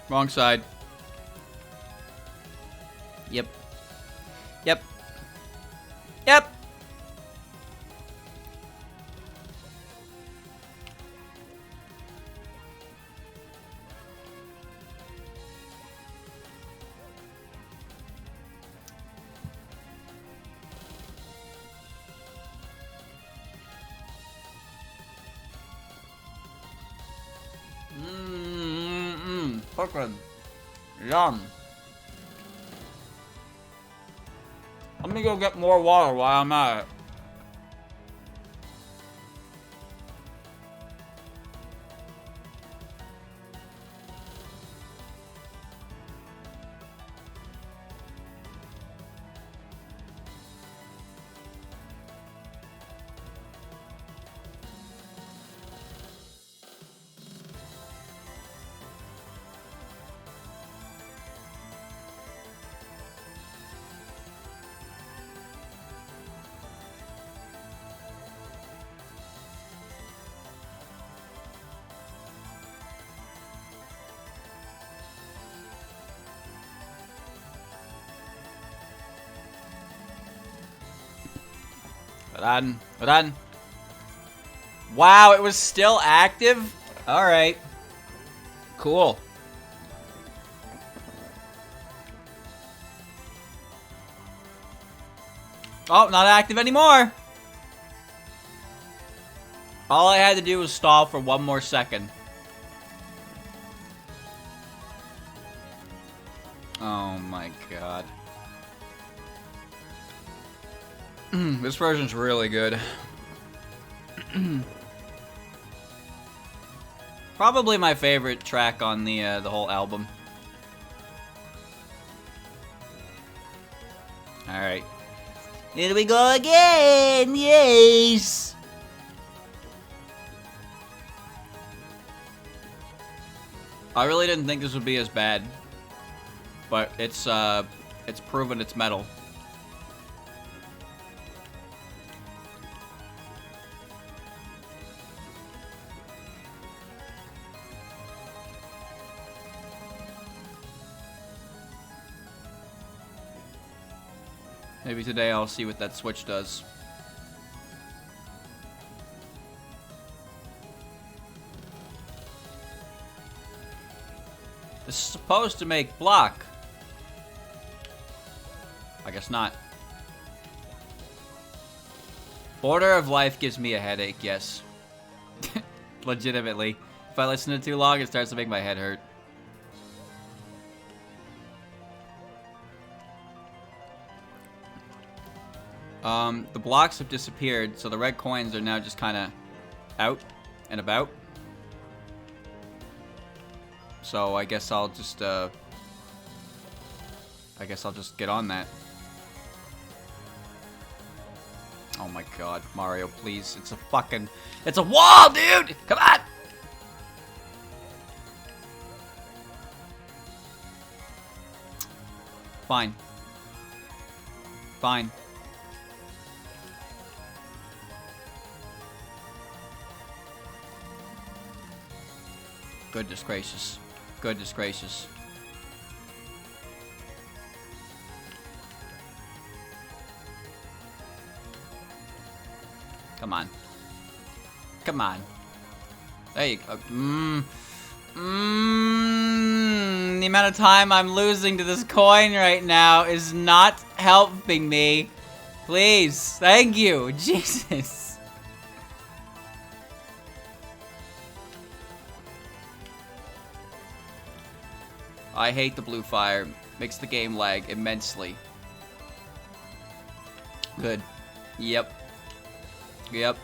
Wrong side. Yep. Yep. Yep. Fucking yum. Let me go get more water while I'm at it. Run. Run. Wow, it was still active? Alright. Cool. Oh, not active anymore. All I had to do was stall for 1 more second. Oh my god. This version's really good. Probably my favorite track on the whole album. Alright. Here we go again! Yes! I really didn't think this would be as bad. But it's proven its mettle. Maybe today I'll see what that switch does. This is supposed to make block. I guess not. Border of Life gives me a headache, yes. Legitimately. If I listen to it too long, it starts to make my head hurt. The blocks have disappeared, so the red coins are now just kind of out and about. So I guess I'll just get on that. Oh my god, Mario, please. It's a wall, dude! Come on! Fine. Fine. Goodness gracious. Goodness gracious. Come on. Come on. There you go. The amount of time I'm losing to this coin right now is not helping me. Please. Thank you. Jesus. I hate the blue fire. Makes the game lag immensely. Good. Yep. Yep.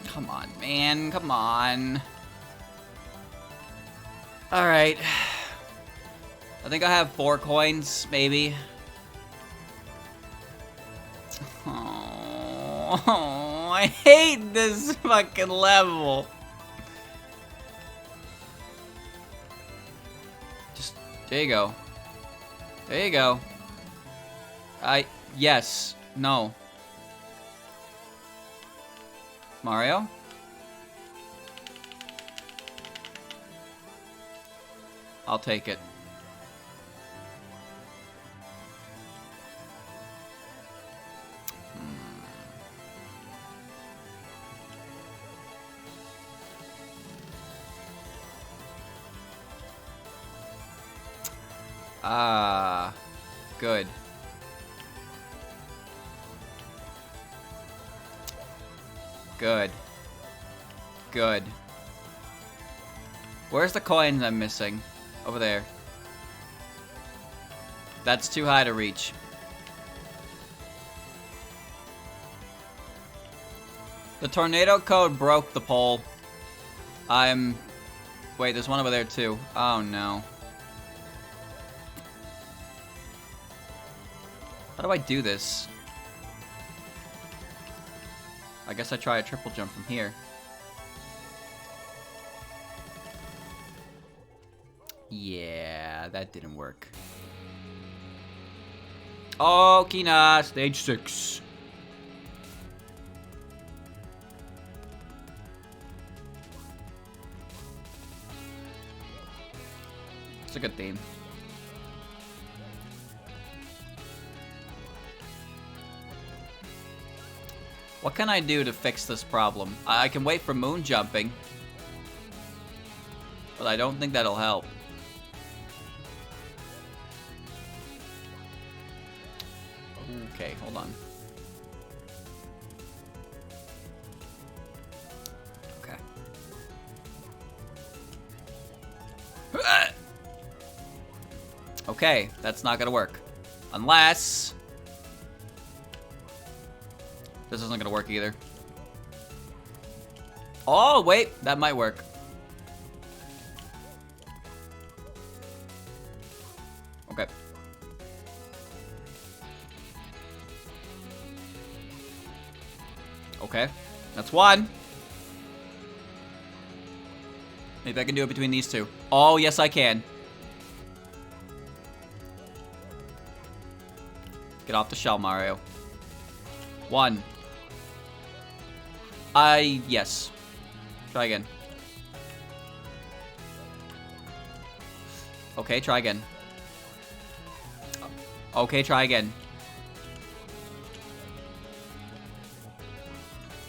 Come on, man. Come on. Alright. I think I have 4 coins, maybe. Oh, I hate this fucking level. Just, there you go. There you go. Yes. No. Mario? I'll take it. Ah, good. Good. Good. Where's the coins I'm missing? Over there. That's too high to reach. The tornado code broke the pole. Wait, there's one over there too. Oh no. How do I do this? I guess I try a triple jump from here. Yeah, that didn't work. Okina, stage 6. It's a good theme. What can I do to fix this problem? I can wait for moon jumping. But I don't think that'll help. Okay, hold on. Okay. Okay, that's not gonna work. Unless... This isn't gonna work either. Oh, wait, that might work. Okay. Okay, that's one. Maybe I can do it between these two. Oh, yes, I can. Get off the shell, Mario. One. Yes. Try again. Okay, try again. Okay, try again.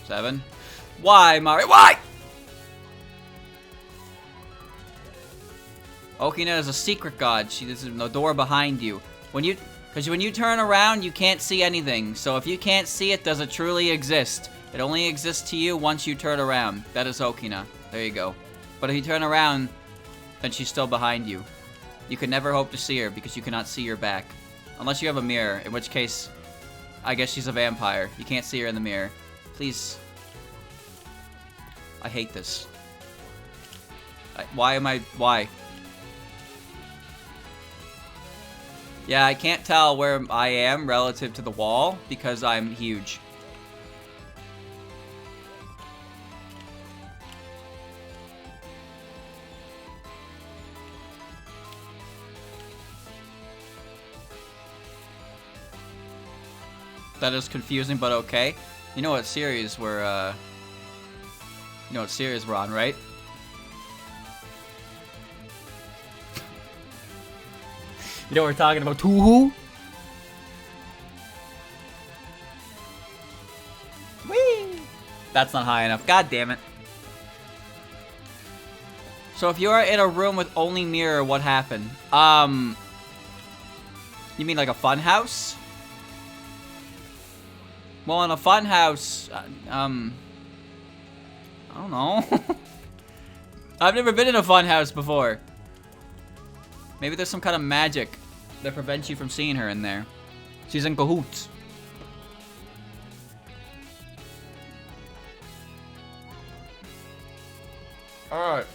7. Why, Mario? Why? Okina is a secret god. There's no door behind you. Because when you turn around, you can't see anything. So if you can't see it, does it truly exist? It only exists to you once you turn around. That is Okina. There you go. But if you turn around, then she's still behind you. You can never hope to see her because you cannot see her back. Unless you have a mirror, in which case, I guess she's a vampire. You can't see her in the mirror. Please. I hate this. Why? Yeah, I can't tell where I am relative to the wall because I'm huge. That is confusing, but okay. You know what series we're on, right? You know what we're talking about? Touhou? Whee! That's not high enough. God damn it. So if you are in a room with only mirror, what happened? You mean like a fun house? Well, in a fun house, I don't know. I've never been in a fun house before. Maybe there's some kind of magic that prevents you from seeing her in there. She's in cahoots. Alright.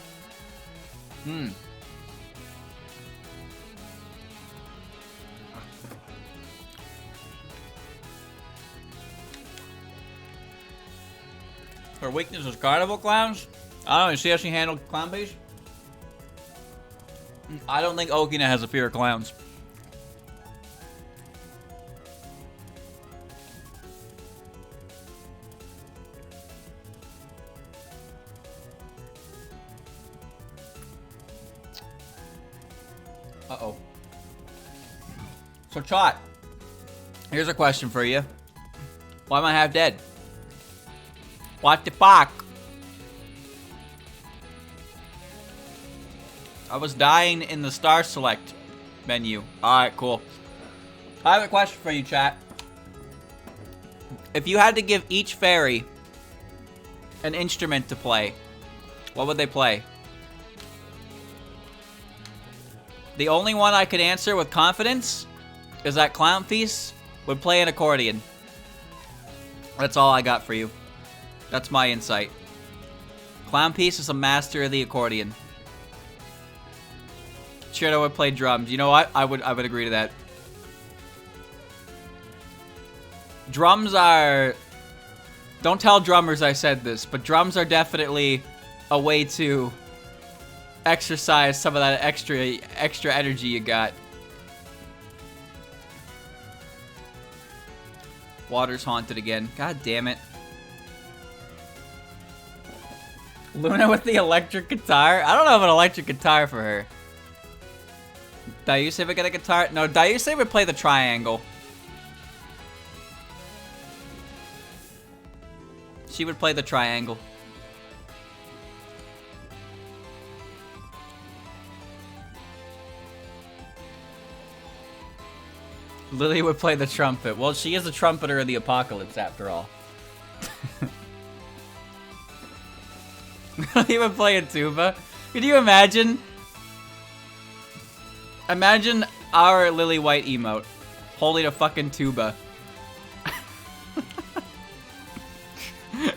Her weakness is carnival clowns? I don't know, you see how she handled clown base? I don't think Okina has a fear of clowns. Uh-oh. So, Chot, here's a question for you. Why am I half dead? What the fuck? I was dying in the star select menu. Alright, cool. I have a question for you, chat. If you had to give each fairy an instrument to play, what would they play? The only one I could answer with confidence is that Clownpiece would play an accordion. That's all I got for you. That's my insight. Clownpiece is a master of the accordion. Shadow would play drums. You know what? I would agree to that. Drums are... Don't tell drummers I said this, but drums are definitely a way to exercise some of that extra energy you got. Water's haunted again. God damn it. Luna with the electric guitar? I don't have an electric guitar for her. Dayuse would get a guitar? No, Dayuse would play the triangle. She would play the triangle. Lily would play the trumpet. Well, she is a trumpeter of the apocalypse, after all. Lily would play a tuba. Could you imagine? Imagine our Lily White emote holding a fucking tuba.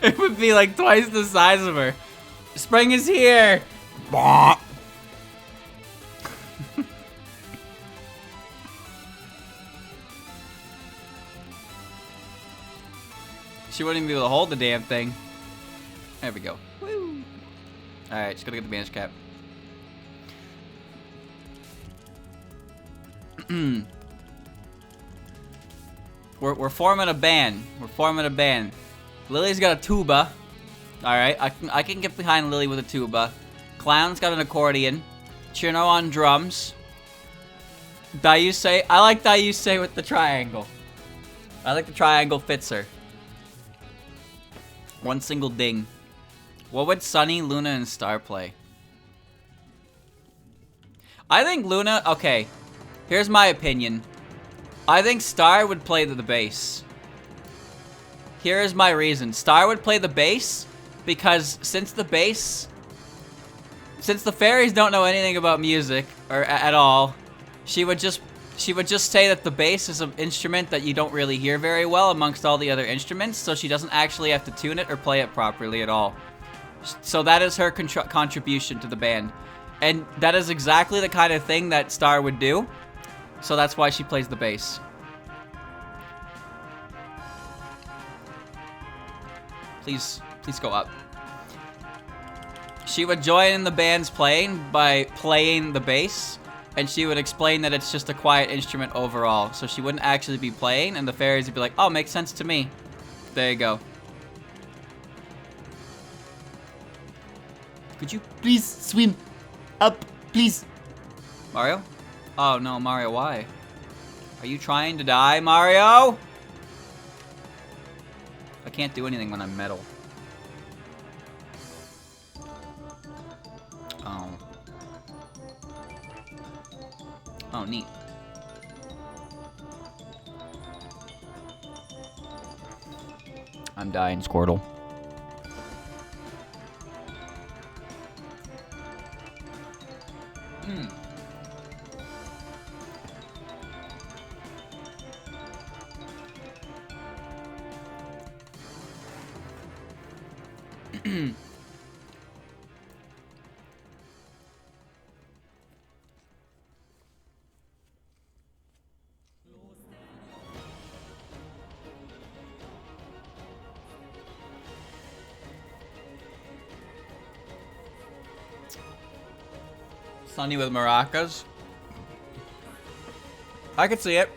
It would be like twice the size of her. Spring is here! She wouldn't even be able to hold the damn thing. There we go. Woo! Alright, just gotta get the bandage cap. We're forming a band. We're forming a band. Lily's got a tuba. Alright, I can get behind Lily with a tuba. Clown's got an accordion. Chino on drums. Dayusei. I like Dayusei with the triangle. I think the triangle fits her. One single ding. What would Sunny, Luna, and Star play? I think Luna... Okay. Here's my opinion. I think Star would play the bass. Here is my reason. Star would play the bass because since the fairies don't know anything about music or at all, she would just say that the bass is an instrument that you don't really hear very well amongst all the other instruments, so she doesn't actually have to tune it or play it properly at all. So that is her contribution to the band. And that is exactly the kind of thing that Star would do. So that's why she plays the bass. Please go up. She would join in the band's playing by playing the bass, and she would explain that it's just a quiet instrument overall. So she wouldn't actually be playing, and the fairies would be like, oh, makes sense to me. There you go. Could you please swim up, please? Mario? Oh no, Mario, why? Are you trying to die, Mario? I can't do anything when I'm metal. Oh. Oh, neat. I'm dying, Squirtle. Sunny with maracas. I could see it.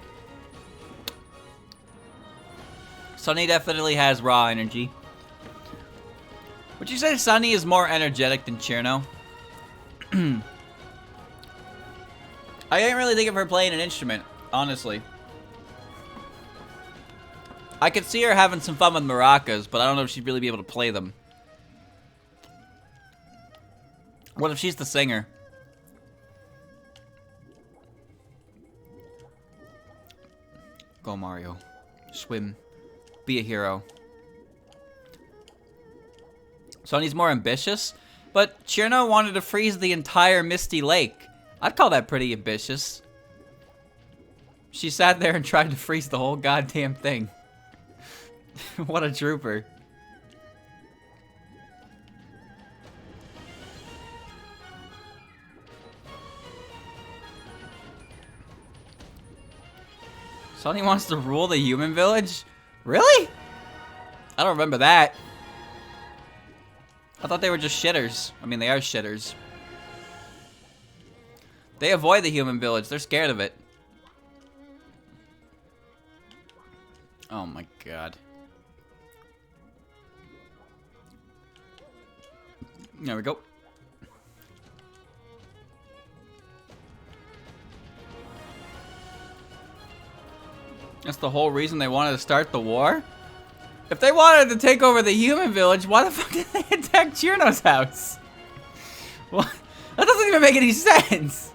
Sunny definitely has raw energy. Would you say Sunny is more energetic than Chirno? I didn't really think of her playing an instrument, honestly. I could see her having some fun with maracas, but I don't know if she'd really be able to play them. What if she's the singer? Go, Mario. Swim. Be a hero. Sunny's more ambitious, but Chirno wanted to freeze the entire Misty Lake. I'd call that pretty ambitious. She sat there and tried to freeze the whole goddamn thing. What a trooper. Sunny wants to rule the human village? Really? I don't remember that. I thought they were just shitters. I mean, they are shitters. They avoid the human village. They're scared of it. Oh my god. There we go. That's the whole reason they wanted to start the war? If they wanted to take over the human village, why the fuck did they attack Chirno's house? What? That doesn't even make any sense.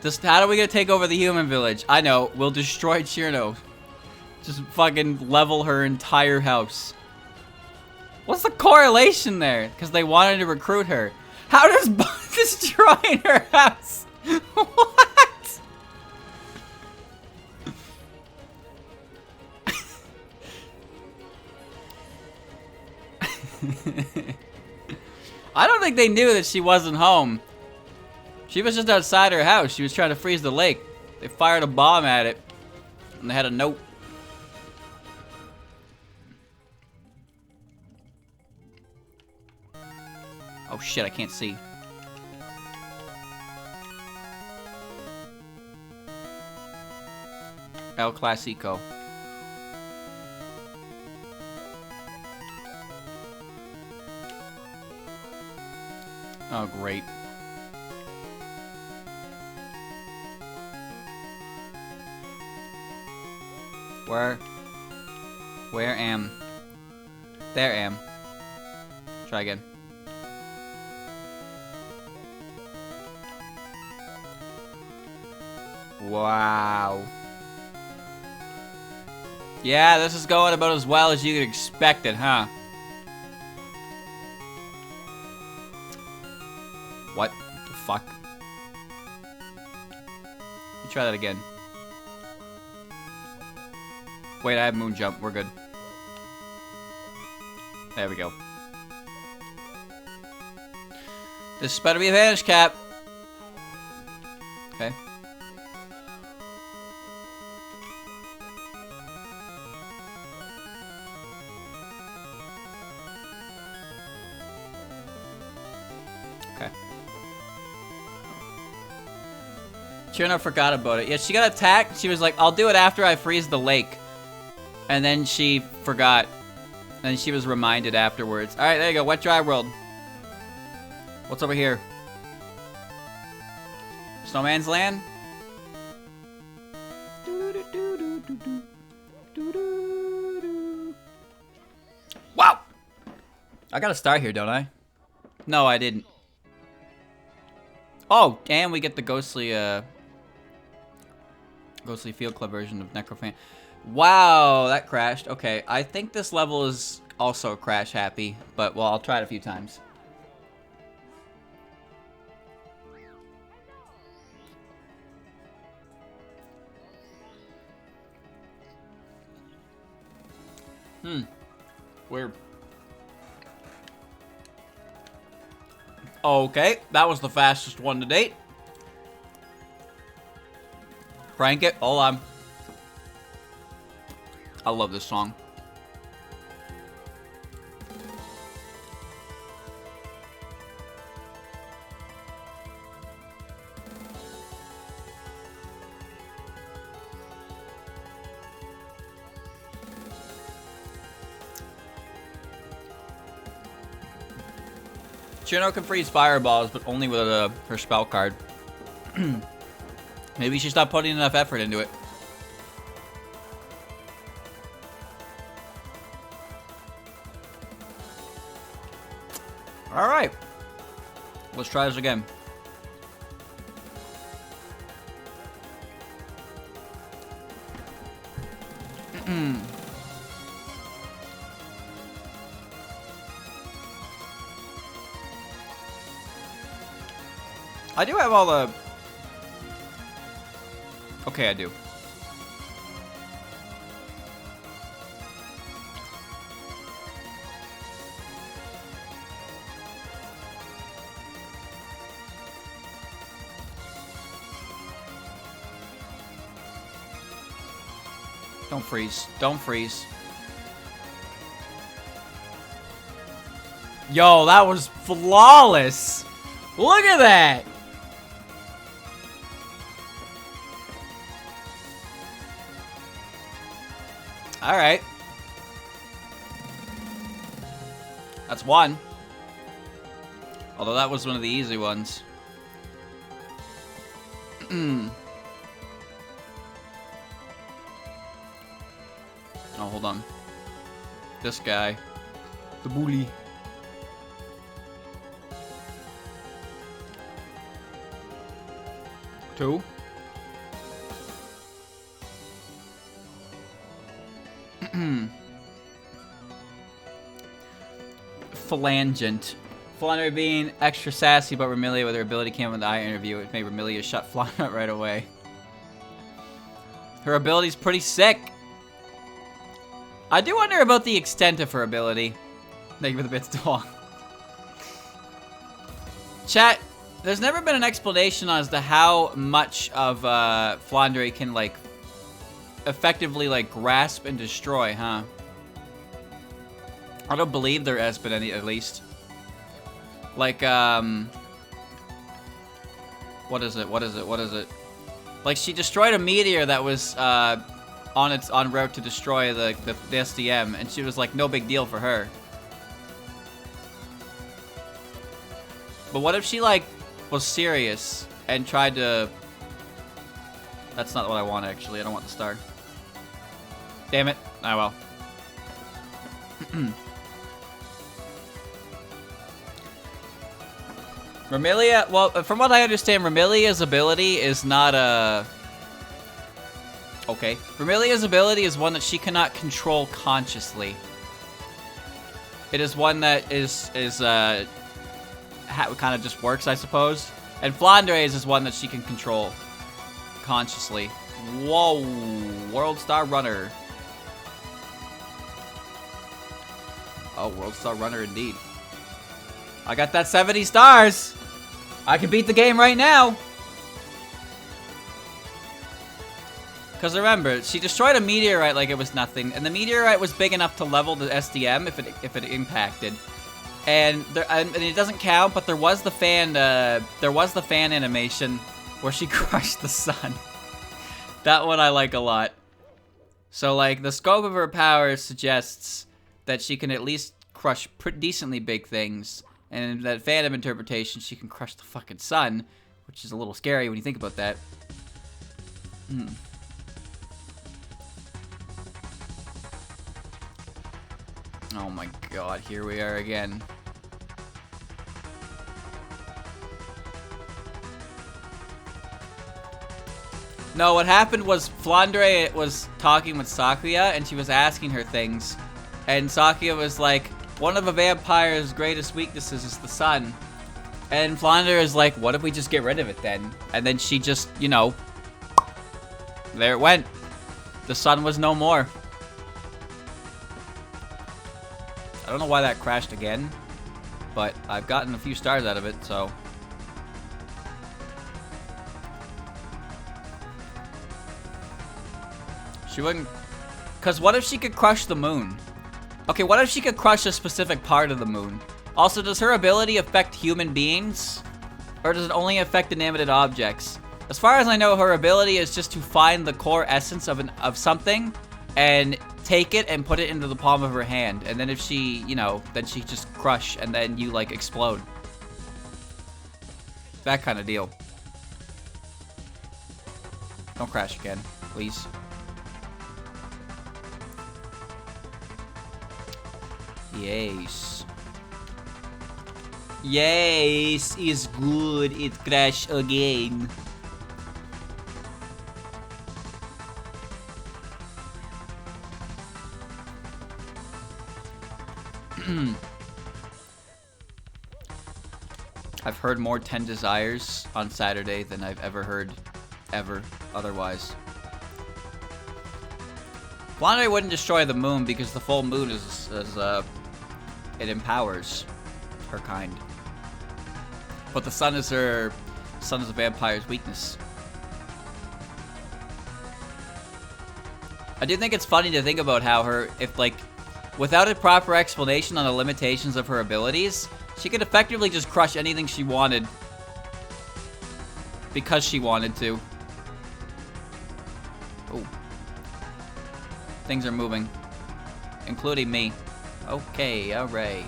Just how are we gonna take over the human village? I know, we'll destroy Chirno. Just fucking level her entire house. What's the correlation there? Because they wanted to recruit her. How does destroying her house? What? I don't think they knew that she wasn't home. She was just outside her house. She was trying to freeze the lake. They fired a bomb at it. And they had a note. Oh shit, I can't see. El Clasico. Oh, great. Where am? There am. Try again. Wow. Yeah, this is going about as well as you could expect it, huh? What the fuck? Let me try that again. Wait, I have moon jump. We're good. There we go. This better be a vanish cap. Okay. Okay. Chirno forgot about it. Yeah, she got attacked. She was like, I'll do it after I freeze the lake. And then she forgot. And she was reminded afterwards. Alright, there you go. Wet Dry World. What's over here? Snowman's Land? Wow! I got a star here, don't I? No, I didn't. Oh, and we get the ghostly Field Club version of Necrofan. Wow, that crashed. Okay, I think this level is also crash happy, but well, I'll try it a few times. Weird. Okay, that was the fastest one to date. Crank it. Hold on. I love this song. Chirno can freeze fireballs, but only with her spell card. Maybe she stopped putting enough effort into it. Alright. Let's try this again. I do have all the... Okay, I do. Don't freeze. Don't freeze. Yo, that was flawless. Look at that. All right. That's one. Although that was one of the easy ones. Oh, hold on. This guy. The bully. Two. Phalangent. Flaundra being extra sassy about Remilia with her ability came with the eye interview. It made Remilia shut Flaundra right away. Her ability's pretty sick. I do wonder about the extent of her ability. Thank you for the bits, Touhou. Chat, there's never been an explanation as to how much of Flaundra can, like, effectively, like, grasp and destroy, huh? I don't believe there has been any, at least. Like, what is it? Like, she destroyed a meteor that was, on route to destroy the SDM, and she was like, no big deal for her. But what if she, like, was serious and tried to... That's not what I want, actually. I don't want the star. Damn it. Oh, well. Remilia, well, from what I understand, Remilia's ability is not a... Okay. Remilia's ability is one that she cannot control consciously. It is one that how it kind of just works, I suppose. And Flaundra's is one that she can control consciously. Whoa. World Star Runner. Oh, World Star Runner indeed. I got that 70 stars. I can beat the game right now. Because remember, she destroyed a meteorite like it was nothing, and the meteorite was big enough to level the SDM if it impacted. And it doesn't count, but there was the fan animation where she crushed the sun. That one I like a lot. So like the scope of her power suggests that she can at least crush decently big things, and in that Phantom interpretation, she can crush the fucking sun, which is a little scary when you think about that. Oh my god, here we are again. No, what happened was Flaundra was talking with Sakuya, and she was asking her things. And Sakuya was like, one of a vampire's greatest weaknesses is the sun. And Flaundra is like, what if we just get rid of it then? And then she just, you know, there it went. The sun was no more. I don't know why that crashed again, but I've gotten a few stars out of it, so. She wouldn't, because what if she could crush the moon? Okay, what if she could crush a specific part of the moon? Also, does her ability affect human beings? Or does it only affect inanimate objects? As far as I know, her ability is just to find the core essence of something and take it and put it into the palm of her hand. And then if she, you know, then she just crush and then you, like, explode. That kind of deal. Don't crash again, please. Yes. Yes, it's good. It crashed again. I've heard more 10 Desires on Saturday than I've ever heard otherwise. Flaundra wouldn't destroy the moon because the full moon is it empowers her kind. But the sun is a vampire's weakness. I do think it's funny to think about how without a proper explanation on the limitations of her abilities, she could effectively just crush anything she wanted because she wanted to. Oh. Things are moving, including me. Okay, alright.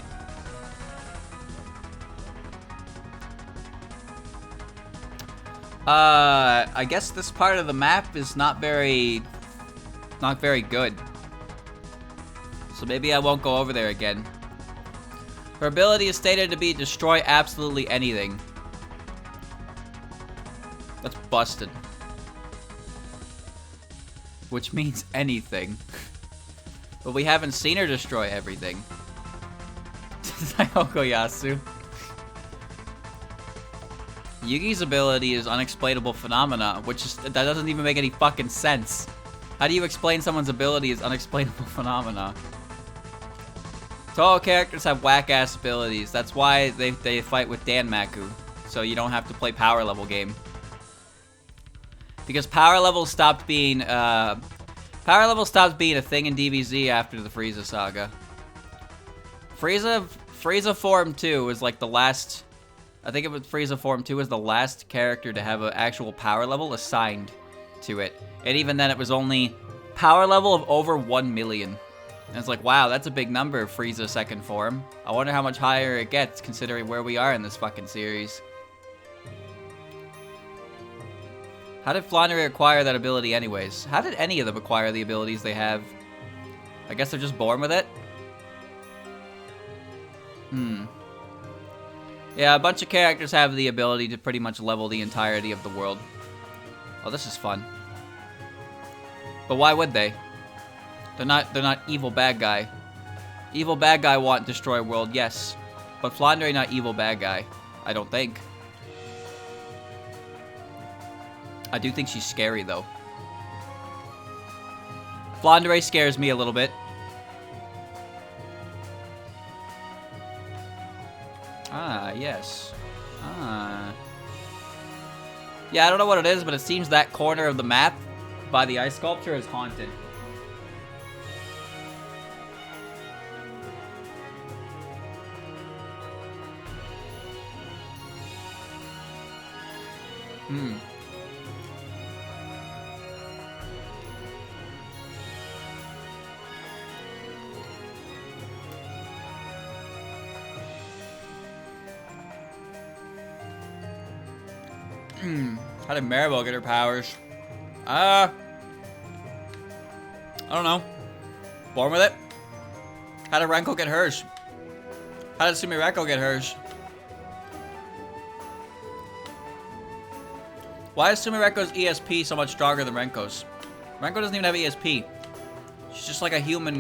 I guess this part of the map is not very good. So maybe I won't go over there again. Her ability is stated to be destroy absolutely anything. That's busted. Which means anything. But we haven't seen her destroy everything. Yasu. Yugi's ability is unexplainable phenomena, which is, that doesn't even make any fucking sense. How do you explain someone's ability as unexplainable phenomena? Touhou characters have whack-ass abilities. That's why they fight with Danmaku. So you don't have to play power level game. Because power level stopped being a thing in DBZ after the Frieza saga. Frieza Form 2 was like the last, I think it was Frieza Form 2 was the last character to have an actual power level assigned to it. And even then it was only power level of over 1 million. And it's like, wow, that's a big number, Frieza second form. I wonder how much higher it gets considering where we are in this fucking series. How did Flandre acquire that ability anyways? How did any of them acquire the abilities they have? I guess they're just born with it? Yeah, a bunch of characters have the ability to pretty much level the entirety of the world. Oh, this is fun. But why would they? They're not evil bad guy. Evil bad guy want destroy world, yes. But Flandre not evil bad guy. I don't think. I do think she's scary, though. Flandre scares me a little bit. Ah, yes. Ah. Yeah, I don't know what it is, but it seems that corner of the map by the ice sculpture is haunted. How did Maribel get her powers? I don't know. Born with it? How did Renko get hers? How did Sumireko get hers? Why is Sumireko's ESP so much stronger than Renko's? Renko doesn't even have ESP. She's just like a human,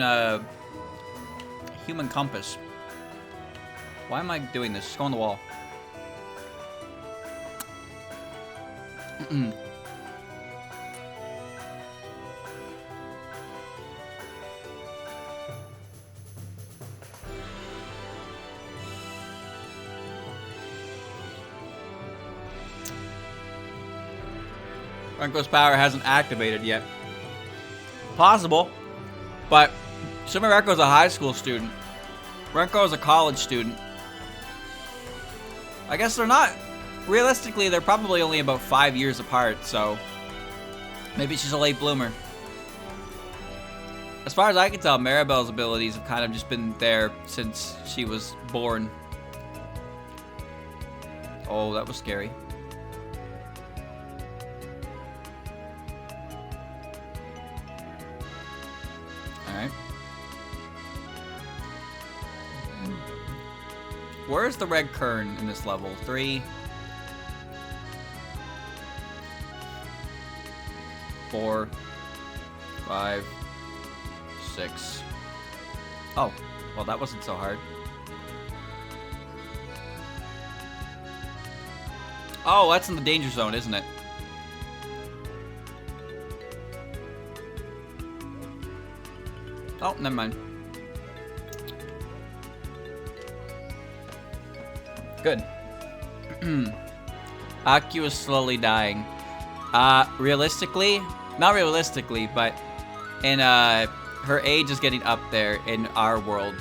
human compass. Why am I doing this? Just go on the wall. Renko's power hasn't activated yet. Possible, but Sumireko's a high school student. Renko is a college student. I guess they're not. Realistically, they're probably only about 5 years apart, so maybe she's a late bloomer. As far as I can tell, Maribel's abilities have kind of just been there since she was born. Oh, that was scary. Alright. Where's the red kern in this level? 3... 4, 5, 6. Oh, well, that wasn't so hard. Oh, that's in the danger zone, isn't it? Oh, never mind. Good. Akio is slowly dying. Realistically, not realistically, but in her age is getting up there in our world,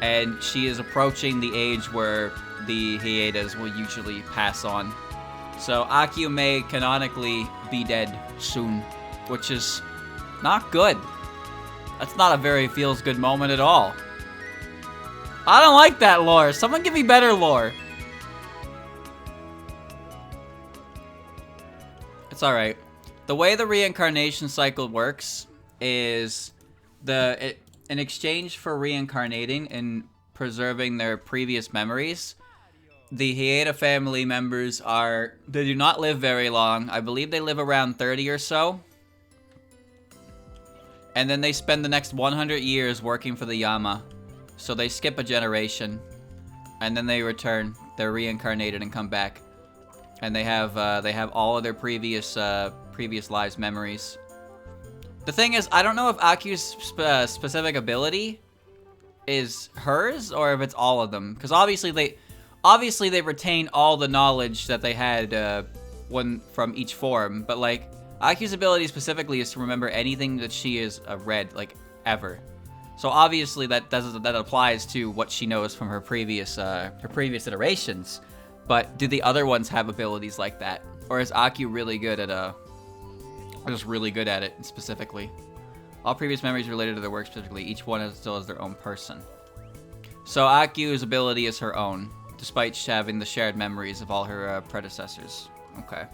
and she is approaching the age where the Hiedas will usually pass on. So Akio may canonically be dead soon, which is not good. That's not a very feels good moment at all. I don't like that lore. Someone give me better lore. It's alright. The way the reincarnation cycle works is in exchange for reincarnating and preserving their previous memories, the Hieda family members they do not live very long. I believe they live around 30 or so. And then they spend the next 100 years working for the Yama. So they skip a generation. And then they return. They're reincarnated and come back. And they have all of their previous lives' memories. The thing is, I don't know if Aku's specific ability is hers or if it's all of them. Because obviously they retain all the knowledge that they had from each form. But like, Aku's ability specifically is to remember anything that she has read, like, ever. So obviously that applies to what she knows from her previous iterations. But do the other ones have abilities like that? Or is Aku really good at just really good at it specifically? All previous memories related to their work specifically. Each one still has their own person. So Aku's ability is her own, despite having the shared memories of all her predecessors. Okay.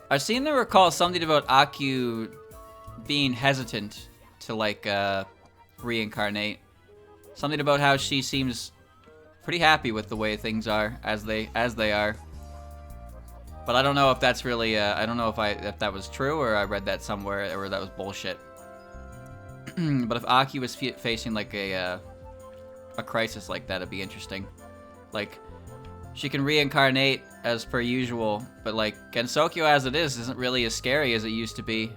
I seem to recall something about Aku being hesitant to, like, reincarnate. Something about how she seems pretty happy with the way things are as they are. But I don't know if that's really, I don't know if that was true or I read that somewhere or that was bullshit. But if Aki was facing, like, a crisis like that, it'd be interesting. Like, she can reincarnate as per usual, but, like, Gensokyo as it is isn't really as scary as it used to be.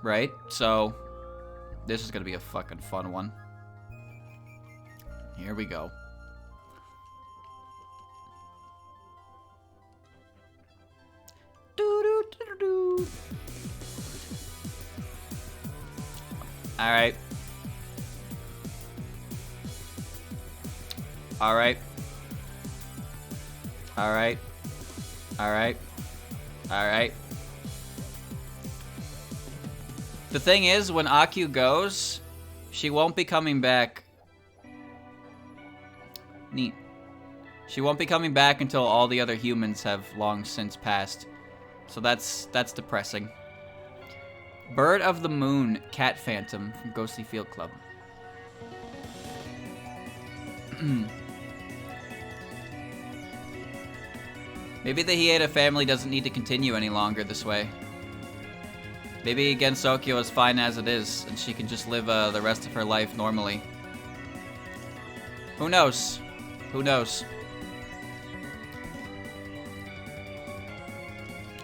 Right? So, this is gonna be a fucking fun one. Here we go. Alright. Alright. Alright. Alright. Alright. The thing is, when Aku goes, she won't be coming back. Neat. She won't be coming back until all the other humans have long since passed. So that's depressing. Bird of the Moon, Cat Phantom from Ghostly Field Club. Maybe the Hieda family doesn't need to continue any longer this way. Maybe Gensokyo is fine as it is, and she can just live the rest of her life normally. Who knows? Who knows?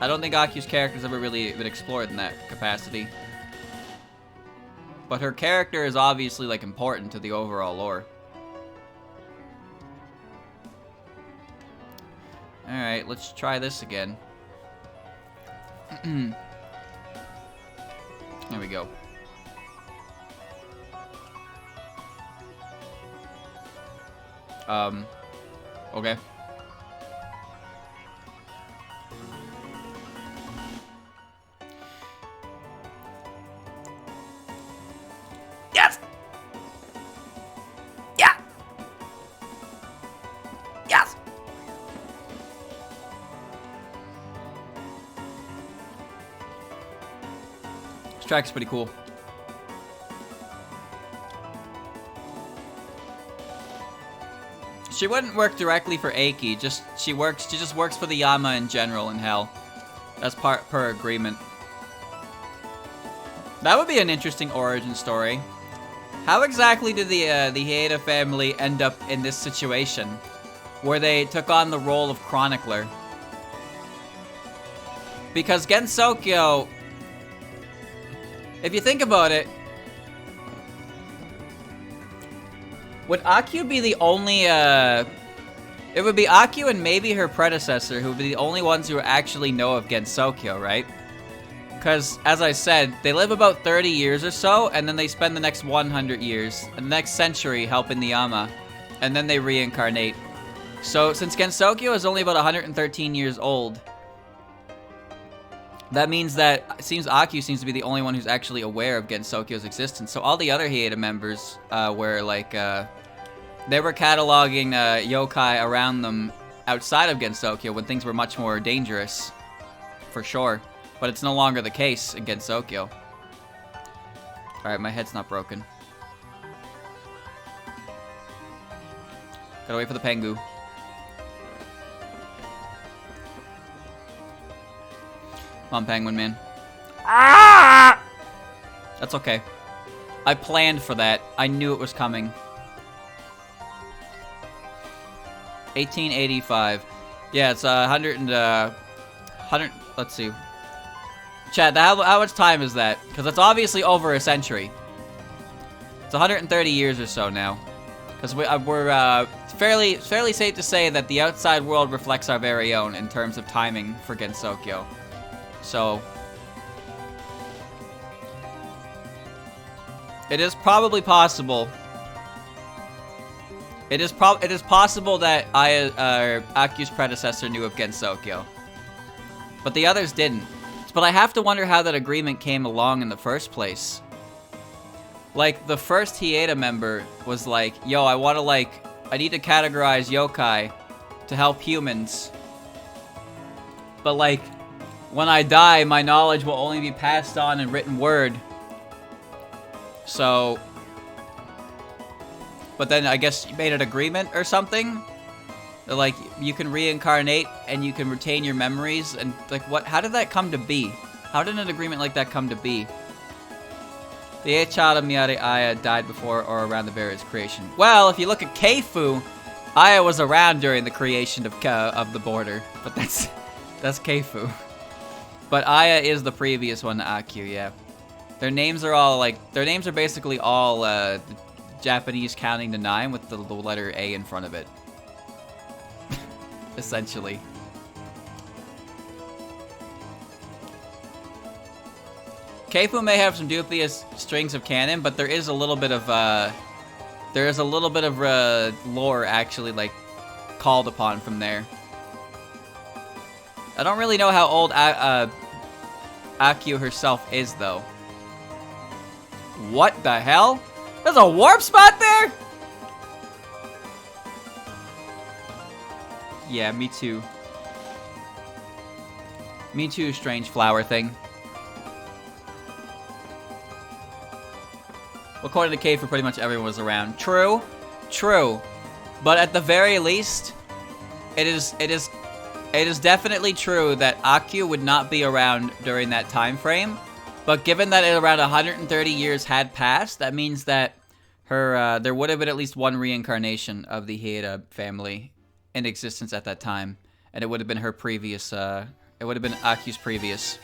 I don't think Aku's character's ever really been explored in that capacity. But her character is obviously, like, important to the overall lore. Alright, let's try this again. There we go. Okay. Yes! Yeah! Yes! This track is pretty cool. She wouldn't work directly for Aki, she just works for the Yama in general in Hell. That's per agreement. That would be an interesting origin story. How exactly did the Hieda family end up in this situation? Where they took on the role of chronicler? Because Gensokyo, if you think about it, would Aku be the only, it would be Aku and maybe her predecessor who would be the only ones who actually know of Gensokyo, right? Because, as I said, they live about 30 years or so, and then they spend the next 100 years, and the next century helping the Yama, and then they reincarnate. So, since Gensokyo is only about 113 years old, that means that Aku seems to be the only one who's actually aware of Gensokyo's existence. So all the other Hieda members were like, they were cataloging yokai around them outside of Gensokyo when things were much more dangerous, for sure. But it's no longer the case in Gensokyo. Alright, my head's not broken. Gotta wait for the Pengu. Come on, Penguin Man. Ah! That's okay. I planned for that. I knew it was coming. 1885. Yeah, it's 100. Let's see. Chat, how much time is that? Because it's obviously over a century. It's 130 years or so now. Because we're fairly safe to say that the outside world reflects our very own in terms of timing for Gensokyo. So it is probably possible. It is possible that Akyu's predecessor knew of Gensokyo, but the others didn't. But I have to wonder how that agreement came along in the first place. Like, the first Hieda member was like, yo, I need to categorize yokai to help humans. But like, when I die, my knowledge will only be passed on in written word. So, but then I guess you made an agreement or something? Like, you can reincarnate and you can retain your memories, and like, how did that come to be? How did an agreement like that come to be? The 8th child of Miyari Aya died before or around the bear's creation. Well, if you look at Keifu, Aya was around during the creation of the border, but that's Keifu. But Aya is the previous one to Akyu, yeah. Their names are basically all Japanese counting to 9 with the letter A in front of it. Essentially. Keifu may have some dubious strings of canon, but there is a little bit of lore actually like called upon from there. I don't really know how old Akyu herself is though. What the hell? There's a warp spot there? Yeah, me too. Me too, strange flower thing. According to Keifu, pretty much everyone was around. True. True. But at the very least, it is definitely true that Akyu would not be around during that time frame. But given that around 130 years had passed, that means that there would have been at least one reincarnation of the Hieda family in existence at that time, and it would have been her previous. It would have been Akyu's previous.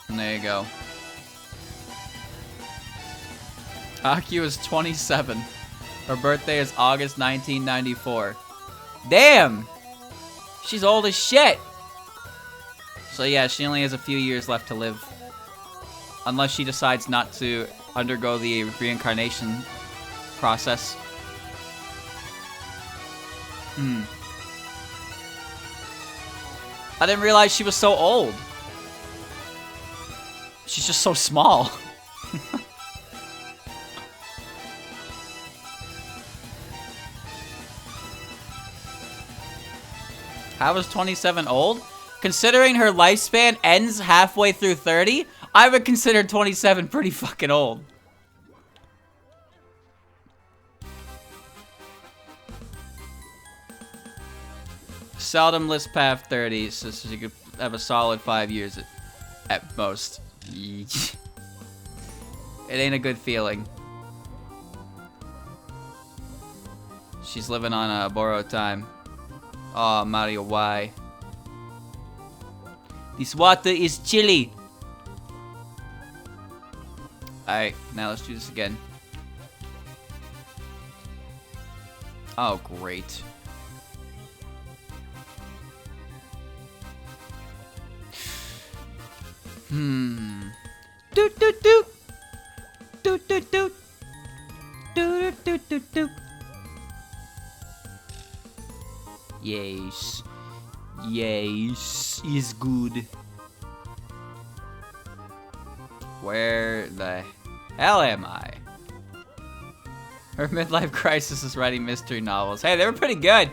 And there you go. Akyu is 27. Her birthday is August 1994. Damn! She's old as shit! So yeah, she only has a few years left to live. Unless she decides not to undergo the reincarnation process. I didn't realize she was so old. She's just so small. How is 27 old? Considering her lifespan ends halfway through 30, I would consider 27 pretty fucking old. Seldom list past 30, so you could have a solid 5 years at most. It ain't a good feeling. She's living on borrowed time. Oh, Mario, why? This water is chilly. Alright, now let's do this again. Oh, great. Doot doot doot. Doot doot doot. Doot doot doot doot. Yes. Yes, is good. Where the hell am I? Her midlife crisis is writing mystery novels. Hey, they were pretty good.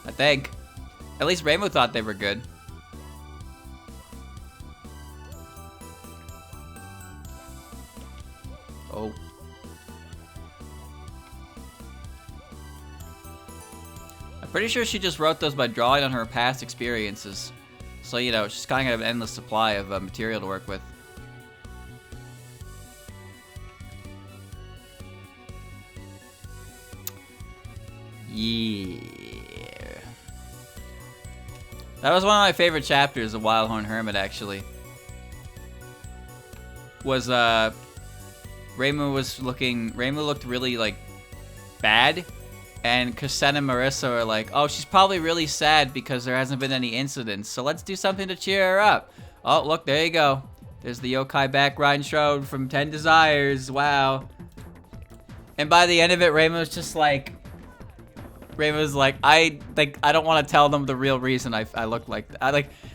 I think. At least Rainbow thought they were good. Oh. I'm pretty sure she just wrote those by drawing on her past experiences. So, you know, she's kind of an endless supply of material to work with. Yeah. That was one of my favorite chapters of Wildhorn Hermit, actually. Was, Reimu looked really, like, bad. And Kasen and Marissa are like, oh, she's probably really sad because there hasn't been any incidents. So let's do something to cheer her up. Oh, look, there you go. There's the yokai background shroud from 10 Desires. Wow. And by the end of it, Reimu's just like... Reimu's like, I don't want to tell them the real reason I look like...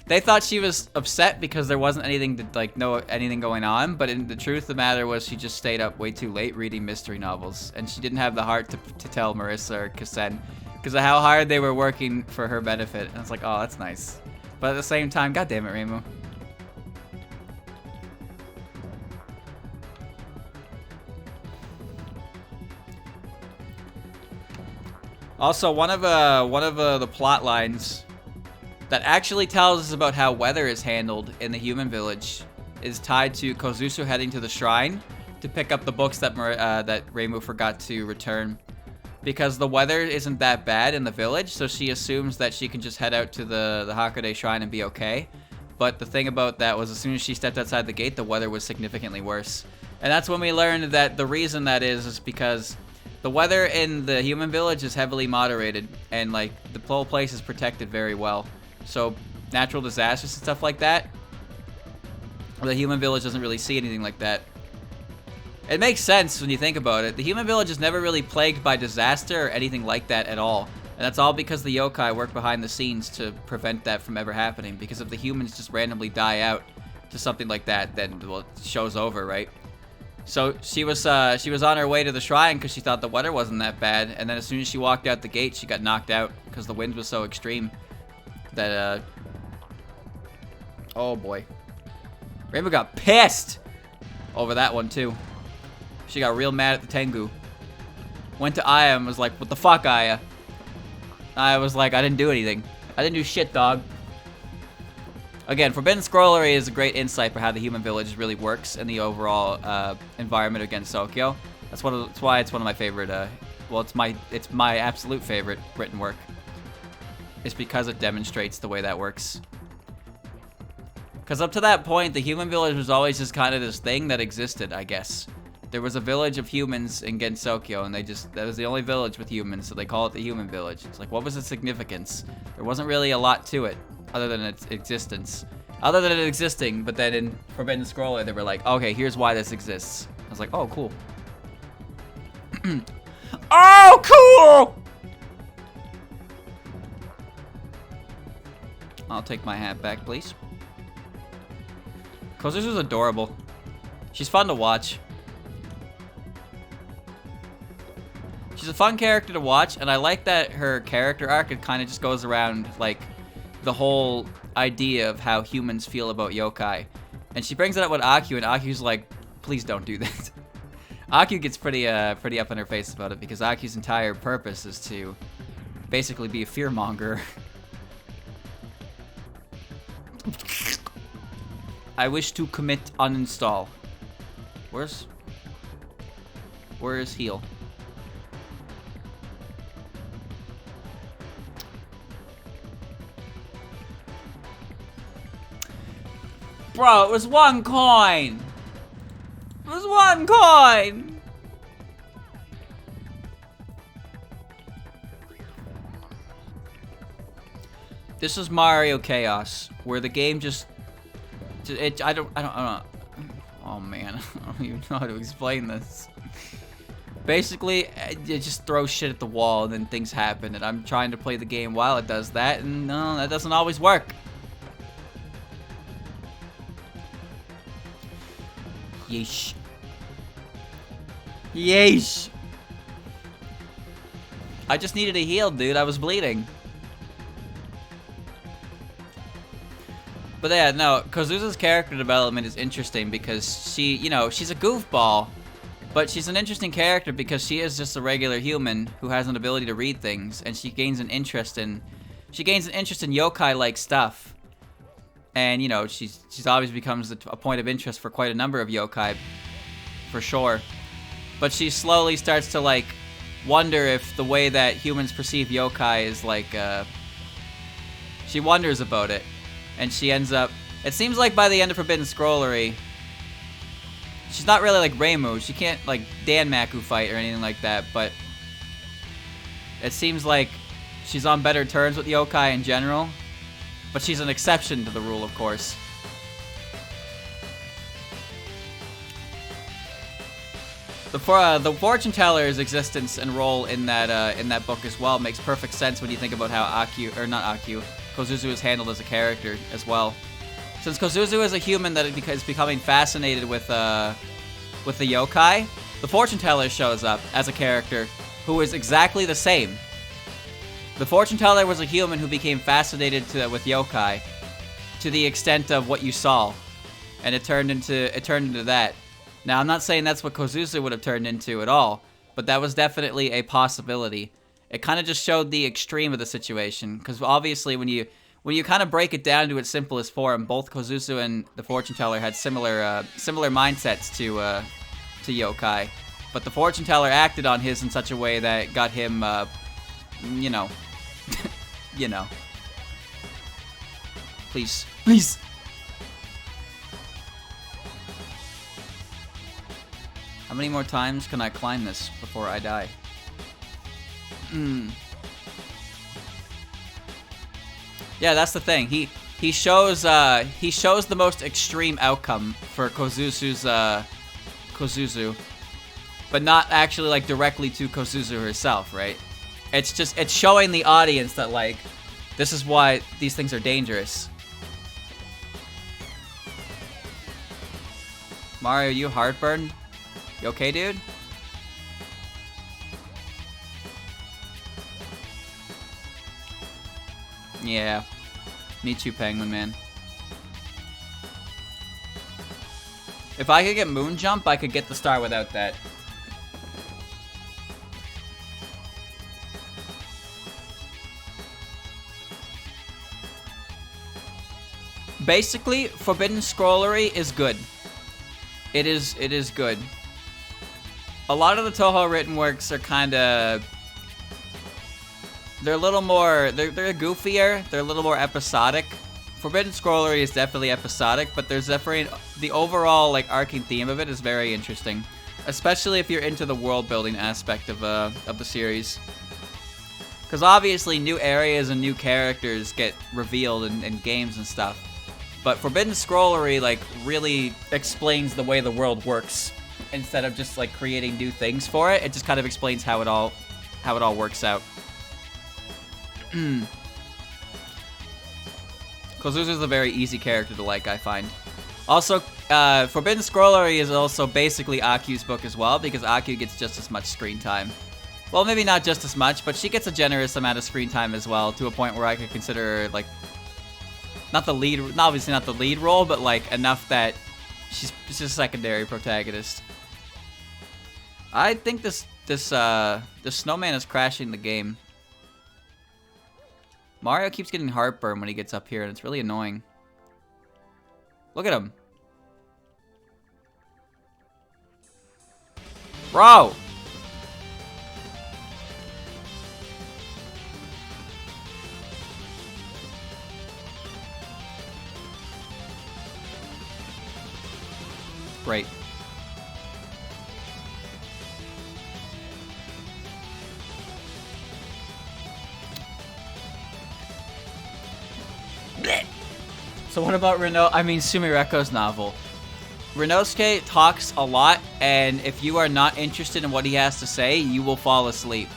They thought she was upset because there wasn't anything to, like, know anything going on, but the truth of the matter was she just stayed up way too late reading mystery novels, and she didn't have the heart to tell Marissa or Kasen because of how hard they were working for her benefit. And it's like, oh, that's nice. But at the same time, god damn it, Reimu. Also, one of the plot lines that actually tells us about how weather is handled in the human village is tied to Kozusu heading to the shrine to pick up the books that Reimu forgot to return. Because the weather isn't that bad in the village, so she assumes that she can just head out to the Hakode shrine and be okay. But the thing about that was as soon as she stepped outside the gate, the weather was significantly worse. And that's when we learned that the reason that is because the weather in the human village is heavily moderated, and like the whole place is protected very well. So natural disasters and stuff like that, the human village doesn't really see anything like that. It makes sense when you think about it. The human village is never really plagued by disaster or anything like that at all. And that's all because the yokai work behind the scenes to prevent that from ever happening. Because if the humans just randomly die out to something like that, then well, the show's over, right? So she was on her way to the shrine because she thought the weather wasn't that bad. And then as soon as she walked out the gate, she got knocked out because the wind was so extreme that, oh boy. Reimu got pissed over that one too. She got real mad at the Tengu. Went to Aya and was like, what the fuck, Aya? Aya was like, I didn't do anything. I didn't do shit, dog. Again, Forbidden Scrollery is a great insight for how the human village really works and the overall environment against Sokyo. That's why it's one of my favorite, well, it's my absolute favorite written work. It's because it demonstrates the way that works. Because up to that point, the human village was always just kind of this thing that existed, I guess. There was a village of humans in Gensokyo, and that was the only village with humans, so they call it the human village. It's like, what was its significance? There wasn't really a lot to it, other than its existence. Other than it existing, but then in Forbidden Scroller, they were like, okay, here's why this exists. I was like, oh, cool. Oh, cool! I'll take my hat back, please. Kozusu's adorable. She's fun to watch. She's a fun character to watch, and I like that her character arc, it kind of just goes around, like, the whole idea of how humans feel about yokai. And she brings it up with Aku, and Aku's like, please don't do that. Aku gets pretty up in her face about it, because Aku's entire purpose is to basically be a fearmonger. I wish to commit uninstall. Where is heal? Bro, it was 1 coin! It was 1 coin! This is Mario Chaos, where the game just... I don't know. Oh man, I don't even know how to explain this. Basically, it just throws shit at the wall and then things happen, and I'm trying to play the game while it does that, and no, that doesn't always work. Yeesh. Yeesh. I just needed a heal, dude. I was bleeding. But yeah, no, Kozusa's character development is interesting because she, you know, she's a goofball, But she's an interesting character because she is just a regular human who has an ability to read things, and she gains an interest in yokai-like stuff. And, you know, she's obviously becomes a point of interest for quite a number of yokai, for sure. But she slowly starts to, like, wonder if the way that humans perceive yokai is, like, she wonders about it. And she ends up... It seems like by the end of Forbidden Scrollery, she's not really like Reimu. She can't, like, Danmaku fight or anything like that, but it seems like she's on better terms with yokai in general. But she's an exception to the rule, of course. The fortune teller's existence and role in that book as well makes perfect sense when you think about how Kozuzu is handled as a character as well. Since Kozuzu is a human that is becoming fascinated with the yokai, the fortune teller shows up as a character who is exactly the same. The fortune teller was a human who became fascinated with yokai to the extent of what you saw, and it turned into that. Now, I'm not saying that's what Kozuzu would have turned into at all, but that was definitely a possibility. It kind of just showed the extreme of the situation, because obviously when you kind of break it down to its simplest form, both Kozuzu and the fortune teller had similar mindsets to yokai, but the fortune teller acted on his in such a way that got him, you know. You know. Please. Please! How many more times can I climb this before I die? Yeah, that's the thing. He shows the most extreme outcome for Kozuzu, but not actually like directly to Kozuzu herself, right? It's showing the audience that, like, this is why these things are dangerous. Mario, you heartburn? You okay, dude? Yeah. Me too, Penguin Man. If I could get Moon Jump, I could get the star without that. Basically, Forbidden Scrollery is good. It is good. A lot of the Touhou written works are kind of... They're a little more... They're goofier. They're a little more episodic. Forbidden Scrollery is definitely episodic, but there's definitely... The overall, like, arcing theme of it is very interesting. Especially if you're into the world-building aspect of the series. Because obviously, new areas and new characters get revealed in games and stuff. But Forbidden Scrollery, like, really explains the way the world works. Instead of just, like, creating new things for it, it just kind of explains how it all works out. Kozuzu's a very easy character to like, I find. Also, Forbidden Scrollery is also basically Aku's book as well, because Aku gets just as much screen time. Well, maybe not just as much, but she gets a generous amount of screen time as well, to a point where I could consider her, like, obviously not the lead role, but, like, enough that she's just a secondary protagonist. I think this snowman is crashing the game. Mario keeps getting heartburn when he gets up here, and it's really annoying. Look at him. Bro! Great. So what about Sumireko's novel? Renosuke talks a lot, and if you are not interested in what he has to say, you will fall asleep.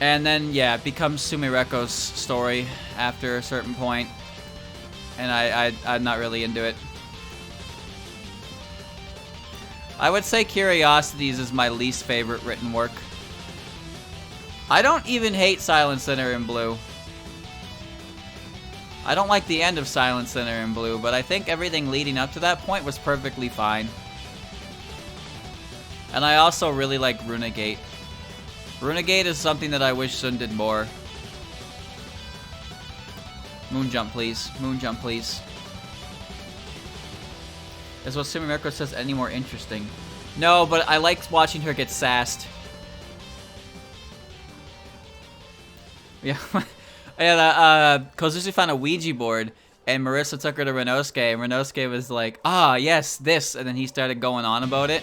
And then, yeah, it becomes Sumireko's story after a certain point. And I'm not really into it. I would say Curiosities is my least favorite written work. I don't even hate Silent Sinner in Blue. I don't like the end of Silent Sinner in blue, but I think everything leading up to that point was perfectly fine. And I also really like Runegate. Runegate is something that I wish Sun did more. Moon jump, please. Moon jump, please. Is what Sumimirko says any more interesting? No, but I liked watching her get sassed. Yeah. Yeah, Kozushi found a Ouija board, and Marissa took her to Renosuke, and Renosuke was like, ah, yes, this, and then he started going on about it.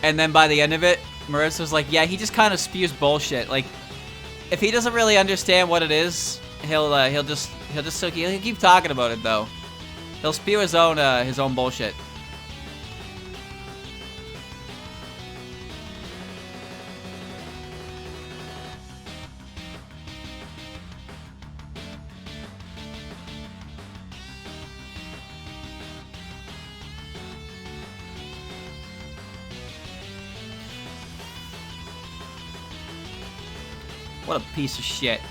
And then by the end of it, Marissa was like, yeah, he just kind of spews bullshit. Like, if he doesn't really understand what it is, he'll keep talking about it though. He'll spew his own bullshit. What a piece of shit.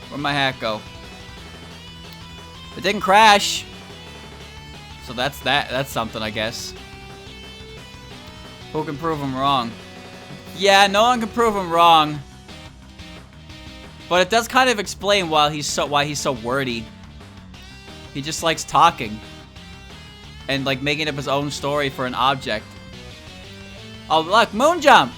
Where'd my hat go? It didn't crash. So that's something, I guess. Who can prove him wrong? Yeah, no one can prove him wrong. But it does kind of explain why he's so wordy. He just likes talking. And like making up his own story for an object. Oh, look, moon jump!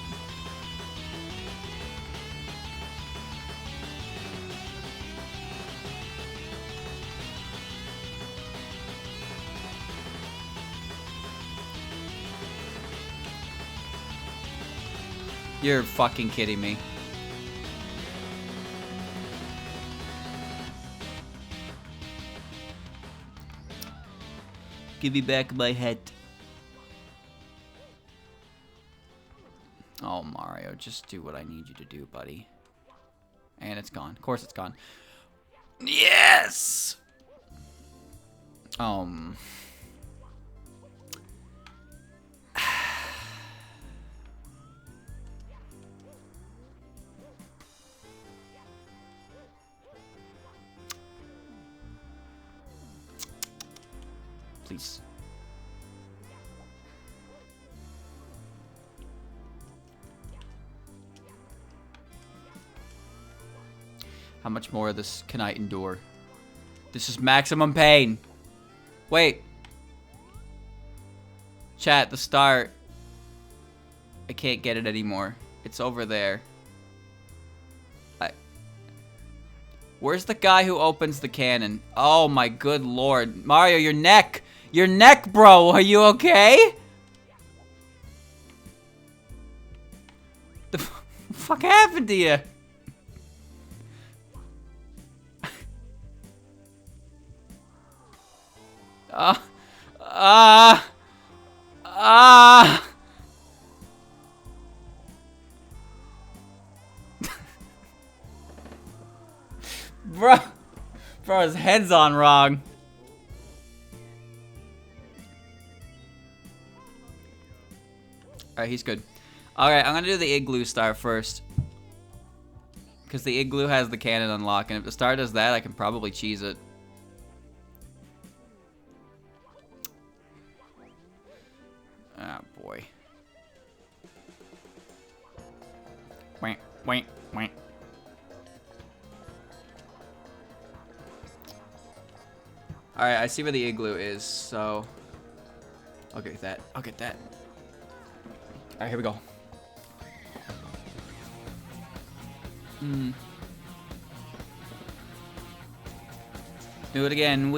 You're fucking kidding me. Give me back my head. Oh, Mario, just do what I need you to do, buddy. And it's gone. Of course it's gone. Yes! Please. How much more of this can I endure? This is maximum pain. Wait. Chat, the start. I can't get it anymore. It's over there. Where's the guy who opens the cannon? Oh my good lord. Mario, your neck! Your neck, bro! Are you okay? The fuck happened to you? Bro, his head's on wrong. Alright, he's good. Alright, I'm gonna do the igloo star first. Because the igloo has the cannon unlock, and if the star does that, I can probably cheese it. Ah, boy. Wait, wait, wait. Alright, I see where the igloo is, so... I'll get that. I'll get that. Alright, here we go. Do it again.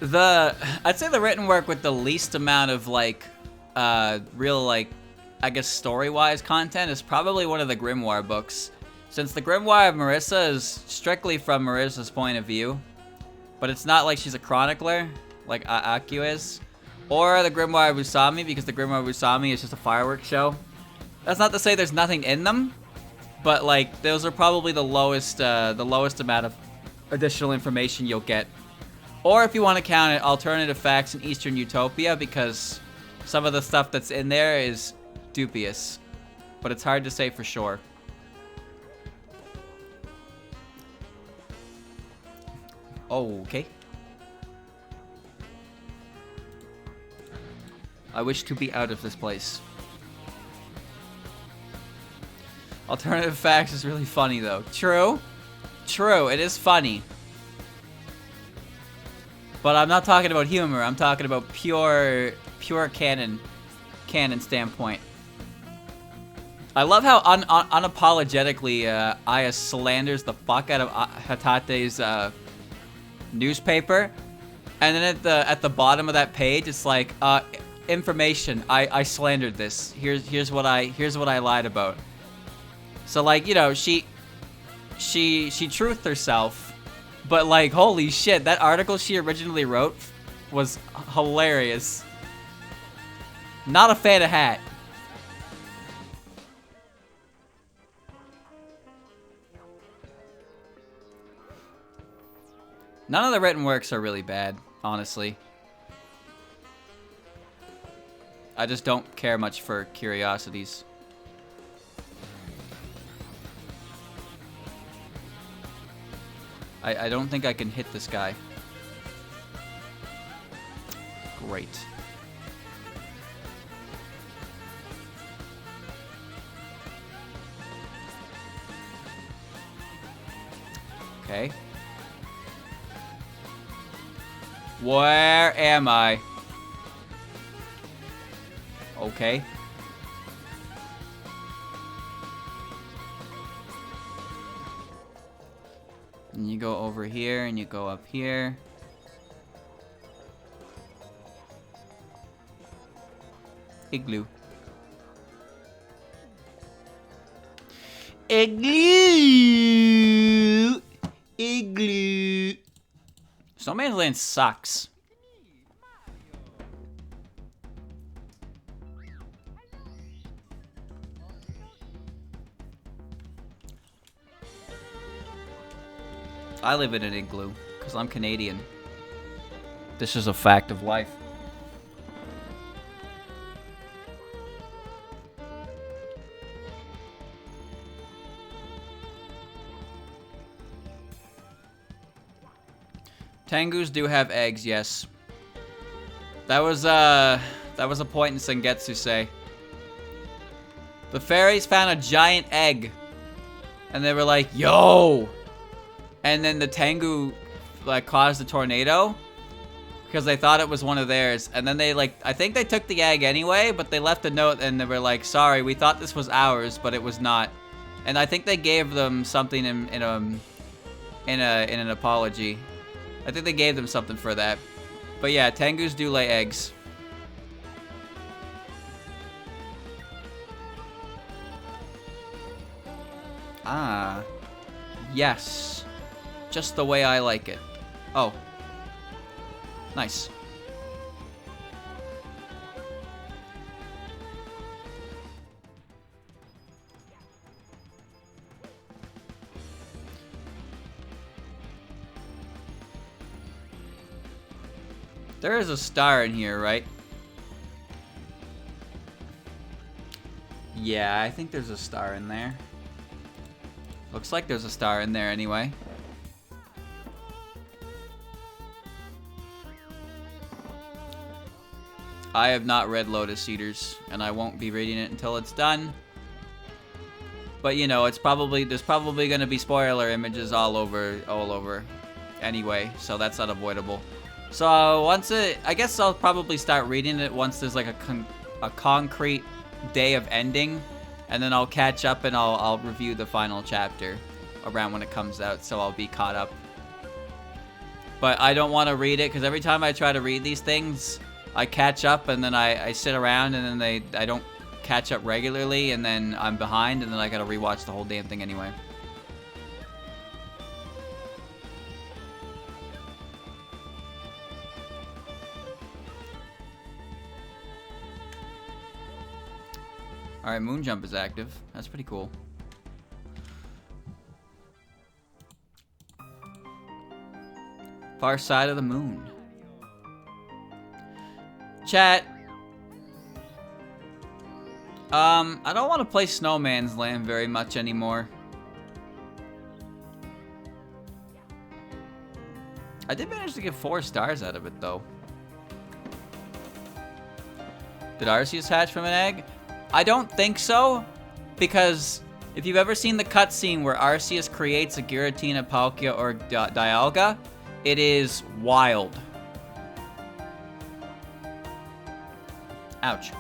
I'd say the written work with the least amount of like real like I guess story-wise content is probably one of the Grimoire books. Since the Grimoire of Marissa is strictly from Marissa's point of view, but it's not like she's a chronicler like Aku is, or the Grimoire of Usami, because the Grimoire of Usami is just a fireworks show. That's not to say there's nothing in them, but like those are probably the lowest amount of additional information you'll get. Or if you want to count it, alternative facts in Eastern Utopia, because some of the stuff that's in there is dubious. But it's hard to say for sure. Okay. I wish to be out of this place. Alternative facts is really funny though. True. True, it is funny. But I'm not talking about humor, I'm talking about pure canon standpoint. I love how unapologetically Aya slanders the fuck out of Hatate's newspaper, and then at the bottom of that page, it's like information. I slandered this. Here's what I lied about. So like, you know, she truthed herself, but like, holy shit, that article she originally wrote was hilarious. Not a fan of Hat. None of the written works are really bad, honestly. I just don't care much for curiosities. I don't think I can hit this guy. Great. Okay. Where am I? Okay. And you go over here, and you go up here. Igloo. Igloo! Igloo! Snowman's Land sucks. I live in an igloo, because I'm Canadian. This is a fact of life. Tengus do have eggs, yes. That was a point in Sengetsu say. The fairies found a giant egg, and they were like, "Yo!" And then the Tengu like caused a tornado because they thought it was one of theirs. And then they like, I think they took the egg anyway, but they left a note and they were like, "Sorry, we thought this was ours, but it was not." And I think they gave them something in an apology. I think they gave them something for that. But yeah, Tengus do lay eggs. Ah, yes. Just the way I like it. Oh. Nice. There is a star in here, right? Yeah, I think there's a star in there. Looks like there's a star in there anyway. I have not read Lotus Eaters, and I won't be reading it until it's done. But you know, there's probably gonna be spoiler images all over, anyway, so that's unavoidable. So I guess I'll probably start reading it once there's like a concrete day of ending, and then I'll catch up and I'll review the final chapter around when it comes out, so I'll be caught up. But I don't want to read it because every time I try to read these things, I catch up and then I sit around and then I don't catch up regularly and then I'm behind and then I gotta rewatch the whole damn thing anyway. Alright, Moonjump is active. That's pretty cool. Far side of the moon. Chat. I don't want to play Snowman's Land very much anymore. I did manage to get 4 stars out of it, though. Did Arceus hatch from an egg? I don't think so, because if you've ever seen the cutscene where Arceus creates a Giratina, Palkia, or Dialga, it is wild. Ouch.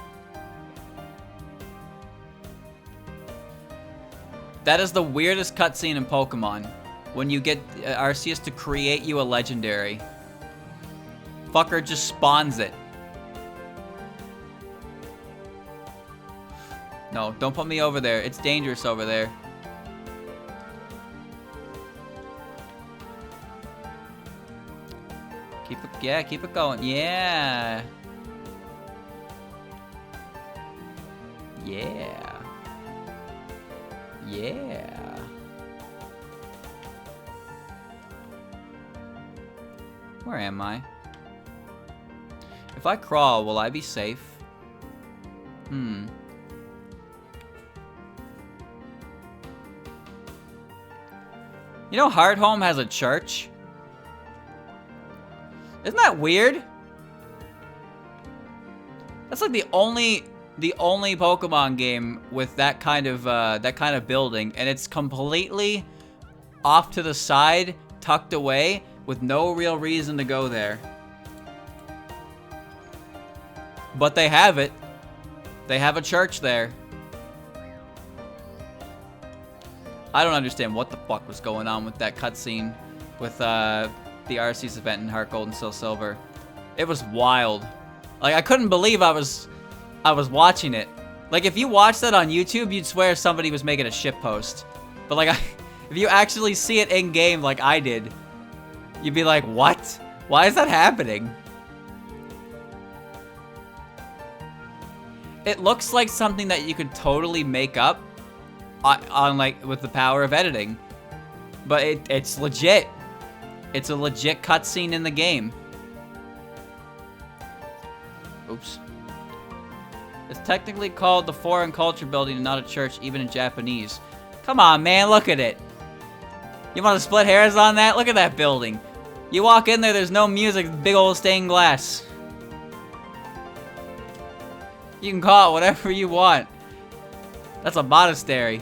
That is the weirdest cutscene in Pokemon. When you get Arceus to create you a legendary. Fucker just spawns it. No, don't put me over there. It's dangerous over there. Keep it going. Yeah. Yeah. Yeah. Where am I? If I crawl, will I be safe? You know Hardhome has a church? Isn't that weird? That's like the only Pokemon game with that kind of building, and it's completely off to the side, tucked away, with no real reason to go there. But they have it. They have a church there. I don't understand what the fuck was going on with that cutscene with the Arceus event in Heart Gold and Soul Silver. It was wild. Like, I couldn't believe I was watching it. Like, if you watched that on YouTube, you'd swear somebody was making a shitpost. But like, if you actually see it in game like I did, you'd be like, what? Why is that happening? It looks like something that you could totally make up on like with the power of editing. But it's legit. It's a legit cutscene in the game. Oops. It's technically called the Foreign Culture Building and not a church, even in Japanese. Come on, man, look at it. You want to split hairs on that? Look at that building. You walk in there, there's no music, big old stained glass. You can call it whatever you want. That's a monastery.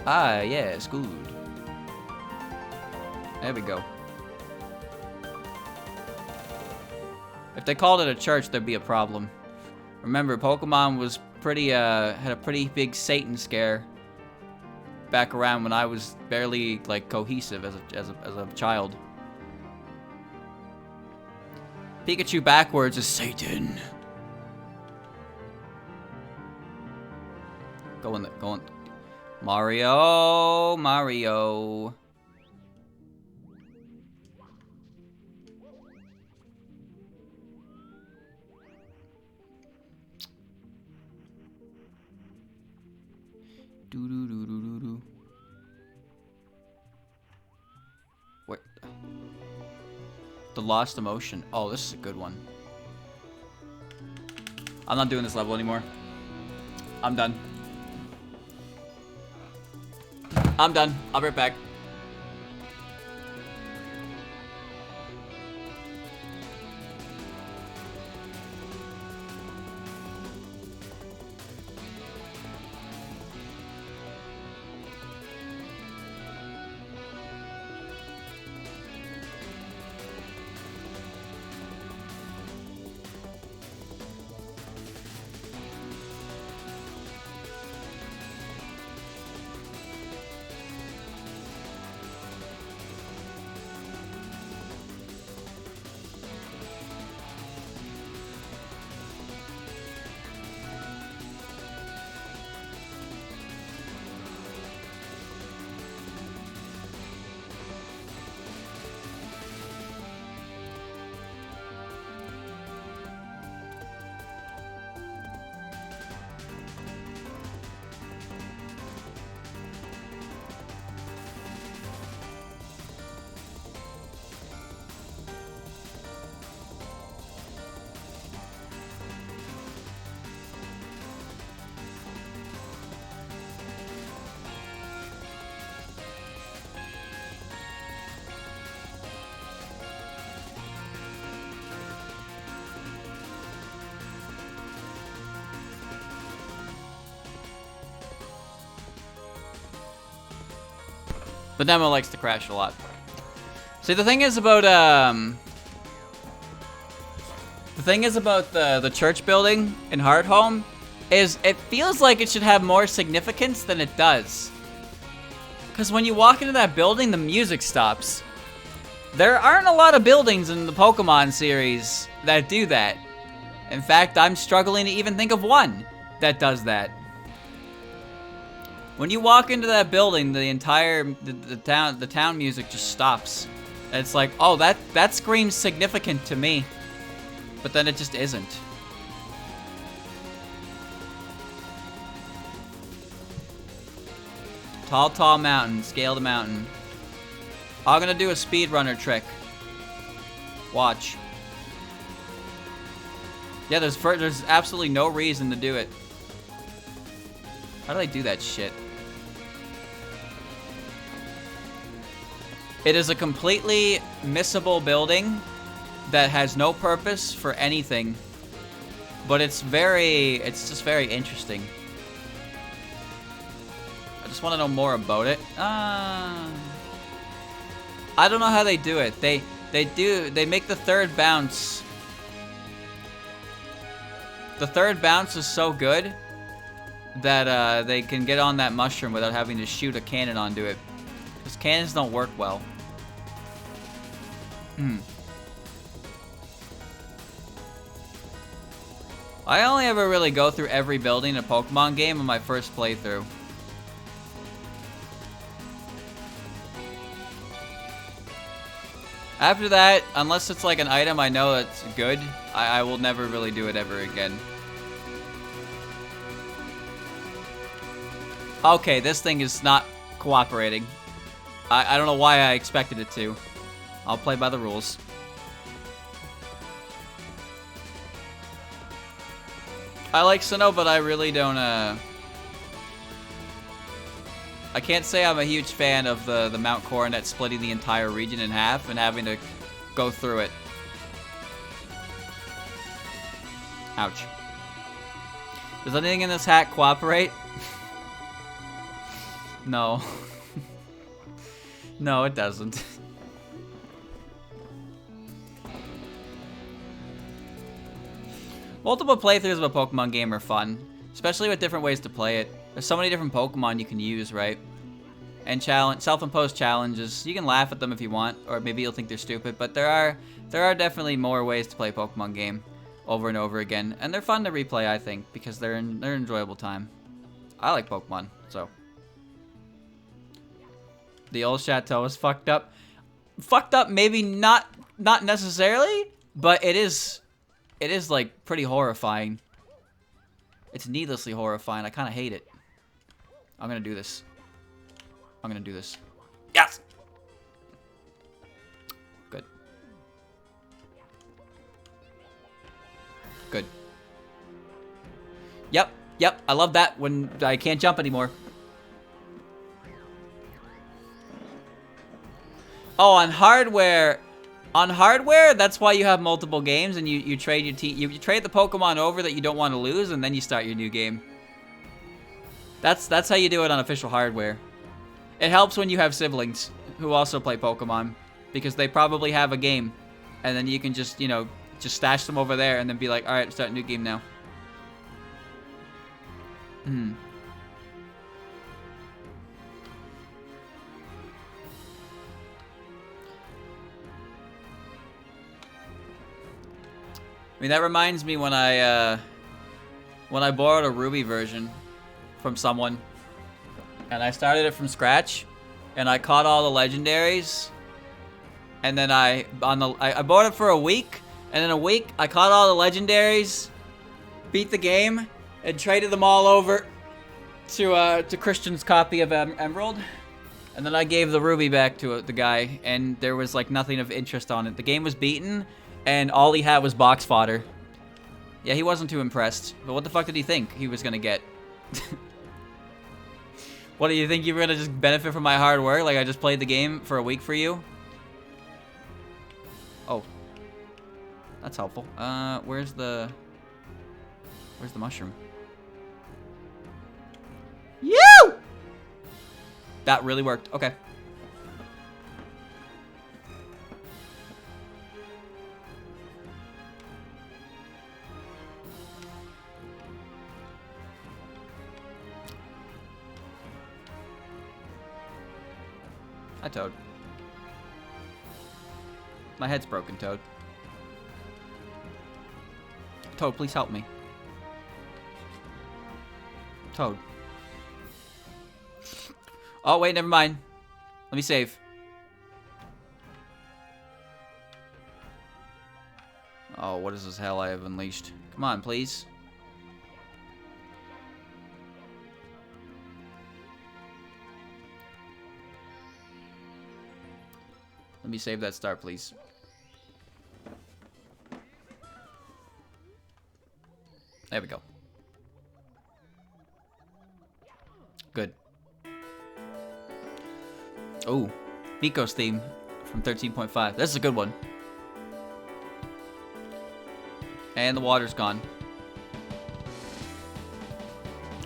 Ah, yes, good. There we go. If they called it a church, there'd be a problem. Remember, Pokemon was pretty, had a pretty big Satan scare back around when I was barely, like, cohesive as a child. Pikachu backwards is Satan. Go in. Mario. Do. What? The Lost Emotion. Oh, this is a good one. I'm not doing this level anymore. I'm done. I'll be right back. The demo likes to crash a lot. See, the thing is about the church building in Hardhome is it feels like it should have more significance than it does. Because when you walk into that building, the music stops. There aren't a lot of buildings in the Pokemon series that do that. In fact, I'm struggling to even think of one that does that. When you walk into that building, the entire the town music just stops. And it's like, oh, that screams significant to me. But then it just isn't. Tall, tall mountain. Scale the mountain. I'm gonna do a speedrunner trick. Watch. Yeah, there's absolutely no reason to do it. How do I do that shit? It is a completely missable building that has no purpose for anything. But it's just very interesting. I just want to know more about it. I don't know how they do it. They make the third bounce. The third bounce is so good that they can get on that mushroom without having to shoot a cannon onto it. Because cannons don't work well. I only ever really go through every building in a Pokemon game in my first playthrough. After that, unless it's like an item I know that's good, I will never really do it ever again. Okay, this thing is not cooperating. I don't know why I expected it to. I'll play by the rules. I like Sinnoh, but I really don't, I can't say I'm a huge fan of the Mount Coronet splitting the entire region in half and having to go through it. Ouch. Does anything in this hat cooperate? No. No, it doesn't. Multiple playthroughs of a Pokemon game are fun, especially with different ways to play it. There's so many different Pokemon you can use, right? And self-imposed challenges. You can laugh at them if you want, or maybe you'll think they're stupid, but there are definitely more ways to play a Pokemon game over and over again, and they're fun to replay, I think, because they're an enjoyable time. I like Pokemon, so. The old chateau is fucked up. Fucked up, maybe not necessarily, but it is like pretty horrifying. It's needlessly horrifying. I kind of hate it. I'm gonna do this. I'm gonna do this. Yes! Good. Good. Yep, yep. I love that when I can't jump anymore. Oh, on hardware, that's why you have multiple games and you trade you trade the Pokemon over that you don't want to lose, and then you start your new game. That's how you do it on official hardware. It helps when you have siblings who also play Pokemon, because they probably have a game, and then you can just, you know, just stash them over there and then be like, all right, start a new game now. I mean, that reminds me when I borrowed a Ruby version from someone, and I started it from scratch, and I caught all the legendaries, and then I bought it for a week, and in a week I caught all the legendaries, beat the game, and traded them all over to Christian's copy of Emerald, and then I gave the Ruby back to the guy, and there was like nothing of interest on it. The game was beaten, and all he had was box fodder. Yeah, he wasn't too impressed. But what the fuck did he think he was gonna get? What, do you think you were gonna just benefit from my hard work? Like I just played the game for a week for you? Oh. That's helpful. Where's the mushroom? You! That really worked. Okay. Hi, Toad. My head's broken, Toad. Toad, please help me. Toad. Oh, wait, never mind. Let me save. Oh, what is this hell I have unleashed? Come on, please. Let me save that star, please. There we go. Good. Oh, Miko's theme from 13.5. This is a good one. And the water's gone.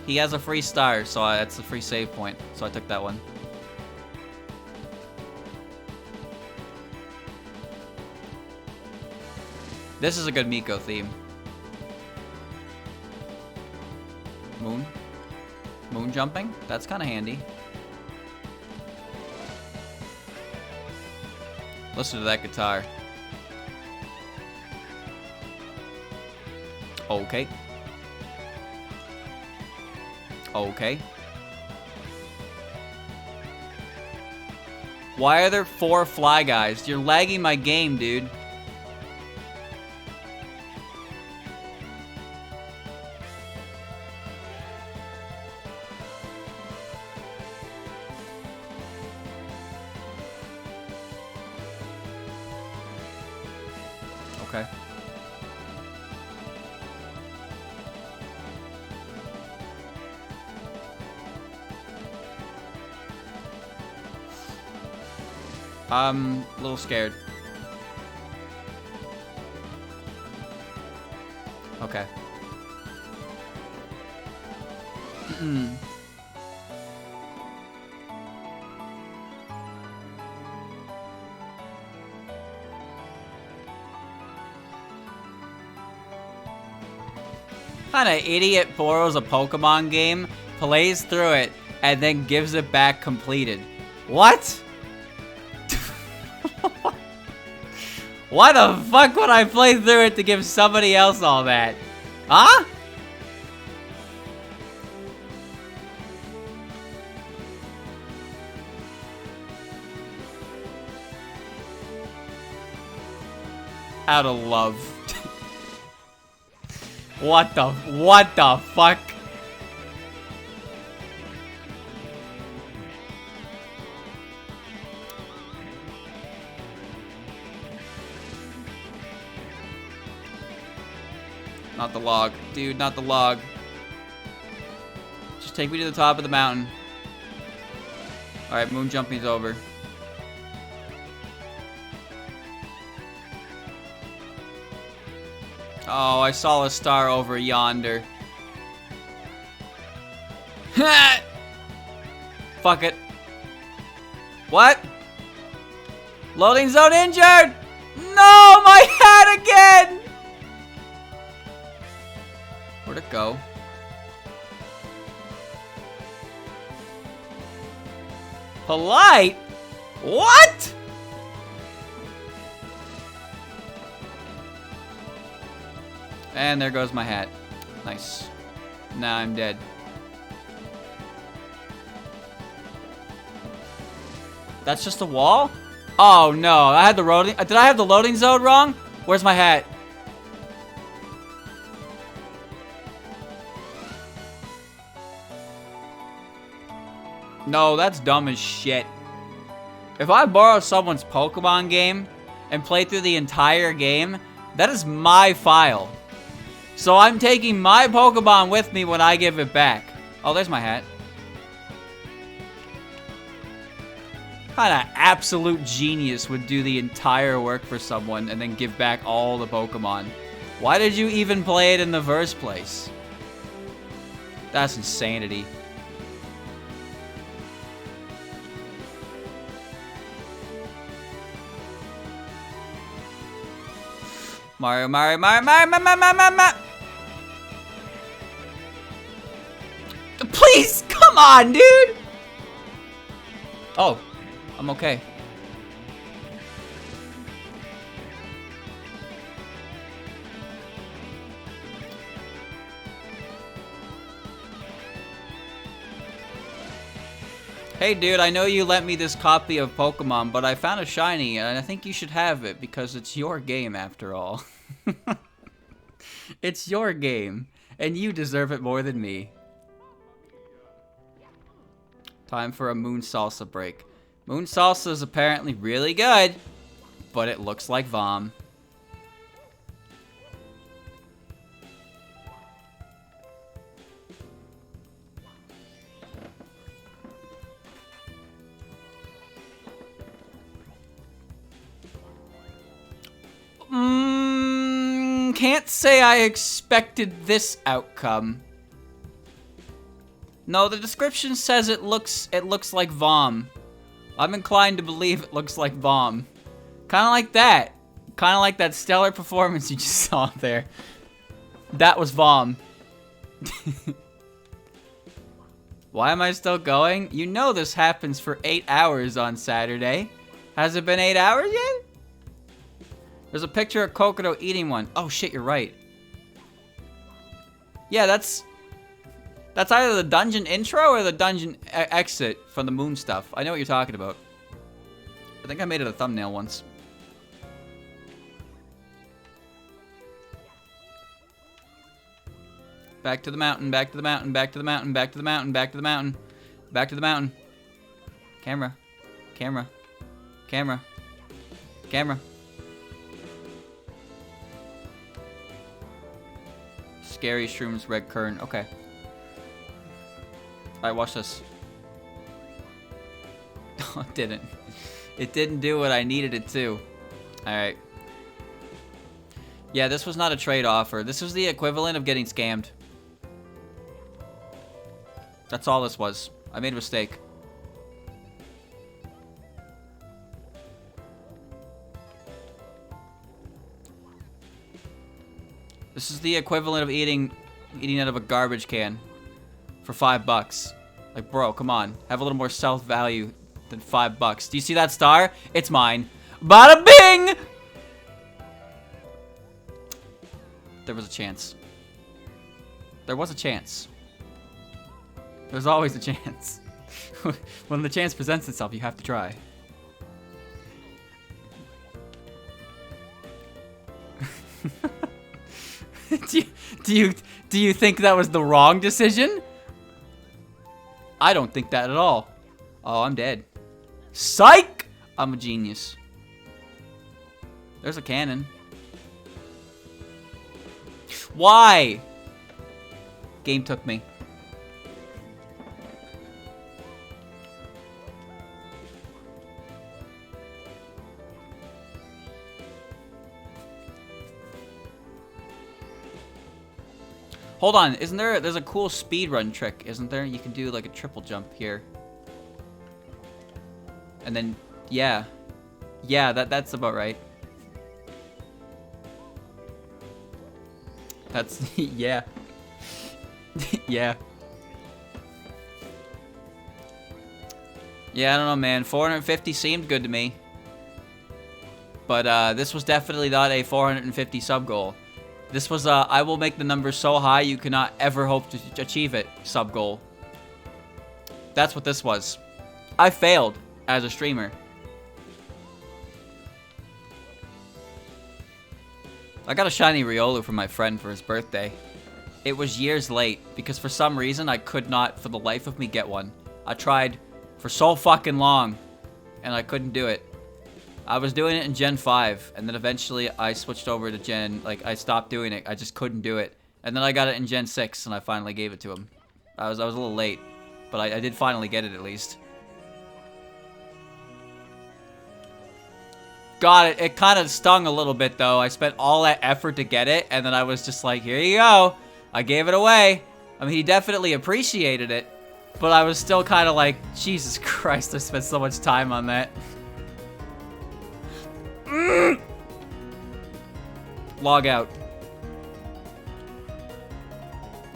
He has a free star, so that's a free save point. So I took that one. This is a good Miko theme. Moon jumping? That's kind of handy. Listen to that guitar. Okay. Okay. Why are there 4 fly guys? You're lagging my game, dude. Okay. I'm a little scared. Okay. What kind of idiot borrows a Pokemon game, plays through it, and then gives it back completed? What? Why the fuck would I play through it to give somebody else all that? Huh? Out of love. What the fuck? Not the log. Dude, not the log. Just take me to the top of the mountain. Alright, moon jumping's over. Oh, I saw a star over yonder. Fuck it. What? Loading zone injured! No, my hat again! Where'd it go? Polite? What? And there goes my hat. Nice. Now I'm dead. That's just a wall? Oh no, I had the loading. Did I have the loading zone wrong? Where's my hat? No, that's dumb as shit. If I borrow someone's Pokemon game and play through the entire game, that is my file. So I'm taking my Pokemon with me when I give it back. Oh, there's my hat. What kind of absolute genius would do the entire work for someone and then give back all the Pokemon? Why did you even play it in the first place? That's insanity. Mario, Mario, Mario, Mario, Mario, Mario, Mario, Mario. Please, come on, dude. Oh, I'm okay. Hey dude, I know you lent me this copy of Pokemon, but I found a shiny, and I think you should have it, because it's your game after all. It's your game, and you deserve it more than me. Time for a Moon Salsa break. Moon Salsa is apparently really good, but it looks like vom. Can't say I expected this outcome. No, the description says it looks like vom. I'm inclined to believe it looks like vom. Kind of like that. Kind of like that stellar performance you just saw there. That was vom. Why am I still going? You know this happens for 8 hours on Saturday. Has it been 8 hours yet? There's a picture of Kokoro eating one. Oh shit, you're right. Yeah, that's either the dungeon intro or the dungeon exit from the moon stuff. I know what you're talking about. I think I made it a thumbnail once. Back to the mountain, back to the mountain, back to the mountain, back to the mountain, back to the mountain, back to the mountain. Camera, camera, camera, camera. Scary shrooms, red kern. Okay. Alright, watch this. Oh, it didn't. It didn't do what I needed it to. Alright. Yeah, this was not a trade offer. This was the equivalent of getting scammed. That's all this was. I made a mistake. This is the equivalent of eating out of a garbage can for $5. Like, bro, come on. Have a little more self-value than $5. Do you see that star? It's mine. Bada bing! There was a chance. There was a chance. There's always a chance. When the chance presents itself, you have to try. Do you think that was the wrong decision? I don't think that at all. Oh, I'm dead. Psych! I'm a genius. There's a cannon. Why? Game took me. Hold on, isn't there's a cool speedrun trick, isn't there? You can do like a triple jump here. And then, yeah. Yeah, that's about right. That's, yeah. Yeah. Yeah, I don't know, man. 450 seemed good to me. But this was definitely not a 450 sub goal. This was I will make the number so high you cannot ever hope to achieve it sub goal. That's what this was. I failed as a streamer. I got a shiny Riolu from my friend for his birthday. It was years late because for some reason I could not for the life of me get one. I tried for so fucking long and I couldn't do it. I was doing it in Gen 5, and then eventually I switched over to Gen, like, I stopped doing it. I just couldn't do it. And then I got it in Gen 6, and I finally gave it to him. I was a little late, but I did finally get it at least. God, it kind of stung a little bit, though. I spent all that effort to get it, and then I was just like, here you go. I gave it away. I mean, he definitely appreciated it, but I was still kind of like, Jesus Christ, I spent so much time on that. Log out.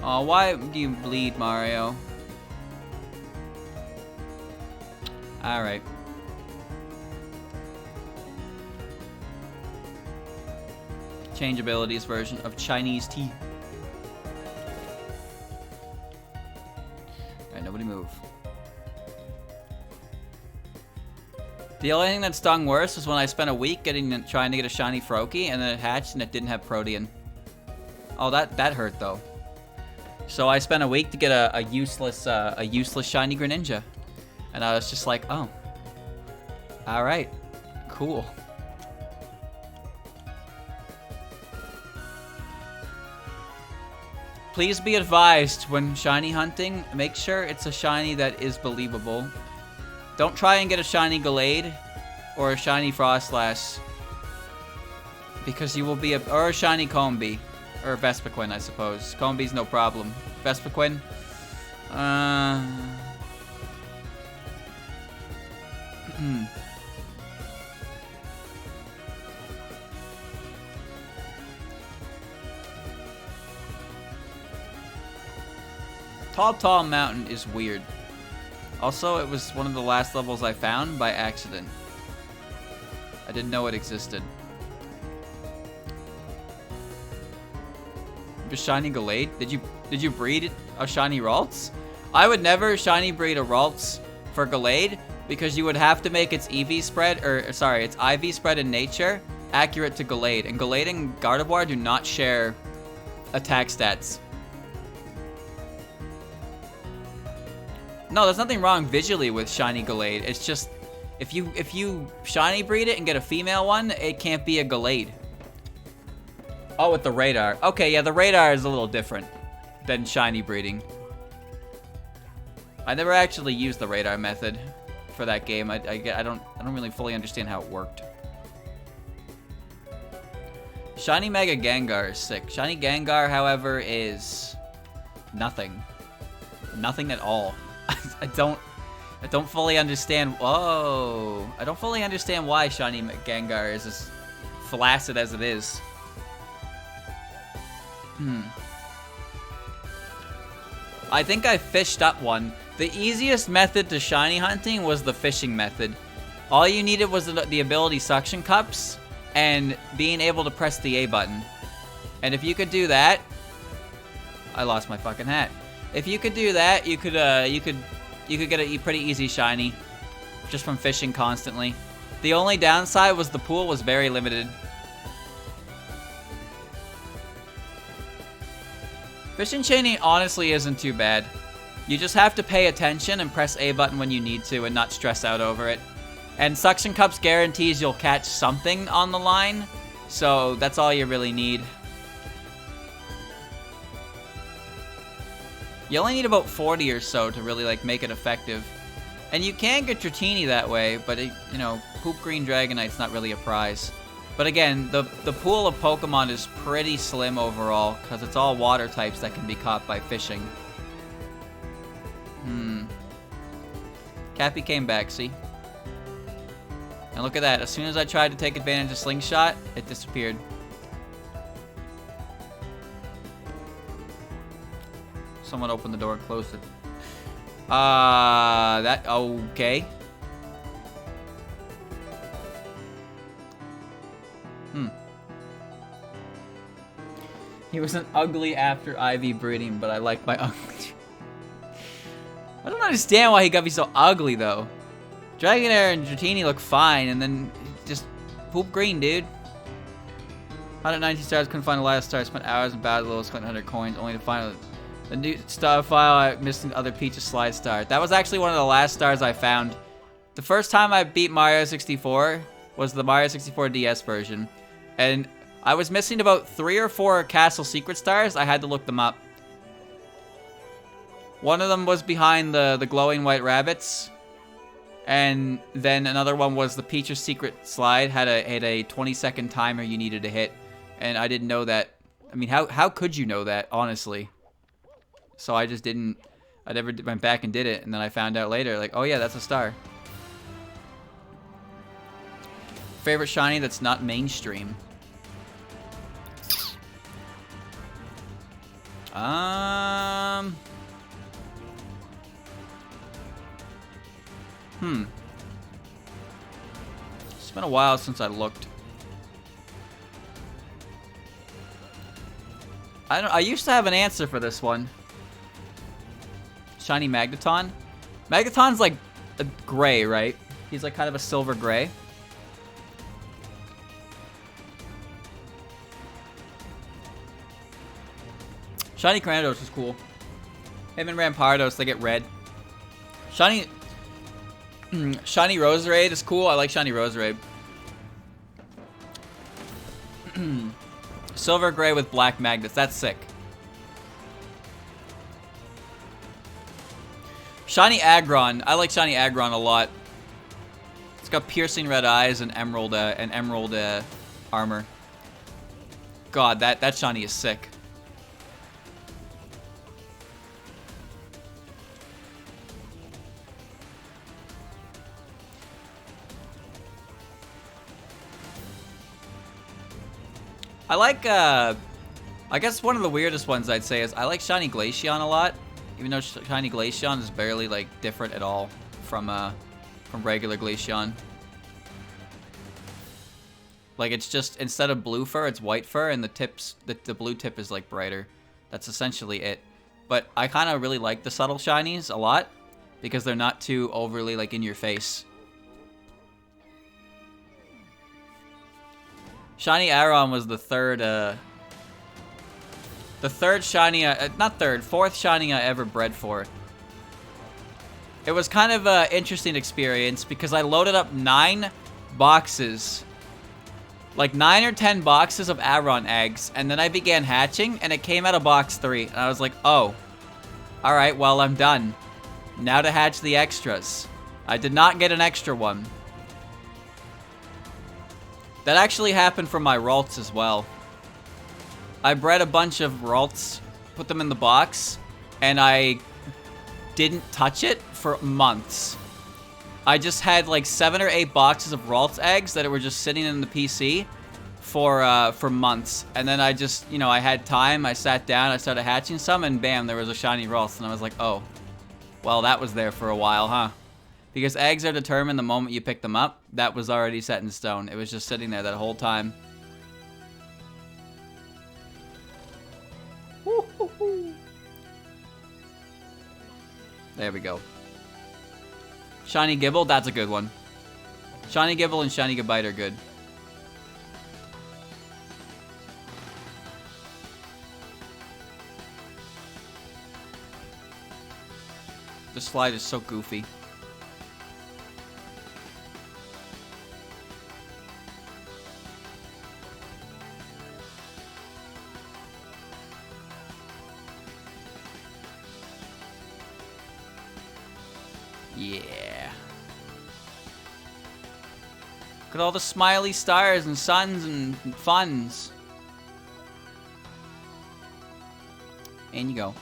Oh, why do you bleed, Mario? Alright. change abilities version of Chinese tea. Alright, nobody move. The only thing that stung worse was when I spent a week trying to get a shiny Froakie, and then it hatched and it didn't have Protean. Oh, that hurt though. So I spent a week to get a useless shiny Greninja, and I was just like, oh, all right, cool. Please be advised when shiny hunting, make sure it's a shiny that is believable. Don't try and get a shiny Gallade or a shiny Frostlass, because you will be or a shiny Combee or Vespiquen, I suppose. Combee's no problem. Vespiquen, Tall Mountain is weird. Also, it was one of the last levels I found by accident. I didn't know it existed. A shiny Gallade? Did you breed a shiny Ralts? I would never shiny breed a Ralts for Gallade, because you would have to make its EV spread, or sorry, its IV spread in nature accurate to Gallade, and Gallade and Gardevoir do not share attack stats. No, there's nothing wrong visually with shiny Gallade. It's just if you shiny breed it and get a female one, it can't be a Gallade. Oh, with the radar. Okay, yeah, the radar is a little different than shiny breeding. I never actually used the radar method for that game. I don't really fully understand how it worked. Shiny Mega Gengar is sick. Shiny Gengar, however, is nothing. Nothing at all. I don't fully understand. Whoa! I don't fully understand why shiny Gengar is as flaccid as it is. I think I fished up one. The easiest method to shiny hunting was the fishing method. All you needed was the ability Suction Cups and being able to press the A button. And if you could do that, I lost my fucking hat. If you could do that, you could get a pretty easy shiny just from fishing constantly. The only downside was the pool was very limited. Fishing chaining honestly isn't too bad. You just have to pay attention and press A button when you need to and not stress out over it. And Suction Cups guarantees you'll catch something on the line, so that's all you really need. You only need about 40 or so to really like make it effective. And you can get Dratini that way, but it, you know, Poop Green Dragonite's not really a prize. But again, the pool of Pokemon is pretty slim overall, because it's all water types that can be caught by fishing. Cappy came back, see? And look at that, as soon as I tried to take advantage of Slingshot, it disappeared. Someone opened the door and closed it. Okay. He wasn't ugly after IV breeding, but I like my ugly. I don't understand why he got me so ugly, though. Dragonair and Dratini look fine, and then just poop green, dude. 119 stars, couldn't find the last star. Spent hours in battles, collecting 100 coins, only to find the new star file. I missed the other Peach's slide star. That was actually one of the last stars I found. The first time I beat Mario 64 was the Mario 64 DS version, and I was missing about 3 or 4 castle secret stars. I had to look them up. One of them was behind the glowing white rabbits, and then another one was the Peach's secret slide had a 20-second timer you needed to hit, and I didn't know that. I mean, how could you know that, honestly? So I just didn't. I never went back and did it, and then I found out later, like, oh yeah, that's a star. Favorite shiny that's not mainstream. It's been a while since I looked. I used to have an answer for this one. Shiny Magneton. Magneton's like a gray, right? He's like kind of a silver gray. Shiny Cranidos is cool. Him and Rampardos, they get red. Shiny Roserade is cool. I like Shiny Roserade. Silver gray with black magnets. That's sick. Shiny Aggron. I like Shiny Aggron a lot. It's got piercing red eyes and emerald armor. God, that shiny is sick. I like, I guess one of the weirdest ones I'd say is I like Shiny Glaceon a lot, even though Shiny Glaceon is barely, like, different at all from regular Glaceon. Like, it's just, instead of blue fur, it's white fur, and the blue tip is, like, brighter. That's essentially it. But I kind of really like the subtle shinies a lot, because they're not too overly, like, in your face. Shiny Aron was the fourth shiny I ever bred for. It was kind of an interesting experience because I loaded up 9 boxes. Like 9 or 10 boxes of Aron eggs, and then I began hatching, and it came out of box 3. And I was like, oh, alright, well, I'm done. Now to hatch the extras. I did not get an extra one. That actually happened for my Ralts as well. I bred a bunch of Ralts, put them in the box, and I didn't touch it for months. I just had like 7 or 8 boxes of Ralts eggs that were just sitting in the PC for months. And then I just, you know, I had time, I sat down, I started hatching some, and bam, there was a shiny Ralts, and I was like, oh, well, that was there for a while, huh? Because eggs are determined the moment you pick them up. That was already set in stone. It was just sitting there that whole time. There we go. Shiny Gibble, that's a good one. Shiny Gibble and Shiny Gabite are good. The slide is so goofy. Yeah. Look at all the smiley stars and suns and funs. And you go.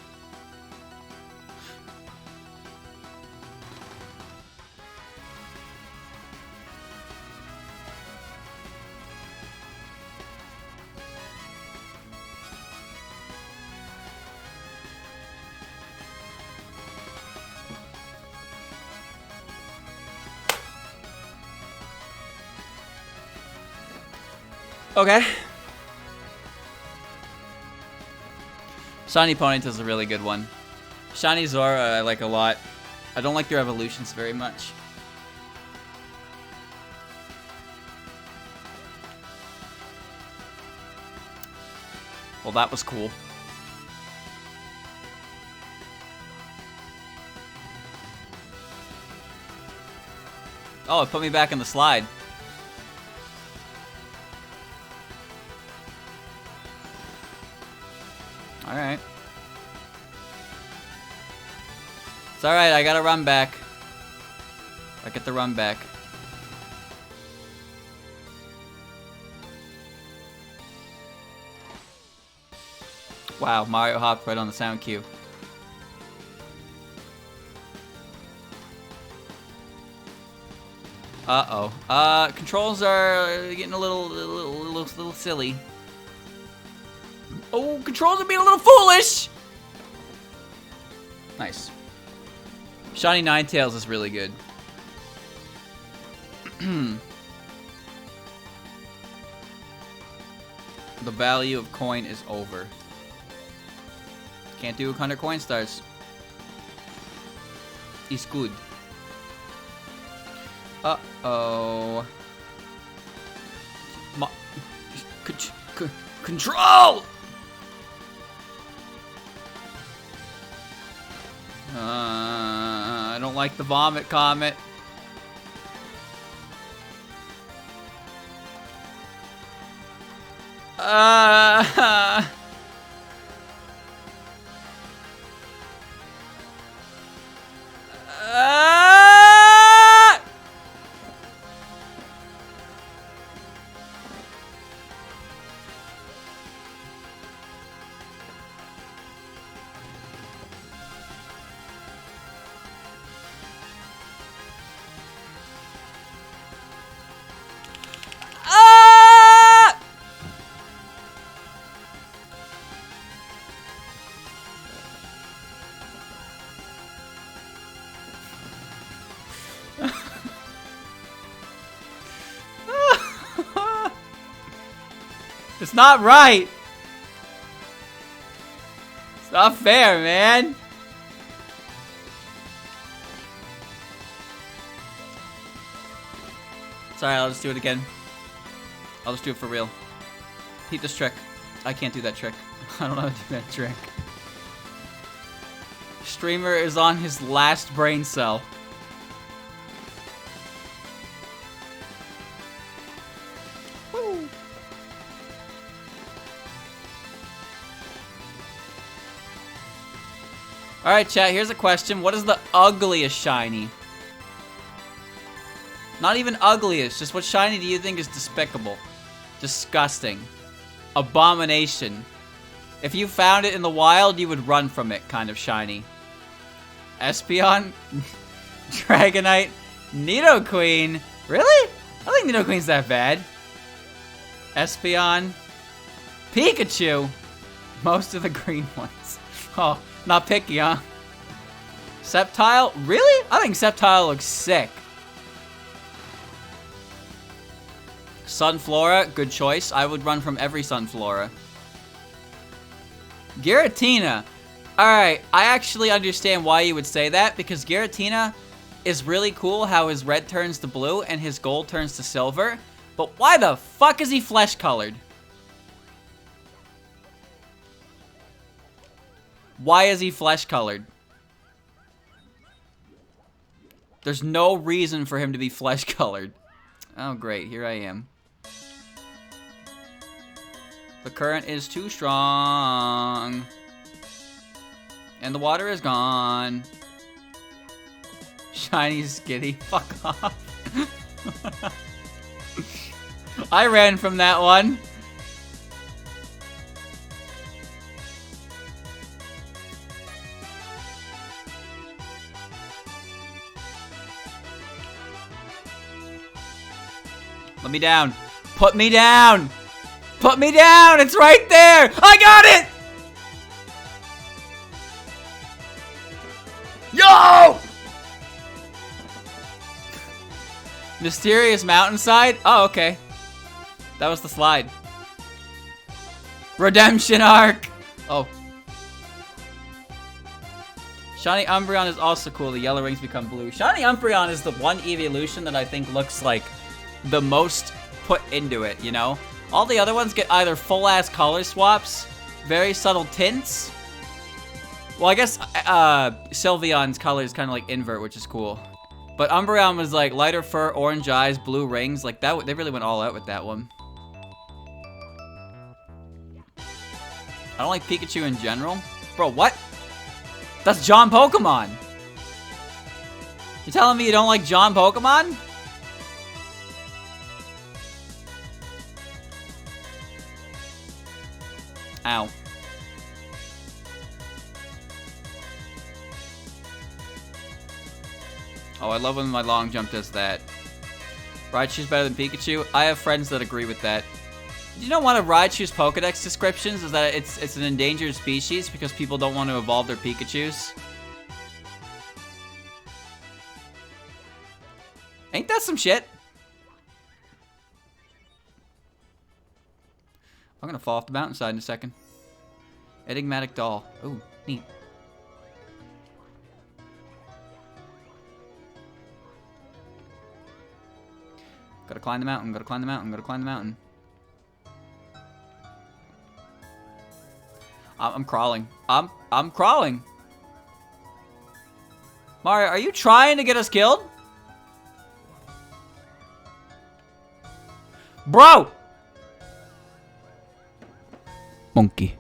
Okay. Shiny Ponytail's a really good one. Shiny Zora I like a lot. I don't like their evolutions very much. Well, that was cool. Oh, it put me back in the slide. Alright. It's alright, I gotta run back. I get the run back. Wow, Mario hopped right on the sound cue. Uh-oh. Controls are getting a little silly. Oh, controls are being a little foolish! Nice. Shiny Ninetales is really good. The value of coin is over. Can't do 100 coin stars. It's good. Uh-oh. Control! I don't like the vomit comet. It's not right. It's not fair, man. Sorry, I'll just do it again. I'll just do it for real. Repeat this trick. I can't do that trick. I don't know how to do that trick. Streamer is on his last brain cell. Woo. Alright, chat, here's a question. What is the ugliest shiny? Not even ugliest, just what shiny do you think is despicable? Disgusting. Abomination. If you found it in the wild, you would run from it, kind of shiny. Espeon? Dragonite? Nidoqueen? Really? I don't think Nidoqueen's that bad. Espeon? Pikachu? Most of the green ones. Oh, not picky, huh? Sceptile? Really? I think Sceptile looks sick. Sunflora? Good choice. I would run from every Sunflora. Giratina. Alright, I actually understand why you would say that, because Giratina is really cool how his red turns to blue and his gold turns to silver. But why the fuck is he flesh colored? Why is he flesh colored? There's no reason for him to be flesh colored. Oh great, here I am. The current is too strong. And the water is gone. Shiny Skitty. Fuck off. I ran from that one. Let me down. Put me down. Put me down. It's right there. I got it. Yo! Mysterious mountainside? Oh, okay. That was the slide. Redemption arc. Oh. Shiny Umbreon is also cool. The yellow rings become blue. Shiny Umbreon is the one evolution that I think looks like the most put into it, you know? All the other ones get either full-ass color swaps, very subtle tints. Well, I guess Sylveon's color is kind of like invert, which is cool. But Umbreon was like lighter fur, orange eyes, blue rings. Like that, they really went all out with that one. I don't like Pikachu in general. Bro, what? That's John Pokemon. You telling me you don't like John Pokemon? Ow. Oh, I love when my long jump does that. Raichu's better than Pikachu? I have friends that agree with that. Do you know one of Raichu's Pokedex descriptions is that it's an endangered species because people don't want to evolve their Pikachus? Ain't that some shit? I'm gonna fall off the mountainside in a second. Enigmatic doll. Ooh. Neat. Gotta climb the mountain, gotta climb the mountain, gotta climb the mountain. I'm crawling. I'm crawling. Mario, are you trying to get us killed? Bro! Monkey.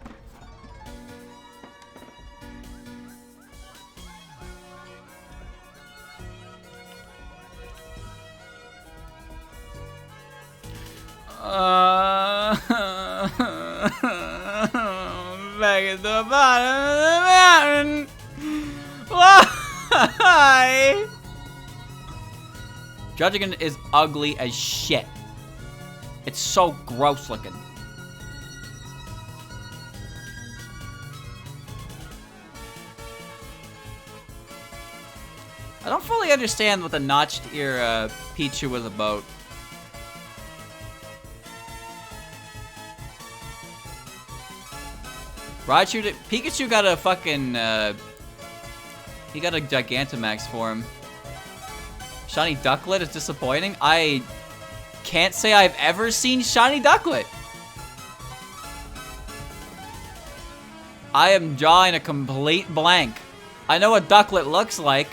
Back at the bottom of the mountain. Why? Judging is ugly as shit. It's so gross looking. I don't fully understand what the notched ear Pichu was about. Pikachu got a fucking, he got a Gigantamax form. Shiny Ducklet is disappointing. I can't say I've ever seen Shiny Ducklet. I am drawing a complete blank. I know what Ducklet looks like.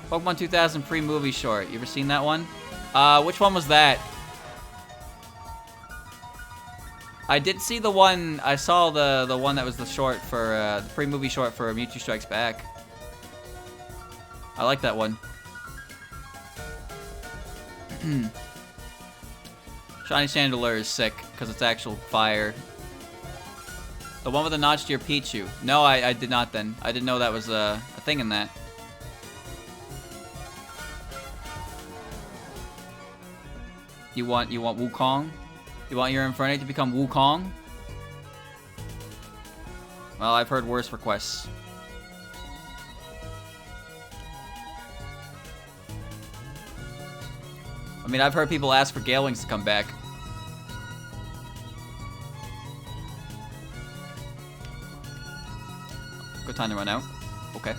Pokemon 2000 pre-movie short. You ever seen that one? Which one was that? I did see the one, I saw the one that was the short for, the pre-movie short for Mewtwo Strikes Back. I like that one. Shiny Chandelure is sick, because it's actual fire. The one with the notched ear Pichu. No, I did not then. I didn't know that was a thing in that. You want Wukong? You want your Infernape to become Wukong? Well, I've heard worse requests. I mean, I've heard people ask for Gale Wings to come back. Good time to run out. Okay.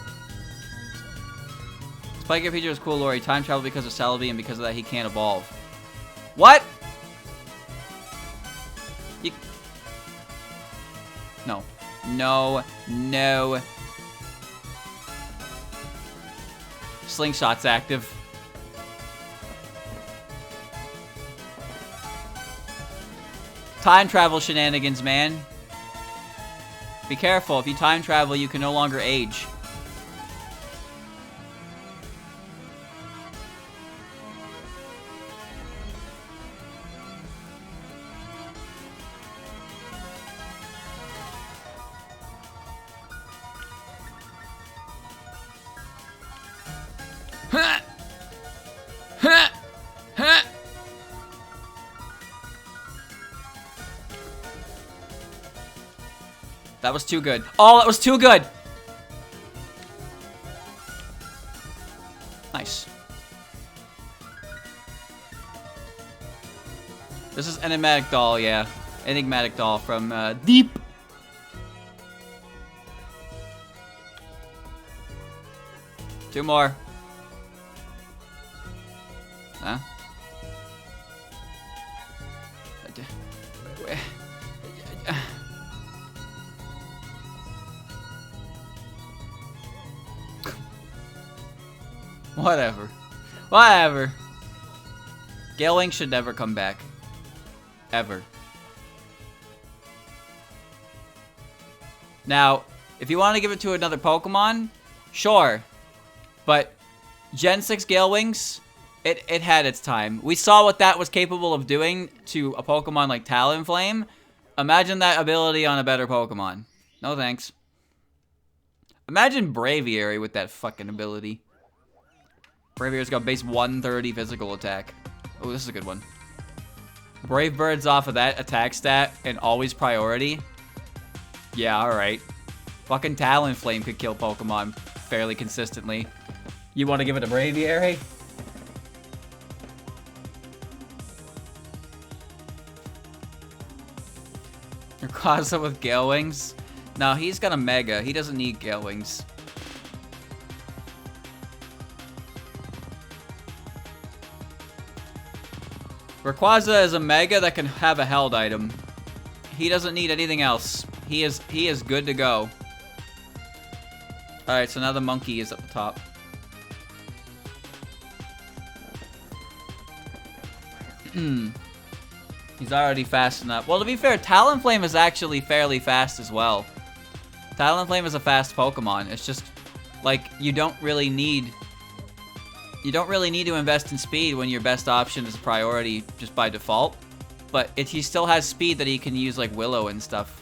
Spike Pichu is cool, Lori. Time travel because of Celebi, and because of that, he can't evolve. What? No. No. No. Slingshot's active. Time travel shenanigans, man. Be careful. If you time travel, you can no longer age. That was too good. Oh, that was too good! Nice. This is Enigmatic Doll, yeah. Enigmatic Doll from Deep. Two more. Huh? Whatever. Whatever. Gale Wing should never come back. Ever. Now, if you want to give it to another Pokemon, sure. But Gen 6 Gale Wings, it had its time. We saw what that was capable of doing to a Pokemon like Talonflame. Imagine that ability on a better Pokemon. No thanks. Imagine Braviary with that fucking ability. Braviary's got base 130 physical attack. Oh, this is a good one. Brave Bird's off of that attack stat and always priority. Yeah, alright. Fucking Talonflame could kill Pokemon fairly consistently. You want to give it a Braviary? Rayquaza with Gale Wings? No, he's got a Mega. He doesn't need Gale Wings. Rayquaza is a Mega that can have a held item. He doesn't need anything else. He is good to go. Alright, so now the monkey is at the top. He's already fast enough. Well, to be fair, Talonflame is actually fairly fast as well. Talonflame is a fast Pokemon. It's just, like, you don't really need to invest in speed when your best option is priority just by default. But he still has speed that he can use, like, Willow and stuff.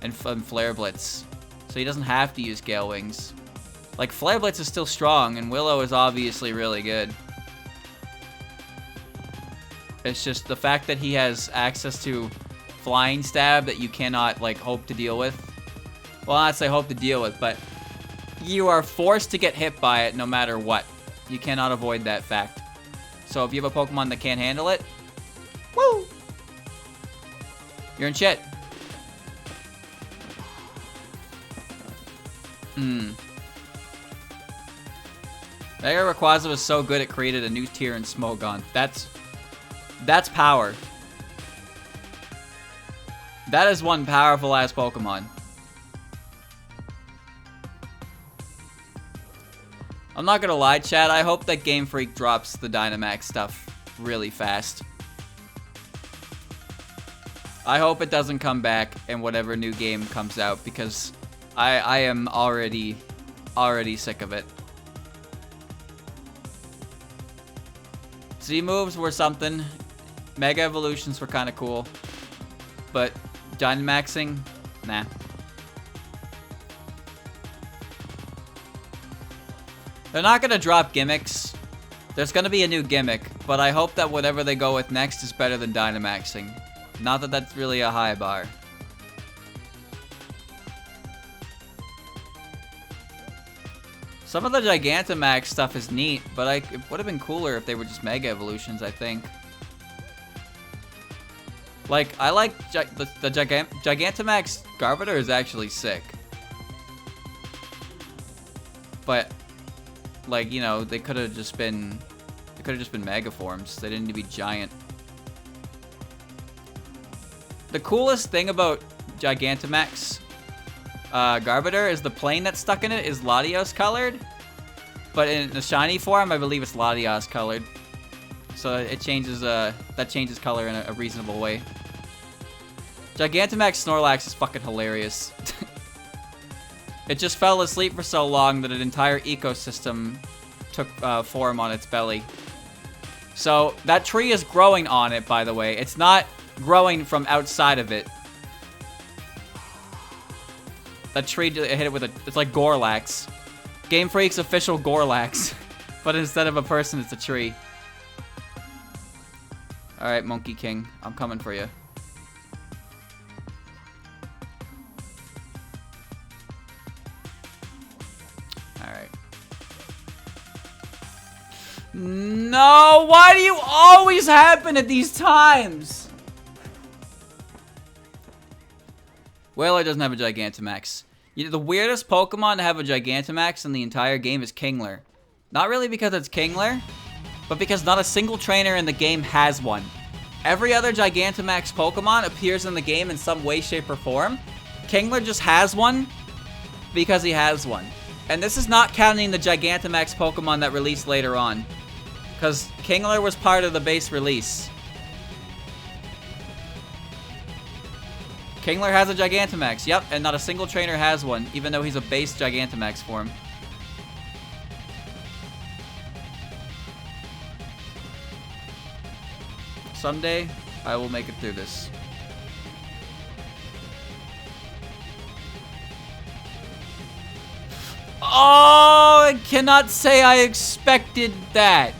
And Flare Blitz. So he doesn't have to use Gale Wings. Like, Flare Blitz is still strong, and Willow is obviously really good. It's just the fact that he has access to Flying Stab that you cannot, like, hope to deal with. Well, not say hope to deal with, but you are forced to get hit by it no matter what. You cannot avoid that fact. So if you have a Pokemon that can't handle it, woo! You're in shit. Mega Rayquaza was so good it created a new tier in Smogon. That's power. That is one powerful ass Pokemon. I'm not gonna lie, chat. I hope that Game Freak drops the Dynamax stuff really fast. I hope it doesn't come back in whatever new game comes out because I am already sick of it. Z moves were something. Mega evolutions were kind of cool. But Dynamaxing, nah. They're not going to drop gimmicks. There's going to be a new gimmick, but I hope that whatever they go with next is better than Dynamaxing. Not that that's really a high bar. Some of the Gigantamax stuff is neat, but it would have been cooler if they were just Mega Evolutions, I think. Like, I like the Gigantamax Garbodor is actually sick. But, like, you know, they could have just been Mega Forms. They didn't need to be giant. The coolest thing about Gigantamax Garbodor is the plane that's stuck in it is Latios colored. But in the shiny form, I believe it's Latios colored. So it changes, that changes color in a reasonable way. Gigantamax Snorlax is fucking hilarious. It just fell asleep for so long that an entire ecosystem took form on its belly. So that tree is growing on it, by the way. It's not growing from outside of it. That tree hit it with it's like Gorlax. Game Freak's official Gorlax. But instead of a person, it's a tree. Alright, Monkey King. I'm coming for you. Alright. No! Why do you always happen at these times? Whaler doesn't have a Gigantamax. You know, the weirdest Pokemon to have a Gigantamax in the entire game is Kingler. Not really because it's Kingler, but because not a single trainer in the game has one. Every other Gigantamax Pokemon appears in the game in some way, shape, or form. Kingler just has one because he has one. And this is not counting the Gigantamax Pokemon that released later on. Because Kingler was part of the base release. Kingler has a Gigantamax, yep, and not a single trainer has one, even though he's a base Gigantamax form. Someday, I will make it through this. Oh, I cannot say I expected that.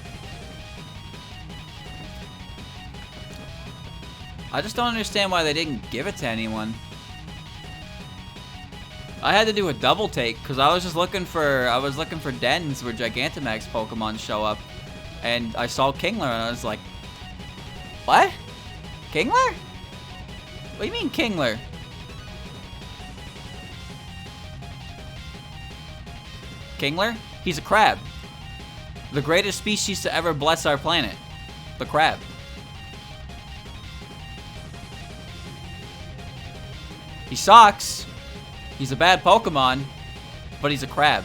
I just don't understand why they didn't give it to anyone. I had to do a double take because I was just looking for dens where Gigantamax Pokemon show up, and I saw Kingler and I was like, "What? Kingler? What do you mean Kingler?" Kingler? He's a crab. The greatest species to ever bless our planet. The crab. He sucks. He's a bad Pokemon, but he's a crab.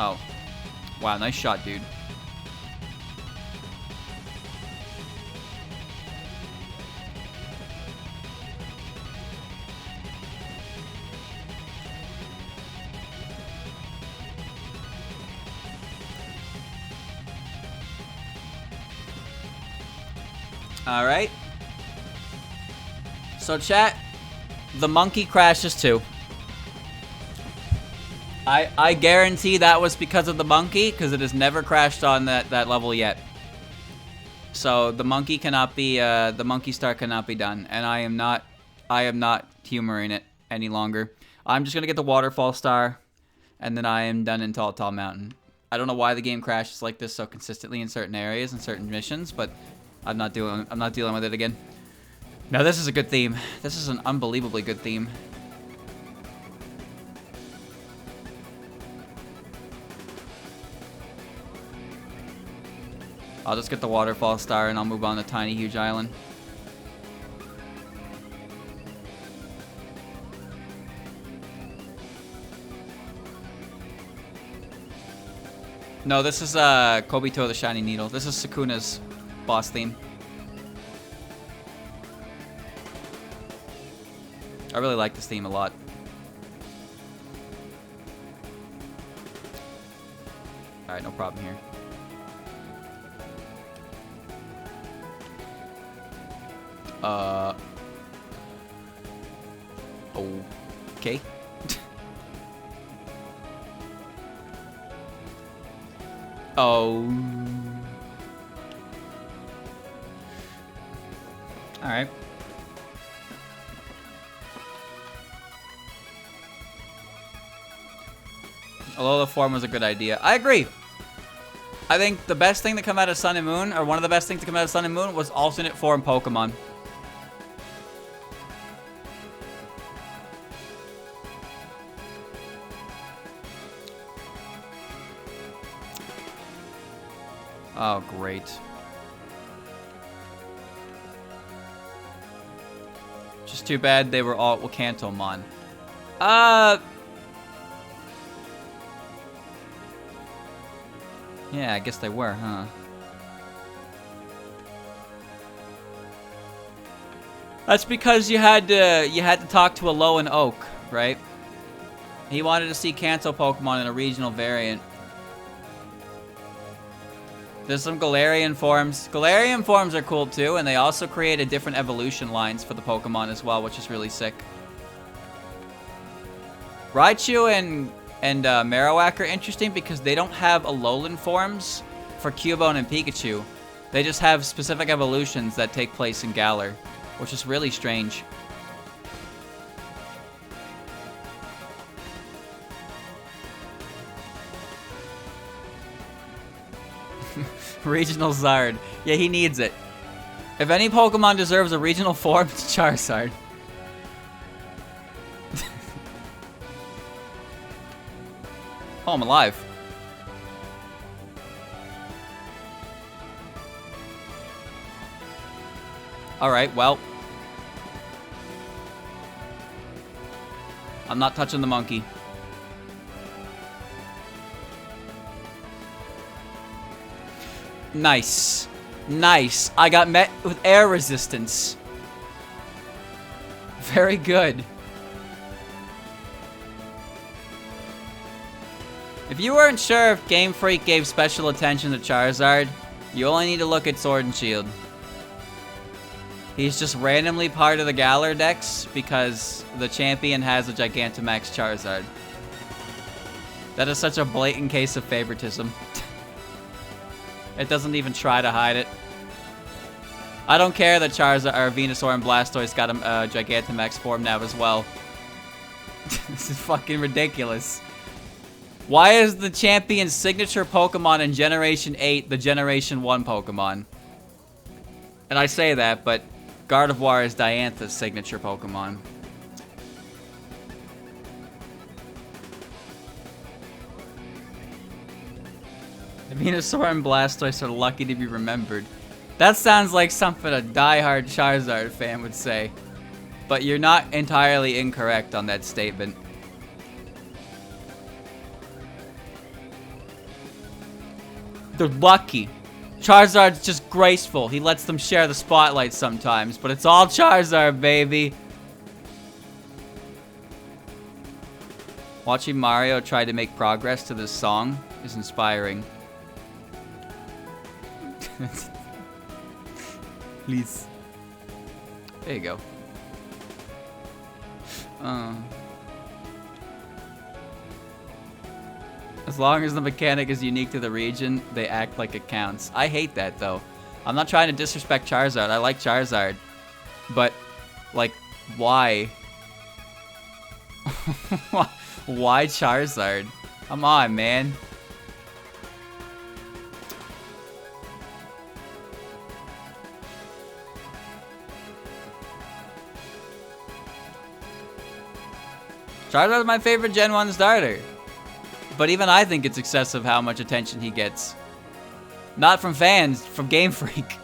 Oh. Wow, nice shot, dude. All right. So chat, the monkey crashes too. I guarantee that was because of the monkey, because it has never crashed on that level yet. So the monkey cannot be the monkey star cannot be done, and I am not humoring it any longer. I'm just gonna get the waterfall star, and then I am done in Tall Mountain. I don't know why the game crashes like this so consistently in certain areas and certain missions, but I'm not dealing with it again. Now this is a good theme. This is an unbelievably good theme. I'll just get the waterfall star and I'll move on to Tiny Huge Island. No, this is Kobito the Shiny Needle. This is Sukuna's boss theme. I really like this theme a lot. Alright, no problem here. Okay. Oh. Alright. Alola form was a good idea. I agree. I think the best thing to come out of Sun and Moon, or one of the best things to come out of Sun and Moon, was alternate form Pokemon. Oh, great. Just too bad they were all Kantomon. Yeah, I guess they were, huh? That's because you had to talk to Alolan Oak, right? He wanted to see Kanto Pokemon in a regional variant. There's some Galarian forms. Galarian forms are cool too, and they also created different evolution lines for the Pokemon as well, which is really sick. Raichu and Marowak are interesting because they don't have Alolan forms for Cubone and Pikachu. They just have specific evolutions that take place in Galar, which is really strange. Regional Zard. Yeah, he needs it. If any Pokemon deserves a regional form, it's Charizard. Oh, I'm alive. Alright, well. I'm not touching the monkey. Nice. Nice. I got met with air resistance. Very good. If you weren't sure if Game Freak gave special attention to Charizard, you only need to look at Sword and Shield. He's just randomly part of the Galar decks because the champion has a Gigantamax Charizard. That is such a blatant case of favoritism. It doesn't even try to hide it. I don't care that Charizard or Venusaur and Blastoise got a Gigantamax form now as well. This is fucking ridiculous. Why is the champion's signature Pokemon in Generation 8 the Generation 1 Pokemon? And I say that, but Gardevoir is Diantha's signature Pokemon. Venusaur and Blastoise are lucky to be remembered. That sounds like something a die-hard Charizard fan would say. But you're not entirely incorrect on that statement. They're lucky. Charizard's just graceful. He lets them share the spotlight sometimes, but it's all Charizard, baby. Watching Mario try to make progress to this song is inspiring. Please. There you go. As long as the mechanic is unique to the region, they act like it counts. I hate that, though. I'm not trying to disrespect Charizard. I like Charizard. But, like, why? Why Charizard? Come on, man. Charizard's my favorite Gen 1 starter. But even I think it's excessive how much attention he gets. Not from fans, from Game Freak.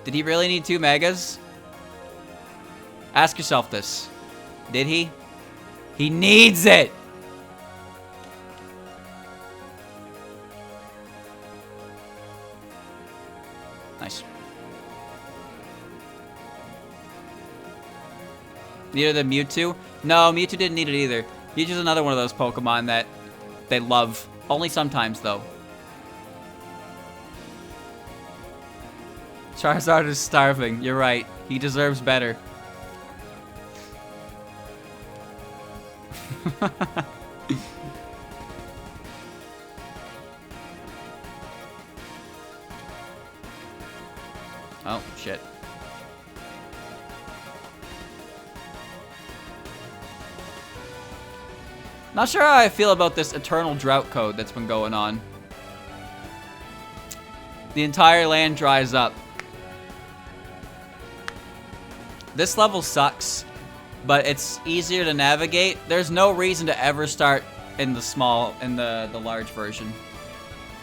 Did he really need 2 Megas? Ask yourself this. Did he? He needs it! Nice. Neither the Mewtwo? No, Mewtwo didn't need it either. Mewtwo's another one of those Pokemon that they love. Only sometimes, though. Charizard is starving. You're right. He deserves better. Oh, shit. Not sure how I feel about this eternal drought code that's been going on. The entire land dries up. This level sucks, but it's easier to navigate. There's no reason to ever start in the large version.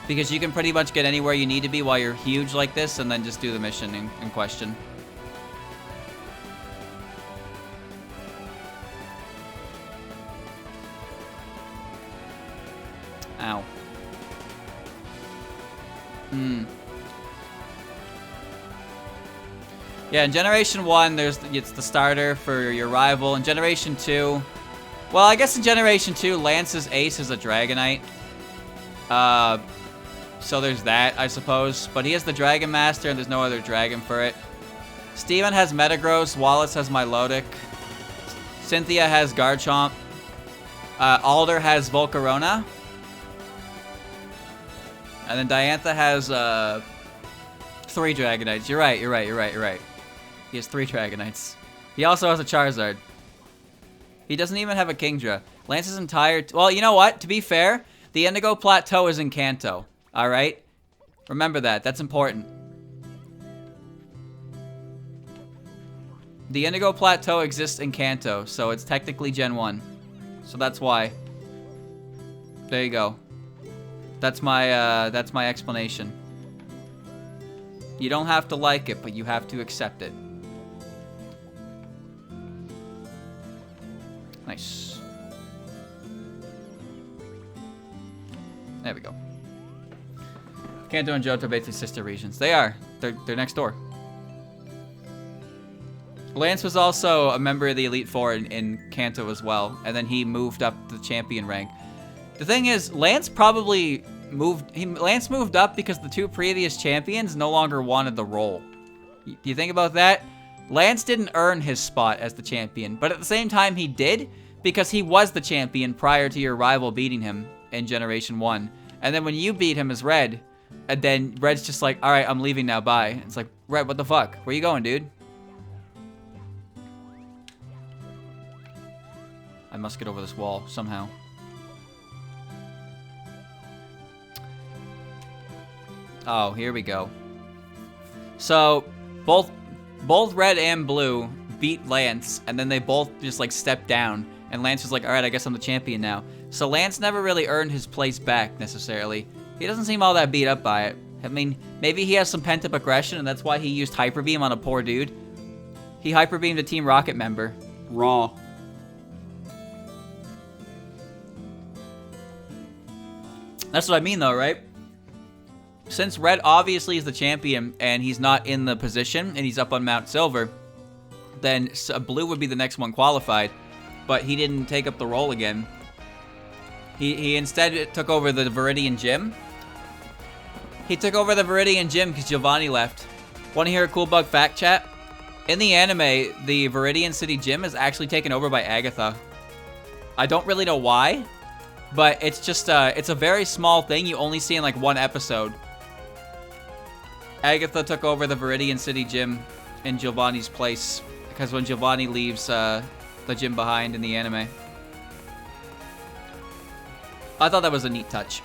Because you can pretty much get anywhere you need to be while you're huge like this, and then just do the mission in question. Ow. Yeah, in Generation 1, it's the starter for your rival. In Generation 2, well, I guess in Generation 2, Lance's ace is a Dragonite. So there's that, I suppose. But he has the Dragon Master, and there's no other dragon for it. Steven has Metagross. Wallace has Milotic. Cynthia has Garchomp. Alder has Volcarona. And then Diantha has 3 Dragonites. You're right. He has 3 Dragonites. He also has a Charizard. He doesn't even have a Kingdra. Lance's entire... well, you know what? To be fair, the Indigo Plateau is in Kanto. Alright? Remember that. That's important. The Indigo Plateau exists in Kanto, so it's technically Gen 1. So that's why. There you go. That's my explanation. You don't have to like it, but you have to accept it. Nice. There we go. Kanto and Johto are basically sister regions. They are. They're next door. Lance was also a member of the Elite Four in Kanto as well, and then he moved up the champion rank. The thing is, Lance probably Lance moved up because the 2 previous champions no longer wanted the role. Do you think about that? Lance didn't earn his spot as the champion, but at the same time he did, because he was the champion prior to your rival beating him in Generation 1. And then when you beat him as Red, and then Red's just like, alright, I'm leaving now, bye. It's like, Red, what the fuck? Where you going, dude? I must get over this wall, somehow. Oh, here we go. So, both Red and Blue beat Lance, and then they both just, like, stepped down. And Lance was like, alright, I guess I'm the champion now. So Lance never really earned his place back, necessarily. He doesn't seem all that beat up by it. I mean, maybe he has some pent-up aggression, and that's why he used Hyper Beam on a poor dude. He Hyper Beamed a Team Rocket member. Raw. That's what I mean, though, right? Since Red obviously is the champion, and he's not in the position, and he's up on Mount Silver, then Blue would be the next one qualified. But he didn't take up the role again. He instead took over the Viridian Gym. He took over the Viridian Gym because Giovanni left. Want to hear a cool bug fact, chat? In the anime, the Viridian City Gym is actually taken over by Agatha. I don't really know why, but it's just it's a very small thing you only see in like one episode. Agatha took over the Viridian City Gym in Giovanni's place because when Giovanni leaves the gym behind in the anime. I thought that was a neat touch.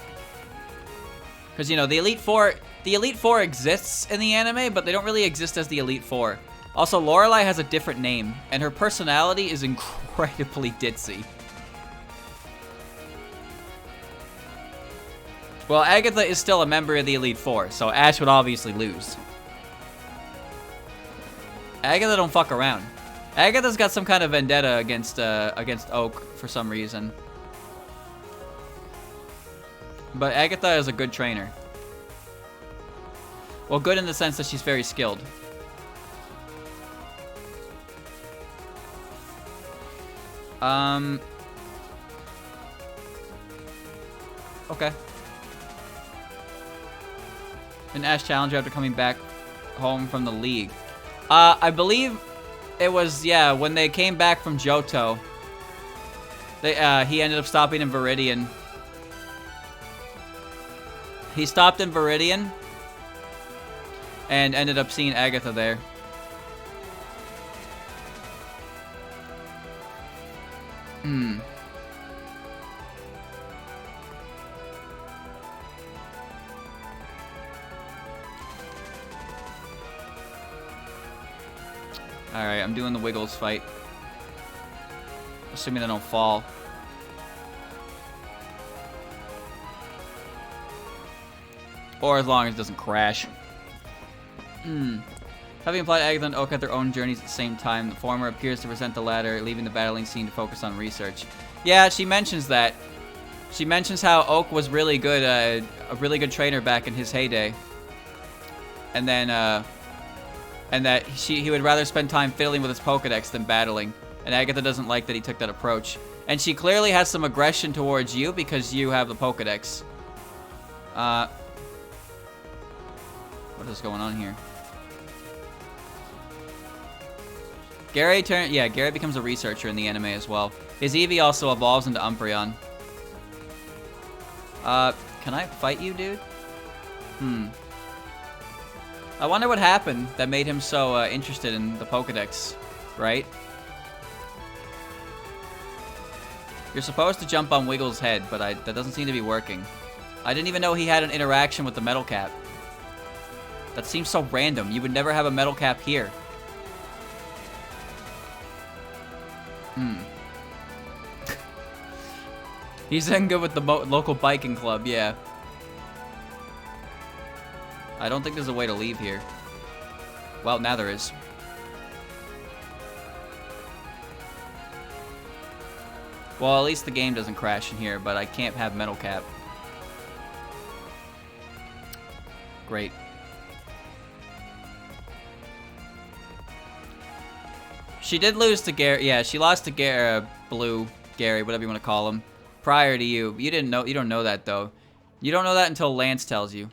Because, you know, the Elite Four exists in the anime, but they don't really exist as the Elite Four. Also, Lorelei has a different name, and her personality is incredibly ditzy. Well, Agatha is still a member of the Elite Four, so Ash would obviously lose. Agatha don't fuck around. Agatha's got some kind of vendetta against Oak for some reason. But Agatha is a good trainer. Well, good in the sense that she's very skilled. Okay. An Ash Challenger after coming back home from the league. I believe it was, yeah, when they came back from Johto. He ended up stopping in Viridian. He stopped in Viridian and ended up seeing Agatha there. Alright, I'm doing the Wiggles fight. Assuming I don't fall. Or as long as it doesn't crash. Having implied Agatha and Oak had their own journeys at the same time, the former appears to resent the latter, leaving the battling scene to focus on research. Yeah, she mentions that. She mentions how Oak was really good, a really good trainer back in his heyday. And then, and that he would rather spend time fiddling with his Pokedex than battling. And Agatha doesn't like that he took that approach. And she clearly has some aggression towards you because you have the Pokedex. What is going on here? Gary becomes a researcher in the anime as well. His Eevee also evolves into Umbreon. Can I fight you, dude? I wonder what happened that made him so interested in the Pokedex, right? You're supposed to jump on Wiggle's head, but that doesn't seem to be working. I didn't even know he had an interaction with the Metal Cap. That seems so random. You would never have a Metal Cap here. He's in good with the local biking club, yeah. I don't think there's a way to leave here. Well, now there is. Well, at least the game doesn't crash in here, but I can't have Metal Cap. Great. She did lose to Gary. Yeah, she lost to Blue, Gary, whatever you want to call him, prior to you. You didn't know. You don't know that though. You don't know that until Lance tells you.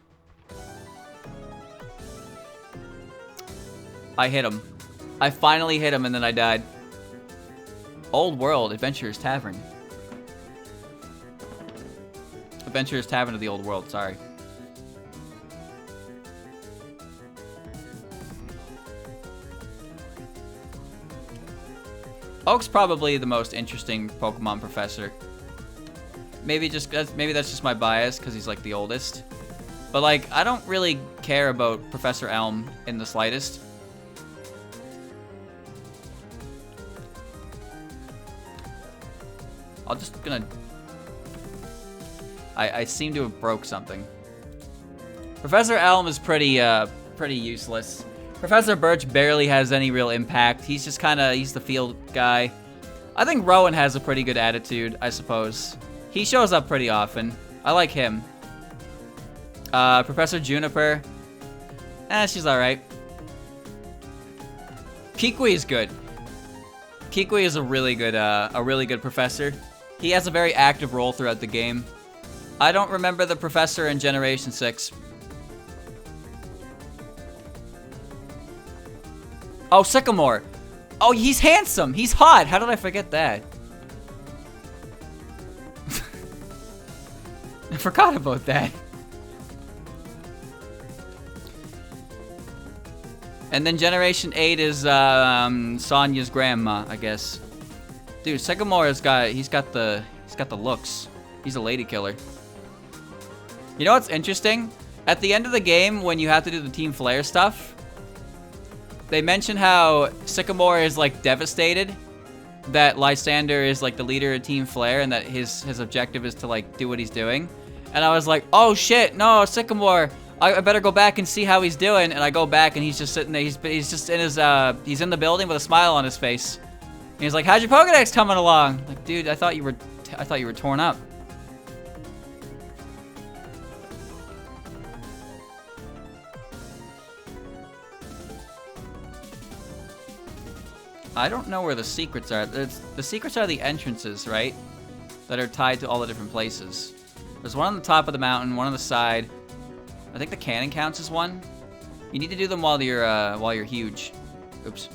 I hit him. I finally hit him, and then I died. Old World, Adventurers Tavern. Adventurers Tavern of the Old World. Sorry. Oak's probably the most interesting Pokemon professor. Maybe that's just my bias because he's like the oldest. But, like, I don't really care about Professor Elm in the slightest. I'm just gonna... I seem to have broke something. Professor Elm is pretty useless. Professor Birch barely has any real impact. He's just he's the field guy. I think Rowan has a pretty good attitude, I suppose. He shows up pretty often. I like him. Professor Juniper. She's alright. Kikui is good. Kikui is a really good professor. He has a very active role throughout the game. I don't remember the professor in Generation 6. Oh, Sycamore. Oh, he's handsome. He's hot. How did I forget that? I forgot about that. And then Generation 8 is Sonya's grandma, I guess. Dude, Sycamore he's got the looks. He's a lady killer. You know what's interesting? At the end of the game, when you have to do the Team Flare stuff, they mention how Sycamore is like devastated that Lysander is like the leader of Team Flare and that his objective is to like do what he's doing. And I was like, oh shit, no, Sycamore, I better go back and see how he's doing. And I go back and he's just sitting there. He's just in his he's in the building with a smile on his face. And he's like, how's your Pokédex coming along? Like, dude, I thought you were torn up. I don't know where the secrets are. The secrets are the entrances, right? That are tied to all the different places. There's one on the top of the mountain, one on the side. I think the cannon counts as one. You need to do them while you're huge. Oops.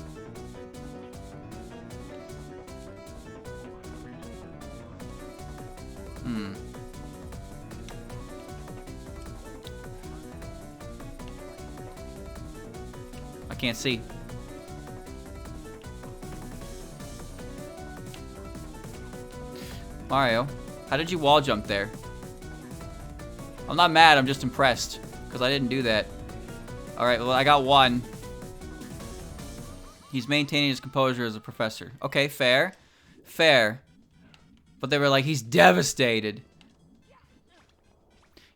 I can't see. Mario, how did you wall jump there? I'm not mad, I'm just impressed. Because I didn't do that. Alright, well, I got one. He's maintaining his composure as a professor. Okay, fair. Fair. But they were like, he's devastated.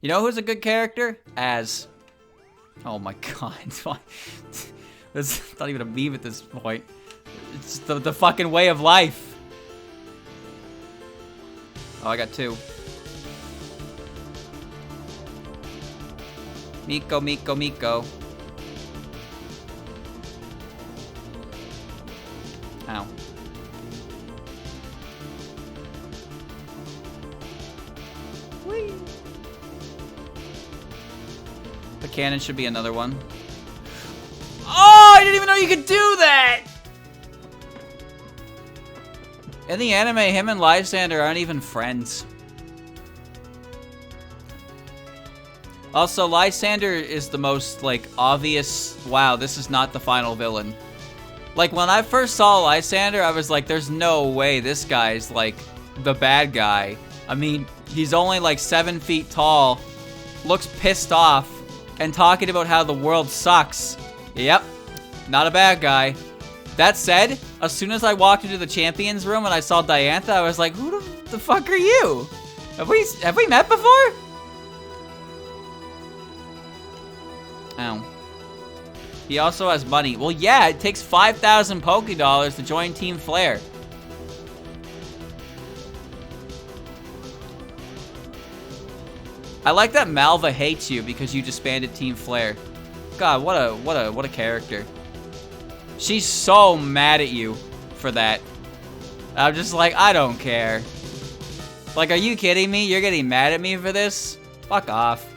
You know who's a good character? Az. Oh my god. That's not even a meme at this point. It's the fucking way of life. Oh, I got two. Miko, Miko, Miko. Ow. Whee! The cannon should be another one. Oh, I didn't even know you could do that! In the anime, him and Lysander aren't even friends. Also, Lysander is the most, like, obvious, wow, this is not the final villain. Like, when I first saw Lysander, I was like, there's no way this guy's, like, the bad guy. I mean, he's only, like, 7 feet tall, looks pissed off, and talking about how the world sucks. Yep, not a bad guy. That said, as soon as I walked into the champions room and I saw Diantha, I was like, who the fuck are you? Have we met before? Ow. He also has money. Well, yeah, it takes 5,000 Pokédollars to join Team Flare. I like that Malva hates you because you disbanded Team Flare. God, what a character. She's so mad at you for that. I'm just like, I don't care. Like, are you kidding me? You're getting mad at me for this? Fuck off.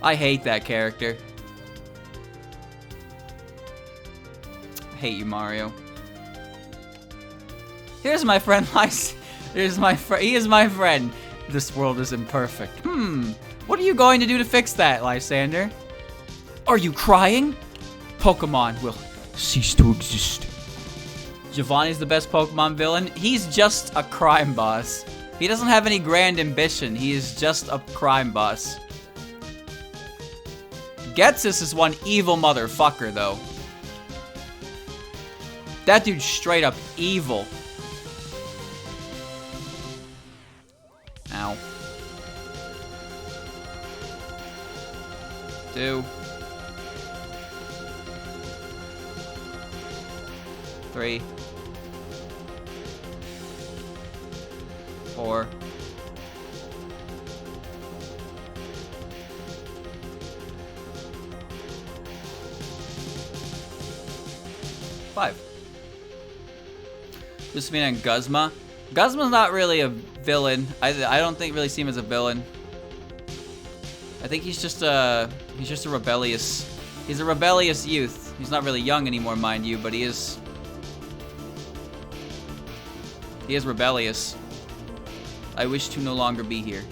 I hate that character. I hate you, Mario. Here's my friend, Here's my friend. He is my friend. This world is imperfect. What are you going to do to fix that, Lysander? Are you crying? Pokemon will cease to exist. Giovanni's the best Pokemon villain. He's just a crime boss. He doesn't have any grand ambition. He is just a crime boss. Getsus is one evil motherfucker, though. That dude's straight up evil. Ow. 2. 3. 4. 5. Lucamina and Guzma. Guzma's not really a villain. I don't really see him as a villain. I think he's just a rebellious. He's a rebellious youth. He's not really young anymore, mind you, but he is rebellious. I wish to no longer be here.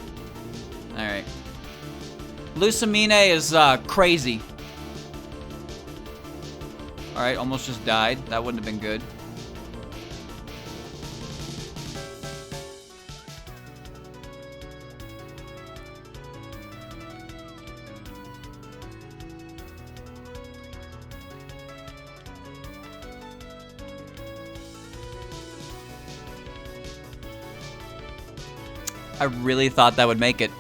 All right. Lucamina is crazy. All right, almost just died. That wouldn't have been good. I really thought that would make it.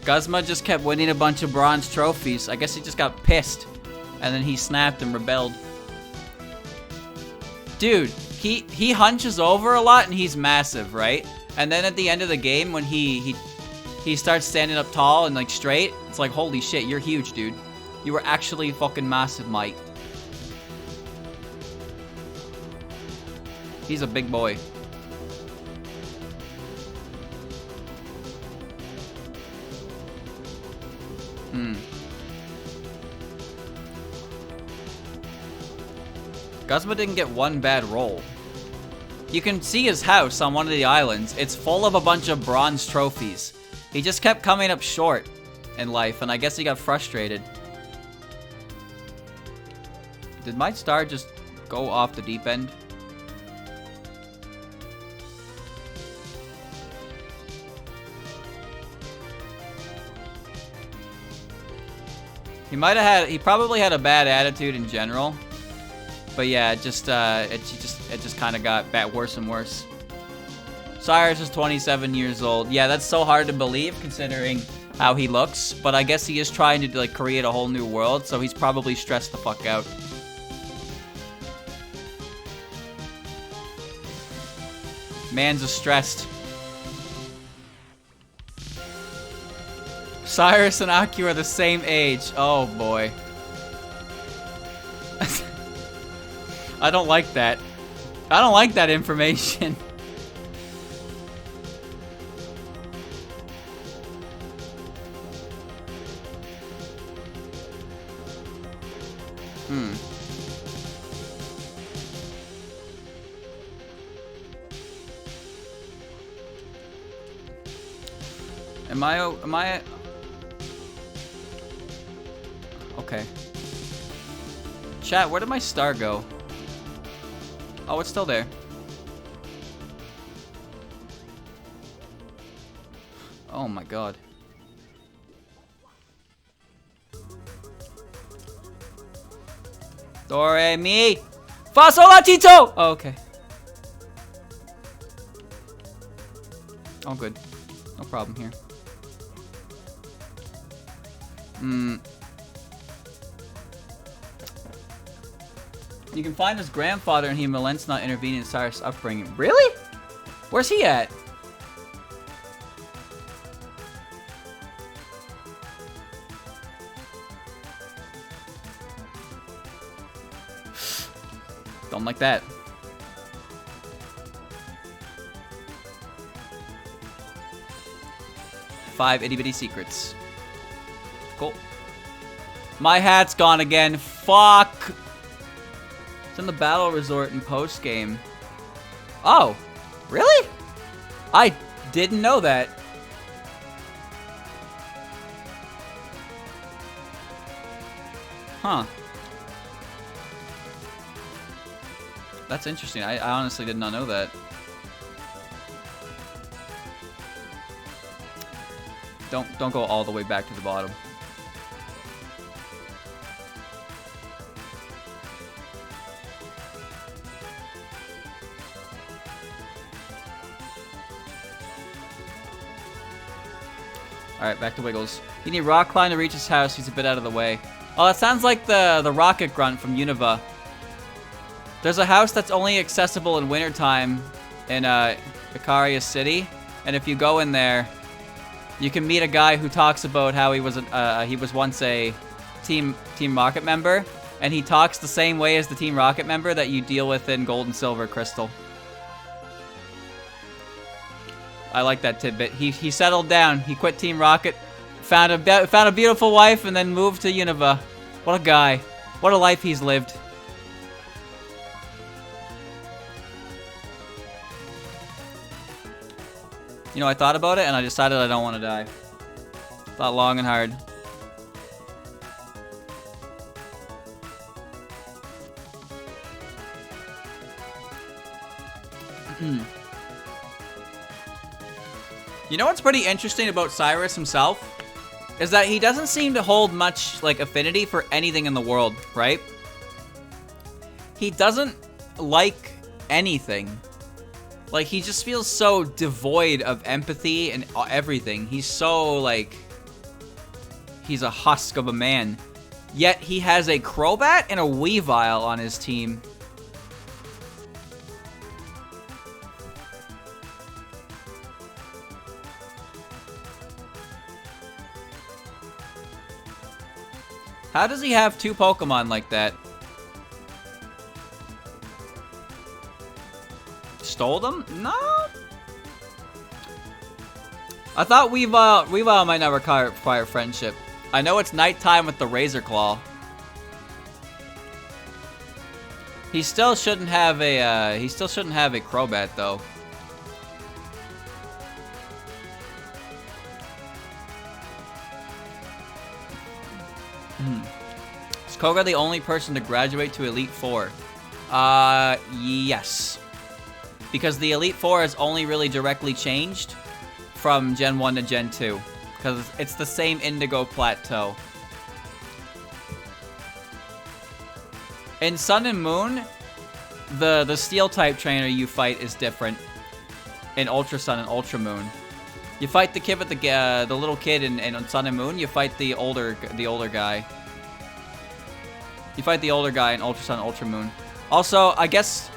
Guzma just kept winning a bunch of bronze trophies. I guess he just got pissed. And then he snapped and rebelled. Dude, he hunches over a lot and he's massive, right? And then at the end of the game when he starts standing up tall and like straight, it's like, holy shit, you're huge, dude. You were actually fucking massive, Mike. He's a big boy. Guzma didn't get one bad roll. You can see his house on one of the islands. It's full of a bunch of bronze trophies. He just kept coming up short in life, and I guess he got frustrated. Did my star just go off the deep end? He probably had a bad attitude in general. But yeah, it just kind of got worse and worse. Cyrus is 27 years old. Yeah, that's so hard to believe considering how he looks. But I guess he is trying to like create a whole new world, so he's probably stressed the fuck out. Man's a stressed. Cyrus and Aku are the same age. Oh boy. I don't like that. I don't like that information. Am I okay. Chat, where did my star go? Oh, it's still there. Oh my god. Do re mi fa sol la ti do. Oh, okay. Oh, good. No problem here. You can find his grandfather and he relents not intervening in Cyrus' upbringing. Really? Where's he at? Don't like that. Five itty bitty secrets. Cool. My hat's gone again. Fuck. It's in the battle resort in post game. Oh, really? I didn't know that. Huh. That's interesting. I honestly did not know that. Don't go all the way back to the bottom. Alright, back to Wiggles. You need rock climb to reach his house. He's a bit out of the way. Oh, that sounds like the rocket grunt from Unova. There's a house that's only accessible in wintertime in Ikaria City. And if you go in there, you can meet a guy who talks about how he was once a Team Rocket member. And he talks the same way as the Team Rocket member that you deal with in Gold and Silver Crystal. I like that tidbit. He settled down. He quit Team Rocket, found a beautiful wife, and then moved to Unova. What a guy. What a life he's lived. You know, I thought about it, and I decided I don't want to die. Thought long and hard. You know what's pretty interesting about Cyrus himself? Is that he doesn't seem to hold much, like, affinity for anything in the world, right? He doesn't like anything. Like, he just feels so devoid of empathy and everything. He's so, like... He's a husk of a man. Yet, he has a Crobat and a Weavile on his team. How does he have two Pokemon like that? Stole them? No. I thought Weavile might not require friendship. I know it's nighttime with the Razor Claw. He still shouldn't have a Crobat though. Is Koga the only person to graduate to Elite Four? Yes. Because the Elite Four has only really directly changed from Gen 1 to Gen 2. Because it's the same Indigo Plateau. In Sun and Moon, the Steel-type trainer you fight is different. In Ultra Sun and Ultra Moon. You fight the kid with the little kid in Sun and Moon, you fight the older guy. You fight the older guy in Ultra Sun and Ultra Moon. Also, I guess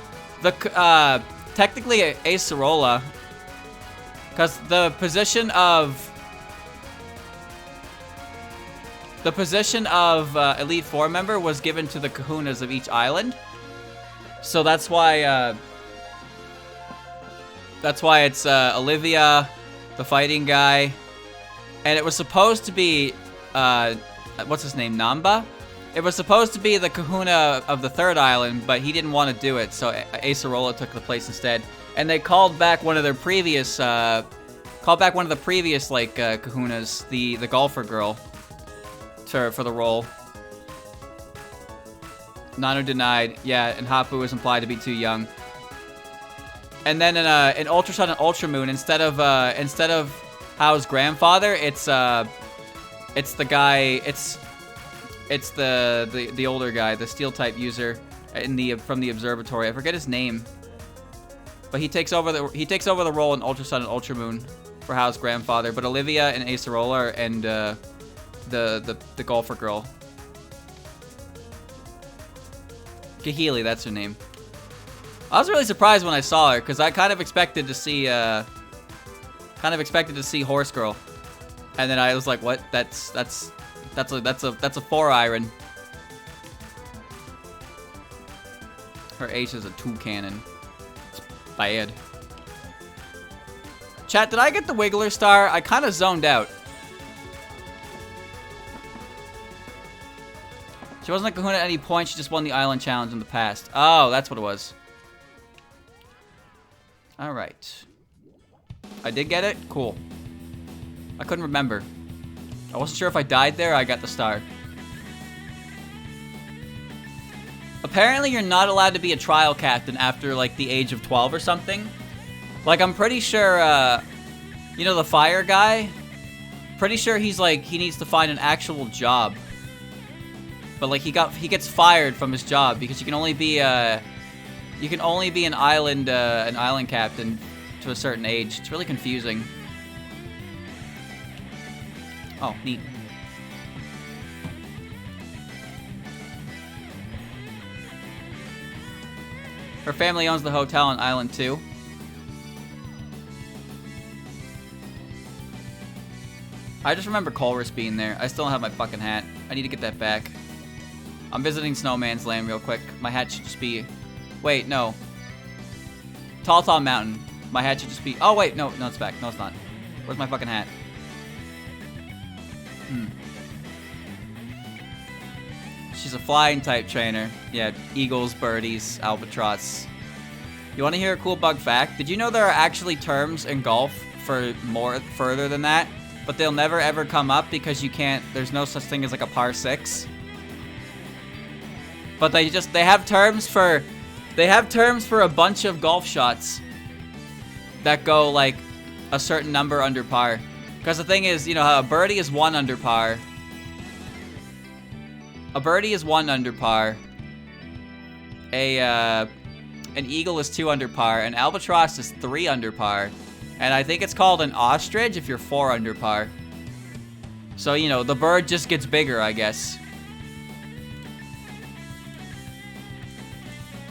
technically Acerola, because the position of Elite Four member was given to the Kahunas of each island, so that's why it's Olivia, the fighting guy, and it was supposed to be what's his name, Namba. It was supposed to be the Kahuna of the third island, but he didn't want to do it, so Acerola took the place instead. And they called back one of their previous, like, Kahunas, the golfer girl, for the role. Nanu denied, yeah, and Hapu was implied to be too young. And then in Ultra Sun and Ultra Moon, instead of Hao's grandfather, it's the guy, it's the older guy, the Steel type user from the observatory. I forget his name, but he takes over the role in Ultra Sun and Ultra Moon for Hao's grandfather. But Olivia and Acerola and the golfer girl, Kahili, that's her name. I was really surprised when I saw her because I kind of expected to see Horse Girl, and then I was like, what? That's a 4 iron. Her ace is a 2 cannon. It's bad. Chat, did I get the Wiggler star? I kind of zoned out. She wasn't a Kahuna at any point. She just won the island challenge in the past. Oh, that's what it was. All right. I did get it? Cool. I couldn't remember. I wasn't sure if I died there or I got the star. Apparently, you're not allowed to be a trial captain after, like, the age of 12 or something. Like, I'm pretty sure, you know, the fire guy? Pretty sure he's like, he needs to find an actual job. But like he gets fired from his job because you can only be an island captain to a certain age. It's really confusing. Oh, neat. Her family owns the hotel on Island 2. I just remember Colress being there. I still don't have my fucking hat. I need to get that back. I'm visiting Snowman's land real quick. My hat should just be... Wait, no. Tall Mountain. My hat should just be... Oh, wait. No, it's back. No, it's not. Where's my fucking hat? She's a flying type trainer. Yeah, eagles, birdies, albatross. You want to hear a cool bug fact? Did you know there are actually terms in golf for more further than that? But they'll never ever come up because you can't... There's no such thing as like a par 6. But they have terms for... They have terms for a bunch of golf shots that go like a certain number under par. Because the thing is, you know how a birdie is 1 under par. A birdie is 1 under par. An eagle is 2 under par. An albatross is 3 under par. And I think it's called an ostrich if you're 4 under par. So, you know, the bird just gets bigger, I guess.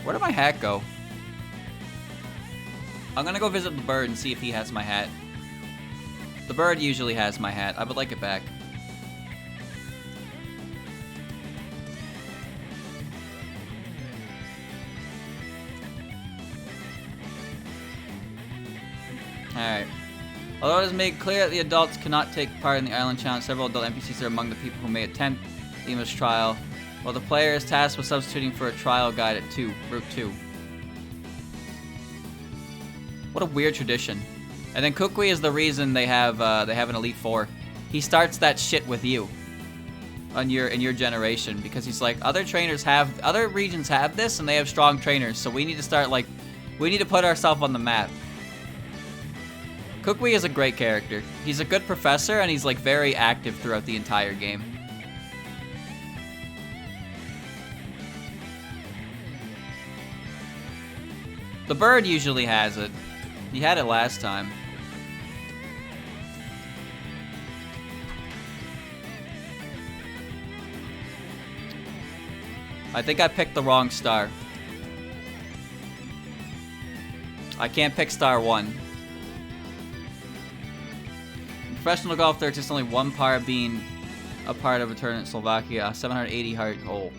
Where did my hat go? I'm gonna go visit the bird and see if he has my hat. The bird usually has my hat. I would like it back. Alright. Although it is made clear that the adults cannot take part in the island challenge, several adult NPCs are among the people who may attempt the English trial, while the player is tasked with substituting for a trial guide at Route 2. What a weird tradition. And then Kukui is the reason they have an Elite Four. He starts that shit with you. In your generation, because he's like, other regions have this and they have strong trainers, so we need to put ourselves on the map. Kukui is a great character. He's a good professor and he's like very active throughout the entire game. The bird usually has it. He had it last time. I think I picked the wrong star. I can't pick star 1. In professional golf, there exists only 1 par being a part of a tournament in Slovakia, a 780 heart hole.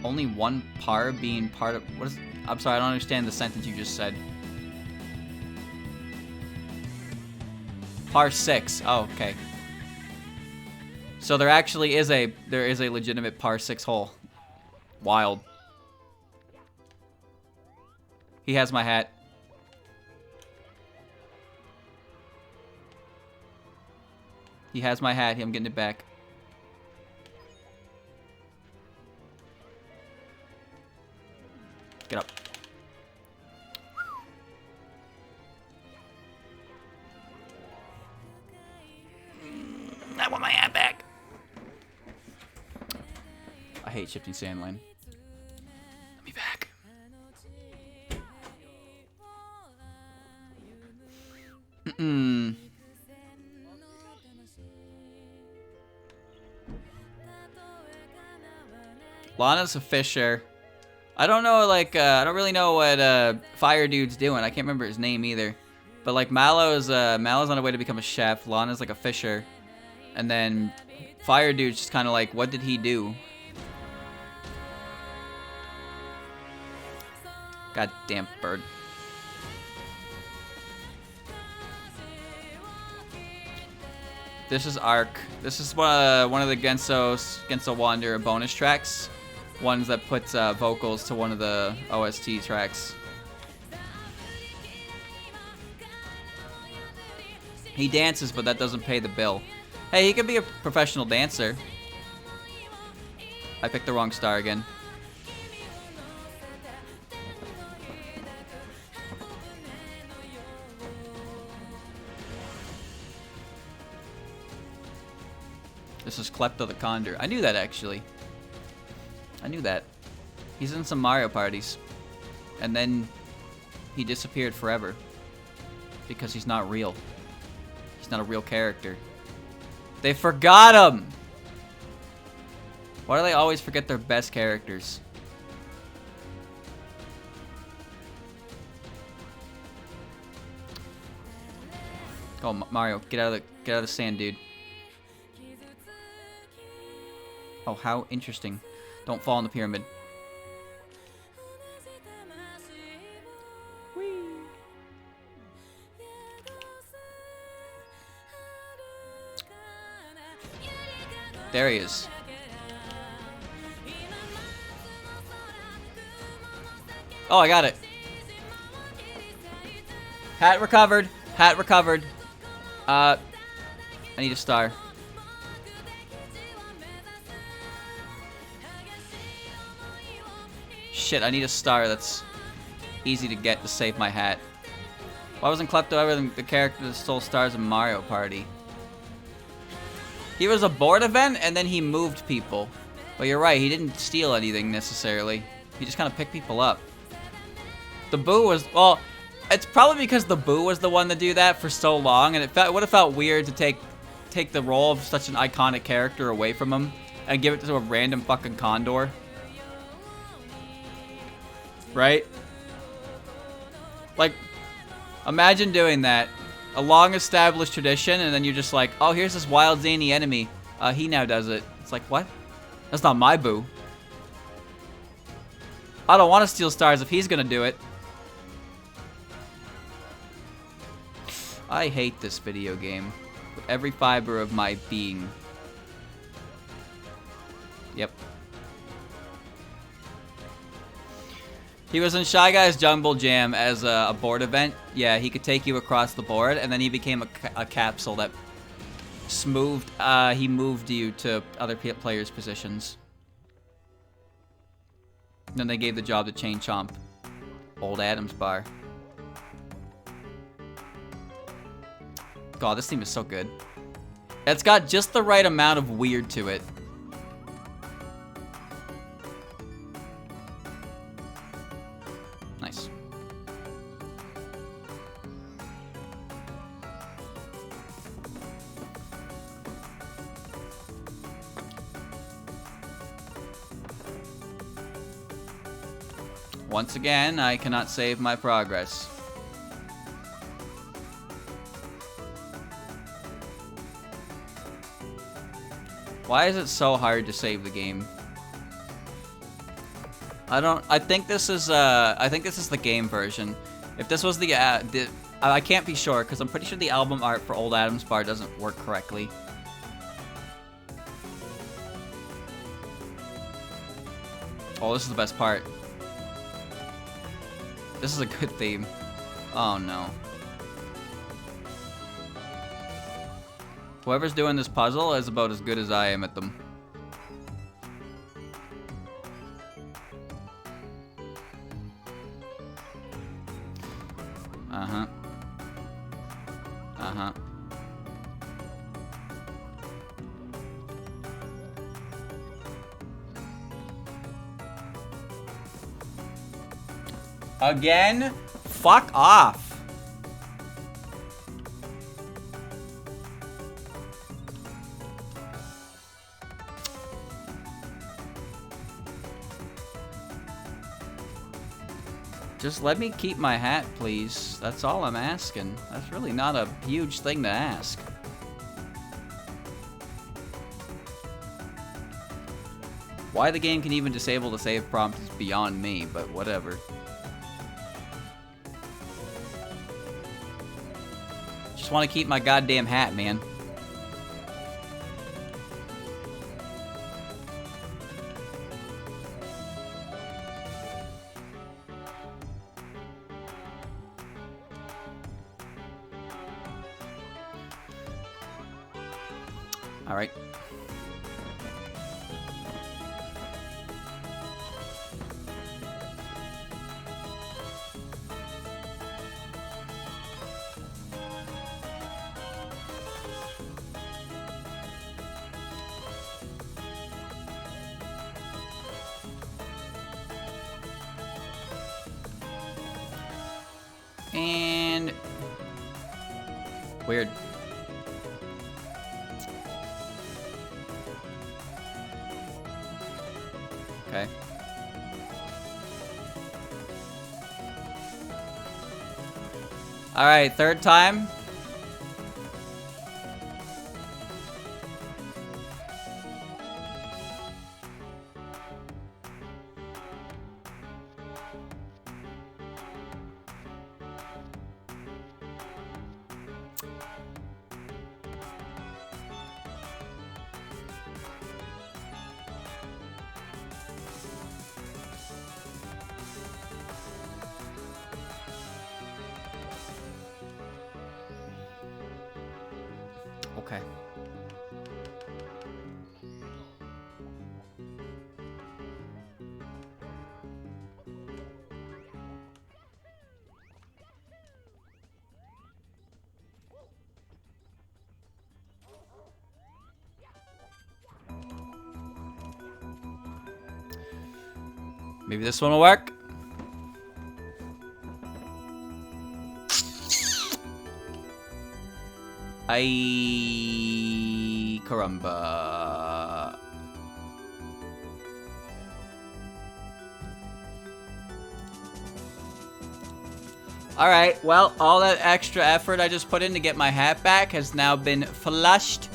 Only 1 par being part of... What is... I'm sorry, I don't understand the sentence you just said. Par 6. Oh, okay. So there actually is a legitimate par 6 hole. Wild. He has my hat. He has my hat. I'm getting it back. Get up. I want my hat back. I hate shifting sand lane. Let me back. Lana's a fisher. I don't know, like, I don't really know what Fire Dude's doing. I can't remember his name either. But like Mallow's on a way to become a chef. Lana's like a fisher. And then Fire Dude's just kind of like, what did he do? Goddamn bird. This is Arc. This is one of the Genso Wanderer bonus tracks. Ones that puts vocals to one of the OST tracks. He dances, but that doesn't pay the bill. Hey, he could be a professional dancer. I picked the wrong star again. This is Klepto the Condor. I knew that, actually. I knew that. He's in some Mario parties. And then he disappeared forever. Because he's not real. He's not a real character. They forgot him! Why do they always forget their best characters? Oh, Mario, get out of the sand, dude. Oh, how interesting. Don't fall in the pyramid. Whee. There he is. Oh, I got it. Hat recovered. Hat recovered. I need a star. Shit, I need a star that's easy to get to save my hat. Why wasn't Klepto ever the character that stole stars in Mario Party? He was a board event and then he moved people. But you're right, he didn't steal anything necessarily. He just kind of picked people up. The Boo was, well, it's probably because the Boo was the one to do that for so long, and it would have felt weird to take the role of such an iconic character away from him and give it to a random fucking Condor. Right? Like, imagine doing that. A long-established tradition, and then you're just like, oh, here's this wild, zany enemy. He now does it. It's like, what? That's not my Boo. I don't want to steal stars if he's gonna do it. I hate this video game with every fiber of my being. Yep. He was in Shy Guy's Jungle Jam as a board event. Yeah, he could take you across the board, and then he became a capsule that smoothed. He moved you to other players' positions. Then they gave the job to Chain Chomp. Old Adams Bar. God, this theme is so good. It's got just the right amount of weird to it. Nice. Once again, I cannot save my progress. Why is it so hard to save the game? I think this is the game version. If this was the I can't be sure because I'm pretty sure the album art for Old Adams Bar doesn't work correctly. Oh, this is the best part. This is a good theme. Oh no. Whoever's doing this puzzle is about as good as I am at them. Uh-huh. Uh-huh. Again? Fuck off. Just let me keep my hat, please. That's all I'm asking. That's really not a huge thing to ask. Why the game can even disable the save prompt is beyond me, but whatever. Just want to keep my goddamn hat, man. All right. And... weird. Okay. Alright, third time. Okay. Maybe this one will work. Ay, caramba. Alright, well, all that extra effort I just put in to get my hat back has now been flushed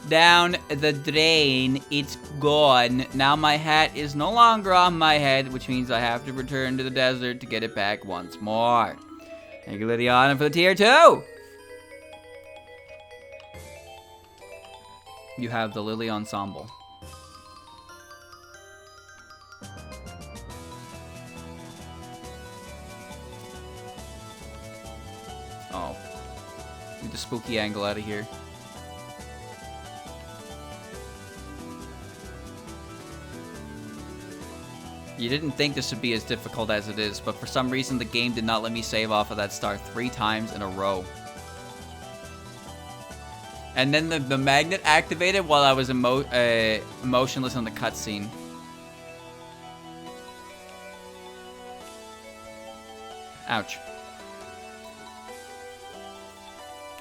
down the drain. It's gone. Now my hat is no longer on my head, which means I have to return to the desert to get it back once more. Thank you, Lydiana, for the tier 2. You have the Lily Ensemble. Oh. Get the spooky angle out of here. You didn't think this would be as difficult as it is, but for some reason the game did not let me save off of that star 3 times in a row. And then the magnet activated while I was motionless on the cutscene. Ouch.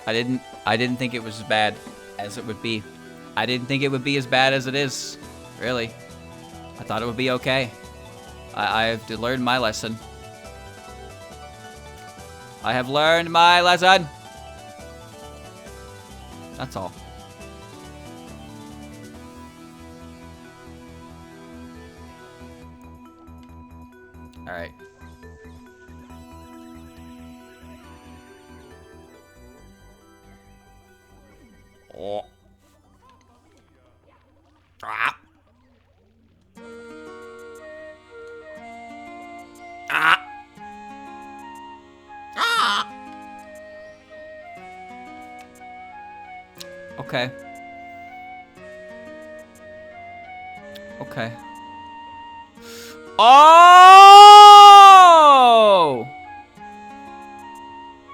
I didn't think it was as bad as it would be. I didn't think it would be as bad as it is. Really. I thought it would be okay. I have to learn my lesson. I have learned my lesson. That's all. All right. Oh. Ah. Ah. Ah. Okay. Okay. Oh!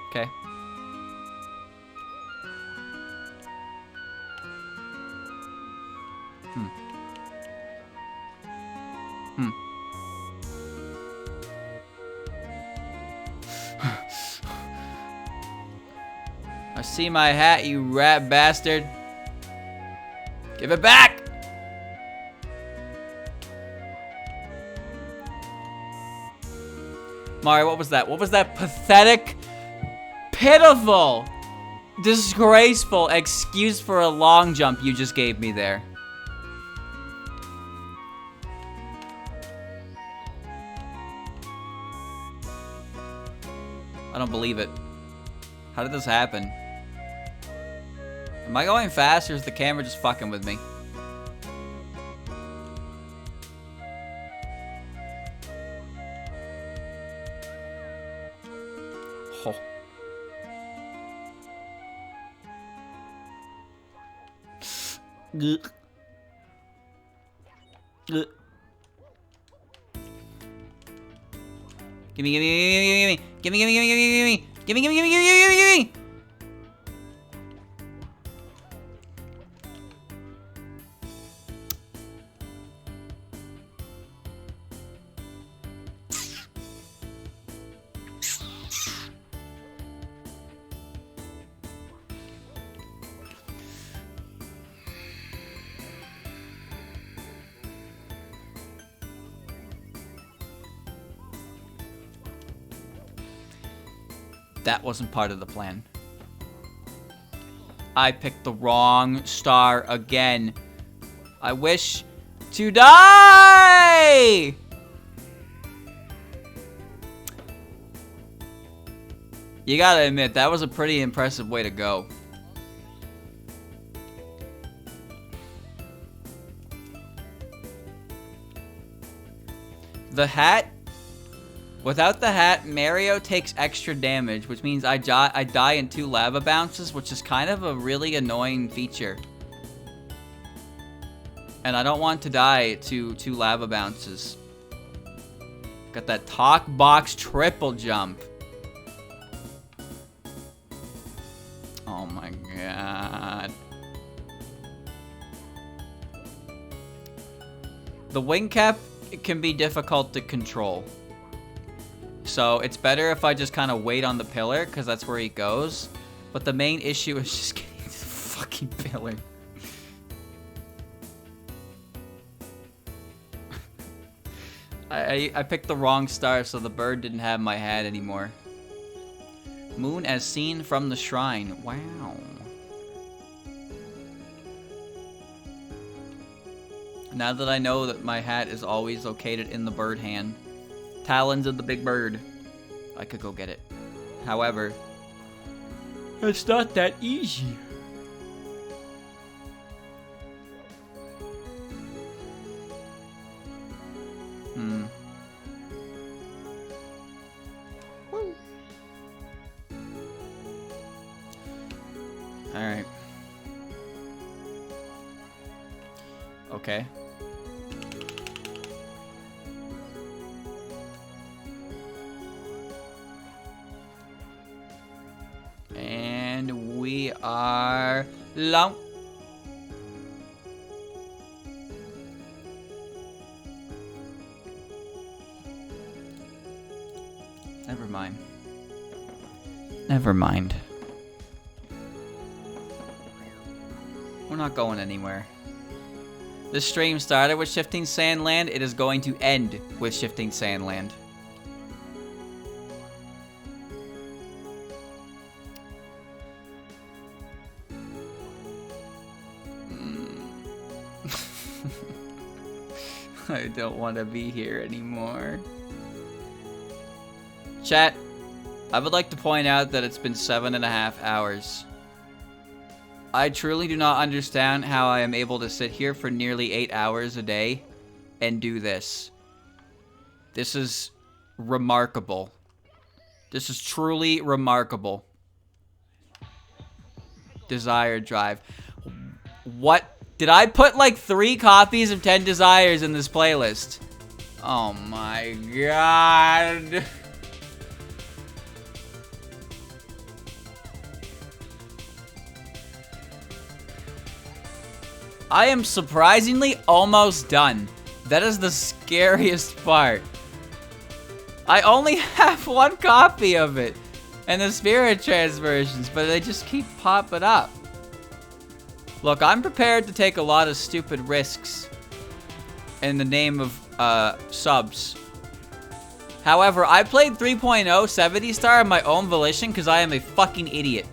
Okay. I see my hat, you rat bastard. Give it back! Mario, what was that? What was that pathetic, pitiful, disgraceful excuse for a long jump you just gave me there? I don't believe it. How did this happen? Am I going fast or is the camera just fucking with me? Oh. Gimme, gimme. That wasn't part of the plan. I picked the wrong star again. I wish to die! You gotta admit, that was a pretty impressive way to go. The hat. Without the hat, Mario takes extra damage, which means I die in 2 lava bounces, which is kind of a really annoying feature. And I don't want to die to 2 lava bounces. Got that talk box triple jump. Oh my god. The wing cap can be difficult to control. So it's better if I just kind of wait on the pillar, because that's where he goes. But the main issue is just getting to the fucking pillar. I picked the wrong star, so the bird didn't have my hat anymore. Moon as seen from the shrine. Wow. Now that I know that my hat is always located in the bird hand. Talons of the big bird. I could go get it. However, it's not that easy. Alright. Okay. And we are long. Never mind. Never mind. We're not going anywhere. This stream started with Shifting Sandland. It is going to end with Shifting Sandland. I don't want to be here anymore. Chat, I would like to point out that it's been 7.5 hours. I truly do not understand how I am able to sit here for nearly 8 hours a day and do this. This is remarkable. This is truly remarkable. Desire Drive. What? Did I put like 3 copies of 10 Desires in this playlist? Oh my god. I am surprisingly almost done. That is the scariest part. I only have 1 copy of it. And the Spirit Trance versions, but they just keep popping up. Look, I'm prepared to take a lot of stupid risks in the name of subs. However, I played 3.0 70 star on my own volition because I am a fucking idiot.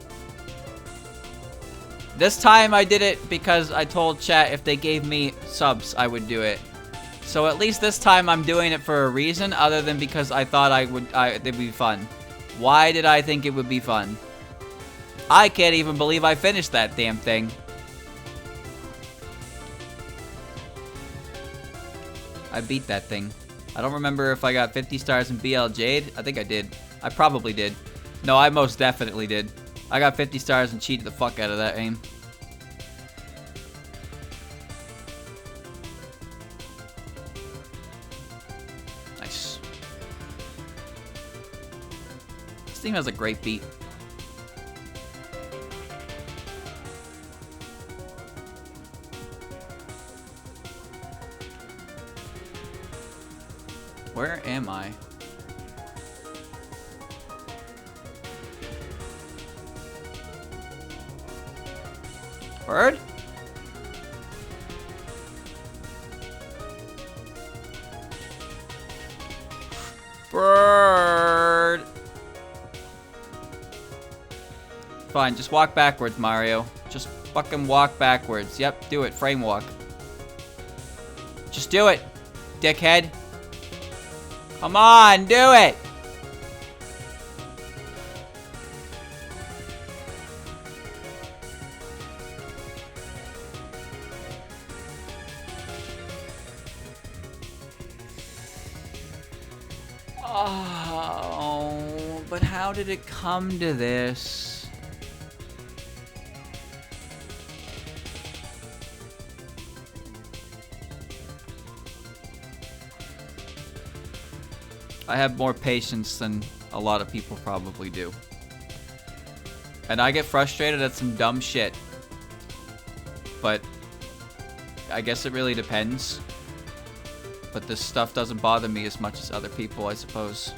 This time I did it because I told chat if they gave me subs, I would do it. So at least this time I'm doing it for a reason other than because I thought it'd be fun. Why did I think it would be fun? I can't even believe I finished that damn thing. I beat that thing. I don't remember if I got 50 stars in BL Jade. I think I did. I probably did. No, I most definitely did. I got 50 stars and cheated the fuck out of that aim. Nice. This thing has a great beat. Where am I? Bird? Bird. Fine, just walk backwards, Mario. Just fucking walk backwards. Yep, do it. Frame walk. Just do it, dickhead. Come on, do it. Oh, but how did it come to this? I have more patience than a lot of people probably do. And I get frustrated at some dumb shit. But I guess it really depends. But this stuff doesn't bother me as much as other people, I suppose.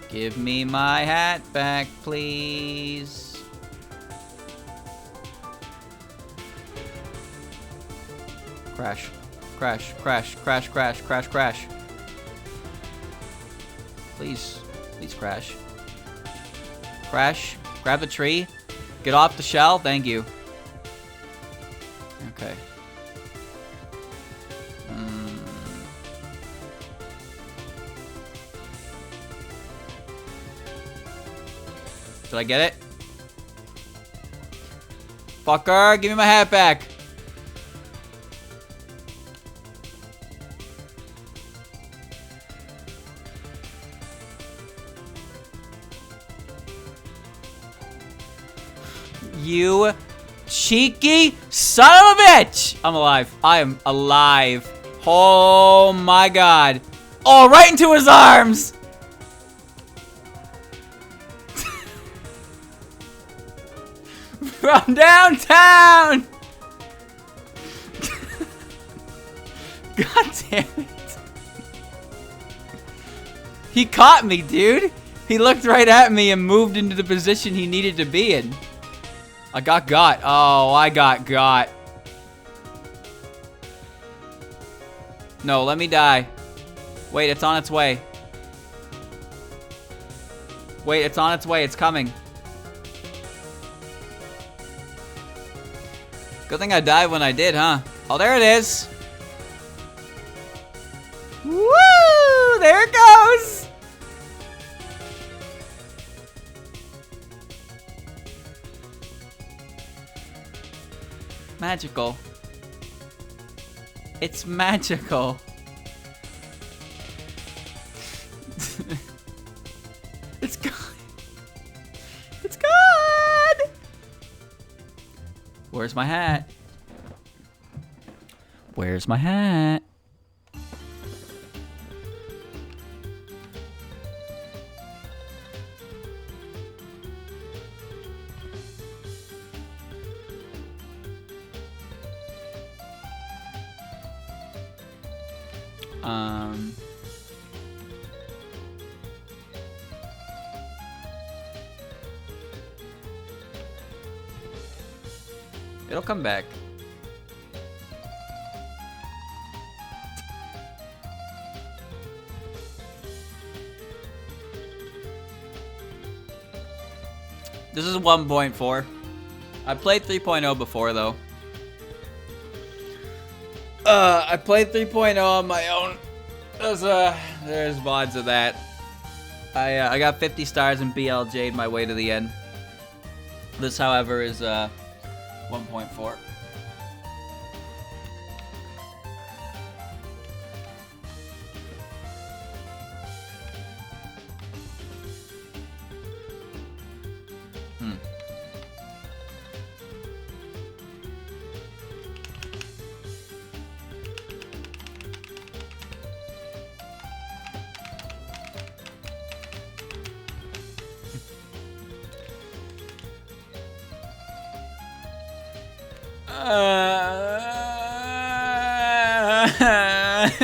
Give me my hat back, please. Crash. Crash, crash, crash, crash, crash, crash. Please. Please crash. Crash. Grab the tree. Get off the shell. Thank you. Okay. Did I get it? Fucker, give me my hat back. You cheeky son of a bitch! I'm alive. I am alive. Oh my god. Oh, right into his arms! From downtown! God damn it. He caught me, dude. He looked right at me and moved into the position he needed to be in. I got. Oh, I got. No, let me die. Wait, it's on its way. Wait, it's on its way. It's coming. Good thing I died when I did, huh? Oh, there it is. Woo! There it goes. Magical. It's magical. It's gone. It's gone. Where's my hat? Where's my hat? It'll come back. This is 1.4. I played 3.0 before though. I played 3.0 on my own. There's VODs of that. I got 50 stars and BLJ'd my way to the end. This, however, is 1.4.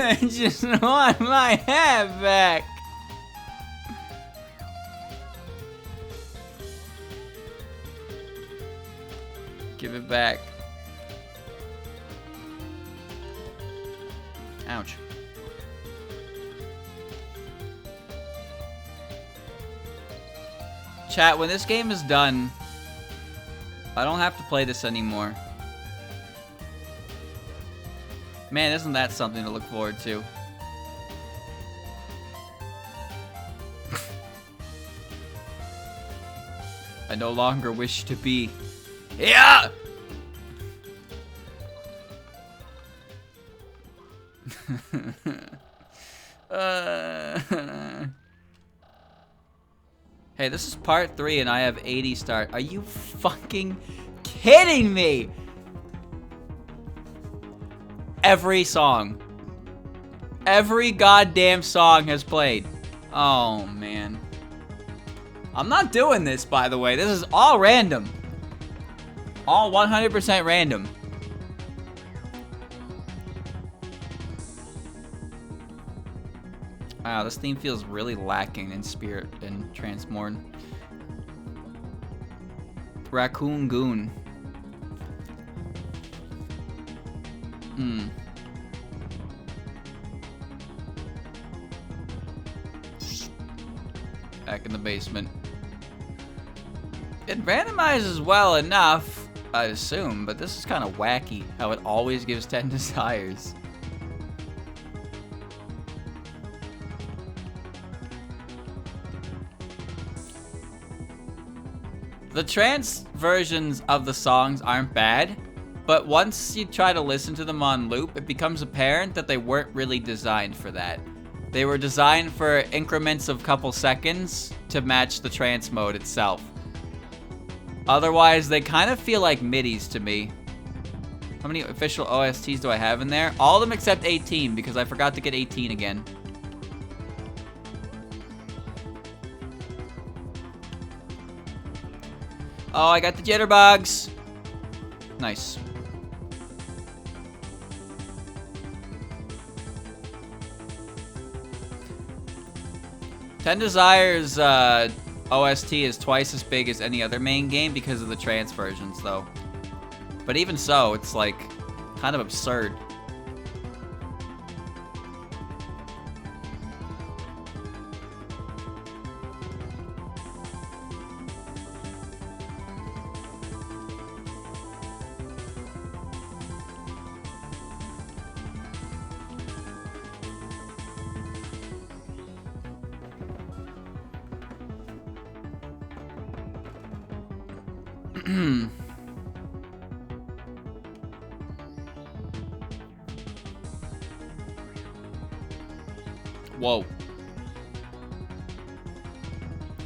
I just want my hat back. Give it back. Ouch. Chat, when this game is done, I don't have to play this anymore. Man, isn't that something to look forward to? I no longer wish to be. Yeah! Hey, this is part 3 and I have 80 stars. Are you fucking kidding me? Every song. Every goddamn song has played. Oh, man. I'm not doing this, by the way. This is all random. All 100% random. Wow, this theme feels really lacking in spirit and Transmorn. Raccoon Goon. Back in the basement. It randomizes well enough, I'd assume, but this is kind of wacky how it always gives 10 desires. The trance versions of the songs aren't bad, but once you try to listen to them on loop, it becomes apparent that they weren't really designed for that. They were designed for increments of couple seconds to match the trance mode itself. Otherwise, they kind of feel like midis to me. How many official OSTs do I have in there? All of them except 18, because I forgot to get 18 again. Oh, I got the jitterbugs. Nice. Ten Desires OST is twice as big as any other main game because of the trance versions, though. But even so, it's like kind of absurd. Whoa.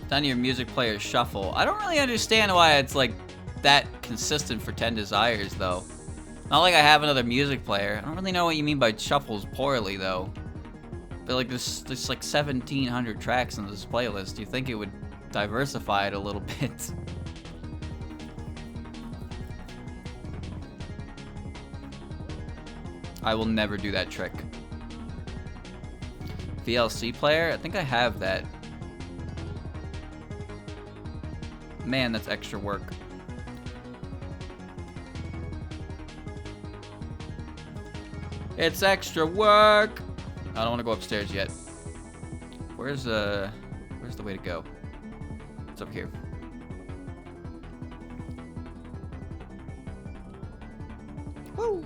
Down to your music player shuffle. I don't really understand why it's like that consistent for 10 Desires though. Not like I have another music player. I don't really know what you mean by shuffles poorly though. But like there's like 1,700 tracks in this playlist. You think it would diversify it a little bit. I will never do that trick. VLC player? I think I have that. Man, that's extra work. It's extra work! I don't want to go upstairs yet. Where's the way to go? It's up here. Woo!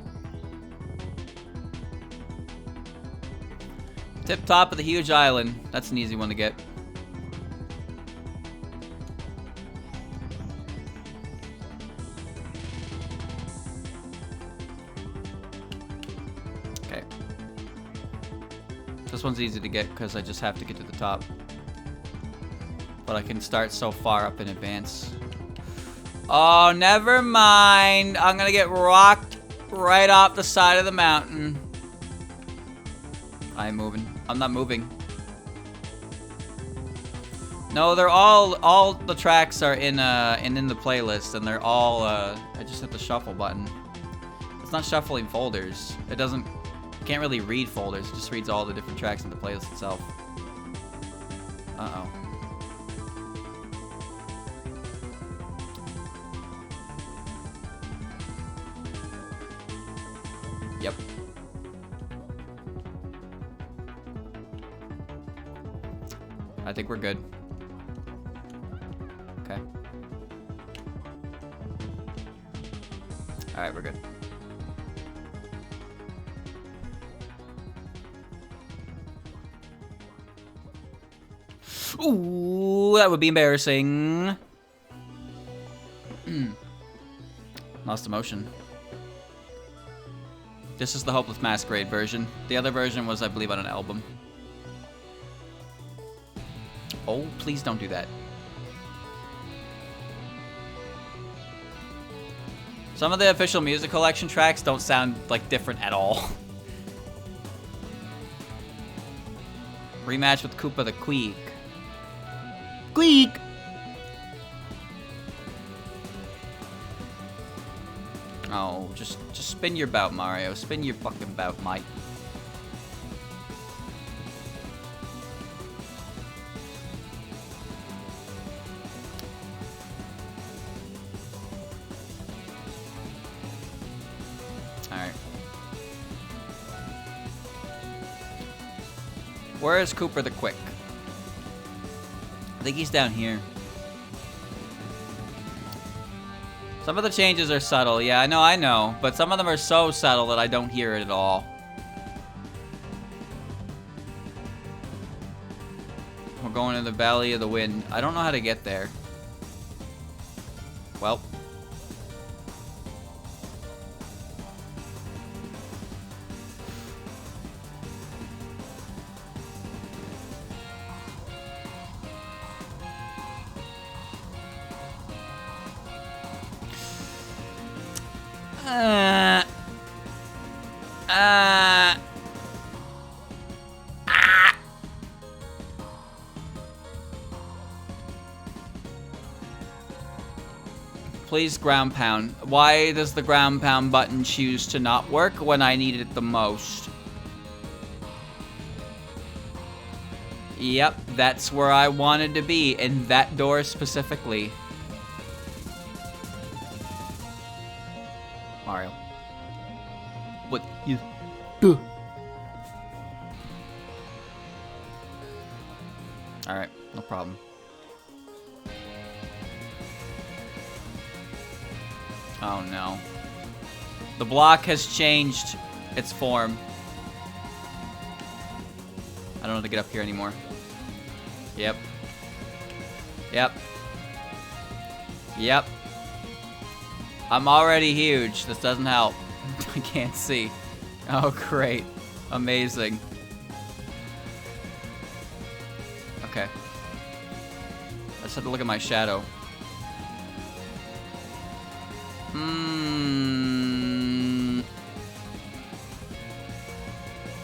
Tip top of the huge island. That's an easy one to get. Okay. This one's easy to get because I just have to get to the top. But I can start so far up in advance. Oh, never mind. I'm gonna get rocked right off the side of the mountain. I'm moving. I'm not moving. No, they're all the tracks are in the playlist, and they're all I just hit the shuffle button. It's not shuffling folders. It doesn't. You can't really read folders. It just reads all the different tracks in the playlist itself. Uh-oh. Yep. I think we're good. Alright, we're good. Ooh, that would be embarrassing. Lost emotion. This is the Hopeless Masquerade version. The other version was, I believe, on an album. Oh, please don't do that. Some of the official music collection tracks don't sound, like, different at all. Rematch with Koopa the Queek. Queek! Oh, just spin your bout, Mario. Spin your fucking bout, Mike. Alright. Where is Cooper the Quick? I think he's down here. Some of the changes are subtle. Yeah, I know. But some of them are so subtle that I don't hear it at all. We're going in the Valley of the Wind. I don't know how to get there. Well. Please ground pound. Why does the ground pound button choose to not work when I need it the most? Yep, that's where I wanted to be, in that door specifically. Mario. What you do? Alright, no problem. Oh no. The block has changed its form. I don't know how to get up here anymore. Yep. Yep. Yep. I'm already huge. This doesn't help. I can't see. Oh, great. Amazing. Okay. I just have to look at my shadow.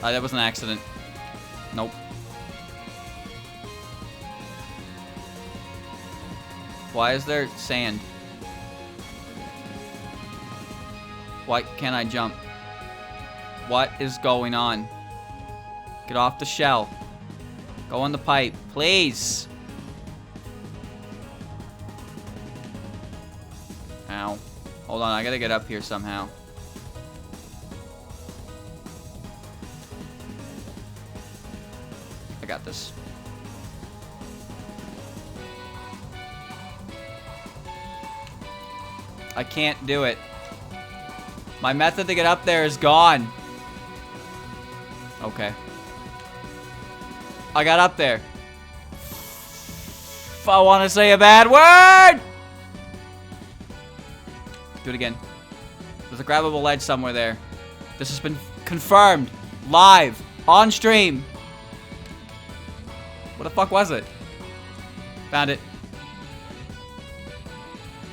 That was an accident. Nope. Why is there sand? Why can't I jump? What is going on? Get off the shell. Go on the pipe, please. Ow. Hold on, I gotta get up here somehow. I got this. I can't do it. My method to get up there is gone. Okay. I got up there. If I want to say a bad word! Do it again. There's a grabbable ledge somewhere there. This has been confirmed. Live. On stream. What the fuck was it? Found it.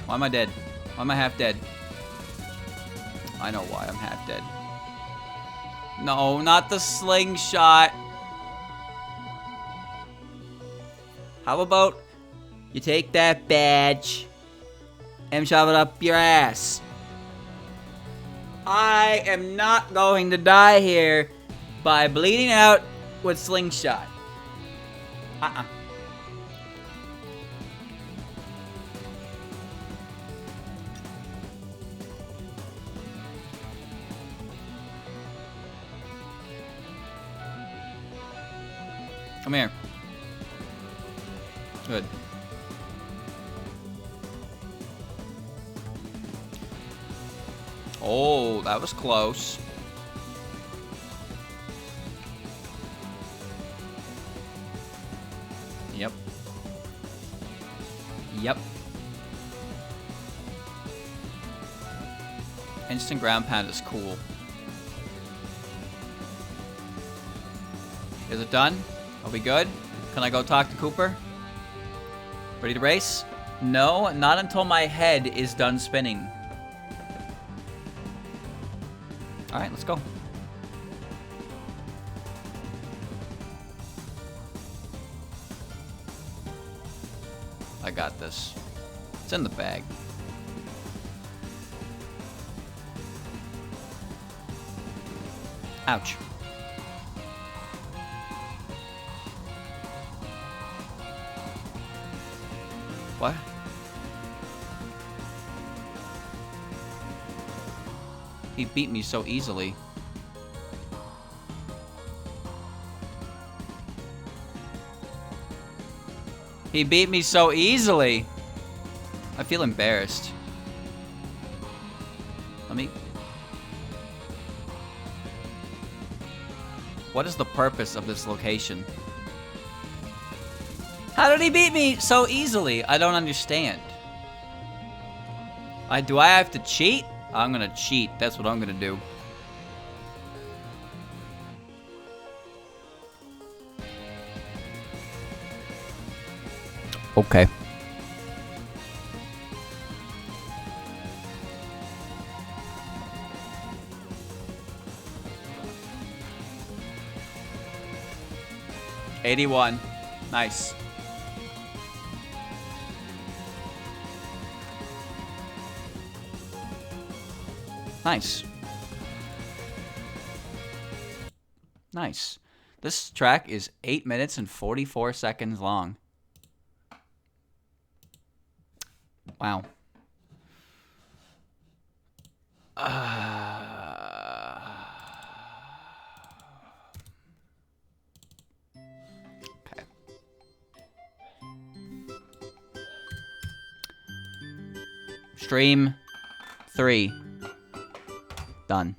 Why am I dead? Why am I half dead? I know why I'm half dead. No, not the slingshot. How about you take that badge and shove it up your ass? I am not going to die here by bleeding out with slingshot. Come here. Good. Oh, that was close. Yep. Yep. Instant ground pound is cool. Is it done? Are we good? Can I go talk to Cooper? Ready to race? No, not until my head is done spinning. Alright, let's go. I got this. It's in the bag. Ouch. What? He beat me so easily. He beat me so easily. I feel embarrassed. Let me... What is the purpose of this location? How did he beat me so easily? I don't understand. Do I have to cheat? I'm gonna cheat. That's what I'm gonna do. Okay. $81. Nice. Nice. Nice. This track is 8 minutes and 44 seconds long. Wow. Okay. Stream 3. Done.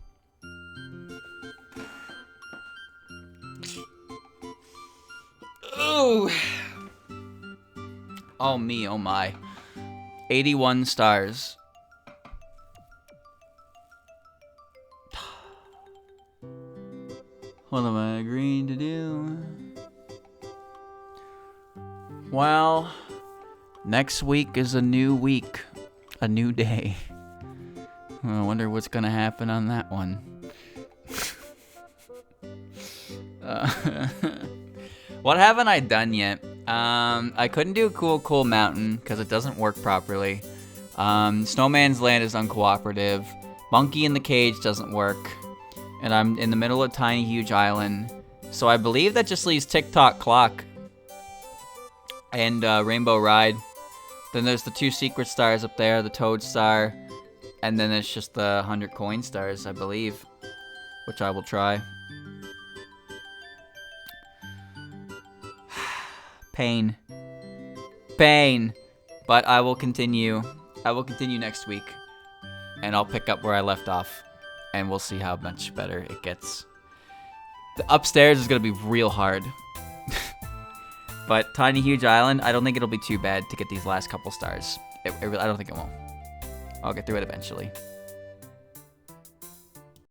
Ooh. Oh me, oh my. 81 stars. What am I agreeing to do? Well, next week is a new week. A new day. I wonder what's gonna happen on that one. What haven't I done yet? I couldn't do Cool Mountain because it doesn't work properly. Snowman's Land is uncooperative. Monkey in the Cage doesn't work. And I'm in the middle of Tiny Huge Island. So I believe that just leaves TikTok Clock and Rainbow Ride. Then there's the 2 secret stars up there, the Toad Star. And then it's just the 100 coin stars, I believe. Which I will try. Pain. Pain. But I will continue. I will continue next week. And I'll pick up where I left off. And we'll see how much better it gets. The upstairs is going to be real hard. But Tiny Huge Island, I don't think it'll be too bad to get these last couple stars. I don't think it won't. I'll get through it eventually.